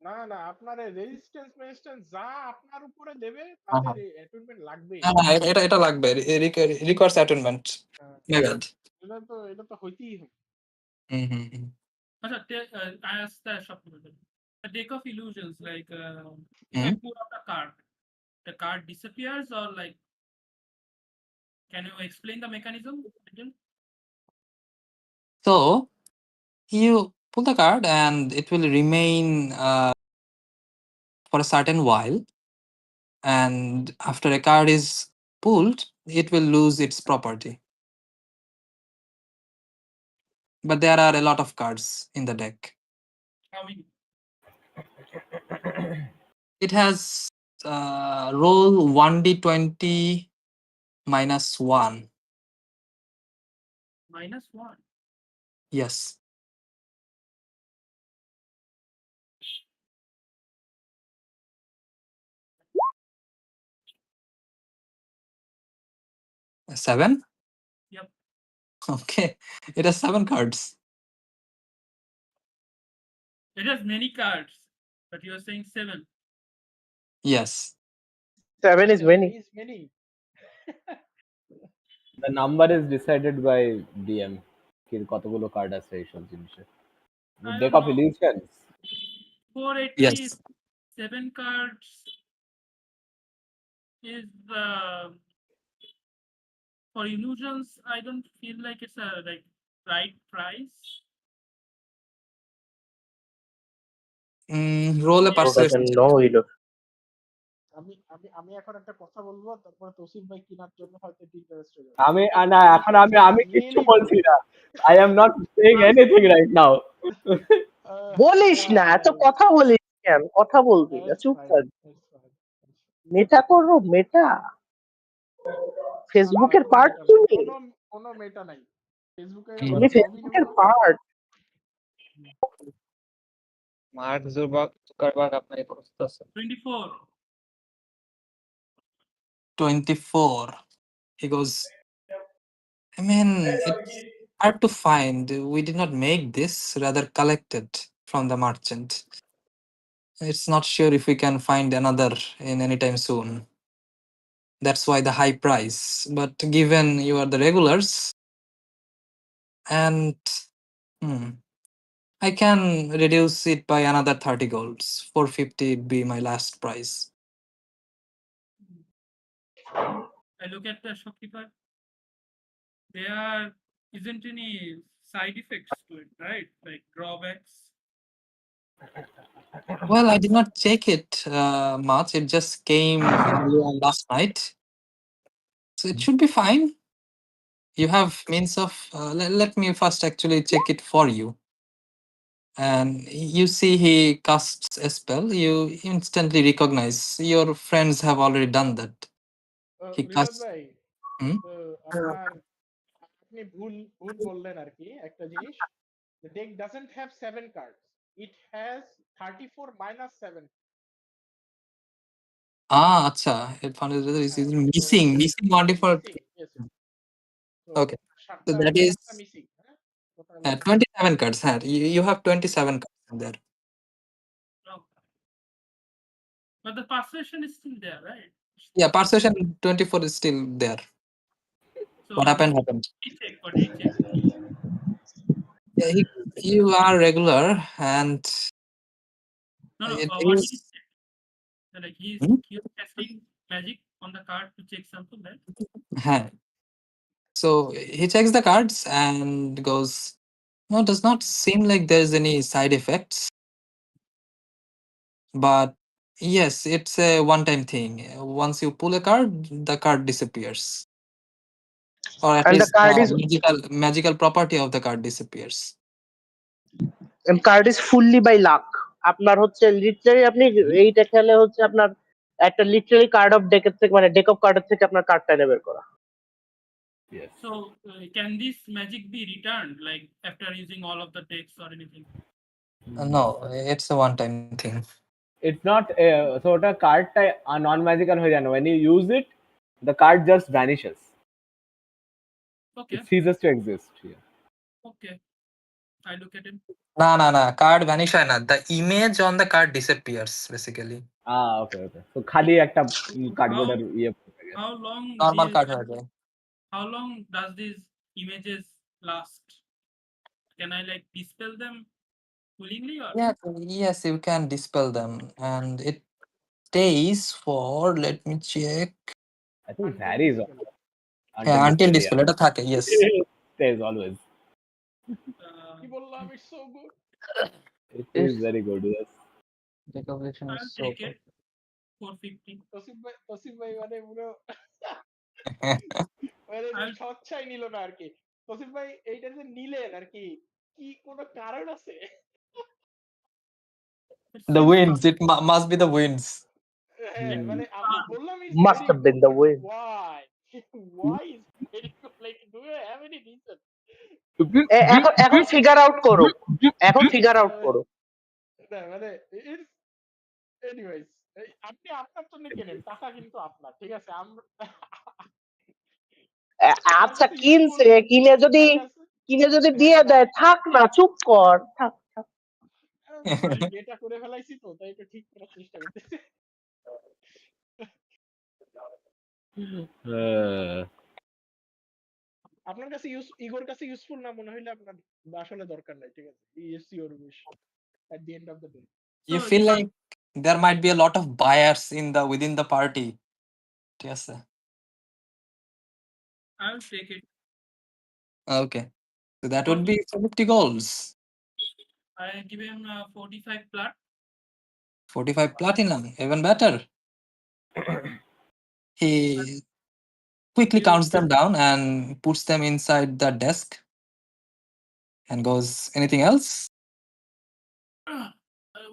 S5: না না আপনার রেজিস্ট্যান্স যা আপনার উপরে দেবে তাতে অ্যাটেনমেন্ট লাগবে
S3: না এটা লাগবে। Requires attunement. মেগাড।
S5: এটা তো হইতেই হবে
S9: আচ্ছা, I asked that shop. A deck of illusions, like if I pull out a card, the card disappears, or like, can you explain the mechanism again?
S3: So you pull the card and it will remain for a certain while, and after a card is pulled, it will lose its property. But there are a lot of cards in the deck.
S9: How many?
S3: It has roll 1d20 -1.
S9: -1.
S3: Yes. A 7?
S9: Yep.
S3: Okay. It has 7 cards.
S9: It has many cards, but you are saying 7.
S3: Yes.
S2: 7 is many.
S8: The number is decided by DM. কতগুলো card আছে এইসব জিনিসে। Deck of illusions.
S9: 480
S3: Yes.
S9: 7 cards. is for illusions. I don't feel like it's a like right price.
S3: Roll a
S2: Who
S3: persuasion
S2: doesn't
S3: check.
S2: know it?
S5: আমি আমি আমি এখন একটা কথা বলবো, তারপরে তৌসিফ ভাই কেনার জন্য হয়তো ইন্টারেস্ট হয়ে যাবে।
S8: আমি
S5: এটা
S8: না
S5: জিনিস
S8: এখন
S5: হচ্ছে
S8: আমি কিচ্ছু
S5: really
S8: বলছি
S5: good.
S8: না। I am not saying anything right now.
S2: বলিস না, এত
S5: Guys,
S2: কথা বলিস কেন? কথা বলবি না,
S5: it's
S2: চুপ
S5: fine,
S2: থাক।
S5: it's fine.
S2: মেটা করো, মেটা। ফেসবুকের
S5: কোনো
S2: পার্ট
S5: মেটা নাই,
S2: তুমি,
S5: কোনো মেটা নাই। ফেসবুকে
S2: তুমি ফেসবুকের পার্ট।
S4: মার্ক জুকারবার্গ আপনাকে খুঁজতেছে।
S9: 24.
S3: 24. He goes, I mean, it's hard to find. We did not make this, rather collected from the merchant. It's not sure if we can find another in any time soon. That's why the high price. But given you are the regulars, and I can reduce it by another 30 golds. 450 would be my last price.
S9: I look at the shopkeeper. There isn't any side effects to it, right? Like drawbacks.
S3: Well, I did not check it much. It just came earlier last night. So it should be fine. You have means of, let me first actually check it for you. And you see he casts a spell, you instantly recognize your friends have already done that. He
S5: রিনাদ
S3: casts.
S5: ভাই, আপনার আপনি ভুল ভুল বললেন আর কি একটা জিনিস। The deck doesn't have 7 cards. It has 34 minus 7.
S3: Acha, it found it is
S5: So
S3: missing one for.
S5: missing, yes. So
S3: Okay, so
S5: সাতটা
S3: that is
S5: সাতটা missing, হ্যাঁ? Total
S3: 27 cards. You have 27 cards in there.
S9: Okay. But the persuasion is still there, right?
S3: Yeah, persuasion 24 is still there.
S9: So
S3: What happened happened.
S9: recheck or recheck.
S3: Yeah, you are regular and
S9: No,
S3: it
S9: what
S3: is.
S9: he check? Like he's casting magic on the card to check something, right?
S3: So he checks the cards and goes, no, it does not seem like there's any side effects. But yes, it's a one-time thing. Once you pull a card, the card disappears. Or at
S2: And the
S3: least
S2: card is
S3: magical property of the card disappears.
S2: Card is fully by luck. আপনার হচ্ছে literally আপনি এইটা খেলে হচ্ছে আপনার একটা literally card of ডেকের থেকে মানে ডেক অফ কার্ডের থেকে আপনার কার্ডটা নেবে বের করা।
S8: Yes.
S9: So can this magic be returned like after using all of the decks or anything?
S3: No, it's a one-time thing.
S8: It's not so ওটা কার্ডটা নন ম্যাজিক্যাল হয়ে যায় না। When you use it, the card just vanishes.
S9: Okay.
S8: It ceases to exist. Yeah.
S9: Okay. I look at him.
S3: No. Card vanish হয় না. The image on the card disappears basically.
S8: Okay. So খালি একটা কার্ডবোর্ডের ইয়ে।
S9: How long?
S3: Normal card হয়ে যায়।
S9: How long does these images last? Can I like dispel them willingly or?
S3: Yeah, yes, you can dispel them, and it stays for. Let me check.
S8: I think it varies.
S3: Yeah, until dispel. এটা থাকে, yes.
S8: Stays always.
S5: কি বললাম, it's so good.
S8: It is very good. Yes.
S4: Recognition is
S9: I'll
S4: so
S9: take
S4: good.
S9: it. 450.
S5: Tasif ভাই মানে পুরো মানে স্বচ্ছাই নিল না আর কি। তসিফ ভাই এইটা যে নিলেন আর কি, কি কোনো কারণ আছে?
S3: The winds. It must be the winds.
S5: হ্যাঁ, মানে আমি বললাম
S2: Must have been the wind.
S5: why is very good, like do you have any reason?
S2: এখন ফিগার আউট করো, এখন ফিগার আউট করো।
S5: না মানে এনিওয়েজ, আপনি আপনার জন্য কেনেন, টাকা কিন্তু আপনার, ঠিক আছে?
S2: আচ্ছা কিনছে, কিনে যদি দিয়ে দেয়, থাক না, চুপ কর, থাক।
S5: এটা করে ফেলাইছি তো, তাই এটা ঠিক করার চেষ্টা করতেছি। আপনার কাছে ইগোর কাছে ইউজফুল না মনে হইলে আপনার আসলে দরকার নাই, ঠিক আছে? It's your wish at the end of the day.
S3: You feel like there might be a lot of bias within the party. ঠিক আছে।
S9: I'll take it.
S3: Okay. So that would be 50 golds.
S9: I give him 45 plat.
S3: 45 platinum, even better. He quickly counts them down and puts them inside the desk and goes, anything else?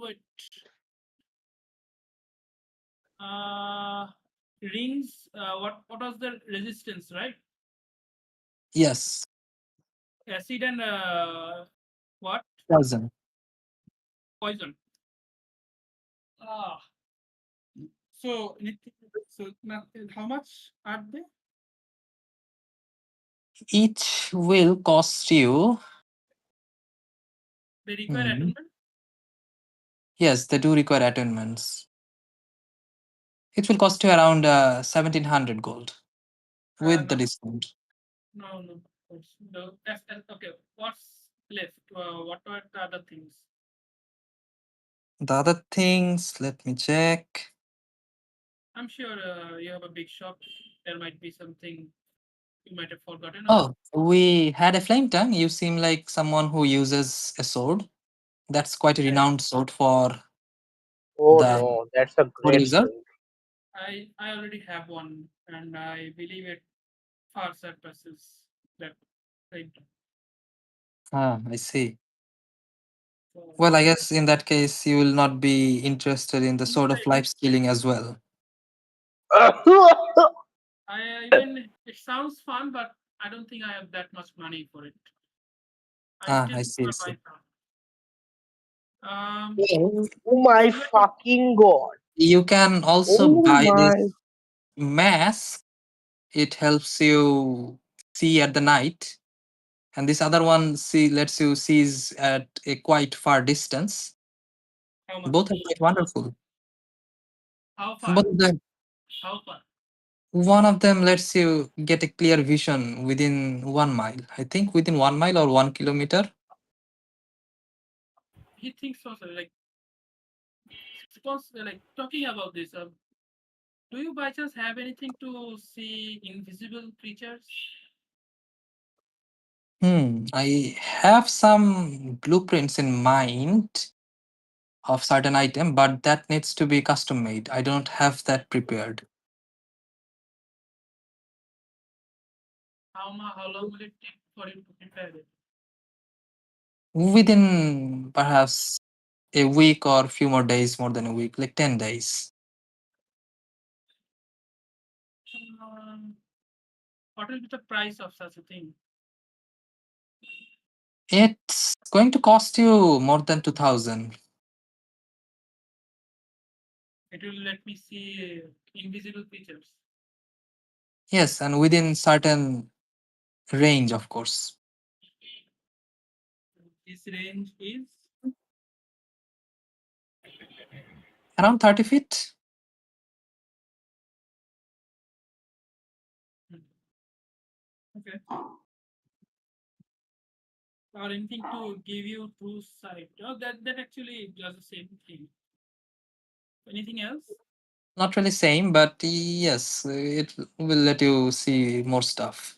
S9: Wait. Rings. What was the resistance, right?
S3: Yes,
S9: Acid and what?
S3: poison.
S9: Poison. So now, how much are they?
S3: Each will cost you.
S9: They require attunement.
S3: Yes, they do require attunements. It will cost you around 1700 gold with the
S9: No.
S3: discount.
S9: No. Okay. What's left? What are the other things?
S3: The other things, let me check.
S9: I'm sure you have a big shop. There might be something you might have forgotten.
S3: Oh, we had a flame tongue. You seem like someone who uses a sword. That's quite a renowned sword for
S2: Oh
S3: the
S2: no, that's a great
S3: user.
S2: sword.
S9: I already have one, and I believe it far surpasses that thing.
S3: I see.
S9: So,
S3: Well, I guess in that case, you will not be interested in the sword of life stealing as well.
S9: it sounds fun, but I don't think I have that much money for it.
S3: I see. I see.
S2: Oh my fucking god.
S3: You can also
S2: Oh
S3: buy
S2: my.
S3: this mask. It helps you see at the night. And this other one lets you sees at a quite far distance.
S9: How much?
S3: Both are quite wonderful.
S9: How far?
S3: Both of them.
S9: How far?
S3: One of them lets you get a clear vision within 1 mile. I think within 1 mile or 1 kilometer.
S9: He thinks so, sir. Like, suppose, like, talking about this, do you by chance have anything to see invisible creatures?
S3: I have some blueprints in mind of certain item, but that needs to be custom made. I don't have that prepared.
S9: How long will it take for you to prepare it?
S3: Within perhaps a week or a few more days, more than a week, like 10 days.
S9: What will be the price of such a thing?
S3: It's going to cost you more than 2000.
S9: It will let me see invisible creatures.
S3: Yes, and within certain range, of course.
S9: This range is
S3: Around 30 feet.
S9: okay. Or anything to give you true sight. Oh, that actually does the same thing. Anything else?
S3: Not really same, but yes, it will let you see more stuff.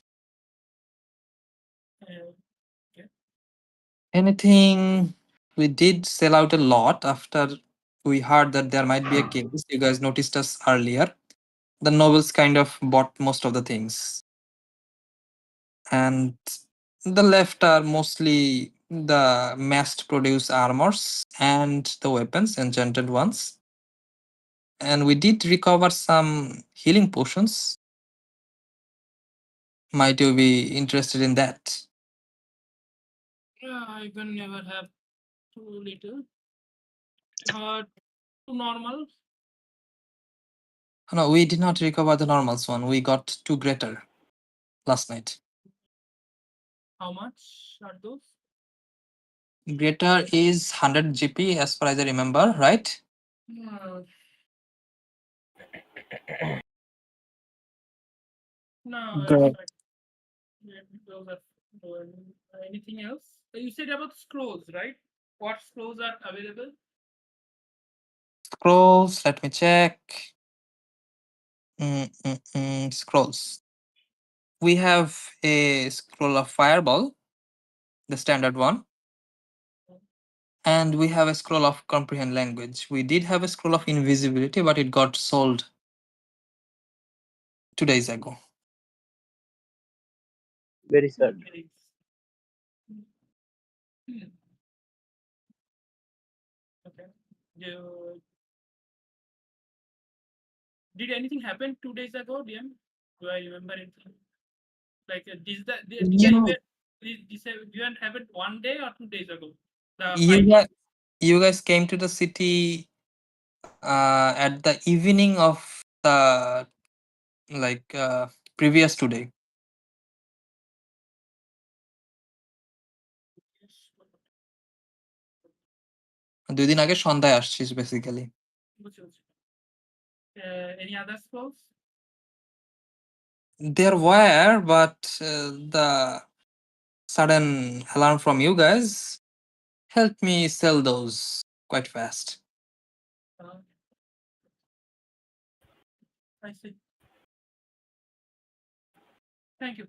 S3: Anything? We did sell out a lot after we heard that there might be a case. You guys noticed us earlier. The nobles kind of bought most of the things. And the left are mostly the mass produced armors and the weapons, enchanted ones. And we did recover some healing potions. Might you be interested in that?
S9: Yeah, I can never have too little. Too normal.
S3: No, we did not recover the normals one. We got two greater last night.
S9: How much are those?
S3: Greater is 100 GP as far as I remember, right?
S9: No,
S3: Great.
S9: it's like those are anything else? You said about scrolls, right? What scrolls are available?
S3: Scrolls, let me check. Scrolls. We have a scroll of Fireball, the standard one, and we have a scroll of Comprehend Language. We did have a scroll of Invisibility, but it got sold 2 days ago.
S2: Very sad.
S9: Okay. Did anything happen 2 days ago, DM? Do I remember anything? Like, this event happened 1 day or 2 days ago?
S3: You guys came to the city at the evening of the previous today. দুই দিন আগে সন্ধ্যায় আসছিস basically.
S9: Any other scrolls?
S3: There were, but the sudden alarm from you guys helped me sell those quite fast.
S9: I see. Thank you.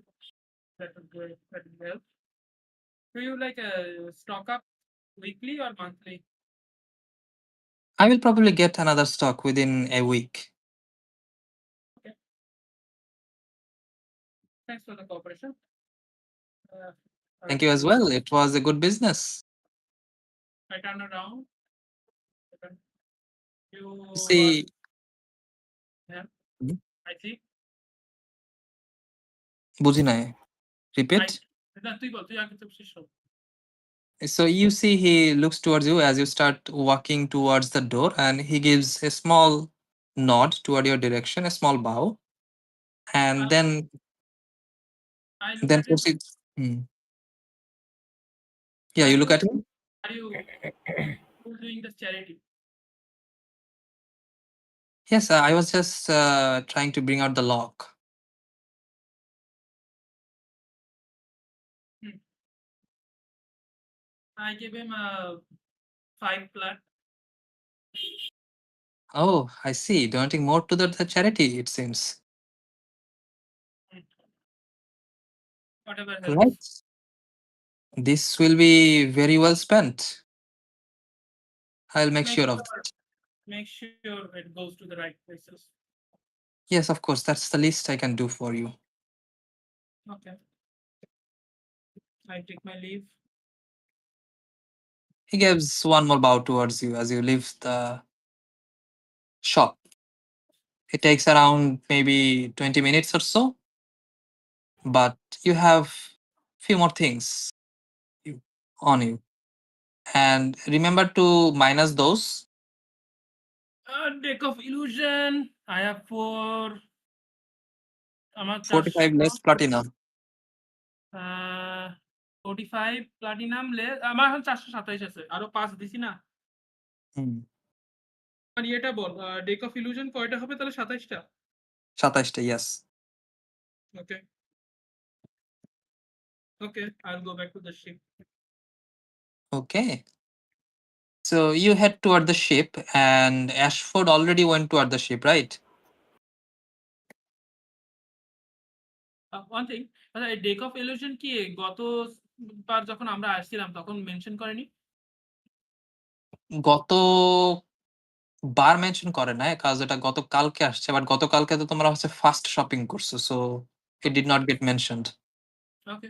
S9: That would great. That would help. Do you stock up weekly or monthly?
S3: I will probably get another stock within a week.
S9: Thanks for the cooperation.
S3: Thank you as well. It was a good business.
S9: I turn around. You
S3: See,
S9: yeah. I see.
S3: বুঝি নাই। Repeat. So you see he looks towards you as you start walking towards the door, and he gives a small nod toward your direction, a small bow, and then proceeds. Yeah, you look at him.
S9: Are you doing this charity?
S3: Yes, I was just trying to bring out the lock.
S9: I gave him 5 plat.
S3: Oh, I see. Donating more to the charity, it seems.
S9: Whatever helps.
S3: Right. This will be very well spent. I'll make sure of that.
S9: Make sure it goes to the right places.
S3: Yes, of course. That's the least I can do for you.
S9: Okay. I take my leave.
S3: He gives one more bow towards you as you leave the shop. It takes around maybe 20 minutes or so, but you have few more things on you. And remember to minus those.
S9: Deck of illusion. I have 4.
S3: 45 less platinum.
S9: 45 platinum less. আমার এখন 427 আছে। আরো 5 দিছি না? আর এটা বল, day of illusion কয়টা হবে তাহলে? 27টা।
S3: 27টা, yes.
S9: Okay. Okay, I'll go back to the ship.
S3: Okay. So you head toward the ship, and Ashford already went toward the ship, right?
S9: One thing, deck of illusion কি গতবার যখন আমরা আসছিলাম তখন mention করেনি?
S3: বার মেনশন করে না, কাজ এটা গতকালকে আসছে, বাট গতকালকে তো তোমরা হচ্ছে ফাস্ট শপিং করছো, so it did not get mentioned.
S9: Okay,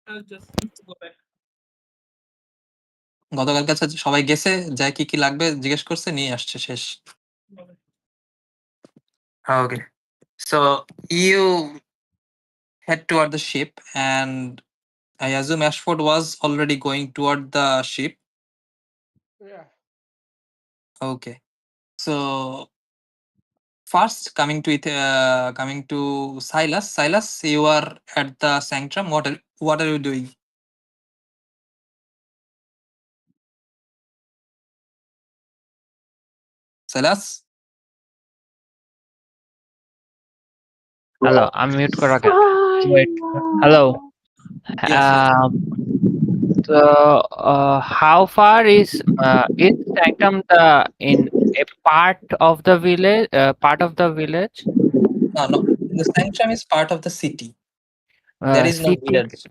S9: I'll just go back.
S3: গতকালকে সবাই গেছে, যা কি কি লাগবে জিজ্ঞেস করছে, নিয়ে আসছে, শেষ। Okay, so you head toward the ship, and I assume Ashford was already going toward the ship.
S5: Yeah.
S3: Okay, so first coming to Silas. Silas, you are at the sanctum. What are you doing? Silas?
S4: Hello, I'm mute করা কেন? Wait. Hello.
S3: Yes.
S4: So how far is Sanctum in a part of the village. Part of the village.
S3: No. The sanctum is part of the city. There is no
S4: City.
S3: village.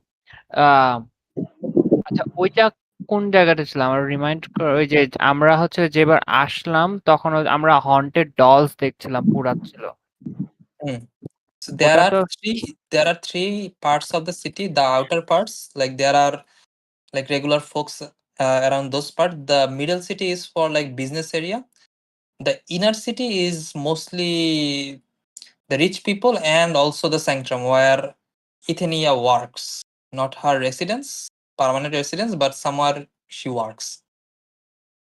S4: আচ্ছা ওইটা কোন জায়গাতে ছিল আমার remind করো ওই যে আমরা হচ্ছে যেবার আসলাম তখন আমরা হন্টেড ডলস দেখছিলাম পুরাচ্ছিল
S3: Hmm. So
S4: ওটা তো
S3: there are three parts of the city. The outer parts, like there are like regular folks around those parts. The middle city is for like business area. The inner city is mostly the rich people and also the sanctum where Ethenia works. Not her residence, permanent residence, but somewhere she works.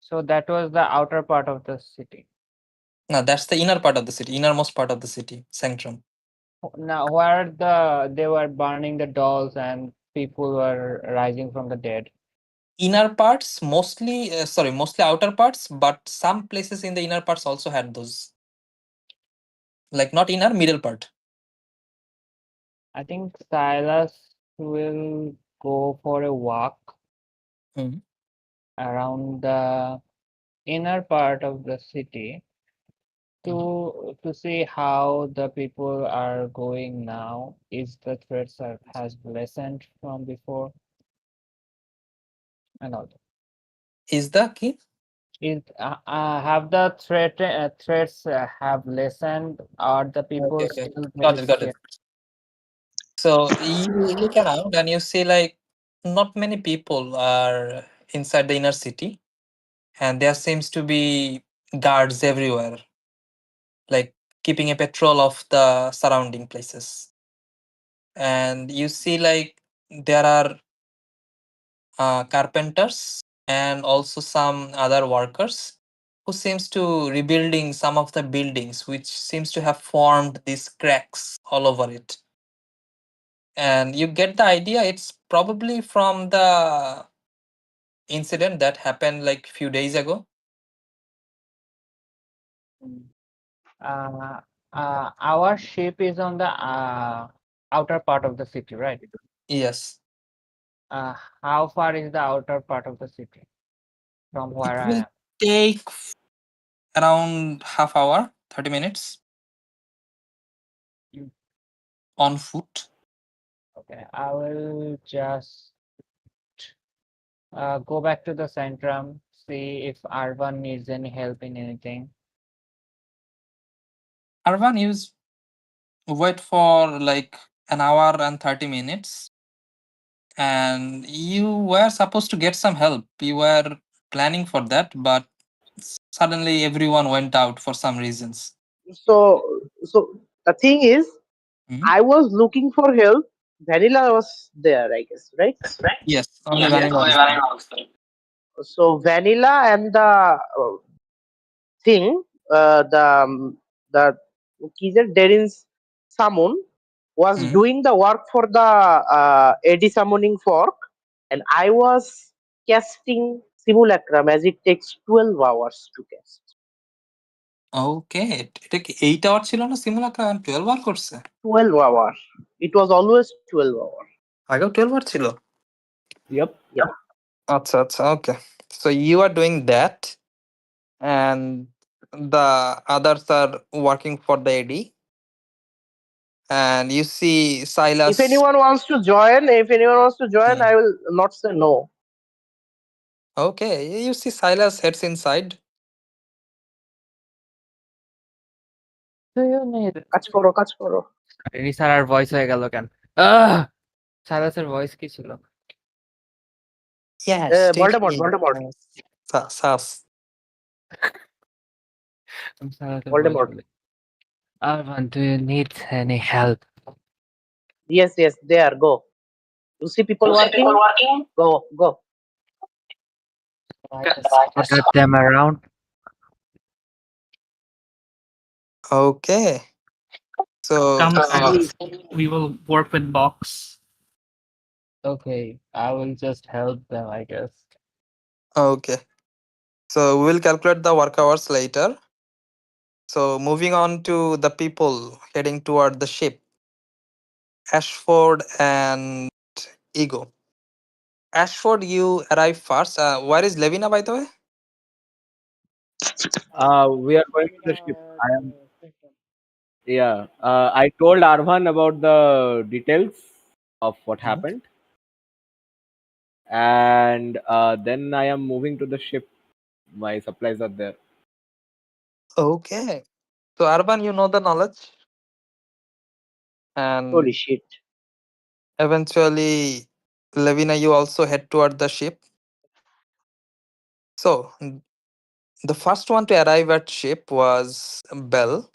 S4: so that was the outer part of the city.
S3: No, that's the inner part of the city, innermost part of the city, sanctum.
S4: Now where they were burning the dolls and people were rising from the dead.
S3: Inner parts, mostly outer parts, but some places in the inner parts also had those. Like not inner, middle part.
S4: I think Silas will go for a walk
S3: Mhm.
S4: around the inner part of the city to see how the people are going now. Is the threats has lessened from before and all.
S3: Is the key?
S4: Is have the threats have lessened or the people
S3: Okay.
S4: still
S3: Got
S4: very
S3: it.
S4: scared?
S3: So you look around and you see like not many people are inside the inner city, and there seems to be guards everywhere, like keeping a patrol of the surrounding places. And you see like there are carpenters and also some other workers who seems to rebuilding some of the buildings which seems to have formed these cracks all over it. And you get the idea it's probably from the incident that happened like few days ago.
S4: Our ship is on the outer part of the city, right?
S3: Yes.
S4: How far is the outer part of the city from where
S3: It
S4: I
S3: will
S4: am?
S3: take around half hour, 30 minutes
S4: Mm.
S3: on foot.
S4: Okay, I will just go back to the centrum, see if Arvan needs any help in anything.
S3: Arvan, you wait for like an hour and 30 minutes, and you were supposed to get some help. You were planning for that, but suddenly everyone went out for some reasons.
S2: So the thing is,
S3: Mhm.
S2: I was looking for help. Vanilla was there, I guess, right?
S3: Yes, only
S4: Yes,
S3: Vanilla was there.
S2: So Vanilla and the thing, the Kizer Derin's summon was
S3: Mhm.
S2: doing the work for the AD summoning fork, and I was casting simulacrum as it takes 12 hours to cast.
S3: ওকে, এটা কি 8 hour ছিল না সিমুলাক্রা 12 বার করছে?
S2: 12 hours. It was always 12 hours.
S3: আগেও 12 বার ছিল?
S8: Yep.
S3: আচ্ছা, ওকে। So you are doing that and the others are working for the AD, and you see Silas.
S2: If anyone wants to join, I will not say no.
S3: Okay, you see Silas heads inside.
S4: Do you need
S2: কাজ করো.
S4: রিসারার voice হয়ে গেল কেন? সাইলাসের voice কি ছিল?
S3: Yes,
S2: Voldemort.
S3: Sas.
S4: সাইলাসের voice
S2: Voldemort.
S4: বলি। Arvan, do you need any help?
S2: Yes, there, go. You see people working? Go.
S4: I just spotted them around.
S3: Okay. So
S6: Come, we will work with box.
S4: Okay, I will just help them, I guess.
S3: okay. So we'll calculate the work hours later. So moving on to the people heading toward the ship. Ashford and Ego. Ashford, you arrive first. Where is Levina, by the way?
S8: We are going to the ship.
S5: Terminal
S8: I am.
S5: sector.
S8: Yeah. I told Arvan about the details of what
S3: Mhm.
S8: happened, and then I am moving to the ship. My supplies are there.
S3: Okay. So Arban, you know the knowledge, and
S2: Holy shit.
S3: eventually, Levina, you also head toward the ship. So the first one to arrive at ship was Bell,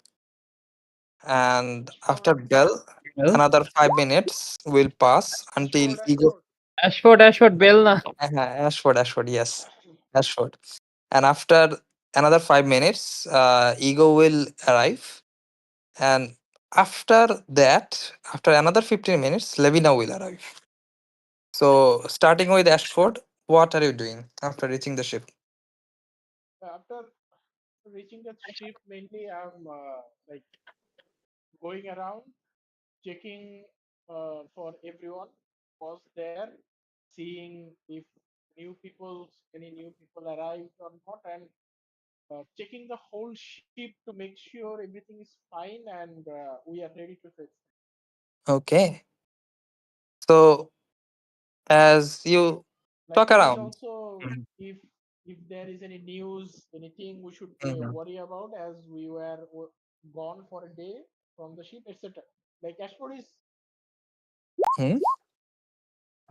S3: and after Bell,
S4: Well,
S3: another 5 minutes will pass until Ego.
S4: Ashford, Bell na.
S3: Ashford, yes, Ashford. And after another 5 minutes, Ego will arrive, and after that, after another 15 minutes, Levina will arrive. So, starting with Ashford, what are you doing after reaching the ship?
S5: After reaching the ship, mainly I'm like going around, checking for everyone was there, seeing if any new people arrived or not, and checking the whole ship to make sure everything is fine and we are ready to face.
S3: Okay. So, as you talk
S5: Likewise,
S3: around.
S5: also
S3: Mhm.
S5: if there is any news, anything we should
S3: Mhm.
S5: worry about as we were gone for a day from the ship, etc. Like Ashford is
S3: Hmm?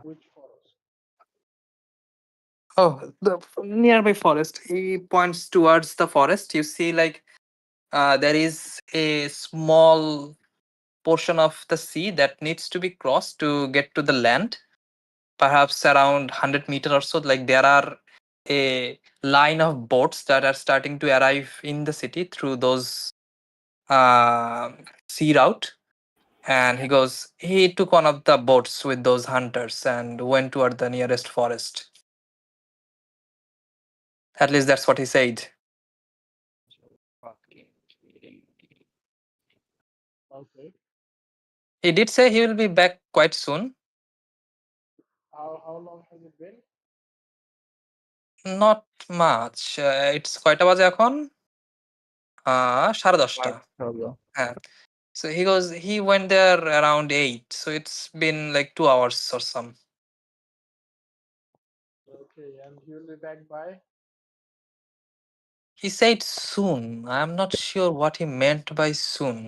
S5: which for us.
S3: Oh, the nearby forest. He points towards the forest. You see, like, there is a small portion of the sea that needs to be crossed to get to the land, perhaps around 100 meter or so. Like, there are a line of boats that are starting to arrive in the city through those sea route. And he took one of the boats with those hunters and went toward the nearest forest. At least that's what he said.
S5: Okay.
S3: He did say he will be back quite soon.
S5: How long has it been?
S3: Not much. It's কয়টা বাজে এখন? 10:30. হ্যাঁ. So he went there around 8. So it's been like 2 hours or some.
S5: Okay, and he will be back by.
S3: He said soon. I'm not sure what he meant by soon.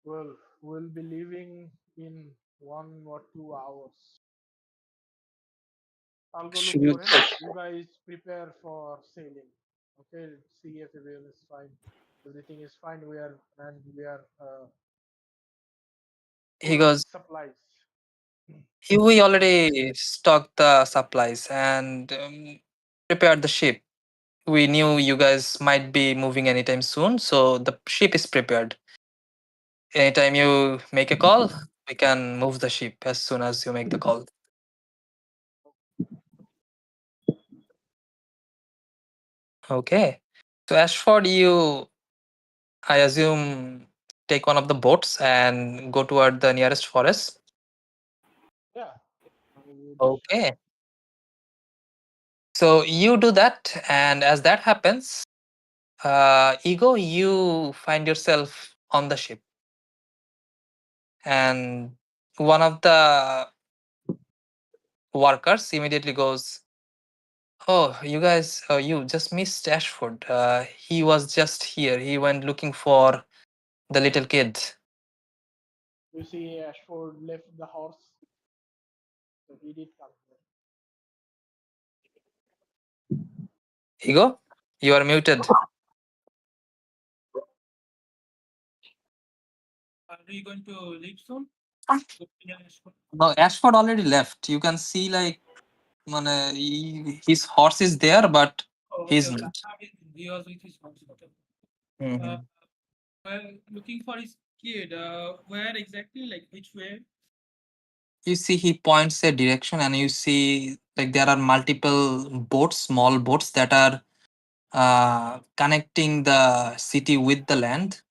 S5: Well, we'll be leaving in 1 or 2 hours. I'll go look
S3: Should you,
S5: for him. You guys prepare for sailing. Okay, see if everything is fine. Everything is fine. We are
S3: he
S5: full with
S3: goes,
S5: supplies.
S3: we already stocked the supplies and prepared the ship. We knew you guys might be moving anytime soon, so the ship is prepared. Anytime you make a call, we can move the ship as soon as you make the call. Okay. So Ashford, I assume, take one of the boats and go toward the nearest forest.
S5: Yeah, I would.
S3: Okay. So you do that, and as that happens, Ego, you find yourself on the ship, and one of the workers immediately goes, "Oh, you guys, you just missed Ashford. He was just here. He went looking for the little kid."
S5: You see, Ashford left the horse, so he did come here.
S3: Ego, you are muted.
S9: Are we going to leave soon? Yeah, sure.
S3: No, Ashford already left. You can see, like, his horse is there, but
S9: Oh,
S3: he's
S9: okay.
S3: not.
S9: He was with his house. Okay.
S3: Mhm.
S9: Well, looking for his kid. Where exactly? Like which way?
S3: You see, he points a direction, and you see, like, there are multiple boats, small boats that are connecting the city with the land,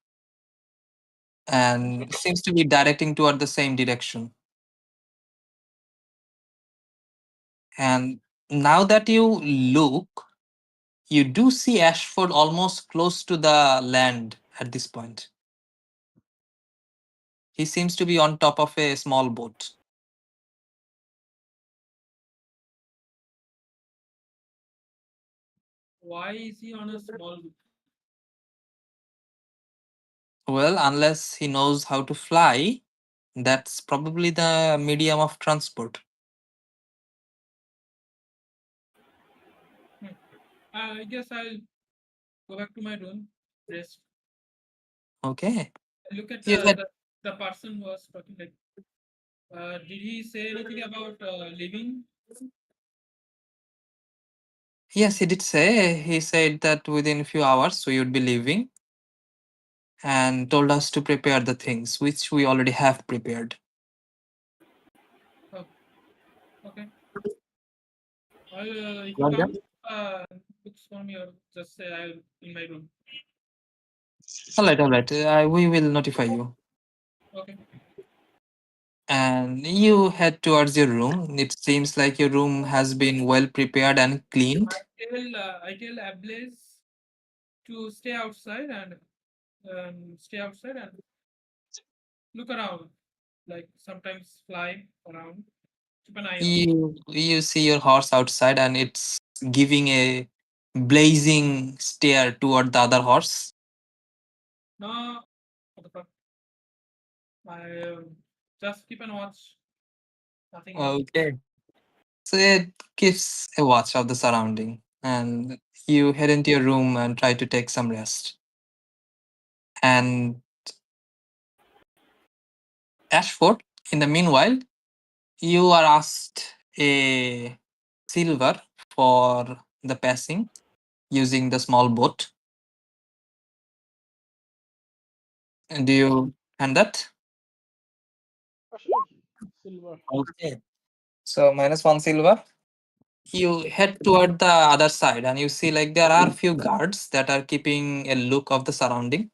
S3: and seems to be directing toward the same direction. And now that you look, You do see Ashford almost close to the land at this point. He seems to be on top of a small boat.
S9: Why is he on a small boat?
S3: Well, unless he knows how to fly, that's probably the medium of transport.
S9: I guess I'll go back to my room, rest.
S3: Okay.
S9: Look at
S3: You had-
S9: the person who was talking. Like, did he say anything about leaving?
S3: Yes, he did say. He said that within a few hours we would be leaving and told us to prepare the things, which we already have prepared.
S9: Oh, okay. If you
S3: Well
S9: come,
S3: done.
S9: looks for me or just say I'll in my room.
S3: All right, all right. We will notify you.
S9: Okay.
S3: And you head towards your room. It seems like your room has been well prepared and cleaned.
S9: I tell Ablaze to stay outside and look around. Like sometimes fly around. Keep an eye out.
S3: You see your horse outside and it's giving a blazing stare toward the other horse.
S9: No, what the fuck? I just keep an watch. Nothing else.
S3: Okay. So it gives a watch of the surrounding and you head into your room and try to take some rest. And Ashford, in the meanwhile, you are asked a silver for the passing using the small boat. And do you hand that?
S5: Sure. Silver.
S3: Okay. So -1 silver. You head toward the other side and you see like there are few guards that are keeping a look of the surrounding.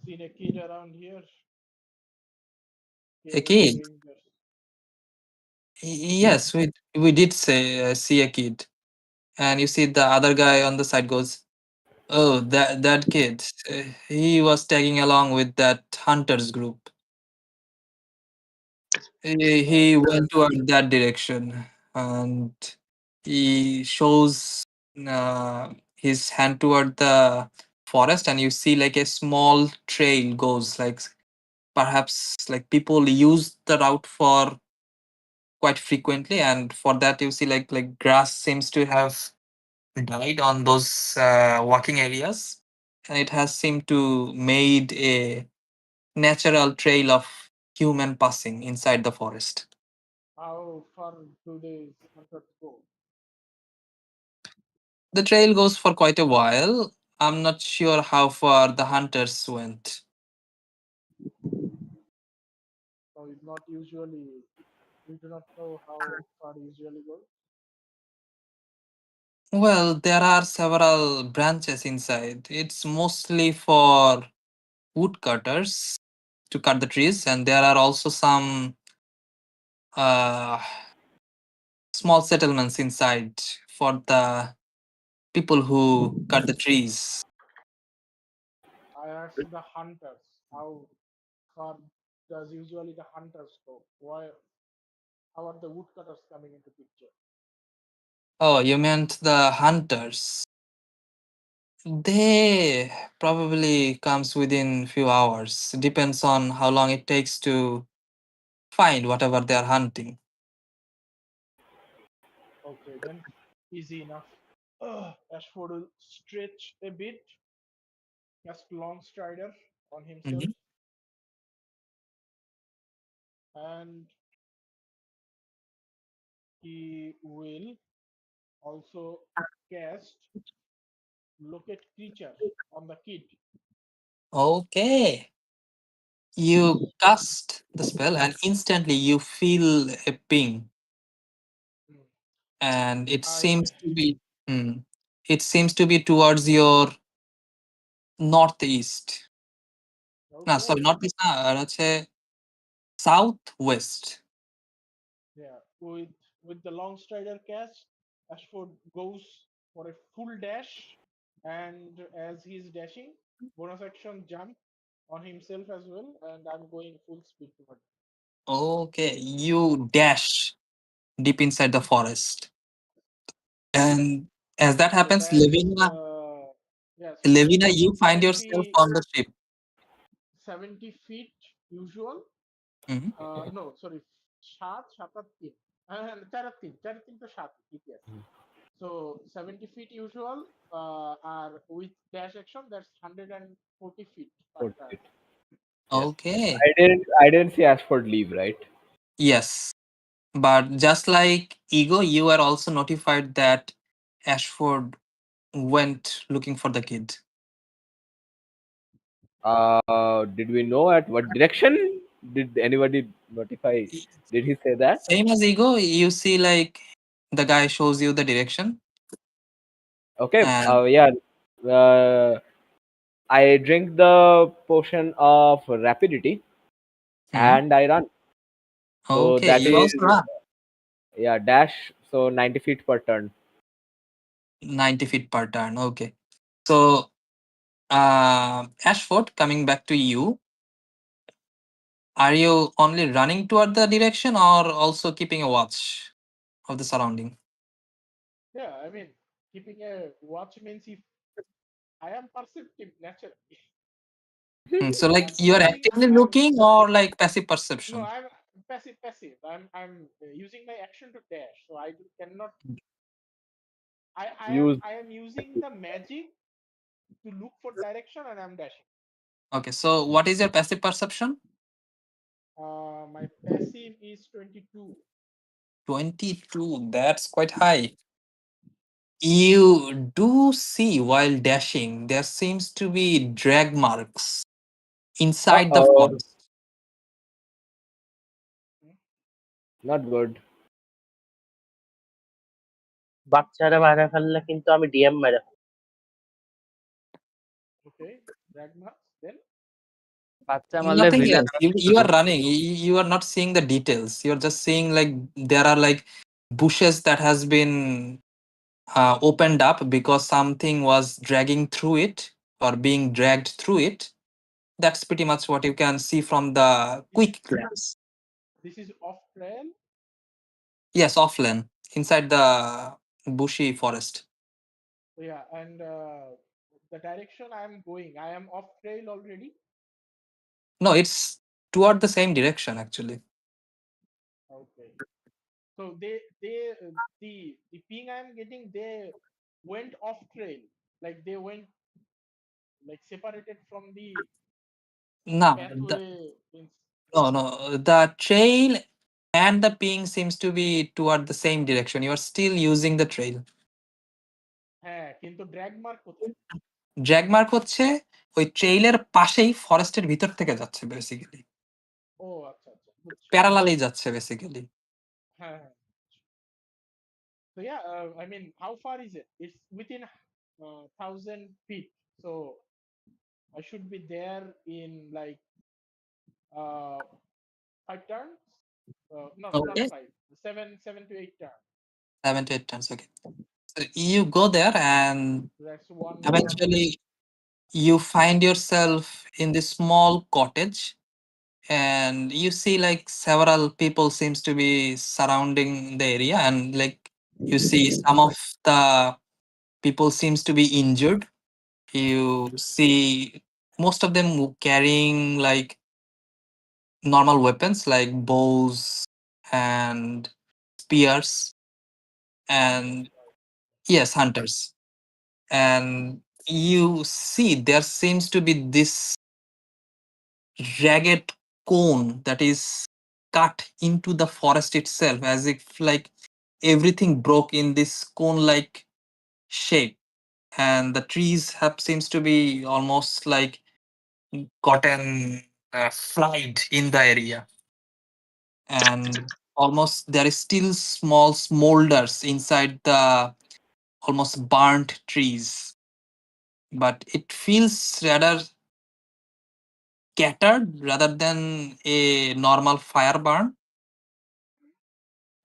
S5: Seen a kid around here.
S3: A
S5: Kid
S3: kid.
S5: strangers.
S3: Yes, we did say see a kid, and you see the other guy on the side goes, "Oh, that kid. He was tagging along with that hunters group. He went toward that direction, and he shows his hand toward the forest, and you see like a small trail goes like perhaps like people use the route for quite frequently, and for that you see like grass seems to have died on those walking areas, and it has seemed to made a natural trail of human passing inside the forest.
S5: How far do these hunters go?
S3: The trail goes for quite a while. I'm not sure how far the hunters went.
S5: So it's not usually. We do not know how far usually goes.
S3: Well, there are several branches inside. It's mostly for woodcutters to cut the trees, and there are also some uh, small settlements inside for the people who cut the trees.
S5: I asked the hunters how far does usually the hunters go? Why? How are the woodcutters coming into picture?
S3: Oh, you meant the hunters. They probably comes within few hours. Depends on how long it takes to find whatever they are hunting.
S5: Okay, then easy enough. Ashford will stretch a bit, cast Long Strider on himself,
S3: Mhm.
S5: and he will also cast Locate Creature on the kid.
S3: Okay. You cast the spell and instantly you feel a ping,
S5: Hmm.
S3: and it
S5: I
S3: seems to be it seems to be towards your northeast. No, sorry,
S5: okay,
S3: northeast না, আর হচ্ছে southwest.
S5: yeah. with the long strider catch, Ashford goes for a full dash, and as he's dashing, bonus action jump on himself as well, and I'm going full speed toward him.
S3: Okay, you dash deep inside the forest. And as that
S5: So
S3: happens,
S5: that's yeah. So
S3: Levina, you find yourself
S5: 70
S3: on the ship.
S5: 70 feet usual.
S3: Mhm.
S5: No, sorry, 7 7 আর 3 4 3 তো 7 feet, yes. So 70 feet usual, are with dash action, that's 140 feet per turn.
S8: Yes.
S3: Okay.
S8: I didn't see Ashford leave, right?
S3: Yes. But just like Ego, you are also notified that Ashford went looking for the kid.
S8: Did we know at what direction? Did anybody notify? Did he say that?
S3: Same as Ego, you see like the guy shows you the direction.
S8: Okay.
S3: And
S8: Yeah. I drink the potion of rapidity and I run. So
S3: okay,
S8: that
S3: you
S8: is
S3: also run
S8: yeah dash. So 90 feet per turn.
S3: 90 feet per turn. Okay. So Ashford, coming back to you, are you only running toward the direction or also keeping a watch of the surrounding?
S5: Yeah, I mean, keeping a watch means if I am perceptive naturally.
S3: So like
S5: I'm
S3: you are
S5: using
S3: actively
S5: I'm
S3: looking or like passive
S5: no,
S3: perception?
S5: I'm passive. I'm using my action to dash, so cannot.
S8: Use
S5: I am using the magic to look for direction, and I'm dashing.
S3: Okay, so what is your passive perception?
S5: My passive is 22.
S3: 22, that's quite high. You do see while dashing, there seems to be drag marks inside the
S8: Uh-oh.
S3: forest.
S8: not good.
S2: বাচ্চারা মারা ফেললে কিন্তু আমি DM মেরে ফেলবো।
S5: Okay, drag marks. Then
S4: বাচ্চা মারলে
S3: Nothing
S4: villain
S3: else. You are running. You are not seeing the details. You're just seeing like there are like bushes that has been opened up because something was dragging through it or being dragged through it. That's pretty much what you can see from the quick glance.
S5: this is off trail.
S3: Yes, offline, inside the bushy forest.
S5: Yeah, and the direction I am going, I am off trail already.
S3: No, it's toward the same direction actually.
S5: Okay. So the ping I am getting, they went off trail, like they went like separated from the
S3: No,
S5: pathway.
S3: no. The trail and the ping seems to be toward the same direction. You are still using the trail.
S5: হ্যাঁ, কিন্তু drag mark কোথায়?
S3: Drag mark হচ্ছে ওই ট্রেইলের পাশেই ফরেস্টের ভিতর থেকে যাচ্ছে বেসিক্যালি,
S5: ও আচ্ছা বুঝছি।
S3: প্যারালালি যাচ্ছে বেসিক্যালি।
S5: হ্যাঁ। So yeah, I mean, how far is it? It's within 1,000 feet. So I should be there in like 5 turns. Not
S3: Okay,
S5: 5. 7 to 8 turns.
S3: 7 to 8 times. Okay, so you go there and
S5: That's 1 turn.
S3: eventually you find yourself in this small cottage, and you see like several people seems to be surrounding the area, and like you see some of the people seems to be injured. You see most of them carrying like normal weapons like bows and spears, and yes, hunters. And you see there seems to be this ragged cone that is cut into the forest itself, as if like everything broke in this cone like shape, and the trees have seems to be almost like gotten fried in the area, and almost there is still small smolders inside the almost burnt trees, but it feels rather scattered rather than a normal fire burn.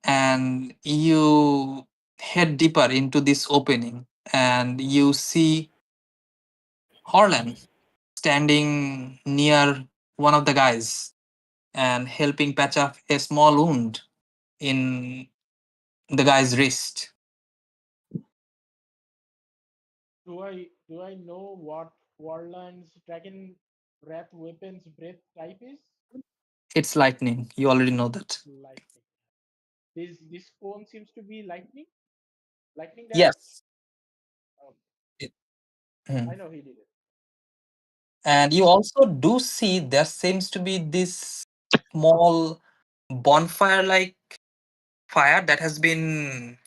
S3: and you head deeper into this opening, and you see Orlan standing near one of the guys and helping patch up a small wound in the guy's wrist.
S5: Do I know what Warland's dragon breath weapons breath type is?
S3: It's lightning. You already know that.
S5: Lightning. This cone seems to be lightning. Lightning damage.
S3: Yes.
S5: Okay.
S3: Hmm.
S5: I know he did it.
S3: And you also do see there seems to be this small bonfire like fire that has been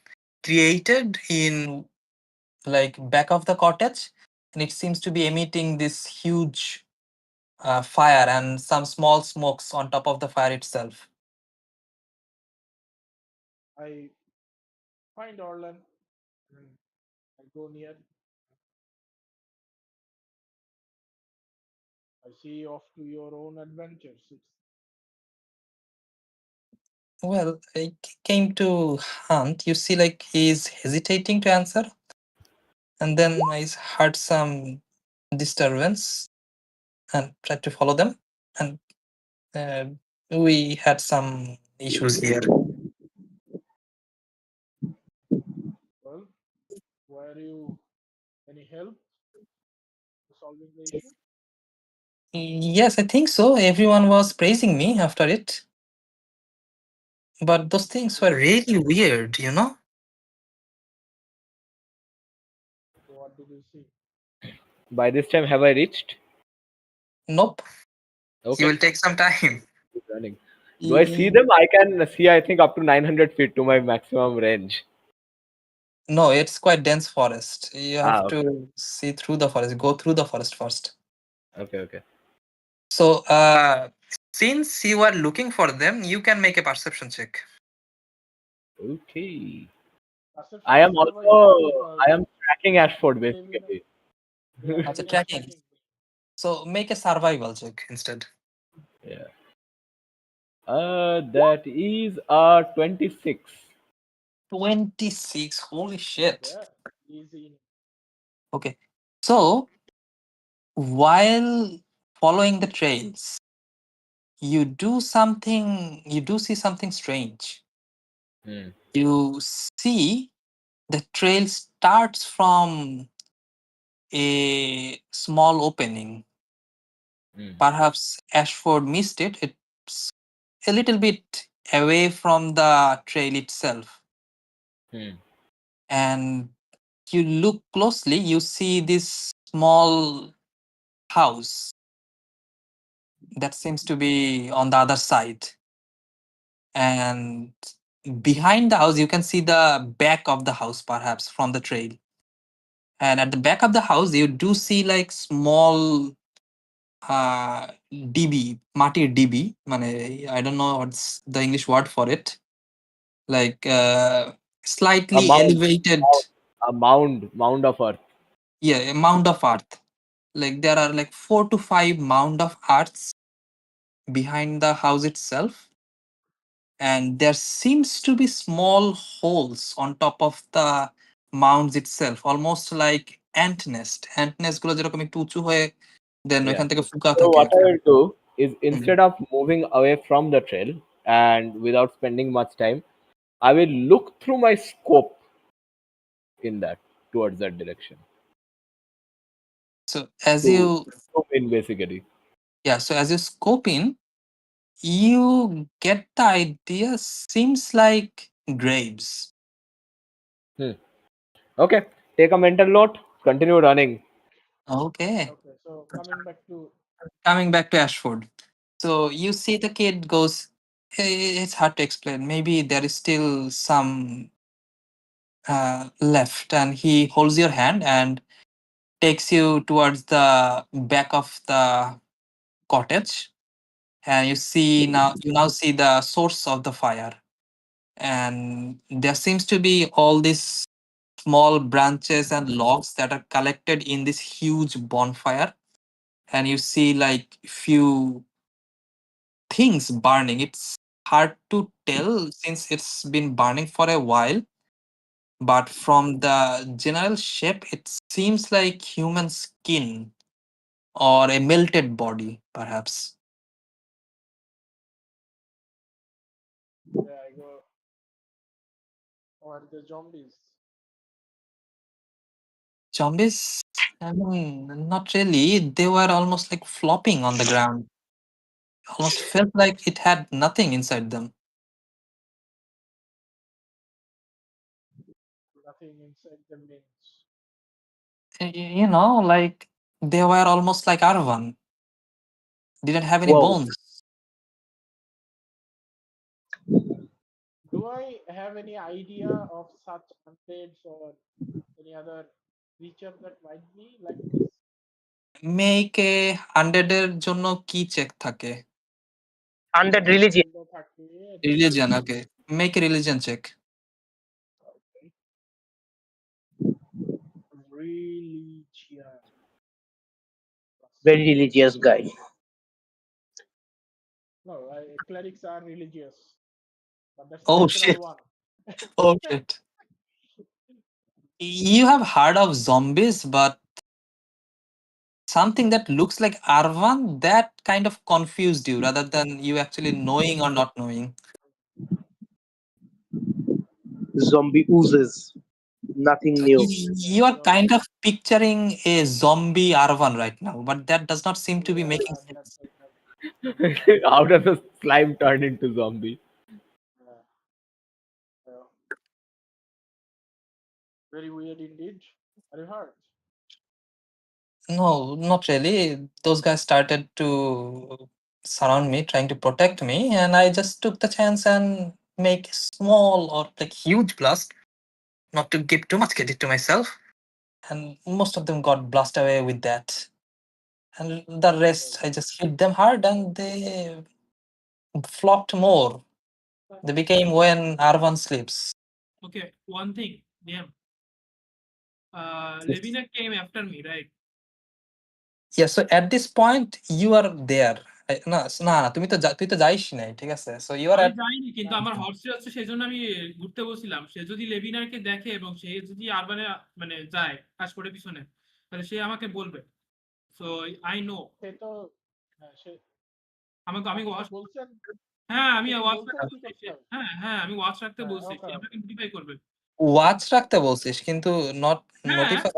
S3: created in like back of the cottage, and it seems to be emitting this huge fire and some small smokes on top of the fire itself.
S5: I find Orlan and I go near. I see off to your own adventures.
S3: Well, I came to hunt. You see, like he's hesitating to answer, and then I heard some disturbance and tried to follow them, and uh, we had some issues here.
S5: Well, were you any help to solving the issue?
S3: Yes, I think so. Everyone was praising me after it. But those things were really weird, you know?
S5: What did you see?
S8: By this time, have I reached?
S3: Nope.
S8: Okay.
S3: You will take some time.
S8: Keep running. Do I see them? I can see, I think, up to 900 feet to my maximum range.
S3: No, it's quite dense forest. You have
S8: Okay.
S3: to see through the forest, go through the forest first.
S8: Okay.
S3: So, since you are looking for them, you can make a perception check.
S8: Okay.
S5: Perception
S8: I am
S5: or survival? Because
S8: I am tracking Ashford
S5: you live in
S8: basically.
S5: yeah,
S3: That's a
S5: he was
S3: tracking. So, make a survival check instead.
S8: Yeah. That is 26.
S3: 26. Holy shit.
S5: Yeah, easy.
S3: Okay. So, while following the trails, you do see something strange.
S8: Hmm.
S3: You see the trail starts from a small opening.
S8: Hmm.
S3: Perhaps Ashford missed it. It's a little bit away from the trail itself.
S8: Hmm.
S3: And you look closely, you see this small house that seems to be on the other side. And behind the house, you can see the back of the house, perhaps from the trail. And at the back of the house, you do see like small DB, মাটির DB, মানে I don't know what's the English word for it. Like slightly
S8: mound,
S3: elevated,
S8: mound of earth.
S3: yeah, a mound of earth. Like there are like 4 to 5 mound of earths behind the house itself, and there seems to be small holes on top of the mounds itself, almost like ant nest গুলো যেরকম একটু উঁচু হয়ে দেন
S8: Yeah.
S3: ওইখান থেকে ফুকা
S8: So
S3: থাকে
S8: what I will do is
S3: hmm.
S8: instead of moving away from the trail and without spending much time, I will look through my scope in that towards that direction.
S3: So as
S8: To
S3: you
S8: zoom in basically.
S3: so as you scope in, you get the idea seems like graves.
S8: Okay. Take a mental note. Continue running.
S3: Okay.
S5: Okay, so
S3: Coming back to Ashford. So you see the kid goes, it's hard to explain. Maybe there is still some left, and he holds your hand and takes you towards the back of the cottage. And you now see the source of the fire. And there seems to be all these small branches and logs that are collected in this huge bonfire. And you see like few things burning. It's hard to tell since it's been burning for a while. But from the general shape, it seems like human skin or a melted body, perhaps.
S5: Yeah, I go. Or the zombies.
S3: Zombies? I mean, not really. They were almost like flopping on the ground. Almost felt like it had nothing inside them.
S5: Nothing inside the means.
S3: You know, like they were almost like Arvan. Didn't have any
S2: Whoa.
S3: bones.
S5: Do I have any idea of such undeads or any other creature that might be like this?
S3: Make a 100 এর জন্য কি check থাকে?
S2: 100 religion.
S3: Religion, okay. Make a religion check.
S5: Religion.
S2: Very religious guy.
S5: No, clerics are religious. But that's
S3: Oh,
S5: natural
S3: shit.
S5: one.
S3: Oh shit. You have heard of zombies, but something that looks like Arvan, that kind of confused you rather than you actually knowing or not knowing.
S2: Zombie oozes. Nothing new.
S3: You are kind of picturing a zombie Arvan right now, but that does not seem to be making sense.
S8: How does the slime turn into zombie?
S5: Very weird indeed. Are you hurt?
S3: No, not really. Those guys started to surround me, trying to protect me, and I just took the chance and make a small or like huge blast, not to give too much credit to myself. And most of them got blasted away with that. And the rest, I just hit them hard and they flopped more. They became when Arvan sleeps.
S9: Okay, one thing, damn.
S3: Yes.
S9: Levina came after me, right?
S3: Yeah, so at this point, you are there. না না না, তুই তো যাইস নাই, ঠিক আছে? So you are
S9: আমি
S3: at
S9: যাইনি, কিন্তু আমার হর্সে হচ্ছে, সেজন্য আমি ঘুরতে বসছিলাম। সে যদি লেভিনারকে দেখে এবং সে যদি আরবানে মানে যায় কাশকোটের পিছনে, তাহলে সে আমাকে বলবে। So I know.
S5: সে তো সে
S9: আমাকে আমি ওয়াচ
S5: বলছেন।
S9: হ্যাঁ, আমি ওয়াচ
S5: বলছেন
S9: রাখতে
S5: কি
S9: বলছি।
S5: করতে হবে?
S9: হ্যাঁ, আমি ওয়াচ রাখতে বলছি।
S5: ওকে
S9: সে আমাকে নোটিফাই করবে।
S3: ওয়াচ রাখতে বলছিস, কিন্তু নট
S9: হ্যাঁ।
S3: নোটিফাই।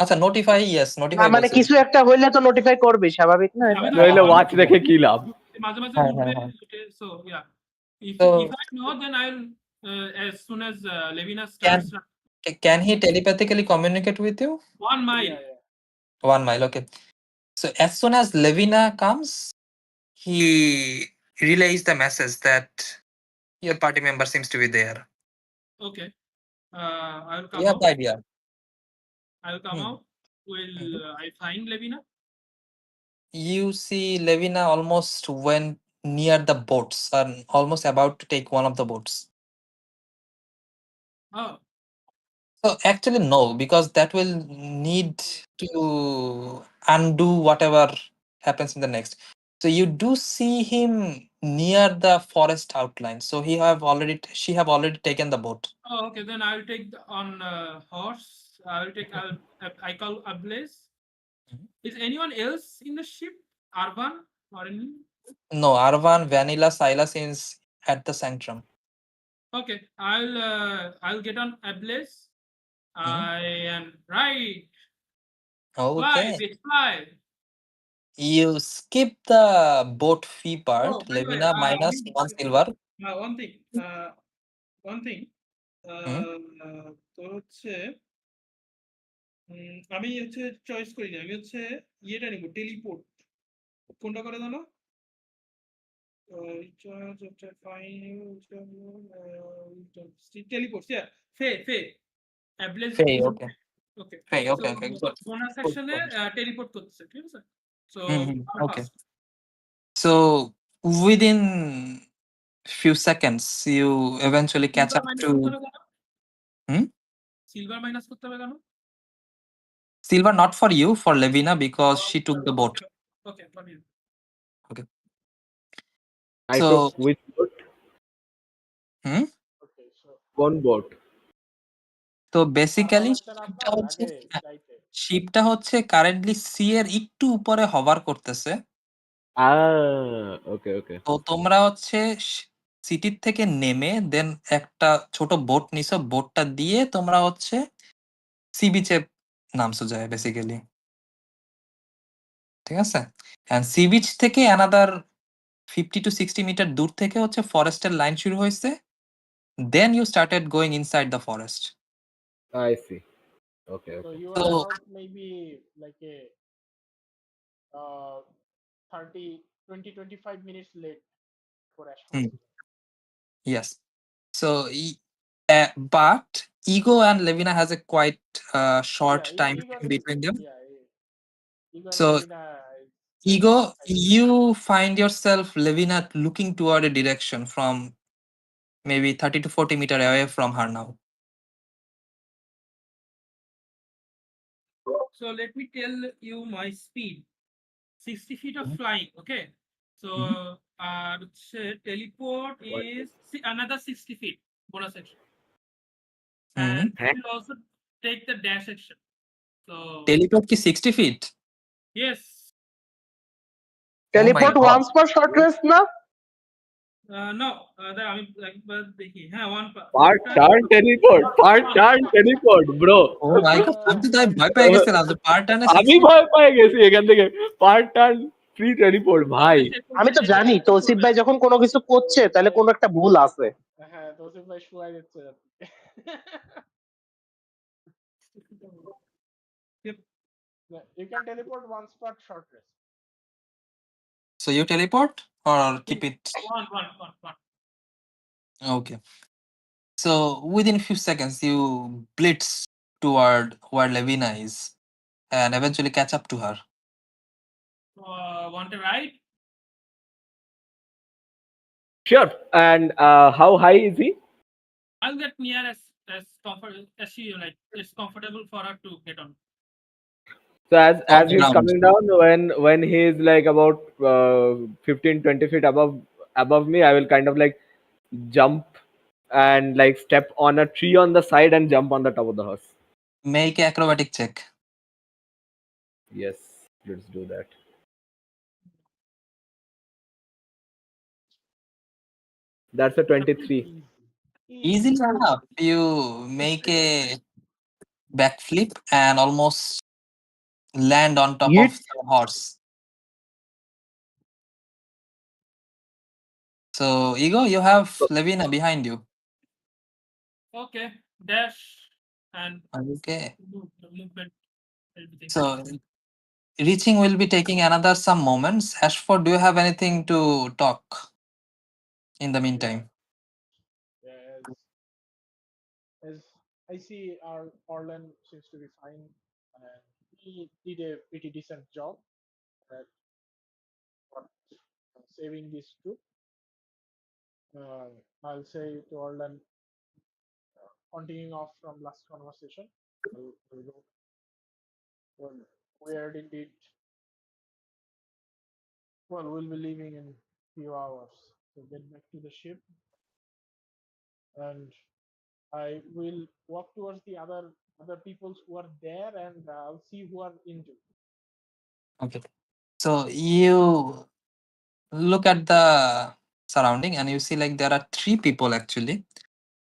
S3: আচ্ছা, নোটিফাই, ইয়েস,
S2: না
S3: নোটিফাই
S2: মানে
S3: বলছিস।
S2: কিছু একটা হইলে তো নোটিফাই করবে, স্বাভাবিক না এটা?
S9: আমি তো
S8: নইলে ওয়াচ রেখে কি লাভ?
S9: মাঝে মাঝে
S3: হ্যাঁ,
S9: উঠবে।
S3: হ্যাঁ,
S9: so yeah,
S3: So
S9: if I know, then I'll as soon as Levina starts
S3: can he telepathically communicate with you?
S9: 1 mile.
S5: Yeah.
S3: 1 mile, okay. So as soon as Levina comes, he relays the message that your party member seems to be there.
S9: Okay. I'll come
S3: You have
S9: out.
S3: the idea.
S9: I'll come out. Will I find Levina?
S3: You see Levina almost went near the boats and almost about to take one of the boats.
S9: Oh,
S3: So actually no, because that will need to undo whatever happens in the next. So you do see him near the forest outline. So she have already taken the boat.
S9: oh, okay. Then I'll take on horse. I call Ablaze. Is anyone else in the ship? Arvan or any?
S3: No, Arvan, Vanilla, Silas is at the sanctum.
S9: Okay. I'll get on Ablaze. I am right. Fly,
S3: Okay.
S9: bitch, fly.
S3: You skip the boat fee part.
S9: Oh, wait.
S3: Levina minus 1 silver.
S9: One thing. One thing. তোর হচ্ছে আমি হচ্ছে choice করি না। আমি হচ্ছে ইয়েটা নিব, টেলিপোর্ট। কোনটা করে জানো? টেলিপোর্ট, ফে অ্যাবলেজ।
S3: Faye, okay.
S9: ওকে
S3: Faye, okay, okay. Good.
S9: Bonus সেকশনে টেলিপোর্ট করতেছে, ঠিক আছে? So
S3: Okay. So within few seconds, you eventually catch up to
S9: silver minus করতে হবে কেন?
S3: silver, not for you, for Levina, because she took the boat.
S9: Okay, for you.
S3: Okay.
S8: I
S3: So
S8: took which boat?
S3: Hmm?
S5: Okay, so
S8: কোন boat?
S3: তো basically
S5: চালাচ্ছেন আপনার আগে ফ্লাইটে?
S3: শিপটা হচ্ছে কারেন্টলি সি এর একটু উপরে হভার করতেছে।
S8: ওকে ওকে।
S3: তো তোমরা হচ্ছে সিটির থেকে নেমে দেন একটা ছোট বোট নিছো, বোটটা দিয়ে তোমরা হচ্ছে সি বিচে নামছো যায় বেসিক্যালি, ঠিক আছে? এন্ড সি বিচ থেকে অ্যানাদার 50 to 60 মিটার দূর থেকে হচ্ছে ফরেস্টের লাইন শুরু হয়েছে। Then you started going inside the forest.
S8: I see. Okay
S5: So
S8: okay.
S5: you
S3: So
S5: are about maybe like a 30, 20, 25 minutes late for Ashford.
S3: yes. So but Ego and Levina has a quite short
S5: Yeah,
S3: time
S5: Egon
S3: frame
S5: is,
S3: between them.
S5: yeah, Egon
S3: So
S5: Levina is
S3: Ego,
S5: 25
S3: you find yourself Levina looking toward a direction from maybe 30 to 40 meter away from her now.
S9: So let me tell you my speed. 60 feet of
S3: Mhm.
S9: flying, okay? So
S3: Mhm.
S9: teleport is another 60 feet bonus action.
S3: Mhm.
S9: And it will also take the dash action. So
S3: Teleport ki 60 feet?
S9: yes.
S3: Oh my
S2: Teleport
S3: God.
S2: once per short rest না?
S9: No, আমি একবার দেখি। হ্যাঁ,
S8: part turn teleport, part turn teleport bro.
S3: Oh my God. আমি তো তাই ভয় পেয়ে গেছিলাম যে পার টানে
S8: আমি ভয় পেয়ে গেছি এখান থেকে। পার্ট টার্ন ফ্রি টেলিপোর্ট ভাই।
S2: আমি তো জানি তৌসিফ ভাই যখন কোনো কিছু করছে তাহলে কোনো একটা ভুল আছে।
S5: হ্যাঁ, তৌসিফ ভাই শোয়াই দিচ্ছে। You can teleport once per short rest.
S3: So you teleport or keep it?
S9: One.
S3: Okay. So within a few seconds, you blitz toward where Levina is and eventually catch up to her.
S9: Want a ride?
S8: Sure. And how high is he?
S9: I'll get near as comfortable as she like. It's comfortable for her to get on.
S8: So
S3: On
S8: as
S3: the
S8: he's
S3: ground.
S8: coming down, when he is like about 15-20 feet above me, I will kind of like jump and like step on a tree on the side and jump on the top of the horse.
S3: Make an acrobatic check.
S8: Yes, let's do that. That's a 23.
S3: Easily enough. You make a backflip and almost land on top of
S2: Yeet.
S3: the horse. So Ego, you have Levina behind you.
S9: Okay, dash and
S3: Okay.
S9: movement, everything.
S3: So reaching will be taking another some moments. Ashford, do you have anything to talk in the meantime?
S5: Yes. As I see, our Orlan seems to be fine, and he did a pretty decent job at what, saving this group. I'll say to Orlan, continuing off from last conversation, we'll go. Well, weird indeed. Well, we'll be leaving in few hours. So get back to the ship, and I will walk towards the other peoples who are there, and I'll see who are injured.
S3: Okay. So you look at the surrounding and you see like there are three people actually.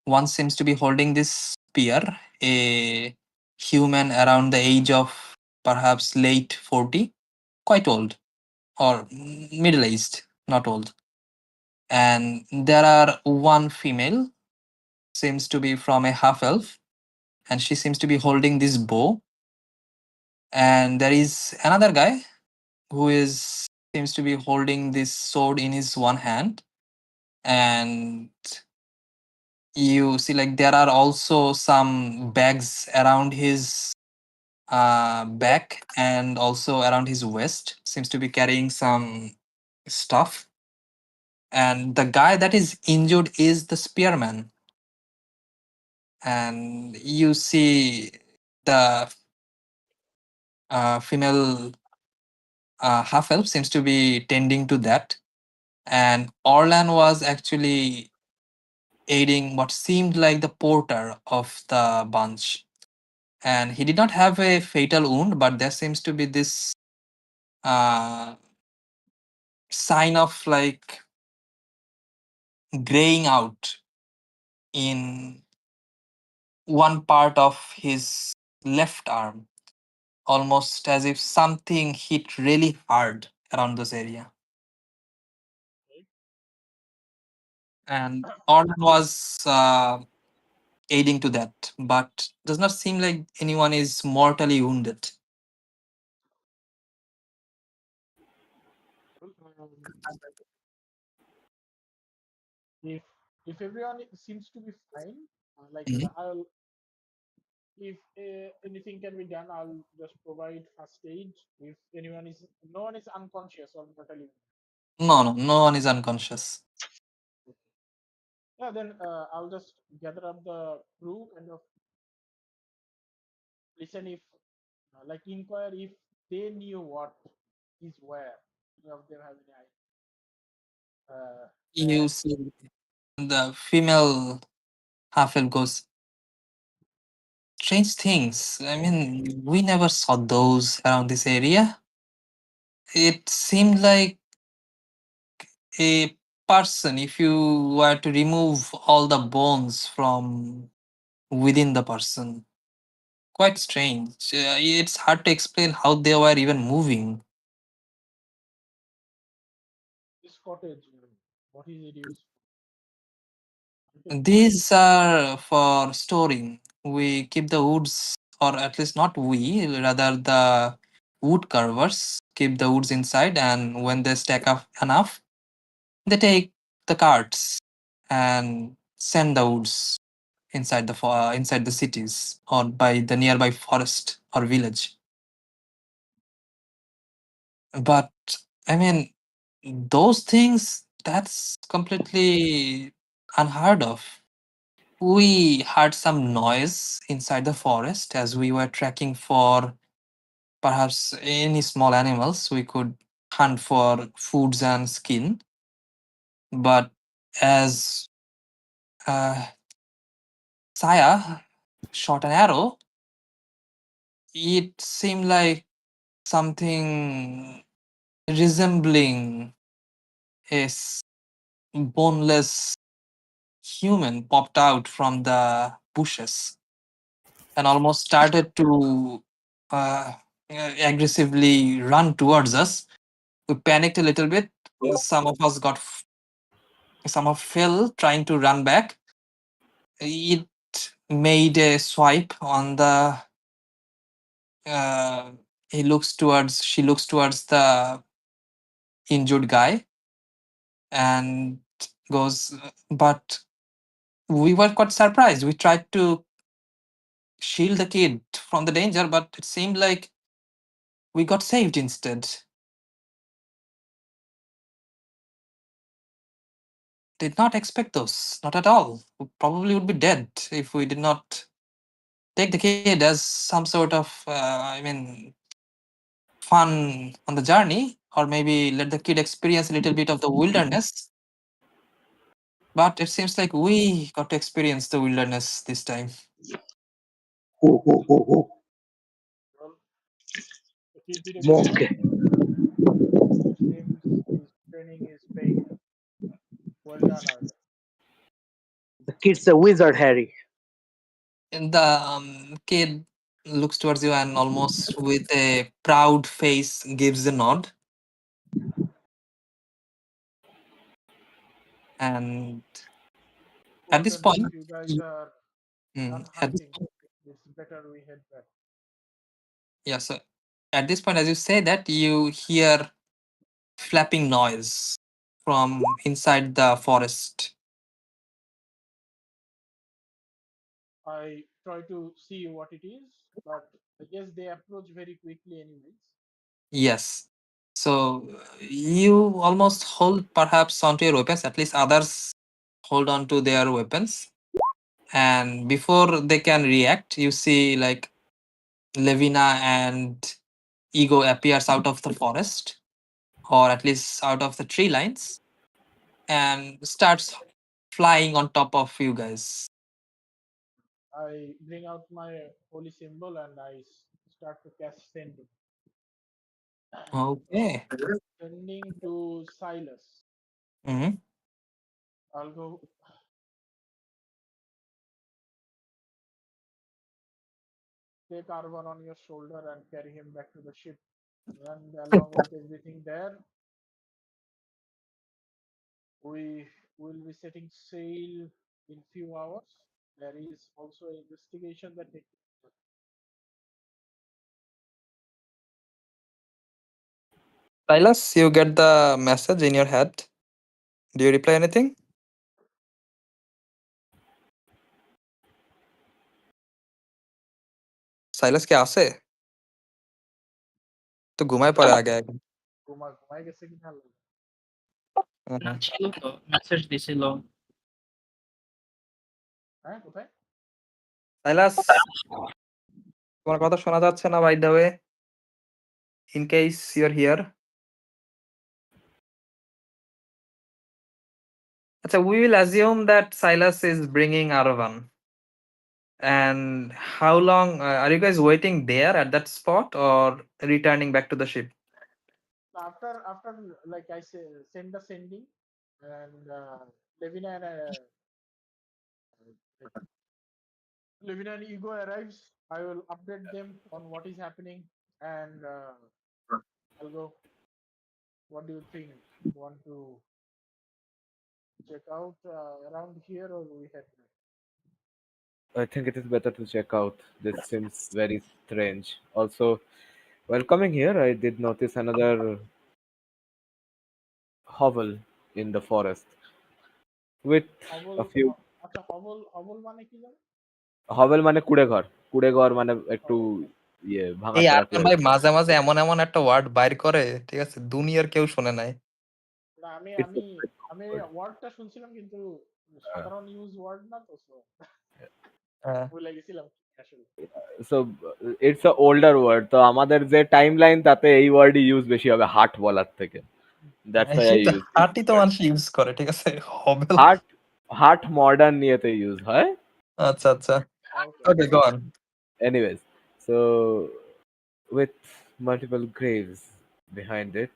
S3: One seems to be holding this spear, a human around the age of perhaps late 40, quite old or middle aged, not old. And there are one female, seems to be from a half elf, and she seems to be holding this bow. And there is another guy who is seems to be holding this sword in his one hand. And you see like there are also some bags around his back and also around his waist, seems to be carrying some stuff. And the guy that is injured is the spearman. And you see the female half elf seems to be tending to that. And Orlan was actually aiding what seemed like the porter of the bunch. And he did not have a fatal wound, but there seems to be this sign of like graying out in one part of his left arm, almost as if something hit really hard around this area. And Orton was aiding to that, but does not seem like anyone is mortally wounded.
S5: If everyone seems to be fine, like
S3: Mhm.
S5: I'll if anything can be done, I'll just provide first aid. If no one is unconscious or mortally,
S3: No one is unconscious.
S5: yeah, then I'll just gather up the crew, kind of listen if like inquire if they knew what is where. Any of them have any idea?
S3: You
S5: And
S3: see, the female half elf goes, strange things. I mean, we never saw those around this area. It seemed like a person, if you were to remove all the bones from within the person. Quite strange. It's hard to explain how they were even moving.
S5: this cottage, what is it used
S3: These are for storing. We keep the woods, or at least not we, rather the wood carvers keep the woods inside, and when they stack up enough, they take the carts and send the woods inside the cities or by the nearby forest or village. But I mean, those things, that's completely unheard of. We heard some noise inside the forest as we were tracking for perhaps any small animals we could hunt for foods and skin. But as Saya shot an arrow, it seemed like something resembling a boneless human popped out from the bushes and almost started to uh, aggressively run towards us. We panicked a little bit. Some of us some of fell trying to run back. It made a swipe on the. Uh, she looks towards the injured guy and goes, but we were quite surprised. We tried to shield the kid from the danger, but it seemed like we got saved instead. Did not expect those, not at all. We probably would be dead if we did not take the kid as some sort of, fun on the journey, or maybe let the kid experience a little bit of the wilderness. But it seems like we got to experience the wilderness this time.
S5: well, the kid did a good job.
S7: Okay.
S5: Seems his training is paying off. Well done, Arthur.
S2: The kid's a wizard, Harry.
S3: And the kid looks towards you and almost with a proud face gives a nod. And at this
S5: Fortunately,
S3: point,
S5: if you guys are done
S3: at this
S5: hunting, it's better we head back.
S3: yeah, so at this point, as you say that, you hear flapping noise from inside the forest.
S5: I try to see what it is, but I guess they approach very quickly, anyways.
S3: Yes. So you almost hold perhaps onto your weapons, at least others hold on to their weapons. And before they can react, you see like Levina and Ego appears out of the forest, or at least out of the tree lines, and starts flying on top of you guys.
S5: I bring out my holy symbol and I start to cast sending.
S3: Okay.
S5: Sending to Silas.
S3: Mhm.
S5: I'll go. Take Arvan on your shoulder and carry him back to the ship. And along with everything there, we will be setting sail in few hours. There is also an investigation that takes place.
S3: Silas, you get the message in your head. Do you reply anything? সাইলাস কি আছে? তো ঘুমায় পড়ে আগে আগে।
S5: ঘুমায় গেছে কিনা আল্লাহ জানে।
S6: না ছিল তো মেসেজ দিছিল।
S5: হ্যাঁ কোথায়?
S3: সাইলাস তোমার কথা শোনা যাচ্ছে না by the way. In case you are here. আচ্ছা, we will assume that Silas is bringing Aravan. And how long are you guys waiting there at that spot or returning back to the ship?
S5: After like I say, send the sending and Levina and Levina and Ego arrives. I will update them on what is happening and I'll go. What do you think? Want to check out around here or we head back?
S8: I think it is better to check out. This seems very strange. Also, while coming here, I did notice another hovel in the forest with a few.
S5: আচ্ছা হবল মানে কি জানো?
S8: hovel মানে কুড়ে ঘর মানে একটু ইয়ে
S3: এই
S8: ভাঙাচোরা
S3: আরমান ভাই মাঝে মাঝে এমন এমন একটা ওয়ার্ড বাইর করে, ঠিক আছে, দুনিয়ার কেউ শুনে নাই।
S5: না আমি ওয়ার্ডটা শুনছিলাম কিন্তু সাধারণ ইউজ ওয়ার্ড না তো ভুলে গেছিলাম আসলে।
S8: So it's a older word, তো আমাদের যে টাইমলাইন তাতে এই ওয়ার্ডই ইউজ বেশি হবে হাট বলার থেকে। দ্যাটস হোয়াই আই ইউজ
S3: হাটই তো মানুষ ইউজ করে, ঠিক আছে, হবেল।
S8: হাট মডার্ন নিয়েতে ইউজ হয়।
S3: আচ্ছা আচ্ছা, okay go on.
S8: Anyways, so with multiple graves behind it,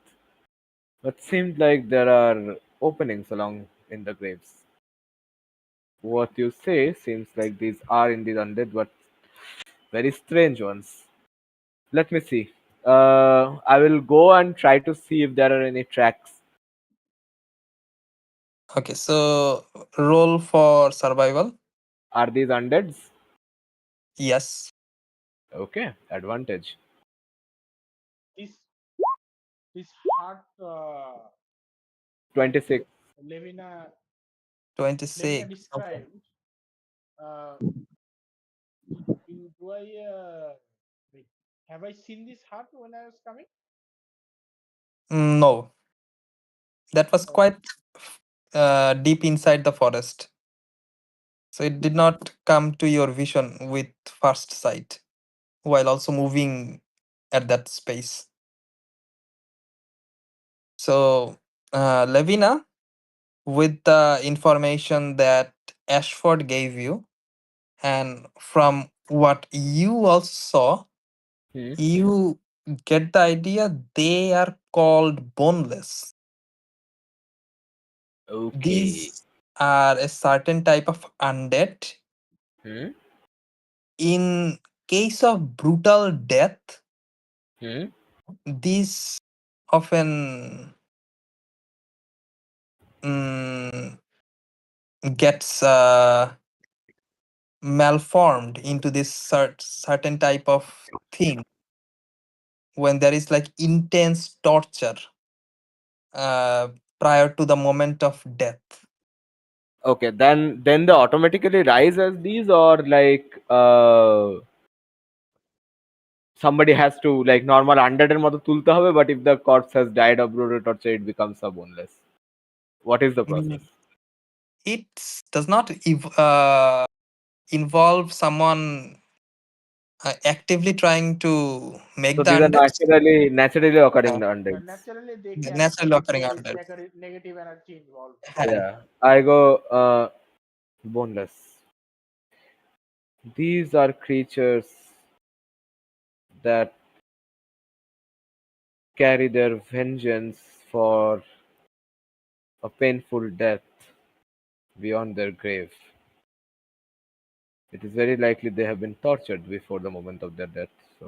S8: it seemed like there are openings along in the graves. What you say seems like these are indeed undead, but very strange ones. Let me see. I will go and try to see if there are any tracks.
S3: Okay, so roll for survival.
S8: Are these undeads?
S3: Yes.
S8: Okay, advantage.
S5: This heart
S8: 26.
S5: Levina
S3: 26.
S5: described. Do I wait, have I seen this heart when I was coming?
S3: No, that was quite deep inside the forest, so it did not come to your vision with first sight while also moving at that space. So Levina, with the information that Ashford gave you and from what you also saw, you get the idea they are called boneless.
S8: Okay.
S3: These are a certain type of undead. In case of brutal death, these often gets malformed into this certain type of thing when there is like intense torture prior to the moment of death.
S8: Okay, then they automatically rise as these, or like somebody has to like normal undead এর মতো তুলতে হবে, but if the corpse has died of brutal torture it becomes a boneless. What is the process?
S3: It does not involve someone actively trying to make
S8: So
S3: the
S8: these are
S3: undeads.
S8: naturally occurring
S3: Uh,
S8: undeads.
S5: Naturally, they can
S3: Naturally occurring
S5: create
S3: undeads.
S5: negative energy involved.
S3: হ্যাঁ।
S8: Yeah, I go boneless. These are creatures that carry their vengeance for a painful death beyond their grave. It is very likely they have been tortured before the moment of their death. So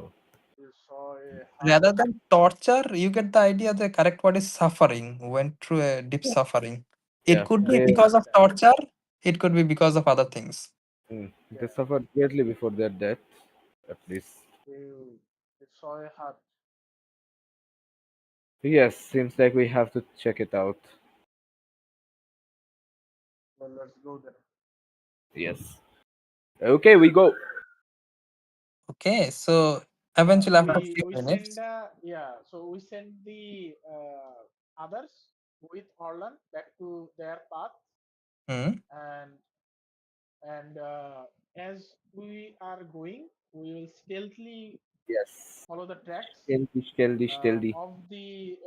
S5: You saw a
S3: Rather than torture, you get the idea the correct word is suffering, went through a deep suffering. It
S8: yeah,
S3: could be
S8: they
S3: because of torture, it could be because of other things.
S8: they suffered greatly before their death, at least.
S5: you saw a hut.
S8: Yes, seems like we have to check it out.
S5: Well, let's go there.
S8: Yes. Okay, we go.
S3: Okay, so eventually after a few
S5: We
S3: minutes,
S5: so we send the others with Orlan back to their path,
S3: hmm,
S5: and as we are going, we will stealthily
S8: Yes.
S5: follow the tracks
S8: Stealthy.
S5: of the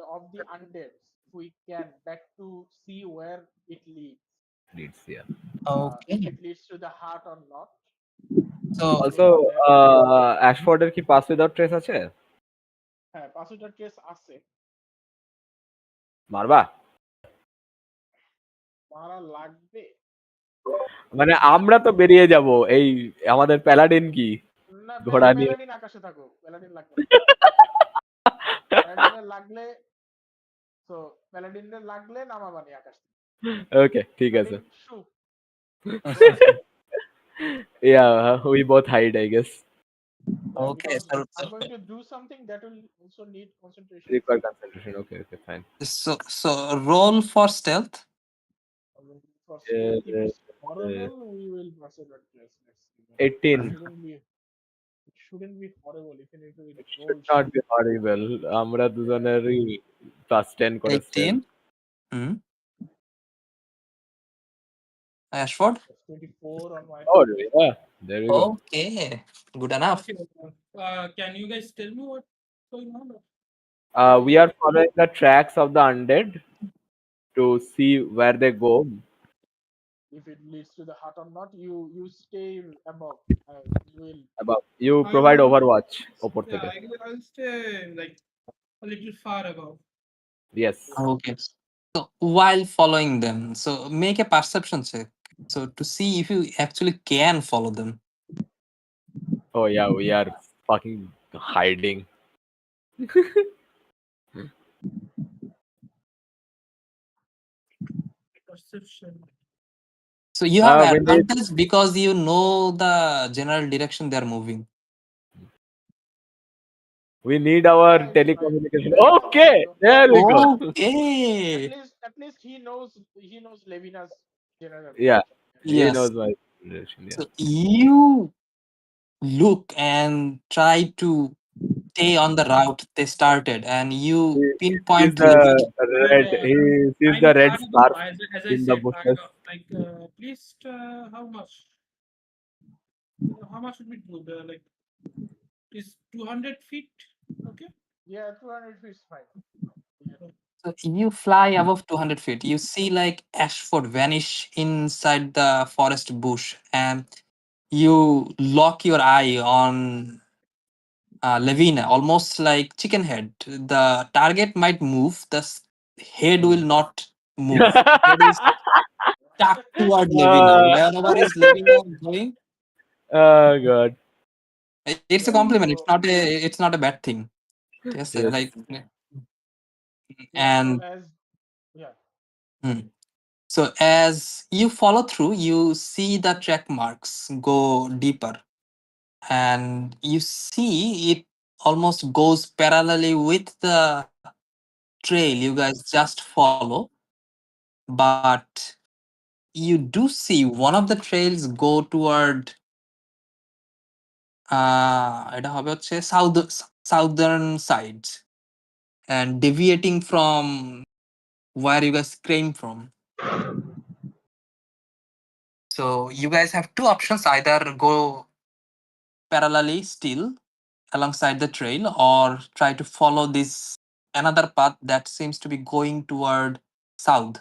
S5: undead. If we can back to see where it leads.
S8: Leads, yeah.
S3: okay.
S5: If it leads to the heart or not.
S3: So
S8: Also, Ashford-এর কি pass without trace আছে?
S5: হ্যাঁ, pass without trace আছে।
S8: মারবা?
S5: মারা লাগবে।
S8: মানে আমরা তো বেরিয়ে যাব, এই আমাদের প্যালাডিন কি
S5: না,
S8: ঘোড়া নিয়ে?
S5: প্যালাডিন আকাশে থাকুক, প্যালাডিন লাগবে না। প্যালাডিনের লাগলে তো প্যালাডিনের লাগলে নামাবানি আকাশ থেকে।
S8: ওকে, ঠিক আছে।
S5: প্যালাডিন shoot.
S8: Yeah, we both hide, I guess.
S3: okay,
S5: Because
S3: so
S5: I'm going to do something that will also need concentration.
S8: Require concentration. Okay, fine.
S3: so roll for stealth.
S5: For stealth, if it's horrible, we will proceed with this.
S8: 18.
S5: It shouldn't be horrible, even if it
S8: It should
S5: rolls.
S8: not be horrible. আমরা দুজনেরই +10 করে
S3: 18. Ashford.
S5: 24 on my.
S8: Oh, yeah. There you go.
S3: Okay, good enough.
S9: Okay, can you guys tell me what's going on?
S8: We are following the tracks of the undead to see where they go.
S5: If it leads to the heart or not, you stay above. Will
S8: Above. You provide overwatch. ওপর
S9: Yeah,
S8: থেকে.
S9: I'll stay like a little far above.
S8: Yes.
S3: Okay. So while following them, so make a perception check. So to see if you actually can follow them.
S8: Oh yeah, we are fucking hiding.
S9: Perception.
S3: So you have
S8: we need-
S3: advantage because you know the general direction they are moving.
S8: We need our telecommunication. Okay, there we go.
S3: Okay.
S5: at least he knows Levina's general.
S8: Yeah, he
S3: Yes.
S8: knows my direction. Yeah.
S3: So you look and try to stay on the route they started, and you
S8: He's
S3: pinpoint
S8: the
S3: Levina.
S8: red. He sees the red scarf
S9: as I
S8: in the
S9: said,
S8: bushes.
S9: like please, how much? How much would be good? Like, is 200 feet okay?
S5: Yeah, 200 feet is fine.
S3: So you fly above 200 feet. You see like Ashford vanish inside the forest bush, and you lock your eye on Levina, almost like chicken head. The target might move, the head will not move. Head is stuck toward Levina. Wherever is Levina going,
S8: Oh god.
S3: it's a compliment. It's not a bad thing. Yes,
S8: Yes.
S3: like
S5: Yeah,
S3: and
S5: yeah.
S3: So as you follow through, you see the track marks go deeper, and you see it almost goes parallelly with the trail you guys just follow. But you do see one of the trails go toward এটা হবে হচ্ছে southern side and deviating from where you guys came from. So you guys have two options: either go parallelly still alongside the trail, or try to follow this another path that seems to be going toward south?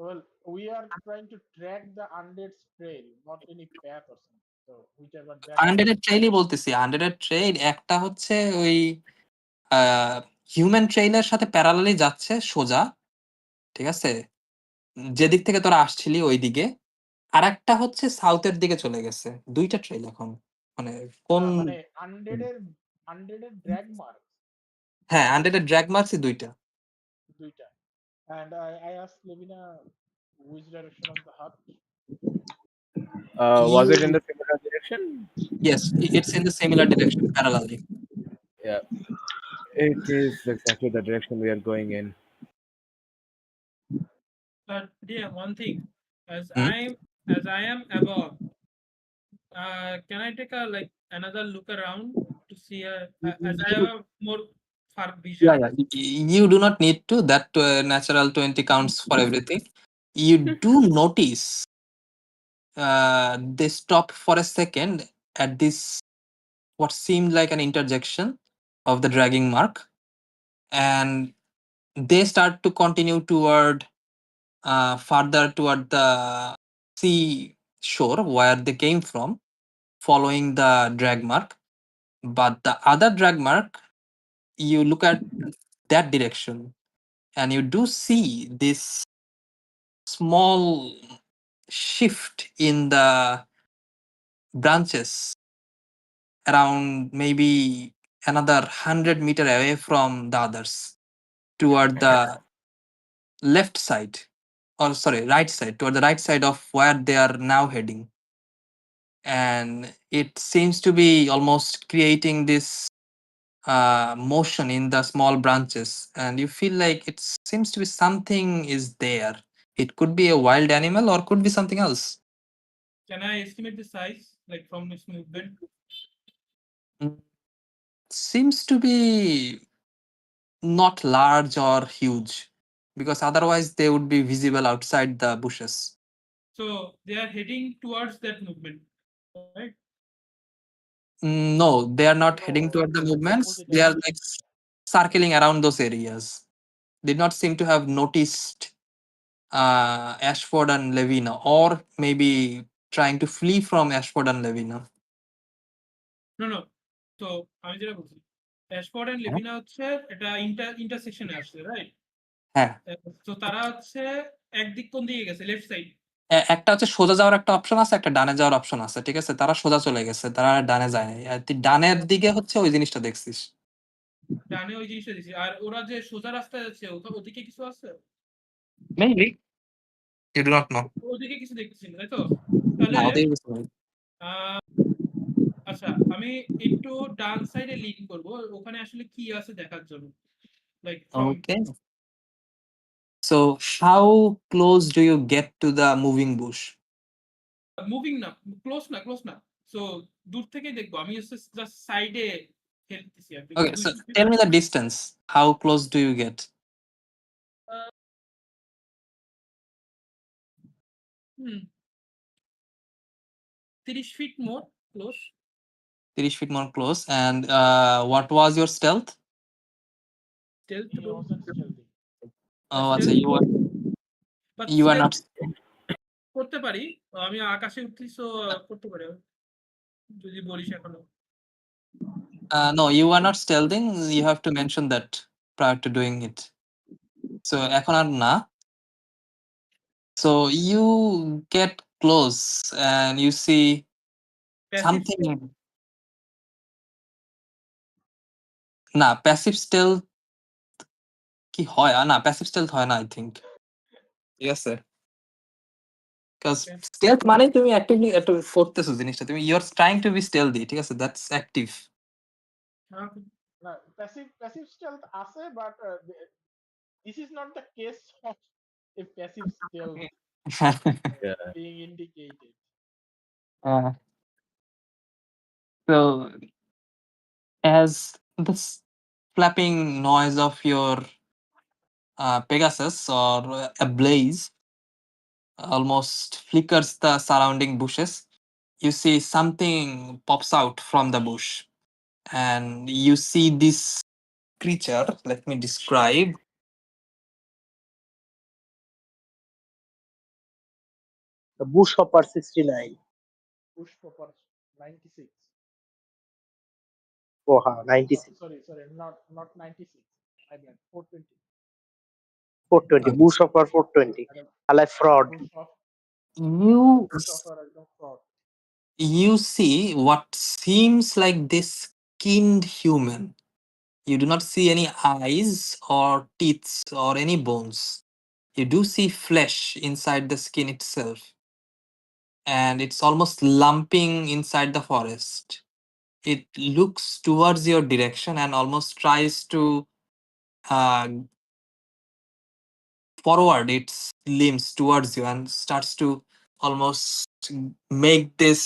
S5: Well, we are trying to track the undead trail, not any path or something. So whichever that
S3: আনডেডেড ট্রেইলই বলতেছি। আনডেডেড trail একটা হচ্ছে ওই human ট্রেইলের সাথে parallelly যাচ্ছে সোজা, ঠিক আছে? যেদিক থেকে তোরা আসছিলি ওই দিকে। আরেকটা হচ্ছে সাউথের দিকে চলে গেছে। ২ টা ট্রেইল এখন। মানে কোন
S5: মানে আনডেডের ড্র্যাগ মার্ক
S3: হ্যাঁ, আনডেডেড ড্র্যাগ মার্কসই ২ টা।
S5: দুইটা। And I asked Levina which direction of the hut.
S8: Was it
S3: You
S8: in the similar direction?
S3: Yes, it's in the similar direction parallelly.
S8: Yeah. It is exactly the direction we are going in.
S9: But yeah, one thing, as
S3: Hmm?
S9: I am above, can I take a like another look around to see as I have a more far vision?
S3: Yeah, yeah. You do not need to. That natural 20 counts for everything. You do notice they stop for a second at this what seemed like an interjection of the dragging mark, and they start to continue toward further toward the sea shore where they came from, following the drag mark. But the other drag mark, you look at that direction and you do see this small shift in the branches around maybe another 100 meter away from the others toward the left side, or sorry, right side, toward the right side of where they are now heading. And it seems to be almost creating this motion in the small branches, and you feel like it seems to be something is there. It could be a wild animal or could be something else.
S9: Can I estimate the size like from this movement?
S3: Seems to be not large or huge, because otherwise they would be visible outside the bushes.
S9: So they are heading towards that movement, right?
S3: No, they are not
S5: No,
S3: heading toward the
S5: it's
S3: movements.
S5: opposite
S3: They are
S5: direction.
S3: like circling around those areas. Did not seem to have noticed Ashford and Levina, or maybe trying to flee from Ashford and Levina.
S9: No. So আমি যেটা বলছি অ্যাশফোর্ড and লেভিনা হচ্ছে এটা ইন্টারসেকশনে আসছে, right?
S3: হ্যাঁ,
S9: তো তারা হচ্ছে একদিক কোন দিকে গেছে, লেফট সাইড?
S3: একটা হচ্ছে সোজা যাওয়ার একটা অপশন আছে, একটা ডানে যাওয়ার অপশন আছে, ঠিক আছে? তারা সোজা চলে গেছে, তারা ডানে যায় নাই। আর তুই ডানের দিকে হচ্ছে ওই জিনিসটা দেখছিস।
S9: ডানে ওই জিনিসটা দিছি, আর ওরা যে সোজা রাস্তায় যাচ্ছে ওদিকে কিছু আছে?
S3: Mainly you do not know.
S9: ওদিকে কিছু দেখতেছি না, তাই তো? তাহলে
S3: না, ওদের কিছু নেই।
S9: আচ্ছা, আমি একটু ডান সাইডে লিন করব, ওখানে আসলে কি আছে দেখার জন্য, like from
S3: Okay. So how close do you get to the moving bush?
S9: Moving না, ক্লোজ না। সো দূর থেকেই দেখবো, আমি জাস্ট সাইডে খেলতেছি আর কি।
S3: Okay, so tell me the distance. How close do you get?
S9: 30 feet more close.
S3: 30 feet more close. And what was your stealth?
S9: Stealth
S5: He wasn't stealthy.
S3: Oh,
S9: stealth
S3: আচ্ছা,
S9: but
S3: you are not.
S9: করতে পারি, আমি আকাশে উঠছি, so করতে পারি যদি বলিস এখনো।
S3: No, you are not stealthing. You have to mention that prior to doing it. So এখন আর না। So you get close and you see something. না, passive stealth কি হয়? না, passive stealth হয় না, I think. ঠিক আছে? Because stealth মানে তুমি actively একটু করতেছো জিনিসটা, তুমি you are trying to be stealthy, ঠিক আছে? That's active.
S5: না, passive stealth আছে, but this is not the case of a passive stealth being indicated.
S3: So as the flapping noise of your Pegasus or a blaze almost flickers the surrounding bushes, you see something pops out from the bush, and you see this creature. Let me describe.
S2: The bush hopper 69.
S5: Push for 96.
S2: Oh, ha, 96.
S5: Sorry, not 96. I meant 420.
S2: 420. Bush hopper 420. I like fraud.
S5: Push off.
S3: You
S5: Push off or একদম fraud.
S3: you see what seems like this skinned human. You do not see any eyes or teeth or any bones. You do see flesh inside the skin itself, and it's almost lumping inside the forest. It looks towards your direction and almost tries to uh, forward its limbs towards you and starts to almost make this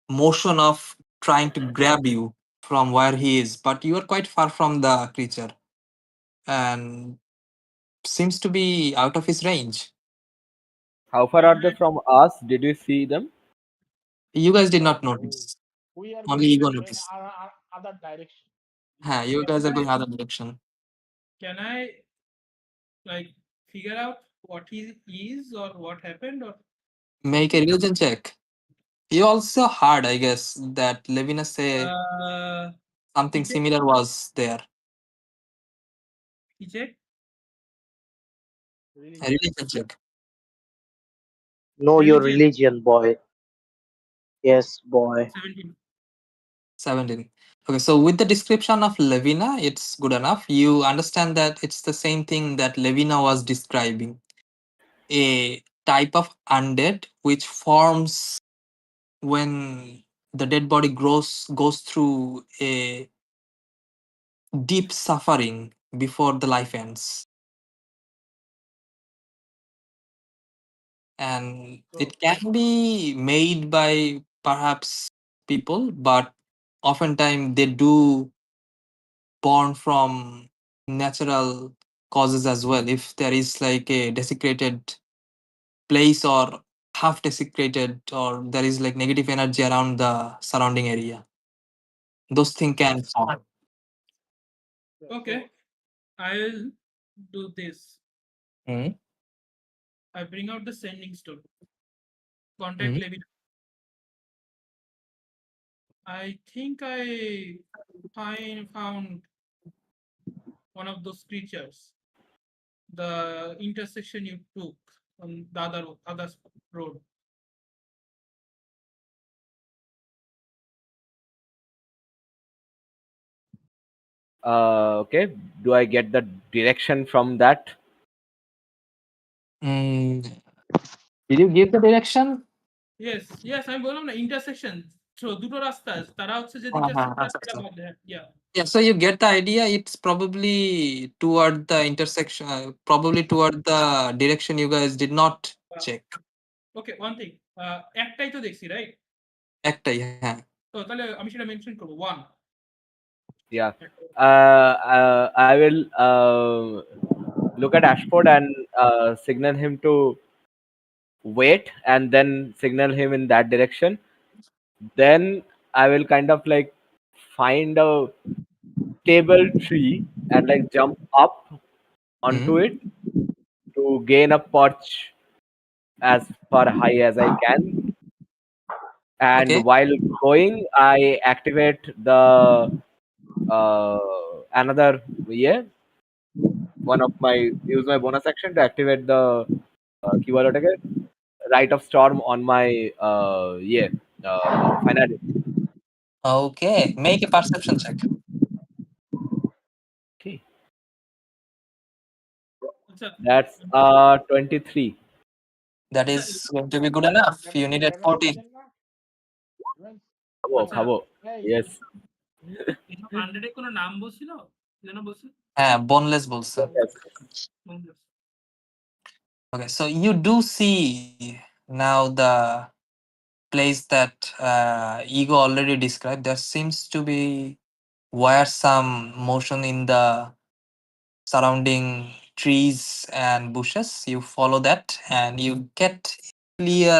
S3: motion of trying to grab you from where he is, but you are quite far from the creature and seems to be out of his range.
S8: How far are they from us? Did you see them?
S3: You guys did
S5: No,
S3: not notice.
S5: we are
S3: Only
S5: going
S3: Ego
S5: in
S3: noticed.
S5: other direction.
S3: You guys are going other direction.
S9: Can I like figure out what he is or what happened or
S3: Make a religion check. You also heard, I guess, that Levina say something
S9: he check?
S3: similar was there.
S9: He check?
S3: A religion check.
S2: Know your
S9: Religion.
S2: religion, boy. Yes, boy.
S9: 17.
S3: 17. Okay, so with the description of Levina, it's good enough. You understand that it's the same thing that Levina was describing. A type of undead which forms when the dead body goes through a deep suffering before the life ends. And
S5: So
S3: it can be made by perhaps people, but oftentimes they do born from natural causes as well. If there is like a desecrated place or half desecrated, or there is like negative energy around the surrounding area, those things can form.
S9: Okay. I'll do this.
S3: Mhm.
S9: I bring out the sending stone. Contact
S3: Mhm.
S9: Levin. I think I found one of those creatures. The intersection you took on the other road.
S8: Okay. Do I get the direction from that?
S3: Mm. Did you give the direction?
S9: Yes, আমি বললাম না intersection. So দুটো রাস্তা আছে। তারা হচ্ছে যেদিকটা
S3: Uh-huh,
S9: সোজা
S3: আচ্ছা,
S9: সেটা
S3: আচ্ছা।
S9: বলে। Yeah.
S3: Yeah, so you get the idea. It's probably toward the intersection, probably toward the direction you guys did not check.
S9: Okay, one thing. একটাই তো দেখছি, right?
S3: একটাই, হ্যাঁ।
S9: তো তাহলে আমি সেটা মেনশন করব। 1.
S8: Yeah. I will look at Ashford and signal him to wait, and then signal him in that direction. Then I will kind of like find a stable tree and like jump up onto
S3: Mhm.
S8: it to gain a perch as far high as I can. And
S3: Okay.
S8: while going, I activate the another one of my use my bonus action to activate the keyword attacker Rite of Storm on my final.
S3: Okay. Make a perception check.
S8: Okay,
S9: আচ্ছা,
S8: that's 23.
S3: That
S9: আচ্ছা,
S3: is going to be good enough. You needed 14.
S8: Khabo,
S9: আচ্ছা,
S8: khabo. Yes.
S9: এসব 100 এর কোনো নাম বলছিল? কি যেন বলছিল?
S3: হ্যাঁ, boneless বলছে।
S8: Yes.
S3: Okay, so you do see now the place that Ego already described. There seems to be some motion in the surrounding trees and bushes. You follow that and you get clear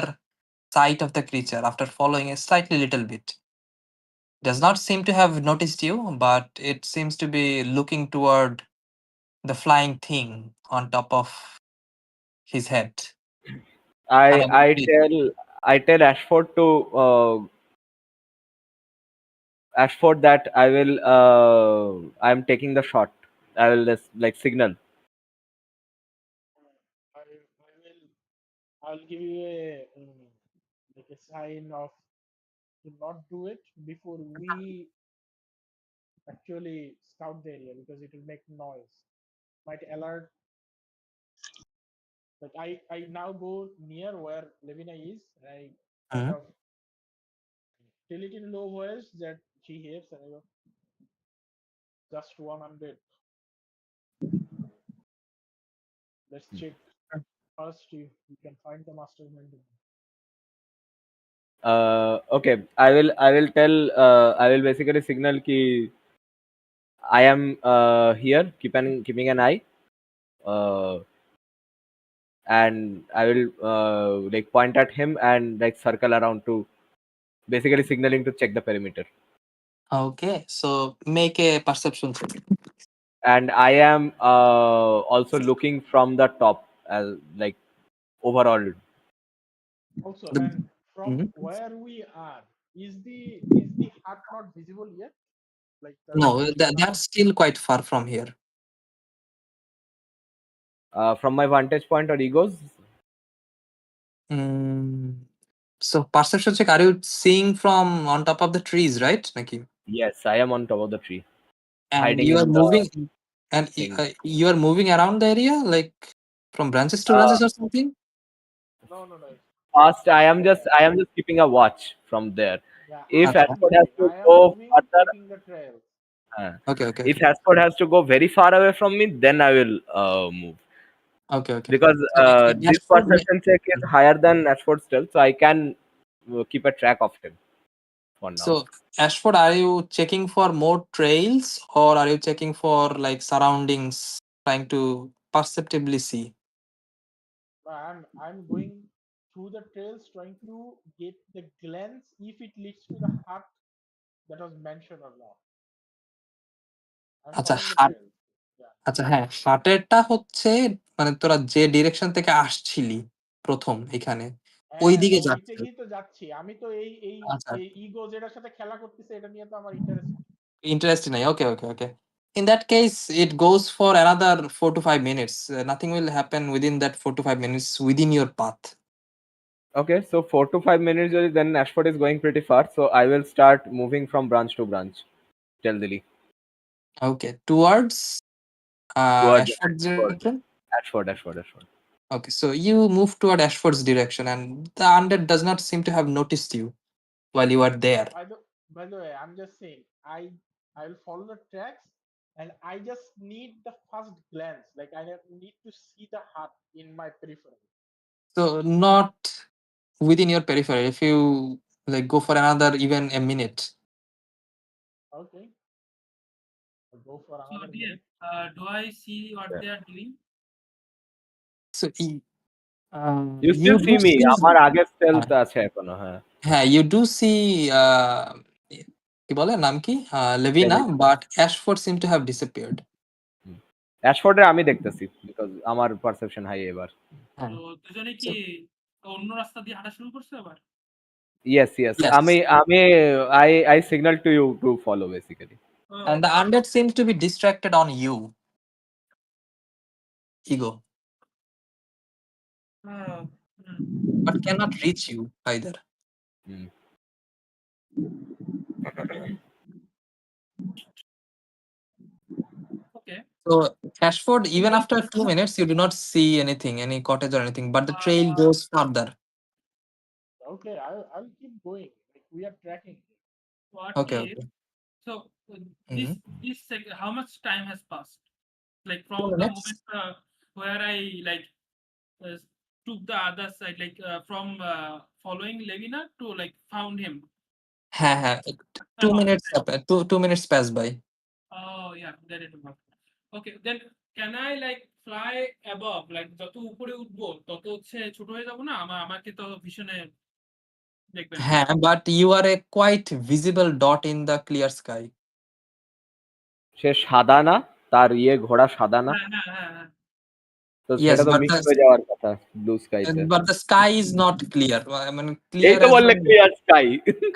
S3: sight of the creature after following a slightly little bit. Does not seem to have noticed you, but it seems to be looking toward the flying thing on top of his head.
S8: I tell Ashford to Ashford that I'm taking the shot. I will just like signal.
S5: I'll give you a like a sign of to not do it before we actually scout the area because it will make noise. Might alert. Like I now go near where Levina is. And I kind
S3: Mhm.
S5: of tell it in low voice that she hears, and I go, just 100. Let's check first. You can find the mastermind.
S8: Okay, I will tell I will basically signal ki I am here keeping an eye, and I will like point at him and like circle around to basically signaling to check the perimeter.
S3: Okay, so make a perception check.
S8: And I am also looking from the top as like overall.
S5: Also,
S3: The-
S5: and from
S3: Mhm.
S5: where we are, is the hut not visible yet? Like the
S3: No,
S5: location of
S3: that's still quite far from here.
S8: From my vantage point or egos.
S3: Mm, so perception check, are you seeing from on top of the trees, right, Naki?
S8: Yes, I am on top of the tree,
S3: And
S8: hiding
S3: you
S8: in
S3: are
S8: the
S3: moving, and
S8: thing.
S3: you are moving around the area, like from branches to
S8: Uh,
S3: branches or something.
S5: no.
S8: First, I am just keeping a watch from there.
S5: Yeah,
S8: If
S5: I am
S8: Ashford has
S5: moving.
S8: to
S5: I am
S8: go
S5: moving,
S8: further,
S5: checking the trails.
S3: Okay, okay,
S8: if Ashford has to go very far away from me, then I will move.
S3: okay, okay.
S8: Because
S3: So,
S8: this
S3: Ashford
S8: perception check is higher than Ashford's stealth, so I can keep a track of him for now.
S3: So, Ashford, are you checking for more trails or are you checking for like surroundings, trying to perceptibly see?
S5: I'm going through the trails, trying to get the glance if it leads to the hut that was mentioned or not. I'm
S3: আচ্ছা
S5: following the
S3: হাট
S5: trails. Yeah.
S3: আচ্ছা হ্যাঁ, হাটেরটা হচ্ছে মানে তোরা যে direction থেকে আসছিলি প্রথম এখানে ওই
S5: হ্যাঁ
S3: দিকে
S5: ওইটা
S3: যাচ্ছে।
S5: গিয়ে তো যাচ্ছি আমি তো এই এই
S3: আচ্ছা,
S5: এই ইগো যেটার সাথে খেলা করতেছে এটা নিয়ে তো আমার ইন্টারেস্ট।
S3: ইন্টারেস্ট নাই। ওকে, okay, okay. In that case, it goes for another 4 to 5 minutes. Nothing will happen within that 4 to 5 minutes within your path.
S8: Okay, so 4 to 5 minutes, then Ashford is going pretty far, so I will start moving from branch to branch stealthily.
S3: Okay, towards
S8: Towards
S3: Ashford's direction.
S8: Ashford.
S3: Okay, so you move toward Ashford's direction, and the undead does not seem to have noticed you while you are there.
S5: By the way, I'm just saying I will follow the tracks and I just need the first glance. Like I need to see the hut in my periphery.
S3: So not within your periphery. If you like go for another even a minute.
S5: Okay. I'll go for
S9: So
S5: another
S9: dear,
S5: minute.
S9: do I see what they are doing?
S3: So
S8: You
S3: you
S8: still
S3: do
S8: see me.
S3: see,
S8: আমার আগের stealth আছে এখনো, হ্যাঁ।
S3: হ্যাঁ, you do see কি বলে নাম কি লেভিনা,
S8: Levina.
S3: but Ashford seem to have disappeared.
S8: অ্যাশফোর্ডের আমি দেখতেছি বিকজ আমার পারসেপশন হাই এবার।
S3: হ্যাঁ।
S9: তো দুজনে কি অন্য রাস্তা দিয়ে হাঁটা শুরু করছে আবার?
S8: Yes.
S3: Yes.
S8: আমি I signal to you to follow basically.
S3: And the undead seems to be distracted on you. Ego. But cannot reach you either.
S8: Hmm.
S9: Okay.
S3: So Ashford, even after 2 minutes, you do not see anything, any cottage or anything, but the trail goes further.
S5: Okay, I'll keep going. Like we are tracking.
S9: What
S3: Okay,
S9: if
S3: okay.
S9: so
S3: Mhm.
S9: this how much time has passed? Like
S3: 2
S9: from the
S3: minutes.
S9: moment where I like uh, took the other side, like from following Levina to like found him.
S3: হ্যাঁ, হ্যাঁ, 2
S9: About
S3: minutes two minutes pass by.
S9: Oh yeah, that is about. Okay, then can I like fly above? Like যত উপরে উঠবো তত হচ্ছে ছোট হয়ে যাবো না? আমাকে তো ভীষণে দেখবেন
S3: হ্যাঁ, but you are a quite visible dot in the clear sky.
S8: সে সাদা না, তার ঘোড়া সাদা না,
S9: হ্যাঁ হ্যাঁ হ্যাঁ হ্যাঁ
S8: তো
S3: Yes,
S8: সেটা তো
S3: but
S8: মিক্স হয়ে যাওয়ার কথা blue স্কাইতে।
S3: the sky is not clear. মানে
S8: এই
S3: clear
S8: তো
S3: as
S8: বললে
S3: in
S8: ক্লিয়ার স্কাই।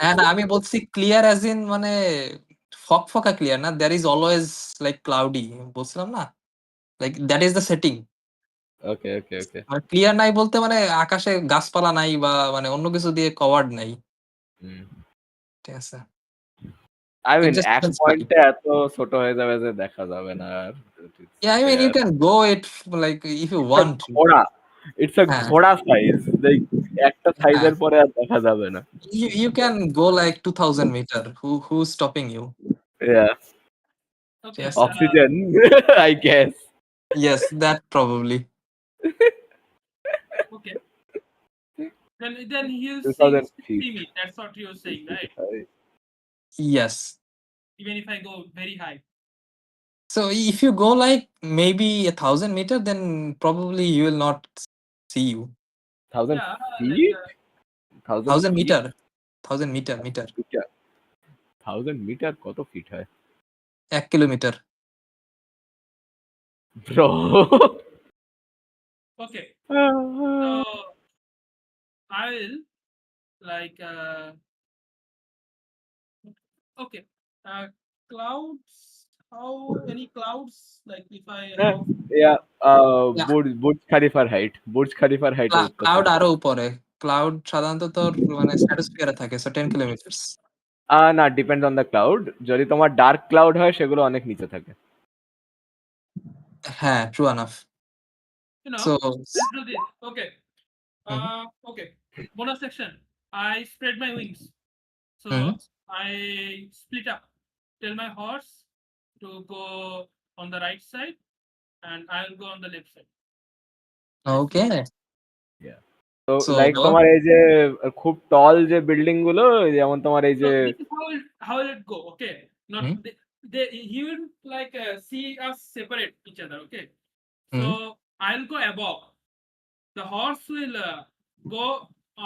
S3: হ্যাঁ না, আমি বলছি clear as in মানে ফকফকা clear না, there is always like cloudy, বলছিলাম না, like that is the setting.
S8: Okay okay okay.
S3: আর ক্লিয়ার নাই বলতে মানে আকাশে গাছপালা নাই বা মানে অন্য কিছু দিয়ে কভার্ড নাই, ঠিক আছে?
S8: আই
S3: It
S8: মিন
S3: just
S8: এক
S3: feels sky.
S8: পয়েন্টে এত ছোট হয়ে যাবে যে দেখা যাবে না আর।
S3: Yeah, I mean you can go it like if you want to.
S8: ঘোড়া, ইটস আ
S3: হ্যাঁ
S8: ঘোড়া সাইজ, একটা
S3: হ্যাঁ,
S8: সাইজের পরে আর দেখা যাবে না।
S3: you can go like 2000 meter. Who's stopping you?
S8: Yeah,
S9: okay
S3: Yes.
S8: Oxygen I guess.
S3: Yes, that probably.
S9: Okay then he'll
S8: 2000
S9: see
S8: feet.
S9: me, that's what you're saying, right?
S3: Yes.
S9: Even if I go very high.
S3: So if you go like maybe 1000 meter, then probably you will not see you.
S8: 1000
S9: Yeah,
S8: feet?
S9: like
S3: 1000 meter. 1000 meter.
S8: 1000 metre কত fit হয়
S3: 1 kilometer.
S8: Bro?
S9: okay, so I will like okay, clouds, how any clouds, like if I have
S8: Yeah,
S3: Yeah.
S8: Burj খালিফার height, Burj খালিফার হাইটের উত্তর।
S3: Cloud আরো উপরে। Cloud সাধারণত তোর মানে স্ট্র্যাটোস্ফিয়ারে থাকে, so 10 kilometers.
S8: না, ডিপেন্ডস অন দ্য ক্লাউড। যদি তোমার ডার্ক ক্লাউড হয় সেগুলো অনেক নিচে থাকে।
S3: হ্যাঁ, true enough.
S9: you know
S3: So
S9: let's do this. Okay,
S3: Mhm.
S9: okay, bonus section, I spread my wings, so
S3: Mhm.
S9: I split up, tell my horse to go on the right side and I'll go on the left side.
S3: Okay.
S8: তো
S3: So
S8: like তোমার এই যে খুব টল যে building গুলো, যেমন তোমার এই
S9: So
S8: যে
S9: this is how will it go? Okay, not
S3: Hmm?
S9: he will like see us separate each other. Okay,
S3: Hmm.
S9: so I'll go above. The horse will go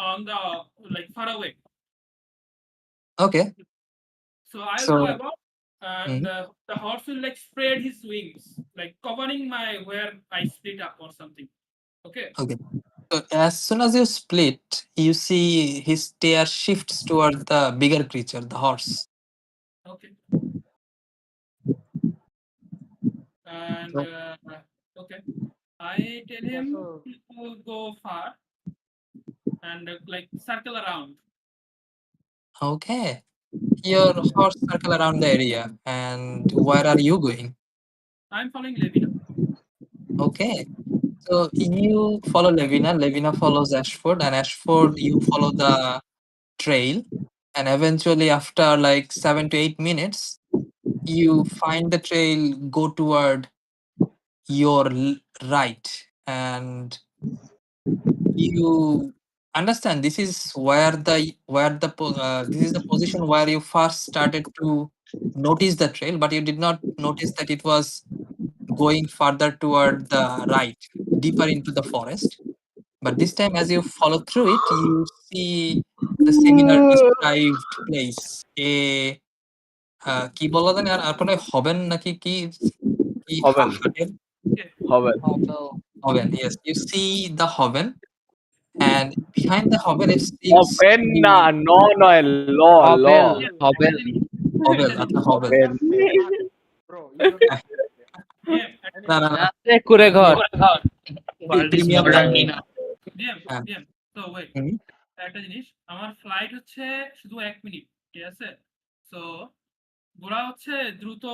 S9: on the like far away.
S3: Okay.
S9: So I'll
S3: So
S9: go above, and
S3: Mhm.
S9: the horse will like spread his wings, like covering my where I split up or something. Okay.
S3: Okay. So as soon as you split, you see his tail shifts towards the bigger creature, the horse.
S9: Okay. And okay, I tell him to go far and like circle around.
S3: Okay. Your horse circle around the area, and where are you going?
S9: I'm following Levina.
S3: Okay. So you follow Levina, Levina follows Ashford, and Ashford you follow the trail, and eventually after like 7 to 8 minutes, you find the trail go toward your right, and you understand this is where this is the position where you first started to notice the trail, but you did not notice that it was going further toward the right, deeper into the forest. But this time as you follow through it, you see the similar described place, a কি বলা জানি আর কোনো হবেন নাকি কি কি
S8: হবেন
S3: হাটের
S9: Okay.
S8: হবেন
S3: Hoven, yes. You see the Hoven, and behind the Hoven, it seems to
S8: হবেন
S3: be
S8: না, নয় ল ল
S4: হবেল
S9: Yes,
S4: হবেল
S3: Hovel,
S9: একটা
S3: আচ্ছা
S9: জিনিস,
S3: Hovel.
S8: হবেন।
S5: Bro, you don't
S3: হ্যাঁ,
S9: DM,
S3: না না না
S4: আছে কুড়ে ঘর
S6: World is
S3: premium
S6: smaller
S3: line.
S6: Nina.
S9: DM,
S3: হ্যাঁ
S9: DM. So wait,
S3: হুম,
S9: একটা জিনিস, আমার ফ্লাইট হচ্ছে শুধু 1 মিনিট, ঠিক আছে? সো ঘোড়া হচ্ছে দ্রুত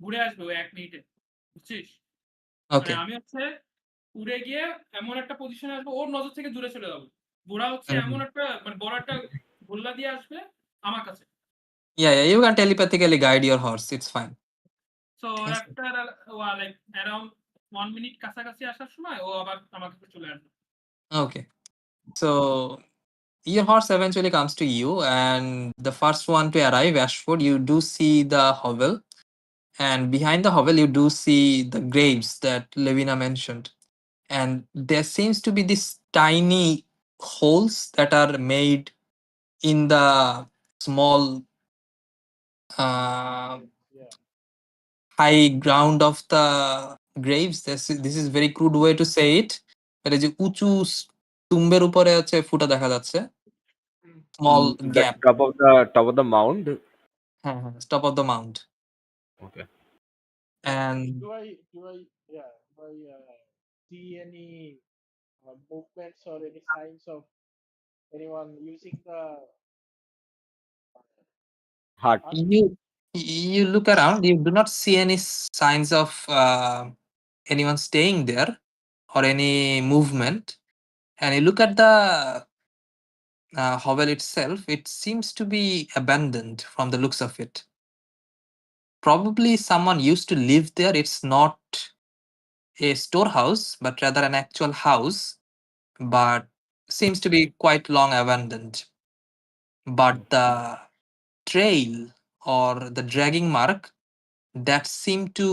S9: ঘুরে আসবে ওই 1 মিনিটে, বুঝছিস? মানে
S3: ওকে
S9: আমি হচ্ছে উড়ে গিয়ে এমন একটা পজিশনে আসবো, ওর নজর থেকে দূরে চলে যাবো। ঘোড়া হচ্ছে এমন একটা মানে বড় একটা গোল্লা দিয়ে আসবে আমার কাছে।
S3: yeah, you can telepathically guide your horse, it's fine.
S9: So
S3: Yes.
S9: একটা লাইক অ্যারাউন্ড 1 মিনিট কাছাকাছি আসার সময় ও আবার আমার কাছে চলে আসবে।
S3: Okay, so your horse eventually comes to you, and the first one to arrive, Ashford, you do see the hovel, and behind the hovel, you do see the graves that Levina mentioned. And there seems to be these tiny holes that are made in the small
S5: Yeah.
S3: high ground of the graves. This is very crude way to say it. এটা যে উঁচু টুম্বের উপরে হচ্ছে ফুটা দেখা যাচ্ছে, small
S8: The
S3: gap.
S8: top of the mound.
S3: হ্যাঁ হ্যাঁ, top of the Mount.
S8: Okay.
S3: And
S5: Do I see any movements or any signs of anyone using the
S8: Heart.
S3: you look around, you do not see any signs of anyone staying there or any movement. And you look at the hovel itself, it seems to be abandoned from the looks of it. Probably someone used to live there. It's not a storehouse, but rather an actual house, but seems to be quite long abandoned. But the trail or the dragging mark that seem to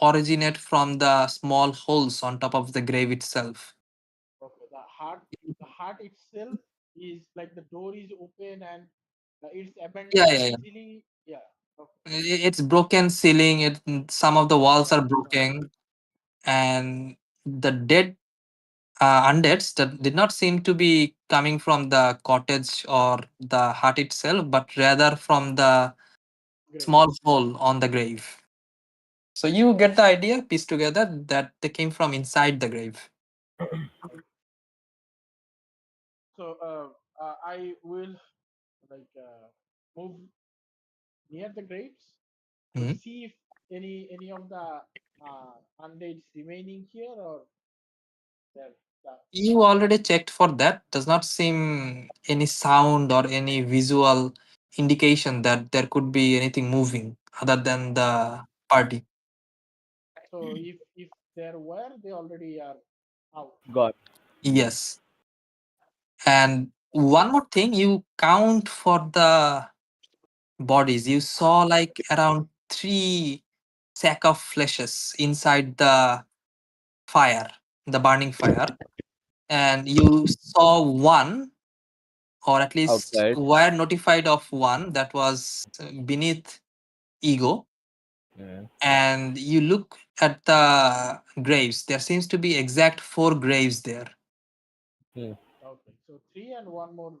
S3: originate from the small holes on top of the grave itself.
S5: okay, the heart itself is like the door is open and it's abandoned
S3: Yeah.
S5: easily. Yeah. Okay.
S3: It's broken ceiling. Some of the walls are
S5: Right.
S3: broken, and the dead undeads that did not seem to be coming from the cottage or the hut itself, but rather from the
S5: Great.
S3: small hole on the grave. So you get the idea, piece together that they came from inside the grave.
S5: So I will like move near the graves to
S3: Mhm.
S5: see if any of the undeads remaining here or there.
S3: You already checked for that. Does not seem any sound or any visual indication that there could be anything moving other than the party.
S5: So if there were, they already are out.
S8: God.
S3: Yes. And one more thing, you count for the bodies. You saw like around 3 sack of fleshes inside the fire, the burning fire. And you saw one, or at least
S8: Outside.
S3: were notified of one that was beneath ego.
S8: Yeah.
S3: And you look at the graves, there seems to be exact 4 graves there.
S5: Okay, so 3 and one more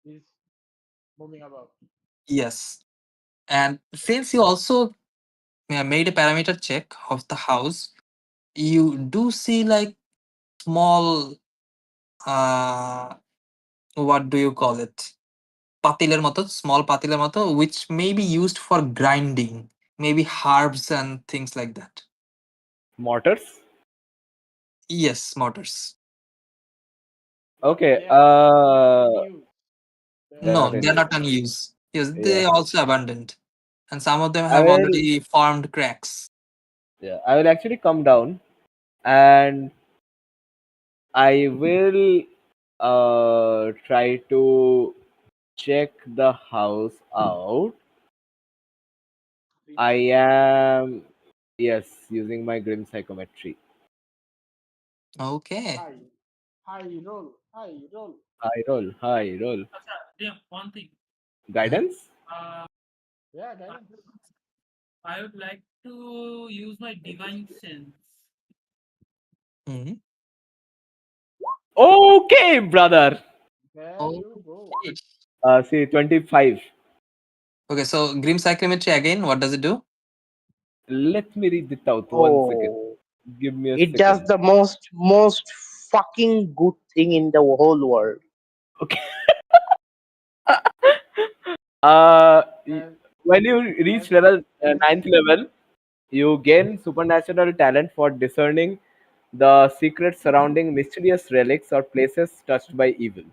S5: is moving about.
S3: Yes. And since you also made a parameter check of the house, you do see like small uh what do you call it, patiler moto, small patiler moto, which may be used for grinding, maybe herbs and things like that.
S8: Mortars.
S3: Yes, mortars.
S8: Okay.
S5: They are in use.
S8: They're
S3: No,
S8: not in
S3: they're
S8: use.
S3: not in use. Yes,
S8: Yeah.
S3: they also abandoned, and some of them
S8: I
S3: have
S8: will.
S3: already formed cracks.
S8: Yeah. I will actually come down, and I will try to check the house out. I am, yes, using my grim psychometry.
S3: Okay.
S5: High roll.
S8: High roll.
S9: Damn, one thing.
S8: Guidance.
S5: Yeah, guidance.
S9: I would like to use my divine sense.
S3: Mhm.
S8: Okay, brother.
S5: There you go.
S3: Okay.
S8: See, 25.
S3: Okay, so grim psychometry again, what does it do?
S8: Let me read it out. 1 second.
S2: Oh,
S8: Give me a
S2: it does
S8: second.
S2: the most fucking good thing in the whole world.
S8: Okay. Uh, y-
S5: And
S8: when you reach
S5: as-
S8: level
S5: as-
S8: 9th level, you gain supernatural talent for discerning the secrets surrounding mysterious relics or places touched by evil.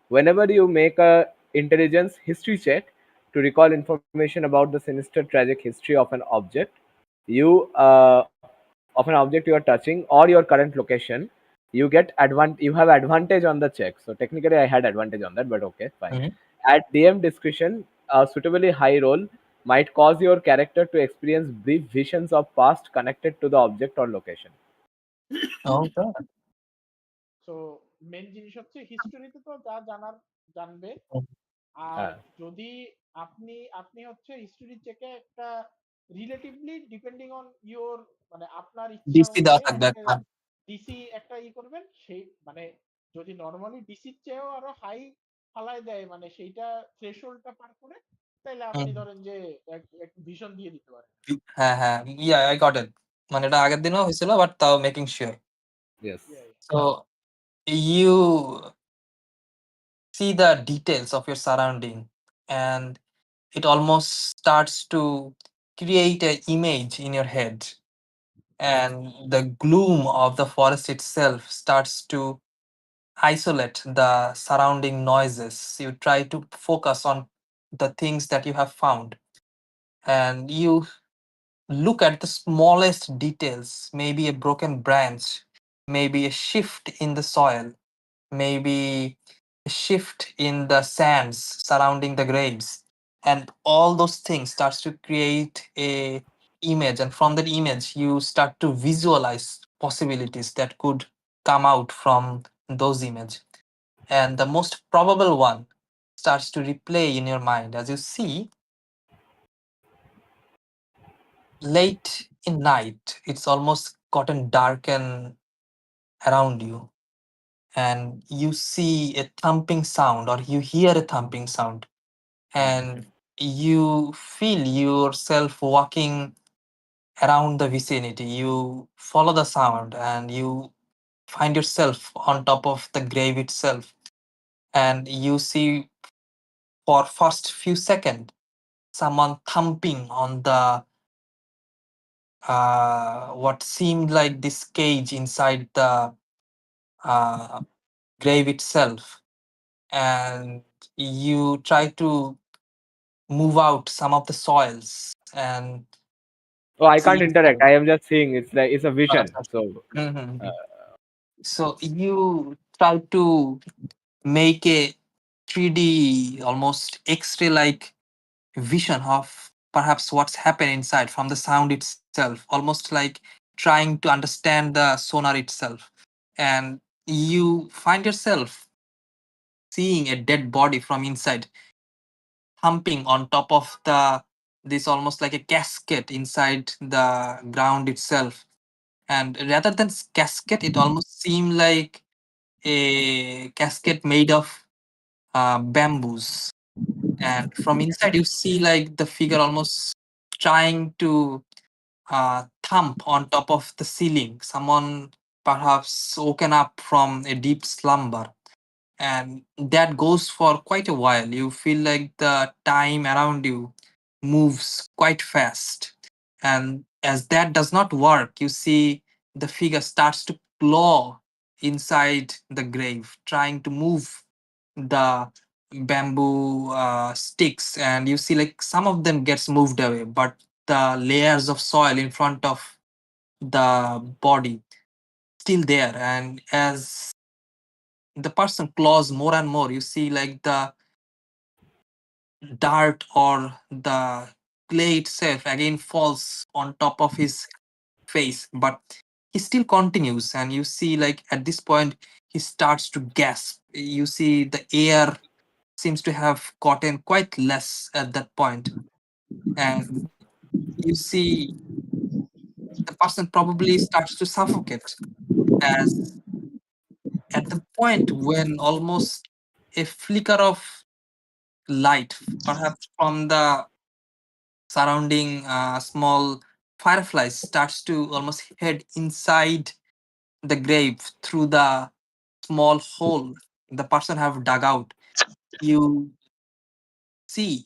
S8: Whenever you make a intelligence history check to recall information about the sinister tragic history of an object, you are touching or your current location, you have advantage on the check. So technically I had advantage on that, but okay, fine.
S3: Mhm.
S8: At DM discretion, a suitably high roll might cause your character to experience brief visions of past connected to the object or location.
S3: Okay.
S5: so main জিনিস হচ্ছে হিস্টোরিতে তো যা জানার জানবে আর যদি আপনি আপনি হচ্ছে হিস্টোরি চেকে একটা রিলেটিভলি ডিপেন্ডিং অন ইওর মানে আপনার ইচ্ছা
S3: ডিসি দেওয়া
S5: অনুযায়ী
S3: থাকবে একটা।
S5: ডিসি একটা করবেন, সেই মানে যদি নরমালি ডিসির চেয়েও আরো হাই ফালায় দেয় মানে সেইটা থ্রেশহোল্ডটা পার করে, তাহলে আপনি ধরেন যে একটু ভীষণ দিয়ে দিতে পারেন।
S3: হ্যাঁ হ্যাঁ, আই গট ইট। মানে এটা আগের দিনও হয়েছিল, বাট তাও making sure.
S8: Yes.
S3: So you see the details of your surrounding, and it almost starts to create an image in your head, and the gloom of the forest itself starts to isolate the surrounding noises. You try to focus on the things that you have found, and you look at the smallest details, maybe a broken branch, maybe a shift in the soil, maybe a shift in the sands surrounding the graves, and all those things starts to create a image, and from that image you start to visualize possibilities that could come out from those image, and the most probable one starts to replay in your mind as you see late in night. It's almost gotten darken around you, and you see a thumping sound or you hear a thumping sound, and you feel yourself walking around the vicinity. You follow the sound and you find yourself on top of the grave itself, and you see for first few seconds someone thumping on the what seemed like this cage inside the uh, grave itself, and you try to move out some of the soils and
S8: Oh, I
S3: see
S8: can't interact.
S3: inside.
S8: I am just seeing. It's like it's a vision. So
S3: Mhm. So you try to make a 3D, almost X-ray like vision of perhaps what's happened inside from the sound itself, almost like trying to understand the sonar itself. And you find yourself seeing a dead body from inside, humping on top of the this almost like a casket inside the ground itself. And rather than casket, it almost seemed like a casket made of bamboos. And from inside, you see like the figure almost trying to thump on top of the ceiling. Someone perhaps woken up from a deep slumber. And that goes for quite a while. You feel like the time around you moves quite fast. And as that does not work, you see the figure starts to claw inside the grave, trying to move the bamboo sticks, and you see like some of them gets moved away, but the layers of soil in front of the body still there. And as the person claws more and more, you see like the dirt or the clay itself again falls on top of his face, but he still continues. And you see like at this point he starts to gasp. You see the air seems to have gotten quite less at that point, and you see the person probably starts to suffocate, as at the point when almost a flicker of light, perhaps from the surrounding small fireflies, starts to almost head inside the grave through the small hole the person have dug out. You see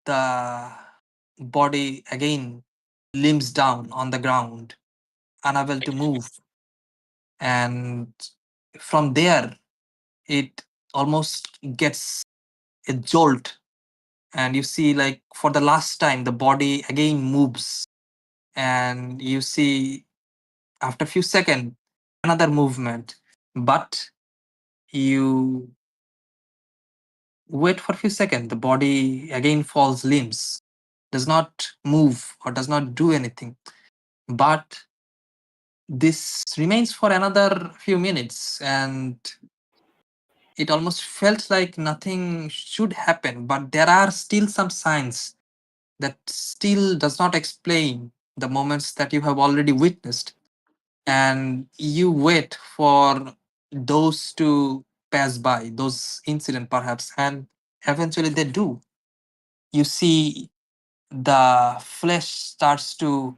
S3: the body again limbs down on the ground, unable to move. And from there, it almost gets a jolt. And you see, like, for the last time, the body again moves. And you see, after a few seconds, another movement. But you wait for a few seconds, the body again falls limbs, does not move or does not do anything. But this remains for another few minutes, and it almost felt like nothing should happen, but there are still some signs that still does not explain the moments that you have already witnessed, and you wait for those to pass by, those incidents perhaps, and eventually they do. You see the flesh starts to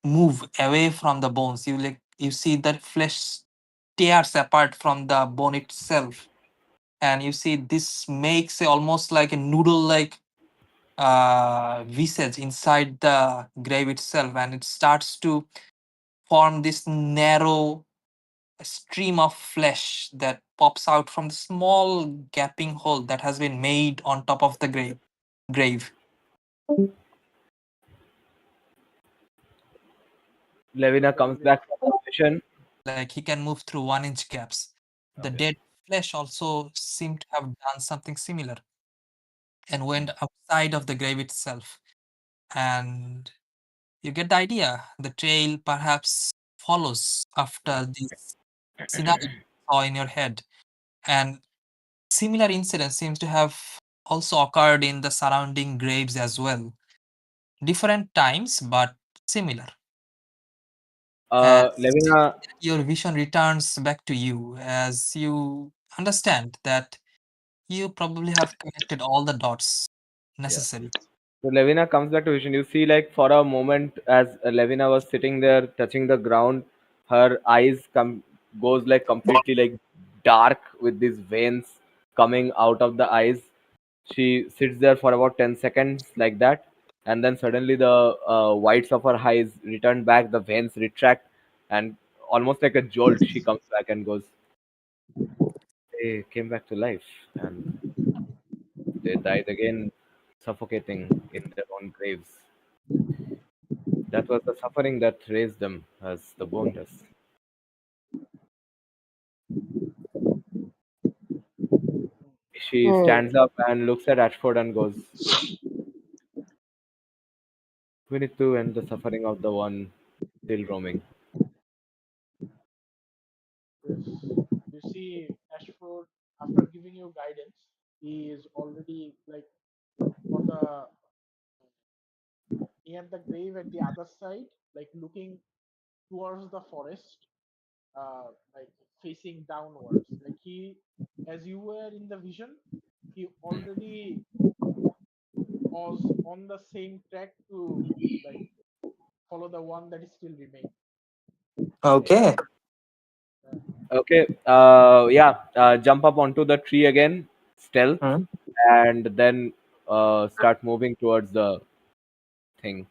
S3: move away from the bones. You see that flesh tears apart from the bone itself, and you see this makes almost like a noodle like visage inside the grave itself, and it starts to form this narrow stream of flesh that pops out from the small gaping hole that has been made on top of the grave.
S8: Levina comes back from the session.
S3: Like he can move through 1-inch gaps. The
S8: Okay.
S3: dead flesh also seemed to have done something similar and went outside of the grave itself. And you get the idea. The trail perhaps follows after this scenario you saw in your head. And similar incidents seems to have also occurred in the surrounding graves as well. Different times, but similar. And
S8: Levina,
S3: your vision returns back to you as you understand that you probably have connected all the dots necessary.
S8: so Levina comes back to vision. You see, like for a moment, as Levina was sitting there touching the ground, her eyes goes like completely like dark with these veins coming out of the eyes. She sits there for about 10 seconds like that, and then suddenly the whites of her eyes return back, the veins retract, and almost like a jolt, she comes back and goes, "They came back to life, and they died again, suffocating in their own graves. That was the suffering that raised them, as the bone does." She stands up and looks at Ashford and goes, "We need to end the suffering of the one still roaming."
S5: You see, Ashford, after giving you guidance, he is already like for the near the grave at the other side, like looking towards the forest, like facing downwards. Like he, as you were in the vision, he already was on the same track to like follow the one that is still remain.
S3: Okay.
S8: Okay, jump up onto the tree again, stealth,
S3: Hmm.
S8: and then start moving towards the thing.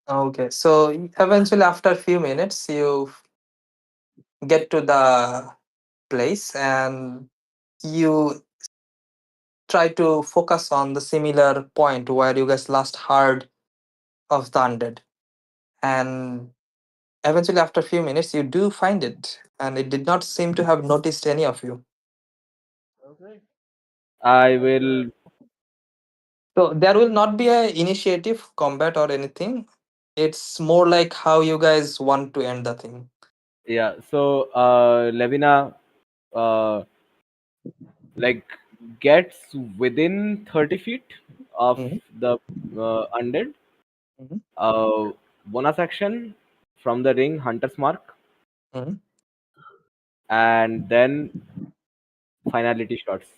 S3: Okay. So eventually, after a few minutes, you get to the place and you try to focus on the similar point where you guys last heard of the undead. And eventually, after a few minutes, you do find it, and it did not seem to have noticed any of you.
S5: Okay.
S8: I
S5: And
S8: will,
S3: So there will not be a initiative combat or anything. It's more like how you guys want to end the thing.
S8: yeah. So Levina, uh, like gets within 30 feet of
S3: Mhm,
S8: the undead.
S3: mhm,
S8: Bonus action from the ring, Hunter's Mark,
S3: mhm.
S8: and then finality shots.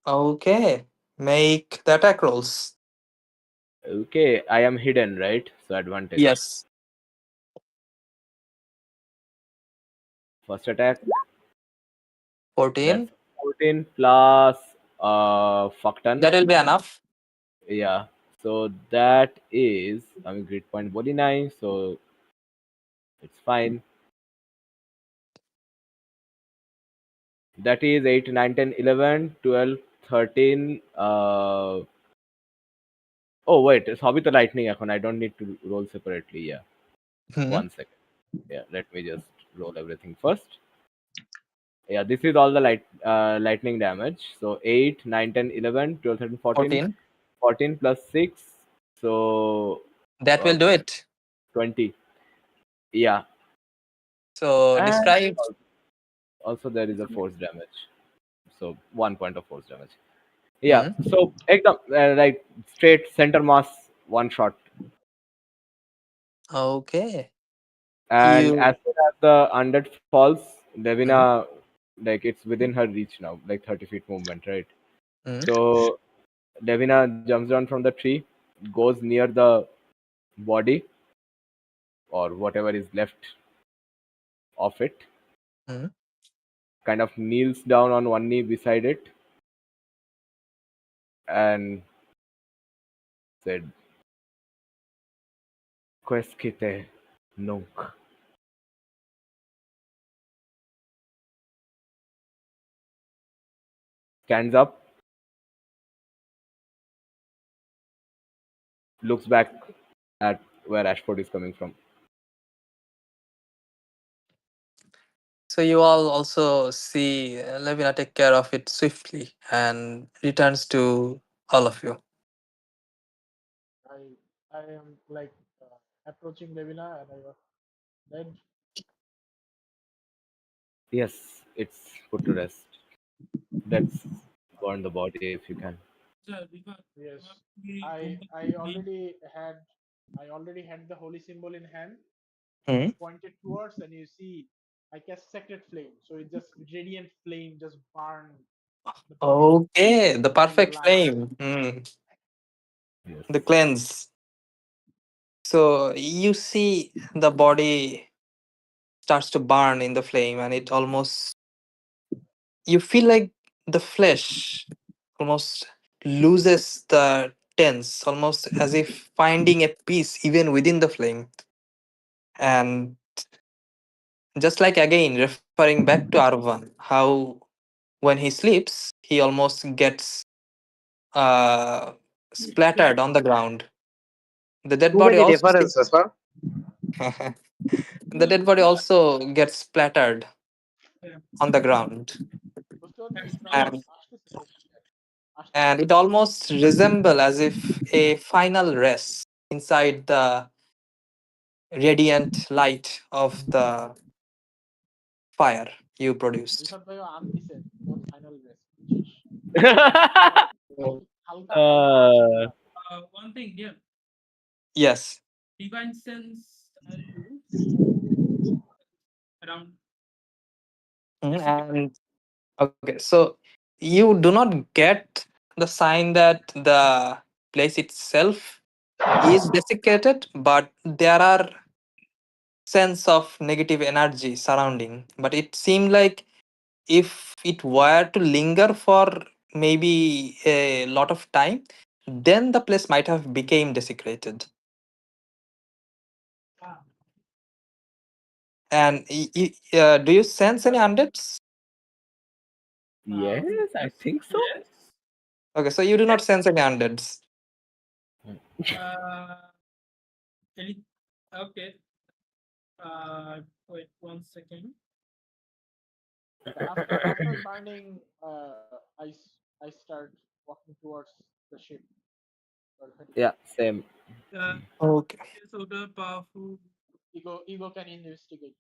S3: Okay. Make the attack rolls.
S8: Okay, I am hidden, right? So advantage.
S3: Yes.
S8: First attack,
S3: 14.
S8: that's 14 plus fuck ton.
S3: That will be enough.
S8: Yeah. So that is, I mean, grid point body 9, so it's fine. That is 8, 9, 10, 11, 12, 13. Oh, wait, it's Hobby the Lightning. I don't need to roll separately. Yeah.
S3: Mhm.
S8: 1 second. Yeah, let me just roll everything first. Yeah, this is all the lightning damage. So 8, 9, 10, 11, 12, 13, 14.
S3: 14.
S8: 14 plus 6. So
S3: That will do it.
S8: 20. Yeah.
S3: So
S8: And
S3: describe.
S8: also there is a force damage. So 1 point of force damage. Yeah. So ekdam right straight center mass one shot.
S3: Okay.
S8: And
S3: You-
S8: as soon as the undead falls, Devina, like it's within her reach now, like 30 feet movement, right? So Devina jumps down from the tree, goes near the body or whatever is left of it, kind of kneels down on one knee beside it, and said, Queskite nunc. Stands up, looks back at where Ashford is coming from.
S3: So you all also see Levina take care of it swiftly and returns to all of you.
S5: I am like approaching Levina and I was dead.
S8: Yes, it's put to rest. Let's burn the body if you can.
S5: Yes, I already had the holy symbol in hand, pointed towards, and you see I cast sacred flame, so it just radiant flame just burned the body.
S3: Okay, the perfect
S5: light.
S3: flame.
S8: Yes.
S3: The cleanse. So you see the body starts to burn in the flame, and it almost, you feel like the flesh almost loses the tense, almost as if finding a peace even within the flame. And just like again referring back to Arvan, how when he sleeps, he almost gets splattered on the ground. The dead
S2: Too
S3: body
S2: many
S3: also
S2: references, huh?
S3: the dead body also gets splattered on the ground, and it almost resemble as if a final rest inside the radiant light of the fire you produced.
S5: Rifat ভাইও আনদিছে তোর final race বুঝছিস হালকা
S9: One thing, yeah.
S3: Yes.
S9: Divine sense around.
S3: And okay, so you do not get the sign that the place itself is desiccated, but there are sense of negative energy surrounding. But it seemed like if it were to linger for maybe a lot of time, then the place might have became desecrated. And do you sense any undeads?
S8: Yes, I think so.
S9: Yes.
S3: Okay, so you do not sense any undeads.
S9: Okay. Wait 1 second.
S5: After burning, I start walking towards the ship.
S8: Yeah, same.
S3: Okay.
S9: So the powerful.
S5: Ego can investigate.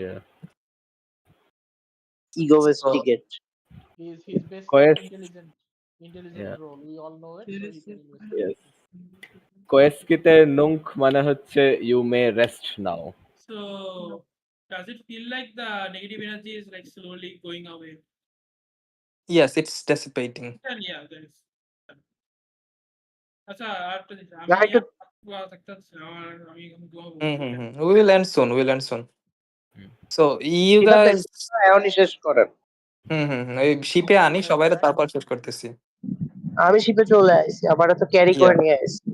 S8: Yeah.
S2: Ego investigate.
S5: He's basically
S8: Quest.
S5: intelligent role. We all know it, so he can investigate.
S8: Yes. Queskite nunc মানে হচ্ছে you may rest now.
S9: So does it feel like the negative energy is like slowly going away?
S3: Yes, it's dissipating.
S9: Then yeah, there is. আচ্ছা আরেকটা জিনিস আমি
S2: Yeah, I could-
S9: থাকতে আমি ঘুমাবো।
S3: We will end soon. We'll end soon. So you
S2: Rifat ভাই,
S3: guys
S2: এখনই শেষ করেন।
S3: ওই শিপে আনি সবাই তারপর শেষ করতেছি।
S2: আমি শিপে চলে আসছি, আমার তো ক্যারি করে নিয়ে আসছি।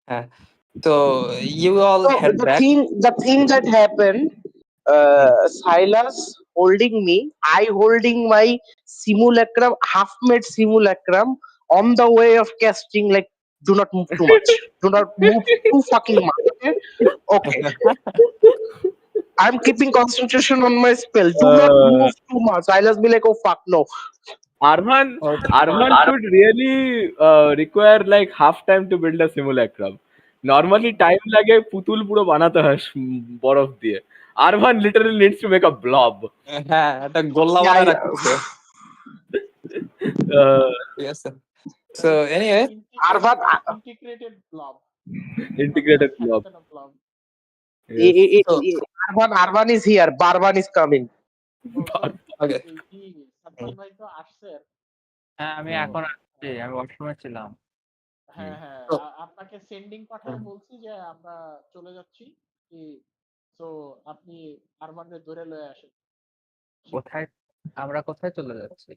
S3: হ্যাঁ, so you all
S2: So
S3: head back.
S2: the thing that happened, Silas holding me, I holding my simulacrum, half-made simulacrum on the way of casting, like, do not move too much. Do not move too fucking much. Okay. I'm keeping concentration on my spell. Do not move too much. Silas be like, oh fuck, no.
S8: Arman should really require like half time to build a simulacrum. Normally time লাগে পুতুল পুরো বানাতে হয় বরফ দিয়ে, Arvan literally needs to make a blob.
S3: হ্যাঁ, একটা গোল্লা
S2: Yeah,
S3: বানায় রাখতেছে। ঠিক আছে? So anyway,
S2: Arvan,
S5: Integrated blob.
S8: Integrated blob.
S5: blob.
S8: Yes.
S3: so
S2: Arvan is here. Barban is coming.
S3: okay.
S5: কি সাদ্দাম ভাই তো আসছে।
S4: হ্যাঁ, আমি এখন আসছি, আমি ওয়াশরুমে ছিলাম।
S5: হ্যাঁ হ্যাঁ
S3: তো
S5: আপনাকে সেন্ডিং পাঠায় বলছি যে আমরা চলে যাচ্ছি কি তো আপনি আরমানকে ধরে লয়ে আসেন
S4: কোথায় আমরা কোথায় চলে যাচ্ছি?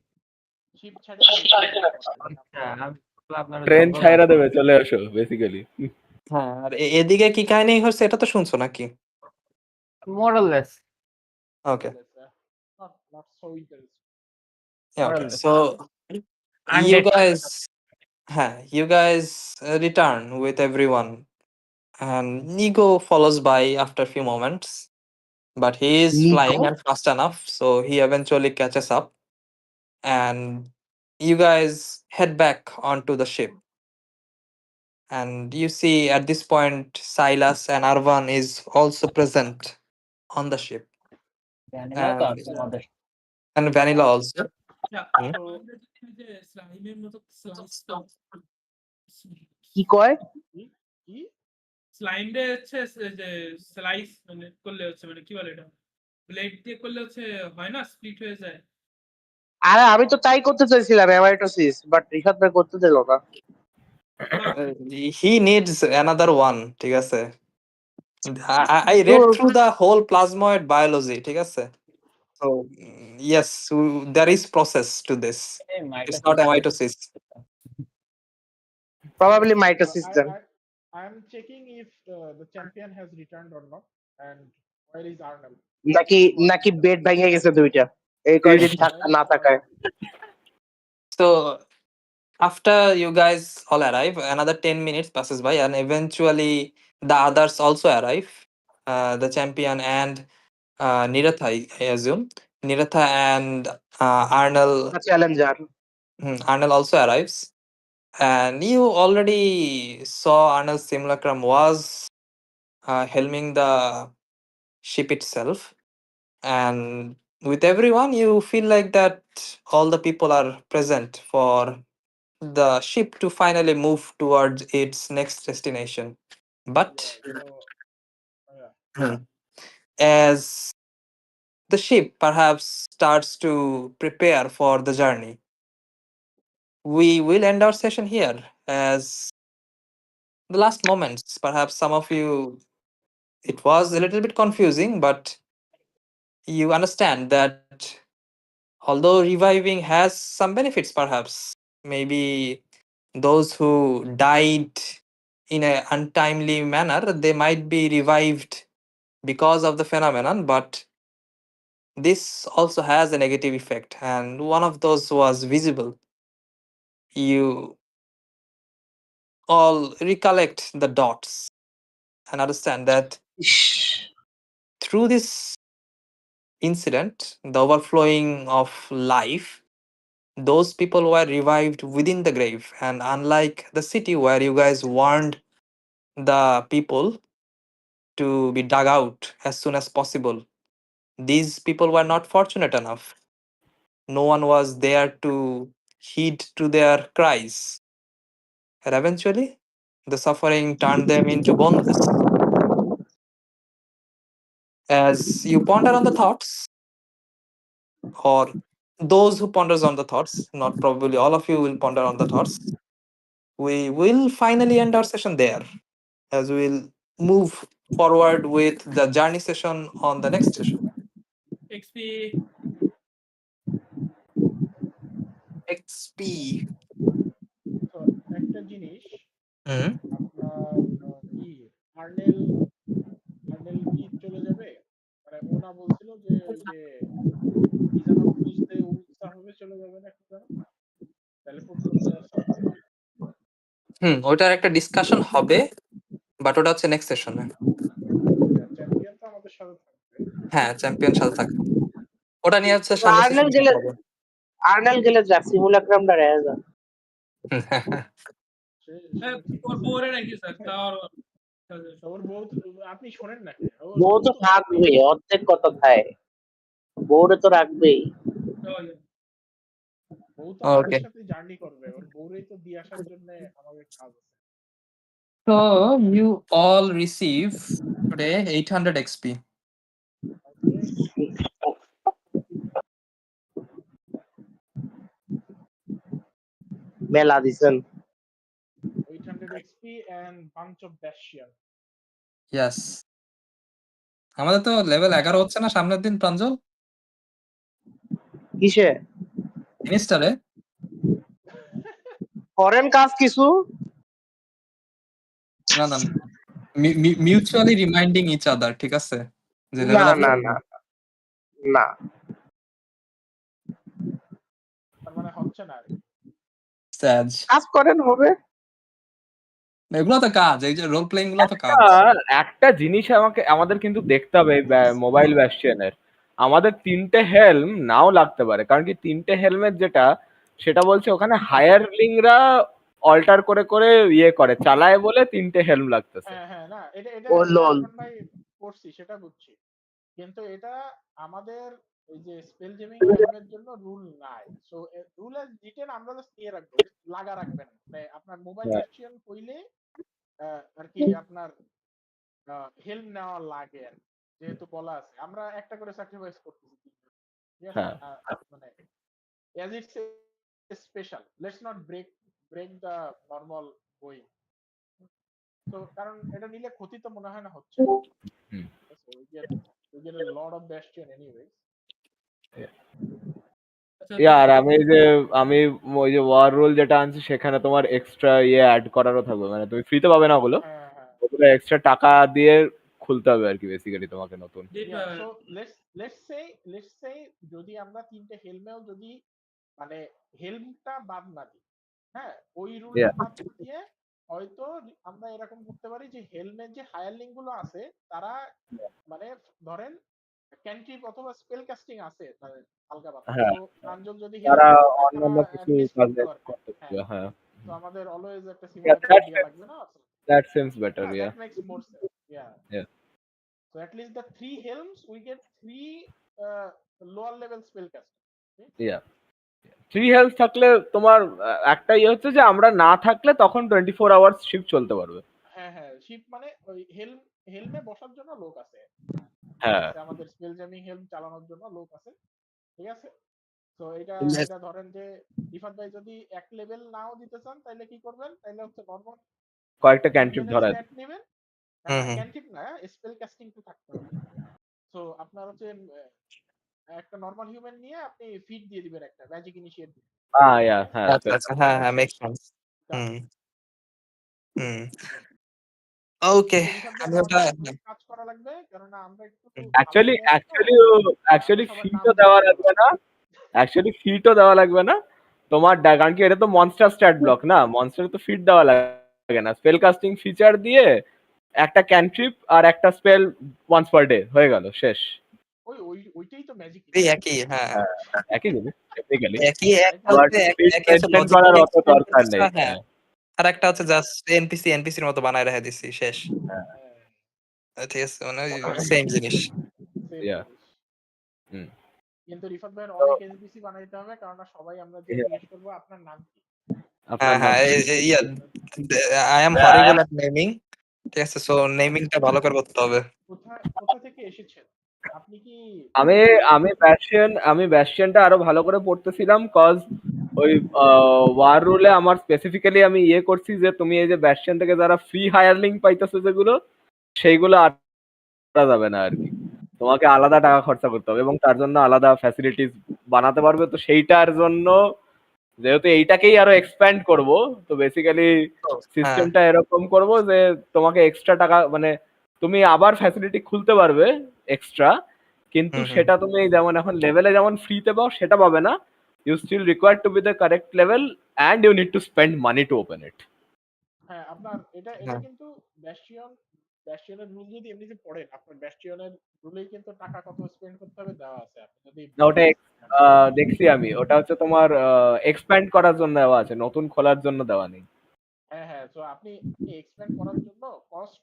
S5: শিপ ছেড়ে দিন
S4: আচ্ছা, আমি আপনার
S8: ট্রেন ছাইরা দেবে, চলে আসো বেসিক্যালি।
S3: হ্যাঁ, আর এদিকে কি কাহিনী হচ্ছে এটা তো শুনছো নাকি?
S4: মোরাললেস।
S3: Okay.
S5: not so interesting.
S3: Yeah, okay.
S4: Moral.
S3: So you guys return with everyone, and Nigo follows by after a few moments, but he is
S2: Nigo?
S3: flying and fast enough, so he eventually catches up, and you guys head back onto the ship. And you see at this point Silas and Arvan is also present on the ship,
S4: vanilla তো আছে
S3: and,
S4: আমাদের।
S3: and Vanilla also.
S9: আমাদের যদি যে স্লাইমের মতো slice
S2: কি কয়?
S5: কি
S9: স্লাইমে হচ্ছে যে স্লাইস মানে করলে হচ্ছে মানে কি বলে এটা ব্লেড দিয়ে করলে হচ্ছে হয় না স্প্লিট হয়ে যায়।
S2: আরে আমি তো তাই করতে চাইছিলাম অ্যামাইটোসিস, বাট রিফাত ভাই করতে দিল না।
S3: He needs another one, ঠিক আছে? I read through the whole plasmoid biology, ঠিক আছে? So yes, there is process to this. It's not a mitosis.
S2: Probably mitosis then.
S5: I am checking if the champion has returned or not and where is Arnold.
S2: নাকি bed ভেঙে গেছে দুইটা এই কয়দিন না থাকায়।
S3: So after you guys all arrive, another 10 minutes passes by, and eventually the others also arrive. The champion and Niratha, I assume. Niratha and Arnold.
S2: Challenger.
S3: Arnold also arrives. And you already saw Arnold's simulacrum was helming the ship itself. And with everyone, you feel like that all the people are present for the ship to finally move towards its next destination. But as the ship perhaps starts to prepare for the journey, we will end our session here as the last moments. Perhaps some of you, it was a little bit confusing, but you understand that although reviving has some benefits, perhaps maybe those who died in an untimely manner, they might be revived because of the phenomenon, but this also has a negative effect, and one of those was visible. You all recollect the dots and understand that through this incident, the overflowing of life, those people were revived within the grave. And unlike the city where you guys warned the people to be dug out as soon as possible, these people were not fortunate enough. No one was there to heed to their cries. And eventually, the suffering turned them into boneless. As you ponder on the thoughts, or those who ponders on the thoughts, not probably all of you will ponder on the thoughts, we will finally end our session there, as we'll move forward with the journey session on the next session.
S9: XP
S3: XP.
S5: তো একটা জিনিস
S3: হুম।
S5: আপনার কি আর্নেল কি চলে যাবে মানে ওনা বলছিল যে ওই যে কি যেন খুঁজতে উৎসাহ হবে চলে যাবে না কি যেন টেলিপোর্ট করতে
S3: ওটার একটা ডিসকাশন হবে, বাট ওটা হচ্ছে নেক্সট সেশনে।
S5: চ্যাম্পিয়ন তো আমাদের সাথে থাকবে।
S3: হ্যাঁ, চ্যাম্পিয়ন সাথে থাকবে। ওটা নিয়ে হচ্ছে সামনে
S2: আর্নেল গেলে যা সিমুলাক্রামটা রয়ে যা।
S9: ওর বোরে রাখি স্যার তাও
S5: তো ওর বউ আপনি শোনেন নাকি
S2: বউ তো থাকবে, অর্ধেক কথা খায়, বউরে তো রাখবেই।
S5: বউ তো
S3: Okay.
S5: আমাদের সাথে জার্নি করবে, ওর বউরেই তো দিয়ে আসার জন্য আমাদের কাজ আছে।
S3: So you all receive today 800 XP.
S2: মেলা দিছেন।
S5: 800 XP and bunch of Bastion.
S3: Yes. আমাদের তো লেভেল 11 হচ্ছে না সামনের দিন প্রাঞ্জল
S2: কিসে
S3: ইনস্টলে
S2: করেন কাজ কিছু?
S3: না না মিউচুয়ালি রিমাইন্ডিং ইচ আদার, ঠিক আছে? যে
S2: না
S3: লেভেল আপ
S2: না না না,
S5: তার মানে হচ্ছে না আর কি।
S3: স্যাজ
S2: কাজ করেন হবে।
S3: এগুলো তো কাজ, এই যে রোল প্লেইং গুলো তো কাজ।
S8: একটা জিনিস আমাদের কিন্তু দেখতে হবে মোবাইল ব্যাস্টিয়নের, আমাদের 3টে হেলম নাও লাগতে পারে, কারণ কি 3টে হেলমেট যেটা সেটা বলছে ওখানে হায়ারলিংরা অল্টার করে করে ইয়ে করে চালায় বলে 3টে হেলম লাগতেছে।
S5: হ্যাঁ না এটা এটা
S2: ও লল।
S5: আরমান ভাই করছি সেটা বুঝছি, কিন্তু এটা আমাদের এই যে স্পেল জেমিং হেলমের জন্য রুল নাই। সো রুল এর রিটেন আমরা জাস্ট দিয়ে রাখবো, লাগা রাখবেন। মানে আপনার মোবাইল ব্যাস্টিয়ন কইলে আর কি আপনার হেল্প নেওয়া লাগে আর কি। যেহেতু বলা আছে আমরা একটা করে স্যাক্রিফাইস করতেছি, ঠিক আছে? মানে as it's a special, let's not break the normal going. তো কারণ এটা নিলে ক্ষতি তো মনে হয় না হচ্ছে। So we get a lot of bastion anyways.
S8: আর আমি ওই যে ওয়ার রোল যেটা আনছি সেখানে তোমার এক্সট্রা ইয়ে অ্যাড করারও থাকবে, মানে তুমি ফ্রিতে পাবে না ওগুলো, ওগুলো এক্সট্রা টাকা দিয়ে খুলতে হবে আর কি বেসিক্যালি তোমাকে নতুন।
S5: So let's say যদি আমরা 3টে হেলমেও যদি মানে হেলমটা বাদ না দিই, হ্যাঁ ওই রুলটা বাদ না দিয়ে হয়তো আমরা এরকম করতে পারি যে হেলমেট যে হায়ারলিং গুলো আছে তারা মানে ধরেন ক্যান্ট্রিপ অথবা স্পেল কাস্টিং আছে তাদের হালকা পাতলা, তো প্রাঞ্জল যদি হেল্প
S8: তারা
S5: করতে পারে তারা
S8: অন্যান্য কিছু
S5: অ্যাটলিস্ট করতে
S8: কাজে
S5: পারবে।
S8: করতে
S5: হ্যাঁ
S8: পারবে, হ্যাঁ।
S5: তো আমাদের অলওয়েজ একটা সিমুলেটর দেয়া লাগবে না।
S8: That seems better,
S5: That
S8: yeah.
S5: makes more sense. Yeah.
S8: Yeah.
S5: So at least the 3 helms we get 3 lower level spellcaster. Okay?
S8: Yeah. 3 health থাকলে তোমার একটা ইয়ে হচ্ছে যে আমরা না থাকলে তখন 24 আওয়ার্স শিফট চলতে পারবে।
S5: হ্যাঁ শিপ মানে ওই হেলমে বসার জন্য লোক আছে।
S8: হ্যাঁ
S5: আমাদের স্পেল জ্যামিং হেলম চালানোর জন্য লোক আছে, ঠিক আছে? তো এটা ধরেন যে রিফাত ভাই যদি এক লেভেল নাও দিতে চান তাহলে কি করবেন? তাহলে হচ্ছে নরমাল
S8: কয়েকটা ক্যান্ট্রিপ ধরা
S5: স্ট্যাট নেবেন। ক্যান্ট্রিপ না, স্পেল কাস্টিং তো থাকতে হবে। সো আপনার হচ্ছে একটা নরমাল হিউম্যান নিয়ে আপনি ফিড দিয়ে দিবেন একটা ম্যাজিক ইনিশিয়েট।
S3: হ্যাঁ মেক সেন্স। ওকে আমি ওটা
S5: কাজ করা লাগবে, কারণ আমরা একটু
S8: অ্যাকচুয়ালি ফিটও দেওয়া লাগবে না, তোমার কারণ কি এটা তো মনস্টার স্ট্যাট ব্লক না, মনস্টারে তো ফিট দেওয়া লাগে না, স্পেল কাস্টিং ফিচার দিয়ে একটা ক্যান্ট্রিপ আর একটা স্পেল ওয়ান্স পার ডে হয়ে গেল, শেষ।
S5: ওইটাই তো ম্যাজিক।
S3: একই, হ্যাঁ
S8: একই জিনিস টেকনিক্যালি,
S3: একই
S8: করার অত দরকার নেই।
S3: আর একটা হচ্ছে জাস্ট এনপিসির মতো বানায় রেখে দিছি, শেষ। ঠিক আছে, মানে সেম জিনিস।
S5: কিন্তু রিফাত ভাইয়ের অনেক এনপিসি বানাইতে হবে, কারণ সবাই আমরা যে জিজ্ঞেস করব আপনার নাম কি।
S3: হ্যাঁ I am horrible at naming, ঠিক আছে? সো নেমিংটা ভালো করে করতে হবে।
S5: কোথা থেকে এসেছেন আপনি? কি
S8: আমি ব্যাস্টিয়নটা আরো ভালো করে পড়তেছিলাম, কজ ওই ওয়ার রুলে আমার স্পেসিফিক্যালি আমি ইয়ে করছি যে তুমি এই যে ব্যাস্টিয়ন থেকে যারা ফ্রি হায়ারলিং পাইতেছো যেগুলো, সেইগুলো আর যাবে না আর কি, তোমাকে আলাদা টাকা খরচা করতে হবে এবং তার জন্য আলাদা ফ্যাসিলিটিস বানাতে পারবে। তো সেইটার জন্য যেহেতু এইটাকেই আরো এক্সপ্যান্ড করব, তো বেসিক্যালি সিস্টেমটা এরকম করব যে তোমাকে এক্সট্রা টাকা, মানে তুমি আবার ফ্যাসিলিটি খুলতে পারবে এক্সট্রা, কিন্তু সেটা তুমি যেমন এখন লেভেলে যেমন ফ্রিতে পাও সেটা পাবে না, you still required to be the correct level and you need to spend money to open it.
S5: হ্যাঁ আপনার এটা কিন্তু ব্যাস্টিয়নের রুল যদি এমনিতে পড়েন, আপনার ব্যাস্টিয়নের রুলেই কিন্তু টাকা কত স্পেন্ড করতে হবে দেওয়া আছে। আপনি যদি
S8: ওটা দেখছি আমি, ওটা হচ্ছে তোমার এক্সপ্যান্ড করার জন্য দেওয়া আছে, নতুন খোলার জন্য দেওয়া নেই।
S5: হ্যাঁ, তো আপনি এক্সপ্যান্ড করার জন্য কস্ট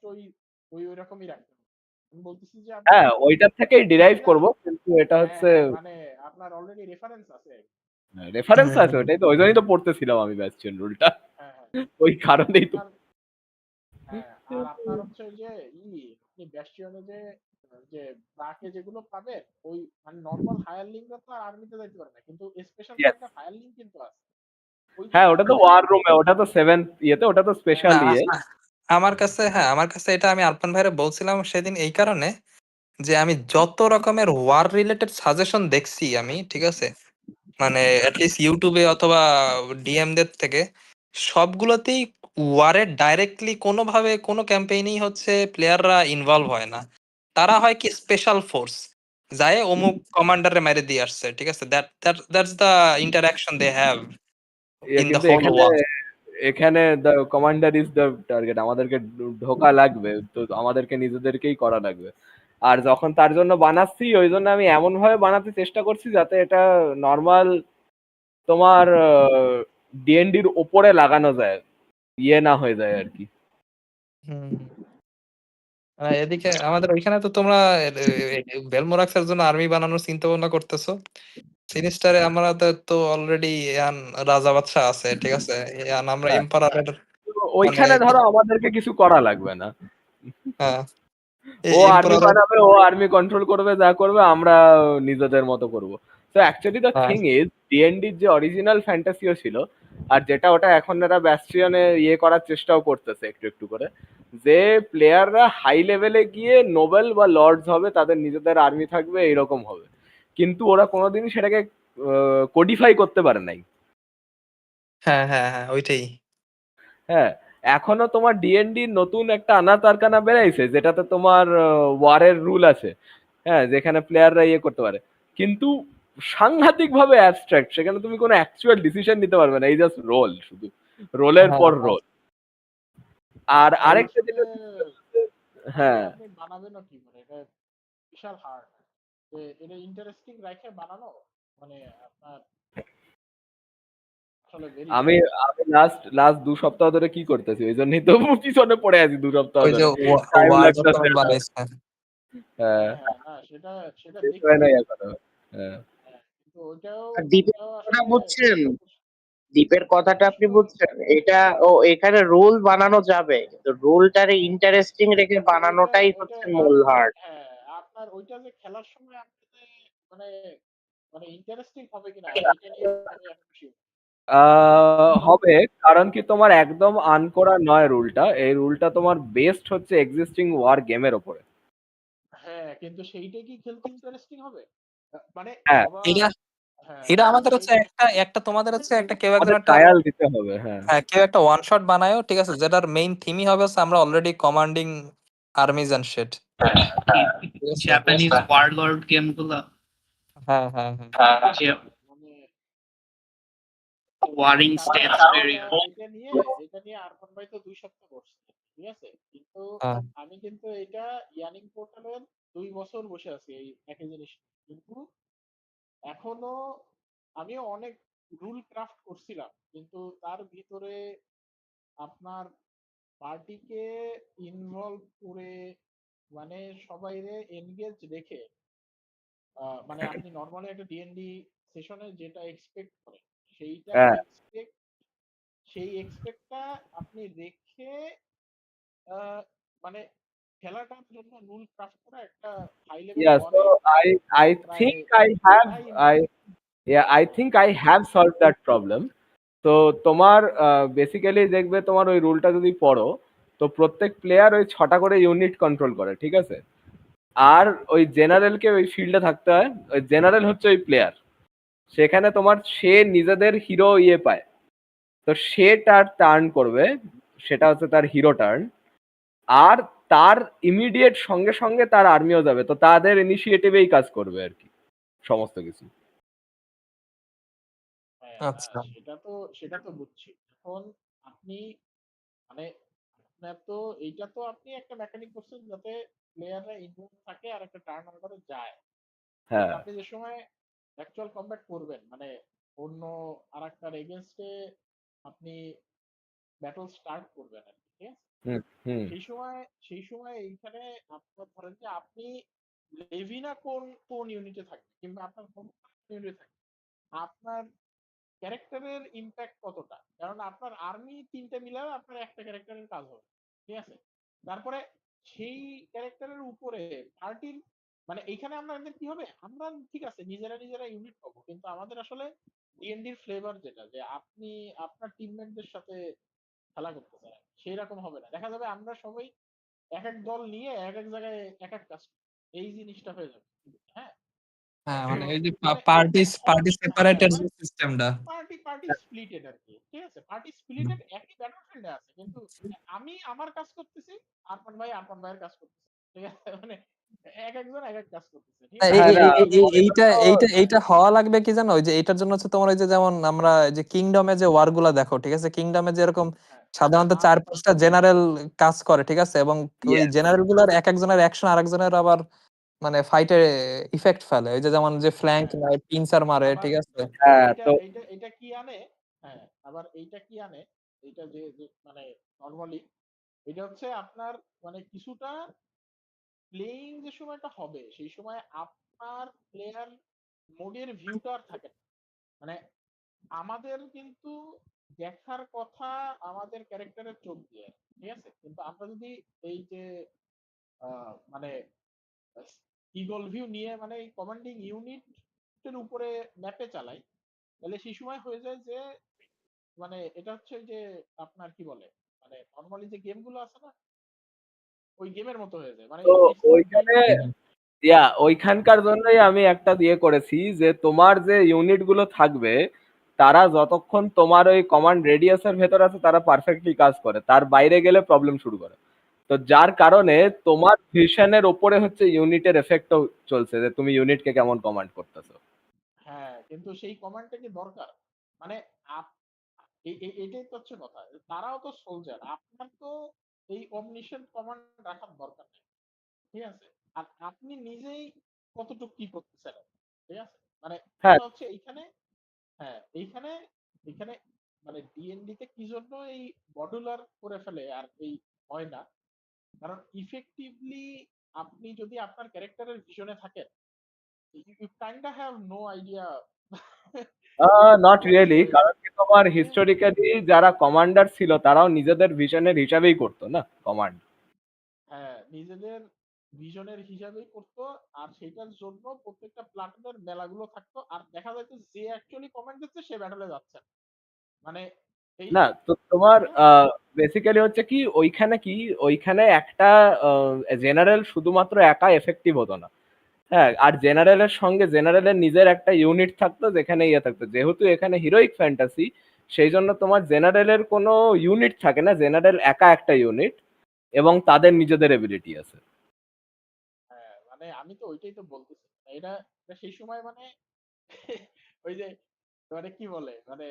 S5: ওই রকমই রাখতে হবে। আমি বলতেছি যে আপনি
S8: হ্যাঁ ওইটার থেকেই ডিরাইভ
S5: এখানে
S8: করব, কিন্তু এটা হচ্ছে
S5: মানে আপনার অলরেডি রেফারেন্স আছে।
S8: রেফারেন্স আছে, ওইটাই তো, ওই জন্যই তো পড়তেছিলাম আমি ব্যাস্টিয়ন রুলটা,
S5: হ্যাঁ,
S8: ওই কারণেই তো।
S5: আপনার আর আপনার হচ্ছে ওই যে আপনি ব্যাস্টিয়নে যে ব্রাকে যেগুলো পাবেন, ওই মানে নরমাল হায়ার লিঙ্করা তো আর আর্মিতে যাইতে পারে না, কিন্তু স্পেশাল
S8: Yes.
S5: একটা হায়ার লিঙ্ক কিন্তু আছে।
S8: হ্যাঁ
S5: ওইগুলো
S8: ওটা তো
S5: আপনি
S8: ওয়ার রুমে, ওটা তো 7th ইয়েতে, ওটা তো স্পেশাল
S3: না,
S8: ইয়ে।
S3: আমার কাছে আমার কাছে এটা আমি আরফান ভাইরে বলছিলাম সেদিন এই কারণে যে আমি যত রকমের ওয়ার রিলেটেড সাজেশন দেখছি আমি, ঠিক আছে, মানে অ্যাটলিস্ট ইউটিউবে অথবা ডিএম দের থেকে, সবগুলোতেই ওয়ারের ডাইরেক্টলি কোনোভাবে কোনো ক্যাম্পেইনেই হচ্ছে প্লেয়াররা ইনভলভ হয় না। তারা হয় কি স্পেশাল ফোর্স যায় অমুক কমান্ডারে মেরে দিয়ে আসছে, ঠিক আছে, that's the interaction they have in the
S8: কিন্তু
S3: হোল
S8: এখানে
S3: ওয়ার।
S8: এখানে the commander is the target, আমাদেরকে ঢোকা লাগবে তো, আমাদেরকে নিজেদেরকেই করা লাগবে। আর যখন তার জন্য বানাচ্ছি, ওই জন্য আমি এমন ভাবে বানাতে চেষ্টা করছি যাতে এটা নর্মাল তোমার ডিএনডির ওপরে লাগানো যায়, ইয়ে না হয়ে যায় আর কি।
S3: হুম, এদিকে আমাদের ওইখানে তো তোমরা বেলমোরাক্সের জন্য আর্মি বানানোর চিন্তা ভাবনা করতেছো। সিনিস্টারে আমাদের তো অলরেডি ইয়ান রাজা বাদশা আছে, ঠিক আছে, ইয়ান আমরা
S8: হ্যাঁ,
S3: এম্পারারের
S8: তো
S3: মানে
S8: ওইখানে ধরো আমাদেরকে কিছু করা লাগবে না,
S3: হ্যাঁ,
S8: ও আর্মি
S3: এম্পারারের
S8: বানাবে, ও আর্মি কন্ট্রোল করবে, যা করবে আমরা নিজেদের মতো করব। তো অ্যাকচুয়ালি দ্য থিং ইজ, ডিএনডির যে অরিজিনাল ফ্যান্টাসিও ছিল, আর যেটা ওটা এখন এরা ব্যাস্টিয়নে ইয়ে করার চেষ্টাও করতেছে একটু একটু করে, যে প্লেয়াররা হাই লেভেলে গিয়ে নোবেল বা লর্ডস হবে, তাদের নিজেদের আর্মি থাকবে, এইরকম হবে। কিন্তু ওরা কোনোদিনই সেটাকে কোডিফাই করতে পারে নাই।
S3: হ্যাঁ ওইটাই।
S8: হ্যাঁ, এখনো তোমার ডিএনডি নতুন একটা আনাত আরকানা বেরাইছে, যেটাতে তোমার ওয়ারের রুল আছে, হ্যাঁ, যেখানে প্লেয়াররা ইয়ে করতে পারে, কিন্তু সাংঘাতিক ভাবে অ্যাবস্ট্রাক্ট, সেখানে তুমি কোনো অ্যাকচুয়াল ডিসিশন নিতে পারবে না, এই জাস্ট রোল, শুধু রোলের পর রোল। আর আরেকটা যেটা, হ্যাঁ
S5: আপনি বানাবেনও কি করে, এটা বিশাল হার্ড। এটা ইন্টারেস্টিং রাখে বানানো মানে আপনার আসলে ভেরি
S8: আমি আমি লাস্ট 2 সপ্তাহ ধরে কি করতেছি, ওই জন্যই তো পিছনে পড়ে আছি 2 সপ্তাহ
S3: ওই যে
S8: ধরে, টাইম
S3: ওয়ার
S8: লাগতেছে
S3: ডকুমেন্ট
S8: না।
S3: বানাইছে।
S8: হ্যাঁ,
S5: না সেটা
S8: শেষ হয়
S5: দেখছি।
S8: নাই এখনো। হ্যাঁ,
S5: কিন্তু ওইটাও
S2: আর দ্বীপের কথাটা
S5: আসলে
S2: বুঝছেন, দ্বীপের কথাটা আপনি বুঝছেন, এটা এখানে রোল বানানো যাবে, কিন্তু রোলটারে ইন্টারেস্টিং রেখে
S5: কিন্তু
S2: বানানোটাই
S5: ওইটা
S2: হচ্ছে মূল হার্ড।
S5: আপনার ওইটা যে খেলার সময় আপনি যে মানে মানে ইন্টারেস্টিং হবে কিনা এটা নিয়ে আমি এখন শিওর।
S8: হবে, কারণ কি তোমার একদম আনকরা নয় রুলটা, এই রুলটা তোমার বেস্ট হচ্ছে এক্সিস্টিং ওয়ার গেমের ওপরে।
S5: কিন্তু সেইটা কি খেলতে ইন্টারেস্টিং হবে? মানে
S8: হ্যাঁ,
S3: এটা এটা আমাদের হচ্ছে একটা তোমাদের হচ্ছে একটা কেউ একজন
S8: আমাদের
S3: একটা
S8: ট্রায়াল দিতে হবে। হ্যাঁ,
S3: কেউ একটা ওয়ান শট বানায়ও, ঠিক আছে, যেটার মেইন থিমই হবে হচ্ছে আমরা already commanding armies and shit, ঠিক আছে।
S6: জাপানিজ ওয়ারলর্ড গেম গুলা,
S3: হ্যাঁ
S6: যে
S5: মানে
S6: ওয়ারিং
S5: কারণ
S6: স্টেটস
S5: এটা নিয়ে আরফান ভাই তো 2 সপ্তাহ বসছে, ঠিক আছে, কিন্তু
S3: হ্যাঁ
S5: আমি কিন্তু এটা ইয়ানিং পোর্টালের 2 বছর বসে আছি এই একই জিনিস নিয়ে। কিন্তু এখনো আমিও অনেক রুল ক্রাফট করছিলাম, কিন্তু তার ভিতরে আপনার পার্টিকে ইনভলভ করে মানে সবাইরে এনগেজ রেখে মানে আপনি নর্মালি একটা ডিএনডি সেশনে যেটা এক্সপেক্ট করেন সেইটা
S8: হ্যাঁ,
S5: সেই এক্সপেক্টটা আপনি রেখে আহ, মানে খেলাটার জন্য রুল ক্রাফট করা একটা হাই লেভেল
S8: yeah, so
S5: ওয়ারে
S8: I
S5: প্রায়
S8: think I have,
S5: আড়াই
S8: I yeah, I think I have solved that problem. তো তোমার বেসিক্যালি দেখবে, তোমার ওই রুলটা যদি পড়ো, তো প্রত্যেক প্লেয়ার ওই 6টা করে ইউনিট কন্ট্রোল করে, ঠিক আছে, আর ওই জেনারেলকে ওই ফিল্ডে থাকতে হয়, ওই জেনারেল হচ্ছে ওই প্লেয়ার, সেখানে তোমার সে নিজেদের হিরো ইয়ে পায়, তো সে তার টার্ন করবে, সেটা হচ্ছে তার হিরো টার্ন, আর তার ইমিডিয়েট সঙ্গে সঙ্গে তার আর্মিও যাবে, তো তাদের ইনিশিয়েটিভেই কাজ করবে আর কি সমস্ত কিছু।
S3: আচ্ছা।
S5: সেটা তো বুঝছি। এখন আপনি মানে আপনার তো এইটা তো আপনি একটা মেকানিক করছেন যাতে প্লেয়াররা ইনভলভ থাকে আর একটা টার্ন অর্ডারে যায়।
S8: হ্যাঁ,
S5: আপনি যে সময় অ্যাকচুয়াল কমব্যাট করবেন মানে অন্য আরেকটার এগেইনস্টে আপনি ব্যাটল স্টার্ট করবেন আর কি, ঠিক আছে?
S8: হুম হুম
S5: সেই সময় এইখানে আপনার ধরেন যে আপনি লেভিনা কোন কোন ইউনিটে থাকবে কিংবা আপনার কোন ইউনিটে থাকবে, আপনার ক্যারেক্টারের ইম্প্যাক্ট কতটা, কারণ আপনার আর্মি 3টে মিলাও আপনার একটা ক্যারেক্টারের কাজ হবে, ঠিক আছে? তারপরে সেই ক্যারেক্টারের উপরে পার্টির মানে এইখানে আমাদের কি হবে, আমরা ঠিক আছে নিজেরা ইউনিট পাবো, কিন্তু আমাদের আসলে ডিএনডির ফ্লেভার যেটা যে আপনি আপনার টিমমেটদের সাথে খেলা করতে চান সেই রকম হবে না, দেখা যাবে আমরা সবাই এক এক দল নিয়ে এক এক জায়গায় এক এক কাজ করবো। এই জিনিসটা হয়ে যাবে, হ্যাঁ।
S3: হ্যাঁ,
S5: তো
S3: মানে এই যে
S5: মানে
S3: পার্টি পার্টি
S5: হ্যাঁ
S3: সেপারেটের
S5: মানে
S3: যে সিস্টেমটা।
S5: পার্টি স্প্লিটেড আর কি, ঠিক আছে? পার্টি স্প্লিটেড একই ব্যাটলফিল্ডে আছে, কিন্তু আমি আমার কাজ করতেছি, আরমান ভাইয়ের কাজ করতেছে, ঠিক আছে? মানে এক একজন এক এক কাজ করতেছে, ঠিক আছে?
S8: হ্যাঁ না
S3: এইটা
S8: তো
S3: এইটা এইটা হওয়া লাগবে কি জানো, ওই যে এইটার জন্য হচ্ছে তোমার ওই যে যেমন আমরা যে কিংডমে যে ওয়ার গুলা দেখো, ঠিক আছে, কিংডমে যে এরকম
S5: হ্যাঁ
S3: সাধারণত
S5: আর
S3: 4-5টা জেনারেল কাজ করে, ঠিক আছে, এবং ওই
S8: yes,
S3: জেনারেল গুলার এক একজনের অ্যাকশন আরেকজনের আবার মানে ফাইটে ইফেক্ট ফেলে, ওই যে যেমন যে ফ্ল্যাঙ্ক
S5: হ্যাঁ
S3: মারে, পিনসার মারে,
S5: আবার
S3: ঠিক আছে।
S8: হ্যাঁ
S5: এইটা
S8: তো
S5: এইটা এটা কি আনে, হ্যাঁ আবার এইটা কি আনে, এইটা যে মানে নর্মালি এটা হচ্ছে আপনার মানে কিছুটা প্লেইং যে সময়টা হবে সেই সময় আপনার প্লেয়ার মোডের ভিউটা আর থাকে না। মানে আমাদের কিন্তু দেখার কথা আমাদের ক্যারেক্টারের চোখ দিয়ে, ঠিক আছে? কিন্তু আমরা যদি এই যে মানে ইগল ভিউ নিয়ে মানে এই কমান্ডিং ইউনিটের উপরে ম্যাপে চালাই, তাহলে সেই সময় হয়ে যায় যে মানে এটা হচ্ছে ওই যে আপনার কি বলে মানে নর্মালি যে গেমগুলো আছে না ওই গেমের মতো হয়ে যায়, মানে
S8: তো
S5: ইটস নট গোয়িং
S8: ওইখানে
S5: টু বি
S8: ওইখানকার জন্যই আমি একটা দিয়ে করেছি যে তোমার যে ইউনিট গুলো থাকবে তারা যতক্ষণ তোমার ওই কমান্ড রেডিয়াসের ভেতর আছে তারা পারফেক্টলি কাজ করে, তার বাইরে গেলে প্রবলেম শুরু করে। তো যার কারণে তোমার ভিশনের ওপরে হচ্ছে ইউনিটের এফেক্টও চলছে যে তুমি ইউনিটকে কেমন কমান্ড করতেছো।
S5: হ্যাঁ কিন্তু সেই কমান্ডটা কি দরকার, মানে এটাই তো হচ্ছে কথা, তারাও তো সোলজার, আপনার তো এই অমনিশেন্ট কমান্ড রাখার দরকার নেই, ঠিক আছে? আর আপনি নিজেই কতটুকু কি করতেছেন, ঠিক আছে? মানে
S8: হ্যাঁ
S5: কথা হচ্ছে এইখানে, হ্যাঁ এইখানে এইখানে মানে ডিএনডি তে কি জন্য এই মডুলার করে ফেলে আর এই হয় না, কারণ ইফেক্টিভলি আপনি যদি আপনার ক্যারেক্টারের ভিশনে থাকেন you kinda have no idea
S8: not
S5: what is
S8: really,
S5: going
S8: কারণ
S5: অন,
S8: কি তোমার
S5: ঠিক আছে?
S8: হিস্টোরিক্যালি যারা কমান্ডার ছিল তারাও নিজেদের ভিশনের হিসাবেই করতো না কমান্ড।
S5: হ্যাঁ নিজেদের ভিশনের হিসাবেই করতো, আর সেটার জন্য প্রত্যেকটা প্লাটুনের মেলাগুলো থাকতো, আর দেখা যেত যে অ্যাকচুয়ালি কমান্ড দিচ্ছে সে ব্যাটলে যাচ্ছে না। মানে এই
S8: না
S5: যে
S8: তো তোমার
S5: ঠিক আছে
S8: বেসিক্যালি হচ্ছে কি ওইখানে একটা জেনারেল শুধুমাত্র একা এফেক্টিভ হতো না। হ্যাঁ, আর জেনারেলের সঙ্গে জেনারেলের নিজের একটা ইউনিট থাকতো যেখানে ইয়ে থাকতো, যেহেতু এখানে হিরোইক ফ্যান্টাসি সেই জন্য তোমার জেনারেলের কোনো ইউনিট থাকে না, জেনারেল একা একটা ইউনিট এবং তাদের নিজেদের এবিলিটি আছে।
S5: হ্যাঁ মানে আমি তো ওইটাই তো বলতেছি, এটা এটা সেই সময় মানে ওই যে মানে কি বলে মানে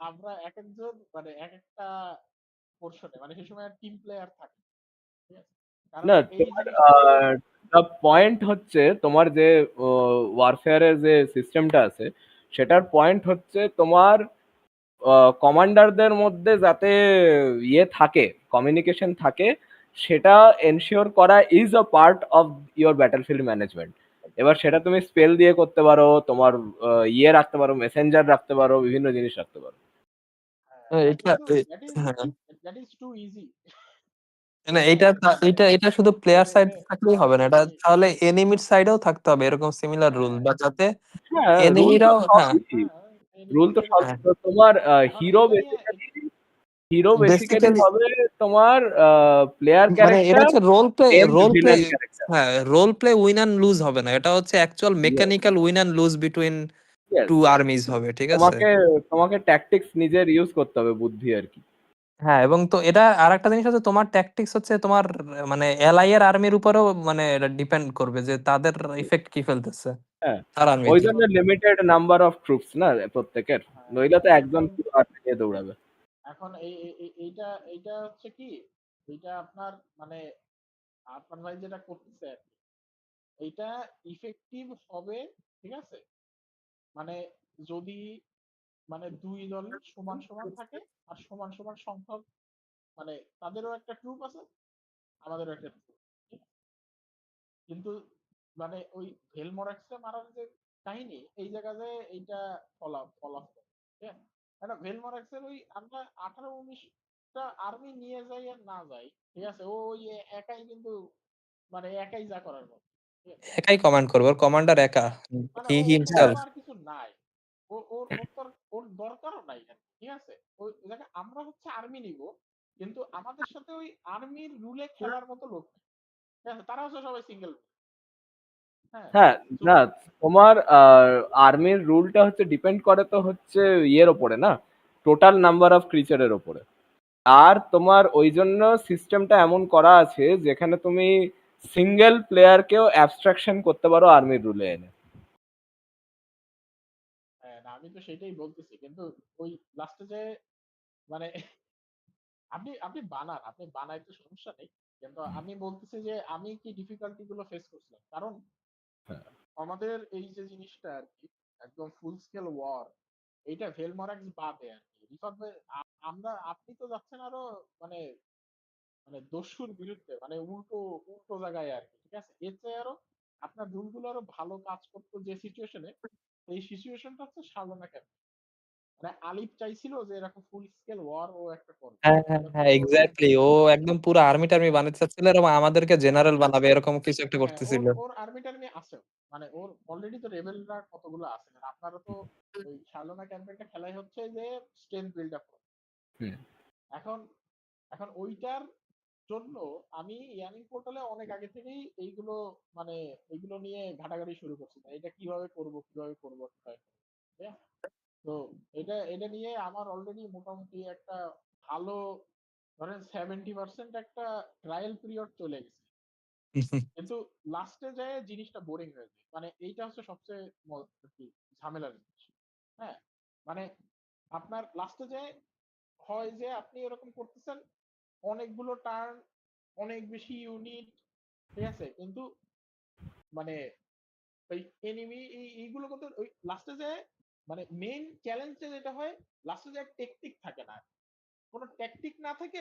S5: আমরা এক একজন মানে এক একটা পোর্শনে মানে সেই সময় টিম প্লেয়ার থাকে, ঠিক আছে? কারণ
S8: না
S5: এই
S8: তোমার
S5: জিনিসটা
S8: পয়েন্ট হচ্ছে তোমার যে ওয়ারফেয়ারের যে সিস্টেমটা আছে সেটার পয়েন্ট হচ্ছে তোমার কমান্ডারদের মধ্যে যাতে ইয়ে থাকে, কমিউনিকেশন থাকে, সেটা এনশিওর করা is a part of your battlefield management. এবার সেটা তুমি স্পেল দিয়ে করতে পারো, তোমার ইয়ে রাখতে পারো, মেসেঞ্জার রাখতে পারো, বিভিন্ন জিনিস রাখতে পারো।
S3: এটা
S5: কিন্তু
S3: হ্যাঁ,
S5: দ্যাট ইজ টু ইজি,
S3: না এটা
S5: মানে
S3: এটা শুধু প্লেয়ার সাইড
S5: এটা
S3: থাকলেই হবে না, এটা
S5: আমি
S3: তাহলে এনিমির সাইডেও থাকতে হবে এরকম সিমিলার রুল,
S5: হ্যাঁ
S3: বা যাতে
S8: হ্যাঁ, রুল তো
S3: এনিমিরাও, হ্যাঁ
S8: সবই,
S5: হ্যাঁ
S8: রুল তো
S5: এনিমিদের
S8: সব।
S3: হ্যাঁ,
S8: তোমার
S5: এখন
S8: হিরো
S5: এইটা নিয়ে
S8: বেসিক্যালি হিরো বেসিক্যালি
S3: বেসিক্যালি
S8: হবে তোমার প্লেয়ার
S3: মানে এটা
S8: ক্যারেক্টার
S3: হচ্ছে role play,
S8: named
S3: role play,
S8: villain character.
S3: হ্যাঁ role play win and lose হবে না, এটা হচ্ছে actual mechanical win and lose between
S8: yes,
S3: two armies হবে, ঠিক আছে।
S8: তোমাকে তোমাকে ট্যাকটিক্স নিজের ইউজ করতে হবে, বুদ্ধি আর কি।
S3: হ্যাঁ, এবং তো এটা আরেকটা জিনিস হচ্ছে তোমার ট্যাকটিক্স হচ্ছে তোমার মানে এলআই এর আর্মির উপরেও মানে এটা ডিপেন্ড করবে যে তাদের ইফেক্ট কি ফেলতেছে
S8: হ্যাঁ,
S3: তার আর্মি
S8: ওই
S3: দিয়ে।
S8: জন্য লিমিটেড নাম্বার অফ ট্রুপস না প্রত্যেকের, নইলে তো একজন
S5: এখন
S8: পুরো আর্মি নিয়ে দৌড়াবে।
S5: এখন এইটা এইটা হচ্ছে কি এইটা আপনার মানে আপনার ভাই যেটা করতেছে আর কি, এইটা ইফেক্টিভ হবে, ঠিক আছে? মানে যদি মানে দুই দল সমান সমান থাকে আর সমান সমান সংখ্যক মানে তাদেরও একটা ট্রুপ আছে, আমাদেরও একটা ট্রুপ, কিন্তু মানে ওই ভেলমরাক্সে মারার যে কাহিনী এই জায়গাতে এইটা ফলাফল, ঠিক আছে? একটা ভেলমরাক্সের ওই আমরা 18-19টা আর্মি নিয়ে যাই আর না যাই, ঠিক আছে, ও ওই একাই কিন্তু মানে একাই যা করার মতো, ঠিক আছে?
S3: একাই কমান্ড করবো, ওর কমান্ডার একা,
S5: মানে
S3: হি
S5: ওর
S3: হিমসেলফ।
S5: আর কিছু নাই, ওর দরকারও নাই, ঠিক আছে? ওই জায়গায় আমরা হচ্ছে আর্মি নিব, কিন্তু আমাদের সাথে ওই আর্মির রুলে খেলার মতো লোক নেই, ঠিক আছে? তারা হচ্ছে সবাই সিঙ্গেল। হ্যাঁ,
S8: হ্যাঁ, না তোমার আর্মির রুলটা হচ্ছে ডিপেন্ড করে তো হচ্ছে ইয়ের ওপরে না, টোটাল নাম্বার অফ ক্রিচারের ওপরে। আর তোমার ওই জন্য সিস্টেমটা এমন করা আছে যেখানে তুমি সিঙ্গেল প্লেয়ারকেও অ্যাবস্ট্রাকশন করতে পারো আর্মির রুলে এনে।
S5: হ্যাঁ, না আমি তো সেটাই বলতেছি, কিন্তু ওই লাস্টে যে মানে আপনি আপনি বানান, আপনি বানাইতে সমস্যা নেই, কিন্তু আমি বলতেছি যে আমি কি ডিফিকাল্টি গুলো ফেস করছিলাম, কারণ আমাদের এই যে জিনিসটা আর কি একদম ফুল স্কেল ওয়ার, এইটা ভেলমরাক্স বাদে আর কি রিফাত ভাই, আপনি তো যাচ্ছেন আরো মানে মানে দস্যুর বিরুদ্ধে, মানে উল্টো উল্টো জায়গায় আর কি, ঠিক আছে? এর চেয়ে আরো আপনার রুলগুলো আরো ভালো কাজ করতো যে সিচুয়েশনে, এই সিচুয়েশনটা হচ্ছে সালনা ক্যাম্প, মানে আলিফ চাইছিল যে এরকম ফুল স্কেল ওয়ার ও একটা করবে,
S3: হ্যাঁ হ্যাঁ
S5: কিন্তু
S3: হ্যাঁ,
S5: ওর
S3: এক্স্যাক্টলি, ও একদম পুরো আর্মি টার্মি বানাতে চাচ্ছিল এবং আমাদেরকে জেনারেল বানাবে এরকম কিছু একটা
S5: হ্যাঁ, ওর
S3: করতেছিল।
S5: ওর আর্মি টার্মি আছে, মানে ওর অলরেডি তো রেবেলরা কতগুলো আছে, আর আপনারা তো ওই সালনা ক্যাম্পেইনটা খেলাই হচ্ছে যে স্ট্রেংথ বিল্ড আপ করে।
S8: হুম।
S5: এখন এখন ওইটার জন্য আমি ইয়ানিং পোর্টালে অনেক আগে থেকেই এইগুলো মানে এইগুলো নিয়ে ঘাটাঘাটি শুরু করছি, এটা কিভাবে করব কিভাবে করব, ঠিক আছে? তো এটা এটা নিয়ে আমার অলরেডি মোটামুটি একটা ভালো ধরেন 70% একটা ট্রায়াল পিরিয়ড চলে গেছে, কিন্তু লাস্টে যায় জিনিসটা বোরিং হয়ে যায়, মানে এইটা হচ্ছে সবচেয়ে আর কি ঝামেলার জিনিস। হ্যাঁ, মানে আপনার লাস্টে যে হয় যে আপনি এরকম করতেছেন অনেকগুলো টার্ন, অনেক বেশি ইউনিট, ঠিক আছে, কিন্তু মানে ওই এনিমি এইগুলো কিন্তু ওই লাস্টে যে মানে মেইন চ্যালেঞ্জে যেটা হয়, লাস্টে যে টেকটিক থাকে না, কোনো ট্যাকটিক না থাকে,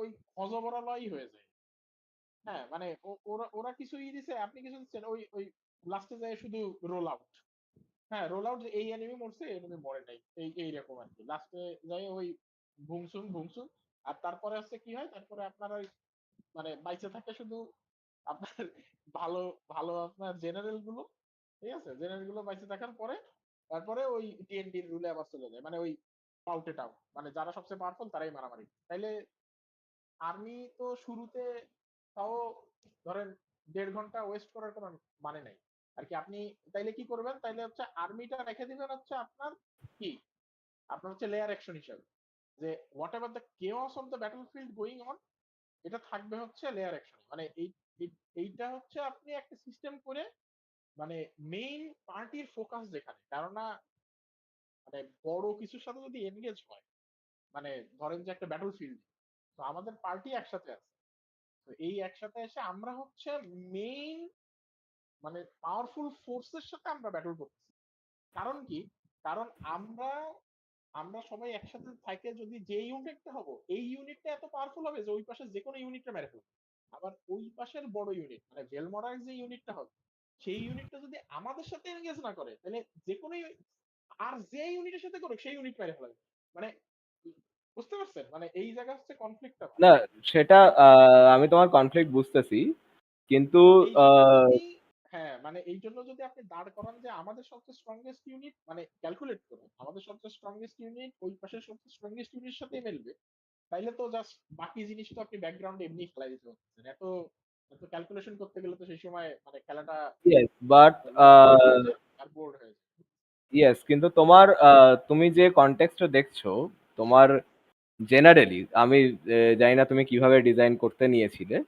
S5: ওই হজবরলই হয়ে যায়। হ্যাঁ, মানে ওরা ওরা কিছু দিছে, আপনি কিছু দিচ্ছেন, ওই ওই লাস্টে যায় শুধু রোল আউট। হ্যাঁ, রোল আউট, এই এনিমি মরছে, এনিমি মরে নাই, এইরকম আর কি লাস্টে যায় ওই ভুংসুম ভুংসুম। আর তারপরে হচ্ছে কি হয়, তারপরে আপনার ওই মানে বাইচে থাকে শুধু আপনার ভালো ভালো আপনার জেনারেল গুলো, ঠিক আছে? জেনারেল গুলো বাইচে থাকার পরে তারপরে ওই ডিএনডির রুলে আবার চলে যায়, মানে ওই পাউটে টাউ, মানে যারা সবচেয়ে পাওয়ারফুল তারাই মারামারি। তাইলে আর্মি তো শুরুতে তাও ধরেন 1.5 ঘন্টা ওয়েস্ট করার কোনো মানে নাই আর কি। আপনি তাইলে কি করবেন, তাইলে হচ্ছে আর্মিটা রেখে দিবেন হচ্ছে আপনার কি, আপনার হচ্ছে লেয়ার অ্যাকশন হিসাবে, যে what ever the chaos of the battlefield going on, এটা থাকবে হচ্ছে লেয়ার অ্যাকশন, মানে এইটা হচ্ছে আপনি একটা সিস্টেম করে মানে মেইন পার্টির ফোকাস যেখানে, কারণ না মানে বড় কিছুর সাথে যদি এনগেজ হয়, মানে ধরেন যে একটা ব্যাটলফিল্ড, তো আমাদের পার্টি একসাথে আছে, তো এই একসাথে এসে আমরা হচ্ছে মেইন মানে পাওয়ারফুল ফোর্সের সাথে আমরা ব্যাটল করতেছি। কারণ কি, কারণ আমরা আমরা সবাই একসাথে থাকে যদি যে ইউনিটটা হবো, এই ইউনিটটা এত পাওয়ারফুল হবে যে ওই পাশে যে কোনো ইউনিটটা মেরে ফেলবে। আবার ওই পাশের বড় ইউনিট মানে ভেলমরার যে ইউনিটটা হবে, সেই ইউনিটটা যদি আমাদের সাথে এনগেজ না করে, তাহলে যে কোনো আর যে ইউনিটের সাথে করুক সেই ইউনিট মেরে ফেলবে। মানে বুঝতে পারছেন, মানে এই জায়গা হচ্ছে কনফ্লিক্টটা।
S8: না সেটা আমি তোমার কনফ্লিক্ট বুঝতেছি, কিন্তু
S5: তো এই জন্য আপনি হ্যাঁ, মানে এই জন্য যদি আপনি দাঁড় করান যে আমাদের সবচেয়ে স্ট্রংগেস্ট ইউনিট, মানে ক্যালকুলেট করুন আমাদের সবচেয়ে স্ট্রংগেস্ট ইউনিট ওই পাশের সবচেয়ে স্ট্রংগেস্ট ইউনিটের সাথে মিলবে, তাইলে তো জাস্ট বাকি জিনিস তো আপনি ব্যাকগ্রাউন্ডে এমনি খেলাই দিতে পারছেন। এত এত ক্যালকুলেশন করতে গেলে তো সেই সময় মানে খেলাটা
S8: ইয়েস বাট
S5: লং হয়ে যায় আর বোর্ড হয়ে যায়।
S8: ইয়েস, কিন্তু তোমার তুমি যে কনটেক্সটে দেখছো, তোমার জেনারেলি আমি জানি না তুমি কিভাবে ডিজাইন করতে নিয়েছিলে,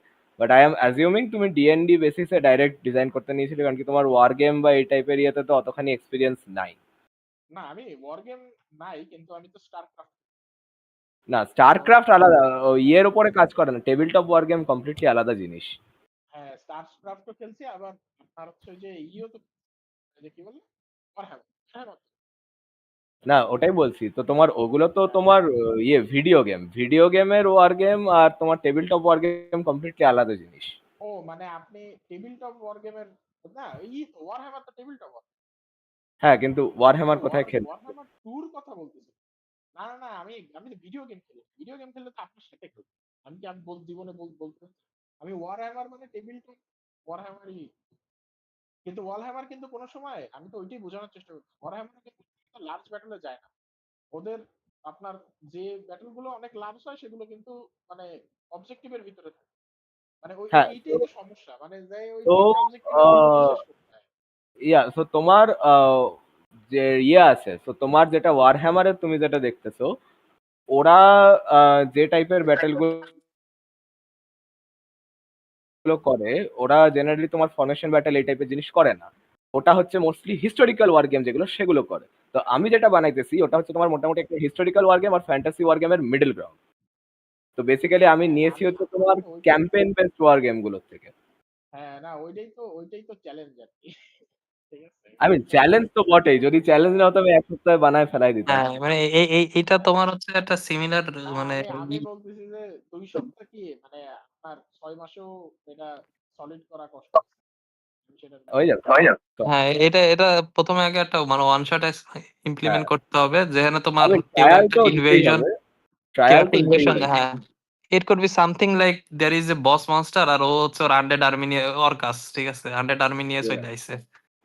S8: বাট আই এম অ্যাজিউমিং তুমি ডিএনডি বেসিসে ডাইরেক্ট ডিজাইন করতে নিয়েছিলে, কারণ কি তোমার ওয়ার গেম বা এই টাইপের ইয়েতে তো অতখানি এক্সপিরিয়েন্স নাই।
S5: না আমি ওয়ার গেম নাই, কিন্তু আমি তো স্টারক্রাফট।
S8: না স্টারক্রাফট আলাদা, ইয়ের উপরে কাজ করে না, table top war game completely আলাদা জিনিস।
S5: হ্যাঁ, স্টারক্রাফট তো খেলছি, আবার আপনার হচ্ছে যে ইও তো যে কি বলে, হ্যাঁ
S8: না ওটাই বলছি, তো তোমার ওগুলো তো তোমার ইয়ে ভিডিও গেমের ওয়ার গেম আর তোমার table top war game completely আলাদা জিনিস।
S5: ও মানে আপনি টেবিল টপ ওয়ার গেমের না এই ওয়ার হ্যামার তো টেবিল টপ
S8: হ্যাঁ, কিন্তু ওয়ার হ্যামার কোথায় খেল?
S5: ওয়ার হ্যামার ট্যুর কথা বলতেছি। না না না আমি আমি তো ভিডিও গেম খেলি, ভিডিও গেম খেললে তো আপনার সাথে খেলি। আমি কি আমি জীবনে বলতে আমি ওয়ার হ্যামার মানে টেবিল টপ ওয়ার হ্যামারই। কিন্তু ওয়ার হ্যামার কিন্তু কোনো সময় আমি তো ওইটাই বোঝানোর চেষ্টা করছি, ওয়ার হ্যামার কিন্তু লার্জ ব্যাটলে যায় না। ওদের আপনার যে ব্যাটল গুলো অনেক লার্জ হয় সেগুলো কিন্তু মানে অবজেক্টিভের ভিতরে থাকে। মানে ওই
S8: হ্যাঁ,
S5: এইটাই তো সমস্যা, মানে যে ওই
S8: তো
S5: তিনটা অবজেক্টিভের ভিতরেই শেষ করতে হয়।
S8: সো তোমার যে আছে, তো তোমার যেটা ওয়ার হ্যামারের তুমি যেটা দেখতেছো, ওরা যে টাইপের ব্যাটেল গুলো করে, ওরা জেনারেলি তোমার ফরমেশন ব্যাটেল এই টাইপের জিনিস করে না। ওটা হচ্ছে মোস্টলি হিস্টোরিক্যাল ওয়ার গেম যেগুলো সেগুলো করে। তো আমি যেটা বানাইতেছি ওটা হচ্ছে তোমার মোটামুটি একটা হিস্টোরিক্যাল ওয়ার গেম আর ফ্যান্টাসি ওয়ার গেমের মিডল গ্রাউন্ড। তো বেসিক্যালি আমি
S5: হ্যাঁ
S8: নিয়েছি
S5: আমি
S8: হচ্ছে তোমার
S5: তো ওইটাই
S8: ক্যাম্পেইন বেসড ওয়ার গেম গুলোর থেকে।
S5: হ্যাঁ না ওইটাই তো চ্যালেঞ্জ আর কি। ঠিক আছে
S8: আমি চ্যালেঞ্জ তো বটেই, যদি চ্যালেঞ্জ না হতো আমি এক সপ্তাহে বানায় ফেলাই দিতাম।
S3: হ্যাঁ মানে এইটা তোমার হচ্ছে একটা সিমিলার
S5: না
S3: মানে
S5: আমি বলতেছি যে 2 সপ্তাহ কি মানে আপনার 6 মাসেও এটা সলিড করা কষ্ট আমি সেটা
S8: হয়ে যাবে। তো
S3: হ্যাঁ এটা প্রথমে আগে একটা মানে ওয়ান শট ইমপ্লিমেন্ট
S8: হ্যাঁ,
S3: করতে হবে, যেখানে তোমার
S8: আমি
S3: কেউ
S8: ট্রায়াল
S3: একটা
S8: তো দিতেই
S3: ইনভেশন
S8: হবে, ট্রায়াল তো দিতেই হবে।
S3: হ্যাঁ it could be something like there is a boss monster আর ও হচ্ছে ওর আনডেড আর্মি নিয়ে অর্কাস, ঠিক আছে, আনডেড আর্মি নিয়ে চলে আইছে,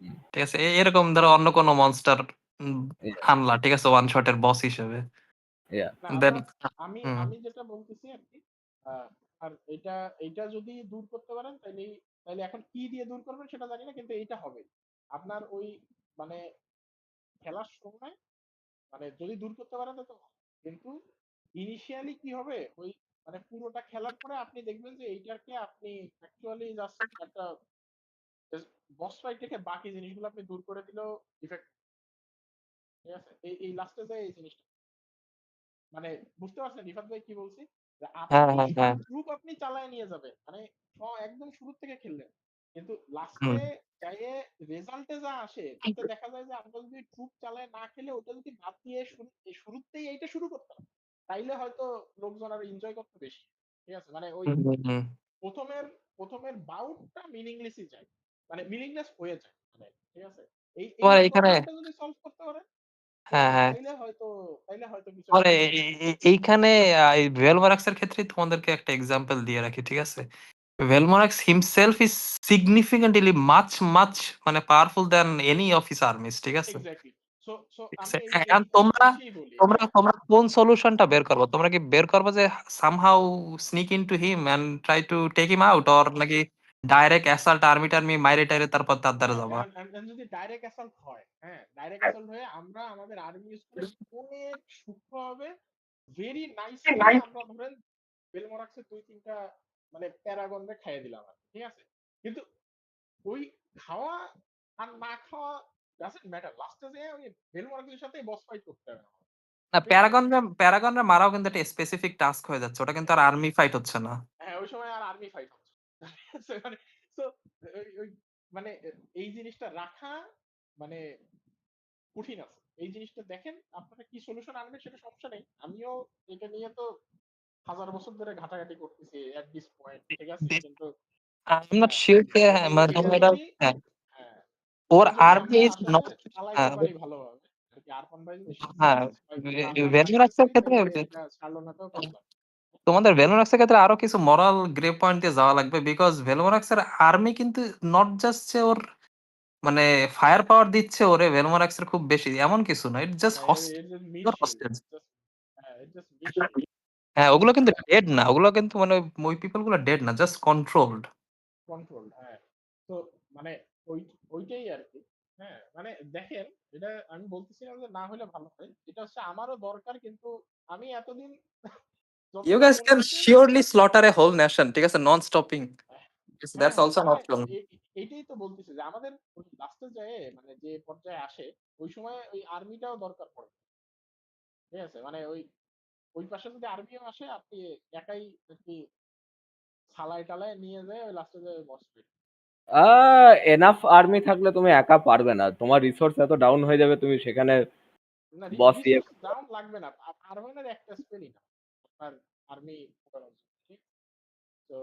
S8: হুম,
S3: ঠিক আছে, এরকম ধরো অন্য কোনো মনস্টার
S8: yeah,
S3: আনলা, ঠিক আছে, ওয়ান শটের বস হিসেবে
S8: yeah.
S5: না
S3: দেন
S5: আমরা আমি আমি যেটা বলতেছি আর কি আর এটা যদি দূর করতে পারেন তাহলে তাহলে এখন কি দিয়ে দূর করবেন সেটা জানি না, কিন্তু এইটা হবে আপনার ওই মানে খেলার সময় মানে যদি দূর করতে পারেন তো কিন্তু ইনিশিয়ালি কি হবে ওই মানে পুরোটা খেলার পরে আপনি দেখবেন যে এইটাকে আপনি অ্যাকচুয়ালি জাস্ট একটা বস ফাইট থেকে বাকি জিনিসগুলো আপনি দূর করে দিলেও ইফেক্ট, ঠিক আছে এই লাস্টে যে এই জিনিসটা মানে বুঝতে পারছেন রিফাত ভাই কি বলছি, যে
S3: হ্যাঁ
S5: আপনি
S3: হ্যাঁ
S5: সব
S3: হ্যাঁ
S5: গ্রুপ আপনি চালায় নিয়ে যাবেন মানে একদম শুরু থেকে খেললেন, কিন্তু
S3: হুম
S5: লাস্টে যাইয়ে রেজাল্টে যা আসে তাতে দেখা যায় যে আমরা যদি ট্রুপ চালায় না খেলে ওটা যদি বাদ দিয়ে শুরুতেই এইটা শুরু করতাম তাইলে হয়তো লোকজন আর এনজয় করতে বেশি, ঠিক আছে মানে ওই
S3: হুম, হুম, হুম।
S5: প্রথমের প্রথমের বাউটটা মিনিংলেসই যায় মানে মিনিংলেস হয়ে যায় মানে, ঠিক আছে এই
S3: তোমার এখানে
S5: প্রবলেমটা যদি সলভ করতে পারে
S3: হ্যাঁ হ্যাঁ
S5: তাইলে হয়তো কিছু
S3: তোমার
S5: একটা
S3: এইখানে ভেলমারাক্স এর ক্ষেত্রে তোমাদেরকে একটা এক্সাম্পল দিয়ে রাখি, ঠিক আছে, ভেলমারাক্স হিমসেলফ ইজ সিগনিফিকেন্টলি মাচ মানে powerful than any of his armies, ঠিক আছে,
S5: এক্স্যাক্টলি সো
S3: ঠিক আছে?
S5: আমি
S3: এখন তোমরা
S5: এইটাই বলি
S3: তোমরা
S5: হ্যাঁ
S3: তোমরা কোন সলিউশনটা বের করবো? তোমরা কি বের করবো যে somehow sneak into him and try to take him out, or নাকি ডাইরেক্ট অ্যাসাল্ট আর্মি টার্মি মাইরে টাইরে তারপর তার দ্বারা
S5: হ্যাঁ
S3: যাবা?
S5: যদি ডাইরেক্ট অ্যাসল্ট হয়, হ্যাঁ ডাইরেক্ট অ্যাসল্ট হয়ে আমরা আমাদের আর্মি ইউজ করে অনেক সূক্ষ্মভাবে ভেরি নাইস ওয়েতে আমরা ধরেন বেলমরাক্সের 2-3টা মানে প্যারাগনরে খাইয়ে দিলাম আর কি, ঠিক আছে, কিন্তু ওই খাওয়া আর না খাওয়া ডাজন্ট ম্যাটার, লাস্টে যে ওই বেলমরাক্সের সাথে বস ফাইট করতে হবে আমার,
S3: না,
S5: ঠিক আছে
S3: প্যারাগনরা মারাও কিন্তু একটা স্পেসিফিক টাস্ক হয়ে যাচ্ছে, ওটা কিন্তু আর আর্মি ফাইট হচ্ছে না।
S5: হ্যাঁ ওই সময় আর আর্মি ফাইট হচ্ছে মানে তো ওই মানে এই জিনিসটা রাখা মানে কঠিন আছে, এই জিনিসটা দেখেন আপনারা কি সলিউশন আনবেন সেটা সমস্যা নেই, আমিও এটা নিয়ে তো 1000 বছর ধরে ঘাটাঘাটি করতেছি এট দিস পয়েন্ট, ঠিক আছে, কিন্তু
S3: আই এম নট
S5: হ্যাঁ
S3: শিওর যে
S5: এই
S3: মানে
S5: এটা
S3: তোমরা এটা
S5: যদি
S3: হ্যাঁ
S5: হ্যাঁ
S3: ওর
S5: এটা যদি
S3: আর্মি
S5: আমরা
S3: ইজ
S5: আসলে
S3: নট
S5: চালাইতে
S3: হ্যাঁ
S5: পারি ভালোভাবে আর কি, আরফান ভাই যদি
S3: হ্যাঁ
S5: আশা না করতে
S3: ভেলমারাক্সের
S5: পারি
S3: ক্ষেত্রে
S5: তাহলে এটা ছাড়লো না তো পারলাম।
S3: তোমাদের ভেলোনাক্সের ক্ষেত্রে আরো কিছু মরাল গ্রে পয়েন্ট দিয়ে যাওয়া লাগবে, বিকজ ভেলোনাক্সের আর্মি কিন্তু নট জাস্ট যে ওর মানে ফায়ার পাওয়ার দিচ্ছে ওরে ভেলোনাক্সের খুব বেশি এমন কিছু না, ইট জাস্ট
S5: এটা মিট শিল্ড
S3: হস্টেজ।
S5: হ্যাঁ এটা জাস্ট মিট শিল্ড,
S3: হ্যাঁ ওগুলো কিন্তু ডেড না, ওগুলো কিন্তু মানে ওই পিপল গুলো ডেড না, জাস্ট কন্ট্রোলড।
S5: কন্ট্রোল হ্যাঁ তো মানে ওইটাই আর কি, হ্যাঁ মানে দেখেন এটা আমি বলতেছিলাম যে না হলে ভালো হয়, এটা হচ্ছে আমারও দরকার, কিন্তু আমি এতদিন
S3: ইউ
S5: যতদূর
S3: গাইস
S5: মনে
S3: ক্যান
S5: হয়েছে
S3: শিওরলি স্লটার এ হোল নেশন, ঠিক আছে, নন স্টপিং,
S5: হ্যাঁ
S3: দ্যাটস অলসো অ্যান
S5: মানে
S3: অপশন।
S5: এইটাই তো বলতেছি যে আমাদের লাস্টে যায় মানে যে পর্যায়ে আসে ওই সময় ওই আর্মিটাও দরকার পড়ে, ঠিক আছে মানে ওই ওই পাশে যদি আর্মিও আসে আপনি একাই আর কি ছালায় টালায় নিয়ে যায় ওই লাস্টে যায় বসবে।
S8: এনাফ আর্মি থাকলে তুমি একা পারবে না, তোমার রিসোর্স এত ডাউন হয়ে যাবে তুমি সেখানে
S5: না
S8: বস ইয়ে
S5: রিসোর্স ডাউন লাগবে না, আরমানের একটা স্পেলই না আপনার আর্মি করার জন্য, ঠিক? তো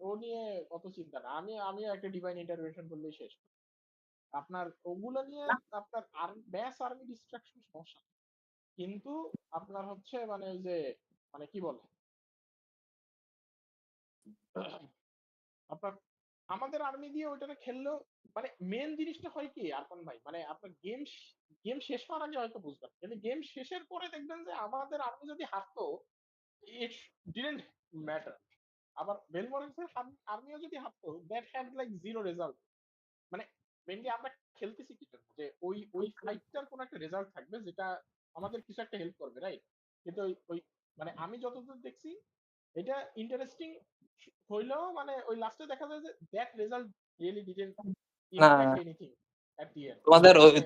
S5: ও নিয়ে অত চিন্তা না, আমি একটা ডিভাইন ইন্টারভেনশন করলেই শেষ। আপনার ওগুলো নিয়ে আপনার ম্যাস আর্মি ডিস্ট্রাকশন সমস্যা নেই। কিন্তু আপনার হচ্ছে মানে ওই যে মানে কি বলে আপনার আমাদের আর্মি দিয়ে ওইটাতে খেললেও মানে মেন জিনিসটা হয় কি আরফান ভাই, মানে আপনার গেম শেষ হওয়ার আগে হয়তো বুঝবেন, কিন্তু গেম শেষের পরে দেখবেন যে আমাদের আর্মি যদি হারতো ইট ডিডন্ট ম্যাটার। আবার বেলমোরেন্সের আর্মিও যদি হারতো that had like zero result. মানে মেনলি আমরা খেলতেছি কি জন্য, যে ওই ফাইটটার কোন একটা রেজাল্ট থাকবে যেটা আমাদের কিছু একটা হেল্প করবে, রাইট? কিন্তু ওই মানে আমি যতদূর দেখছি এটা ইন্টারেস্টিং হইলেও মানে ওই লাস্টে দেখা যায় যে দ্যাট রেজাল্ট রিয়েলি ডিডন্ট
S3: না
S5: impact anything at the end.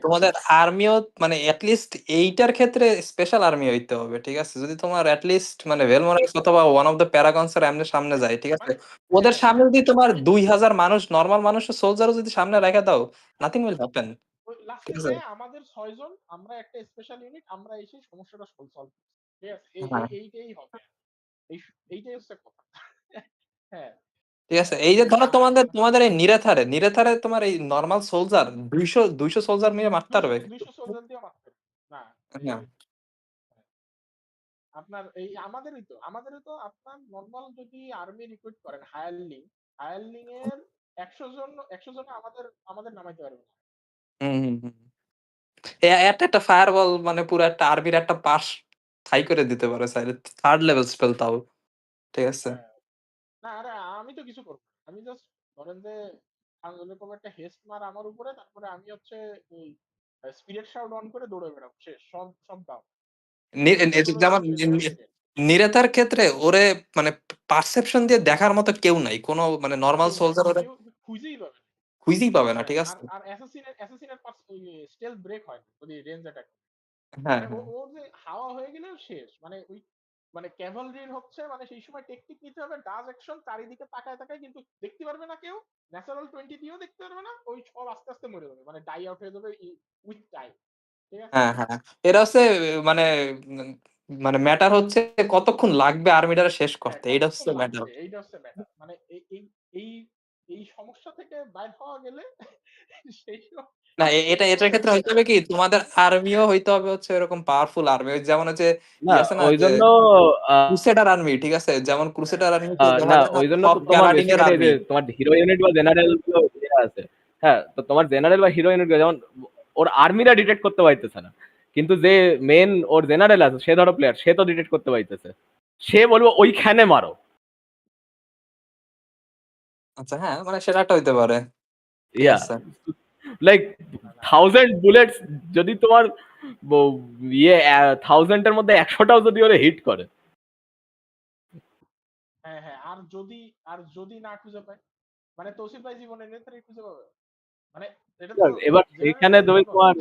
S3: তোমাদের আর্মিও মানে অ্যাটলিস্ট এইটার ক্ষেত্রে স্পেশাল আর্মি হইতে হবে, ঠিক আছে? যদি তোমার অ্যাটলিস্ট মানে ভেলমোরাইস অথবা ওয়ান অফ দ্য প্যারাগনসের এমনি সামনে যায়, ঠিক আছে? ওদের সামনে যদি তোমার 2000 মানুষ নরমাল মানুষের সোলজারও যদি সামনে রেখে দাও, নাথিং উইল হ্যাপেন,
S5: লাস্টে
S3: ঠিক আছে?
S5: যে আমাদের 6 জন আমরা একটা স্পেশাল ইউনিট, আমরা এসে সমস্যাটা সলভ, ঠিক আছে?
S3: হ্যাঁ
S5: এইটাই হবে, এইটাই হচ্ছে কথা। হ্যাঁ
S3: ঠিক আছে, এই যে ধরো
S5: আর
S3: তোমাদের তোমাদের এই নিরেথারে তোমার এই নরমাল সোলজার 200 সোলজার মিলে মারতে পারবে?
S5: 200 সোলজার দিয়ে মারতে হবে। না
S3: হ্যাঁ
S5: আপনার এই আমাদেরই তো আপনার নরমাল যদি আর্মি রিক্রুট করেন হায়ারলিং এর 100 জন আমাদের আমাদের নামাইতে পারবে না।
S3: হুম হুম হুম। একটা ফায়ারবল মানে পুরো একটা আর্মির একটা পাস থাই করে দিতে পারে চাইলে, থার্ড লেভেল স্পেল তাও, ঠিক আছে?
S5: হ্যাঁ। না আরে আমি তো কিছু করবো না। আমি জাস্ট ধরেন যে এরকম একটা হেস্ট মার আমার উপরে, তারপরে আমি হচ্ছে ওই স্পিরিট শাউট অন করে দৌড়ে বেড়াবো, শেষ, সব সব দাও
S3: যেমন
S5: মেথোডোলজি লেভেল থেকে।
S3: নিরেতার ক্ষেত্রে ওরে মানে পারসেপশন দিয়ে দেখার মতো কেউ নাই, কোনো মানে নরমাল
S5: কেউ নাই,
S3: সোলজার ওরে
S5: কেউ খুঁজেই পাবে না।
S3: খুঁজেই পাবে না,
S5: হ্যাঁ
S3: ঠিক
S5: আর
S3: আছে?
S5: আর অ্যাসাসিনের স্টেলথ ব্রেক হয় না যদি রেঞ্জ অ্যাটাক।
S3: হ্যাঁ
S5: মানে
S3: হ্যাঁ
S5: ওর যে হাওয়া হয়ে গেলেও শেষ, মানে ওই মানে ক্যাভালরির হচ্ছে মানে সেই সময় টেকটিক নিতে হবে, ডাজ অ্যাকশন, চারিদিকে তাকায় তাকায়, কিন্তু দেখতে পারবে না কেউ, ন্যাচারাল 20 দিয়েও দেখতে পারবে না, ওই সব আস্তে আস্তে মরে যাবে, মানে ডাই আউট হয়ে যাবে উইথ টাইম, ঠিক আছে?
S3: হ্যাঁ হ্যাঁ। এরা হচ্ছে মানে উম, মানে ম্যাটার হচ্ছে কতক্ষণ লাগবে আর্মিটারে শেষ
S5: হ্যাঁ
S3: করতে, এইটা হচ্ছে
S5: কতক্ষণ
S3: ম্যাটার।
S5: লাগবে এইটা হচ্ছে ম্যাটার, মানে এই এই এই সমস্যা থেকে বাইর হওয়া গেলে সেই
S3: না
S5: সেই
S3: এটার
S5: সময়
S3: ক্ষেত্রে হইতে হবে কি, তোমাদের আর্মিও হইতে হবে হচ্ছে এরকম পাওয়ারফুল আর্মি, যেমন হচ্ছে
S8: না
S3: আছে না
S8: ওই
S3: যে
S8: জন্য
S3: ক্রুসেডার আর্মি, ঠিক আছে? যেমন ক্রুসেডার আর্মি হচ্ছে
S8: না
S3: তোমার
S8: ওই জন্য
S3: সব
S8: তো তোমার
S3: প্যালাডিন এর
S8: বেসিক্যালি যে
S3: আর্মি।
S8: তোমার হিরো ইউনিট বা জেনারেল গুলো ইয়ে আছে। হ্যাঁ, তো তোমার জেনারেল বা হিরো ইউনিট যেমন ওর আর্মিরা ডিটেক্ট করতে পারতেছে না, কিন্তু যে মেন ওর জেনারেল আছে সে ধরো প্লেয়ার, সে তো ডিটেক্ট করতে পারতেছে, সে বলবো ওইখানে মারো।
S3: আচ্ছা হ্যাঁ, মানে সেটা একটা হইতে পারে, ঠিক
S8: ইয়া
S3: আছে?
S8: লাইক 1000 বুলেটস যদি তোমার ইয়ে 1000 এর মধ্যে 100টাও যদি ওরে হিট করে।
S5: হ্যাঁ হ্যাঁ আর যদি না খুঁজে পায়, মানে তৌসিফ ভাই জীবনে নেতারই খুঁজে পাবে, মানে এটা তো
S8: এবার সেইখানে
S5: জেনারেলের
S8: তুমি
S5: জন্য না।
S8: তোমার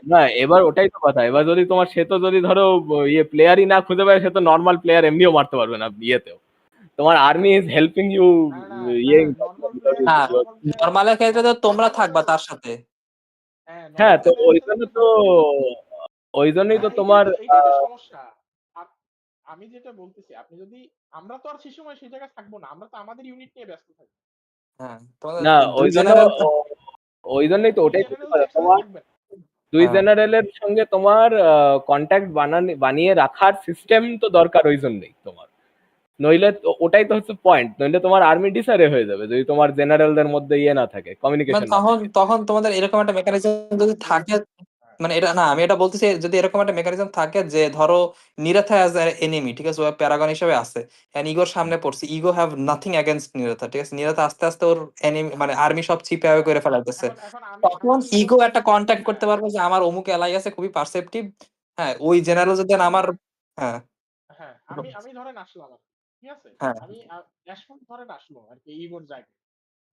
S8: না, এবার ওটাই তো কথা, এবার যদি তোমার সে তো যদি ধরো ইয়ে প্লেয়ারই না খুঁজে পায়, সে তো নর্মাল প্লেয়ার এমনিও মারতে পারবে না ইয়েতেও। তোমার আর্মি ইজ হেল্পিং ইউ
S5: না না না
S8: ইয়ে।
S5: নর্মাল প্লেয়ার
S3: হ্যাঁ,
S5: নর্মাল প্লেয়ার
S3: নর্মালের ক্ষেত্রে তো তোমরা
S5: নর্মাল
S3: থাকবা
S5: প্লেয়ার
S3: তার সাথে।
S5: হ্যাঁ
S8: হ্যাঁ,
S5: নর্মাল
S8: তো
S5: প্লেয়ারের
S8: ওই
S5: সাথে
S8: জন্য
S5: তুমি
S8: তো
S5: পারবে।
S8: ওই জন্যই তো
S5: হ্যাঁ
S8: তোমার
S5: এইটাই তো সমস্যা। আপ- আমি যেটা বলতেছি, আপনি যদি আমরা তো আর সেই সময় সেই জায়গায় থাকবো না, আমরা তো আমাদের ইউনিট নিয়ে ব্যস্ত থাকবো।
S3: হ্যাঁ, তোমাদের
S8: না
S3: দুই
S8: ওই জন্য
S3: জেনারেল।
S8: ওই জন্যই তো
S5: দুই
S8: ওটাই বলতে
S5: জেনারেল তো
S8: পারে
S5: একসাথে
S8: তোমার
S5: থাকবে না।
S8: দুই
S3: হ্যাঁ
S8: জেনারেলের সঙ্গে তোমার কন্ট্যাক্ট বানিয়ে রাখার সিস্টেম তো দরকার ওই জন্যই তোমার, নইলে ওটাই তো হচ্ছে পয়েন্ট, নইলে তোমার আর্মি ডিসারে হয়ে যাবে যদি তোমার জেনারেলদের মধ্যে ইয়ে না থাকে,
S3: মানে
S8: কমিউনিকেশন না
S3: তখন
S8: থাকে।
S3: তখন তোমাদের এরকম একটা মেকানিজম যদি থাকে,
S5: হ্যাঁ
S3: মানে এটা না, আমি এটা বলতেছি যদি এরকম একটা মেকানিজম থাকে যে ধরো নিরাথা অ্যাজ এনিমি, ঠিক আছে, ও প্যারাগন হিসেবে আছে, এন্ড ইগোর সামনে পড়ছে, ইগো হ্যাভ নাথিং এগেইনস্ট নিরাথা, ঠিক আছে? নিরাথা আস্তে আস্তে ওর এনিমি মানে আর্মি সব চিপে
S5: হ্যাঁ
S3: করে ফেলাইতেছে,
S5: এখন এখন আমি
S3: তখন
S5: ইগোর
S3: ইগো একটা কন্ট্যাক্ট
S5: হ্যাঁ
S3: করতে পারবে যে আমার অমুক এলাই আছে খুবই পারসেপটিভ, হ্যাঁ ওই জেনারেল যদি
S5: আমি
S3: আমার হ্যাঁ
S5: হ্যাঁ আমি ধরেন আসলাম আর কি, ঠিক আছে?
S3: হ্যাঁ
S5: আমি অ্যাশফোর্ড ধরেন আসলো আর কি ইগোর জায়গায়,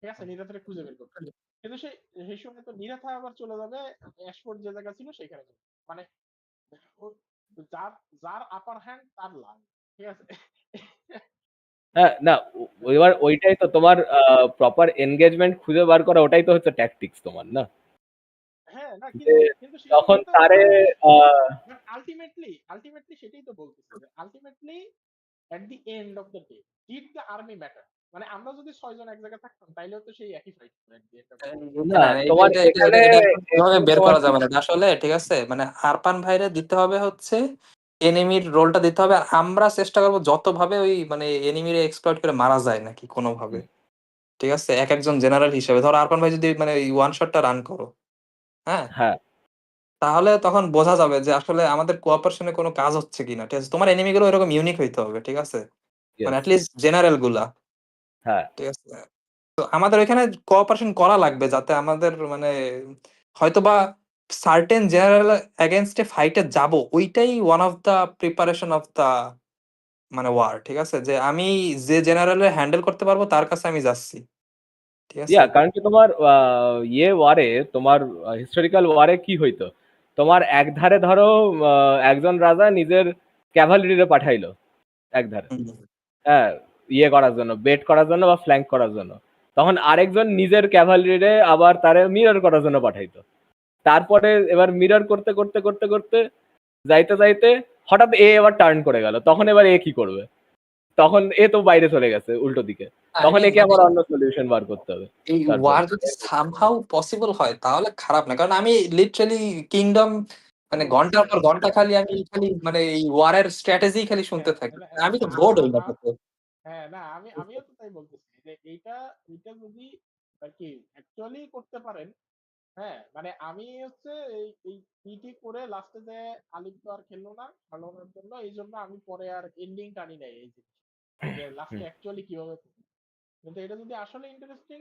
S5: ঠিক আছে, নিরাথারে খুঁজে বের করতে। কিন্তু সেই সময় তো নিরাথা আবার চলে যাবে অ্যাশফোর্ড যে জায়গা ছিল সেখানে যাবে। মানে ও- যার যার আপার হ্যান্ড তার লাভ, ঠিক আছে?
S8: হ্যাঁ, না এবার ওইটাই তো তোমার প্রপার এনগেজমেন্ট খুঁজে বার করা, ওটাই তো হচ্ছে ট্যাকটিক্স তোমার, না?
S5: হ্যাঁ হ্যাঁ না
S8: যে
S5: কিন্তু
S8: তখন
S5: সেটাই তো
S8: তারে
S5: আলটিমেটলি সেটাই তো বলতেছে যে ultimately at the end of the day did the army matter? মানে আমরা যদি 6 জন এক জায়গায় থাকতাম তাইলেও তো সেই একই fight at the end of the day.
S8: না
S3: না এটা
S8: তোমার
S3: এটা এটা
S8: এখানে
S3: এটা এটা এখন এভাবে
S8: এখানে
S3: বের
S8: তোমার
S3: করা যাবে না। এটা আসলে ঠিক আছে, মানে আরপান ভাইরে দিতে হবে হচ্ছে এনিমির রোলটা দিতে হবে, আর আমরা চেষ্টা করবো যতভাবে ওই মানে এনিমির এক্সপ্লয়েট করে মারা যায় নাকি কোনোভাবে। ঠিক আছে, এক একজন জেনারেল হিসেবে ধরো আরপান ভাই যদি মানে ওয়ান শটটা রান করো, হ্যাঁ,
S8: হ্যাঁ
S3: তাহলে তখন বোঝা যাবে যে আসলে আমাদের কোঅপারেশনে কোনো কাজ হচ্ছে কিনা। ঠিক আছে, তোমার এনিমি গুলো এরকম ইউনিক হইতে হবে। ঠিক আছে, মানে
S8: yes,
S3: অ্যাটলিস্ট জেনারেল গুলা।
S8: হ্যাঁ
S3: ঠিক আছে, তো আমাদের ওইখানে কোঅপারেশন করা লাগবে যাতে আমাদের মানে হয়তোবা সার্টেন জেনারেল এগেনস্টে ফাইটে যাব, ওইটাই one of the preparation of the মানে ওয়ার। ঠিক আছে, যে আমি যে জেনারেলে হ্যান্ডেল করতে পারবো তার কাছে আমি যাচ্ছি। ঠিক আছে,
S8: কারণ কি তোমার ওয়ারে তোমার হিস্টোরিক্যাল ওয়ারে কি হইতো, তোমার এক ধারে ধরো একজন রাজা নিজের ক্যাভালরিরে পাঠাইলো এক ধারে,
S3: হুম,
S8: হ্যাঁ, করার জন্য, বেট করার জন্য বা ফ্ল্যাঙ্ক করার জন্য, তখন আরেকজন নিজের ক্যাভালরিরে আবার তারে মিরর করার জন্য পাঠাইতো। তারপরে এবার মিরর করতে করতে করতে করতে যাইতে যাইতে হঠাৎ এবার টার্ন করে গেল, তখন এবার কি করবে? তখন তো বাইরে চলে গেছে উল্টো দিকে,
S3: আই
S8: তখন
S3: মিন
S8: একে
S3: মানে
S8: আবার অন্য সলিউশন বার করতে হবে।
S3: এই
S8: তারপরে
S3: ওয়ার যদি সামহাউ পসিবল হয় তাহলে খারাপ না, কারণ আমি লিটারালি কিংডম মানে ঘন্টার পর ঘন্টা খালি আমি খালি মানে এই ওয়ারের স্ট্র্যাটেজি খালি শুনতে থাকি, আমি তো বোর্ড হই না তাতে।
S5: হ্যাঁ না আমিও তো তাই বলতেছি যে এইটা যদি আর কি অ্যাকচুয়ালি করতে পারেন, হ্যাঁ মানে আমি হচ্ছে এই পিটি করে লাস্টে যে আলিফ তো আর খেললো না ভালোর জন্য, এই জন্য আমি পরে আর এন্ডিং টানি নাই এই জিনিস যে লাস্টে অ্যাকচুয়ালি কিভাবে করবো। কিন্তু এটা যদি আসলে ইন্টারেস্টিং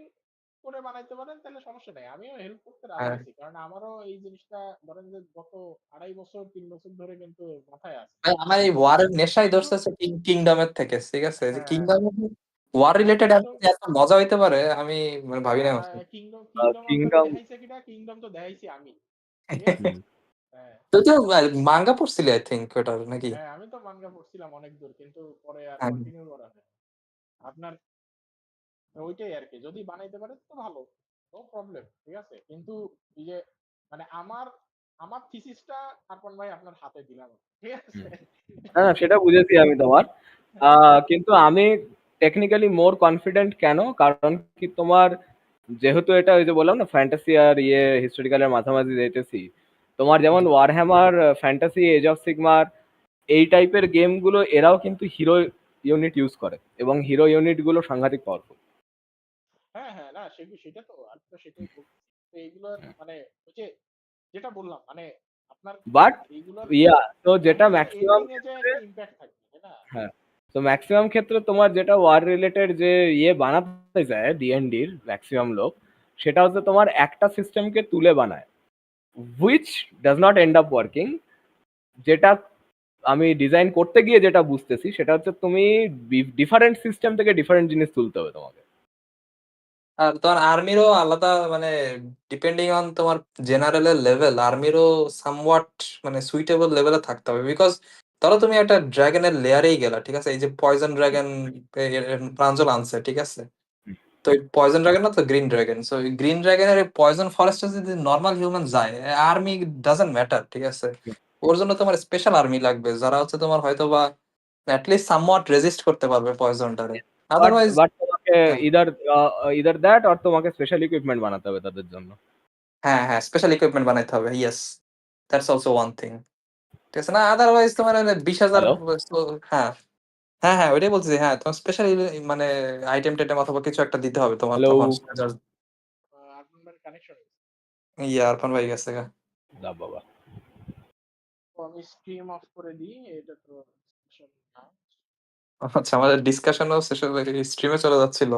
S5: করে বানাইতে পারেন তাহলে সমস্যা নাই, আমিও হেল্প করতে রাজি
S3: হ্যাঁ,
S5: আছি, কারণ আমারও এই জিনিসটা ধরেন যে গত 2.5 বছর 3 বছর ধরে কিন্তু মাথায় আছে।
S3: ভাই আমার এই ওয়ারের নেশাই
S5: কিন্তু
S3: ধরতেছে কিংডমের থেকে। ঠিক আছে, যে
S5: হ্যাঁ
S3: কিংডম ওয়ার রিলেটেড
S5: কিন্তু
S3: এত মজা হইতে পারে আমি মানে ভাবি না।
S5: কিংডম কিংডম আপনাকে
S8: কিংডম
S5: দেখাইছে কিনা, কিংডম তো দেখাইছি আমি, ঠিক আছে। হ্যাঁ
S3: তুই তো মাঙ্গা পড়ছিলি আই থিঙ্ক ওটার নাকি?
S5: হ্যাঁ আমি তো মানগা পড়ছিলাম অনেক দূর, কিন্তু পরে আর
S3: হ্যাঁ।
S5: কন্টিনিউ করা হয় না। আপনার ওইটাই আর কি, যদি বানাইতে পারে তো ভালো, নো প্রবলেম, ঠিক আছে। কিন্তু এই যে মানে আমার আমার থিসিসটা আরপন ভাই আপনার হাতে দিলাম, ঠিক আছে।
S8: হ্যাঁ সেটা বুঝেছি আমি তোমার, কিন্তু আমি টেকনিক্যালি মোর কনফিডেন্ট কেন, কারণ কি তোমার যেহেতু এটা ওই যে বললাম না ফ্যান্টাসি আর হিস্টোরিক্যালের মাঝামাঝি যাইতেছি, তোমার যেমন ওয়ারহ্যামার, ফ্যান্টাসি, এজ অফ সিগমার এই টাইপের গেমগুলো এরাও কিন্তু হিরো ইউনিট ইউজ করে, এবং হিরো ইউনিট গুলো সাংঘাতিক পাওয়ারফুল।
S5: হ্যাঁ হ্যাঁ না সেটা তো আমি তো সেটাই বলছি, তো এইগুলোর মানে ওই যে যেটা বললাম মানে আপনার
S8: বাট
S5: এইগুলোর
S8: তো যেটা
S5: ফাইনাল যে
S8: ম্যাক্সিমাম
S5: এন্ডিং এ যে
S8: ক্ষেত্রে,
S5: একটা ইমপ্যাক্ট থাকবে, তাই না?
S8: হ্যাঁ, তো ম্যাক্সিমাম ক্ষেত্রে তোমার যেটা ওয়ার রিলেটেড যে বানাতে যায় ডিএনডির ম্যাক্সিমাম লোক, সেটা হচ্ছে তোমার একটা সিস্টেমকে তুলে বানায়, which does not end up working. যেটা আমি ডিজাইন করতে গিয়ে যেটা বুঝতেছি সেটা হচ্ছে তুমি ডিফারেন্ট সিস্টেম থেকে ডিফারেন্ট জিনিস তুলতে হবে তোমাকে।
S3: আর তোমার আর্মিরও আলাদা মানে ডিপেন্ডিং অন তোমার জেনারেলের লেভেল, আর্মিরও সামওয়াট মানে সুইটেবল লেভেলে থাকতে হবে। বিকজ ধরো তুমি একটা ড্রাগনের লেয়ারেই গেলা, ঠিক আছে, এই যে পয়জন ড্রাগন প্রাঞ্জল আনছে, ঠিক আছে, তো এই পয়জন ড্রাগন না তো গ্রিন ড্রাগন, সো গ্রিন ড্রাগনের পয়জন ফরেস্টে যদি নর্মাল হিউম্যান যায়, আর্মি ডাজন্ট ম্যাটার। ঠিক আছে, ওর জন্য তোমার স্পেশাল আর্মি লাগবে যারা হচ্ছে তোমার হয়তো বা অ্যাটলিস্ট সামওয়াট রেজিস্ট করতে পারবে পয়জনটারে।
S8: বাট
S3: আদারওয়াইজ
S8: বাট তোমাকে ইদার ইদার দ্যাট অর তোমাকে স্পেশাল ইকুইপমেন্ট বানাতে হবে তাদের জন্য।
S3: হ্যাঁ হ্যাঁ, স্পেশাল ইকুইপমেন্ট বানাইতে হবে, yes, that's also one thing. ঠিক আছে না, আদারওয়াইজ তোমার 20,000।
S8: হ্যালো,
S3: হ্যাঁ হ্যাঁ হ্যাঁ, ওইটাই বলছি, হ্যাঁ তোমার স্পেশাল মানে আইটেম টাইটেম অথবা কিছু একটা দিতে হবে তোমার
S8: হ্যালো,
S3: তখন।
S5: আপনার কানেকশন
S3: ইয়া আরফান ভাই গেছে গা।
S8: দা বাবা।
S5: তো আমি স্ট্রিম অফ করে দিই, এটা তো discussion না।
S3: আচ্ছা, আমাদের ডিসকাশনও শেষ হয়ে স্ট্রিমে চলে যাচ্ছিল।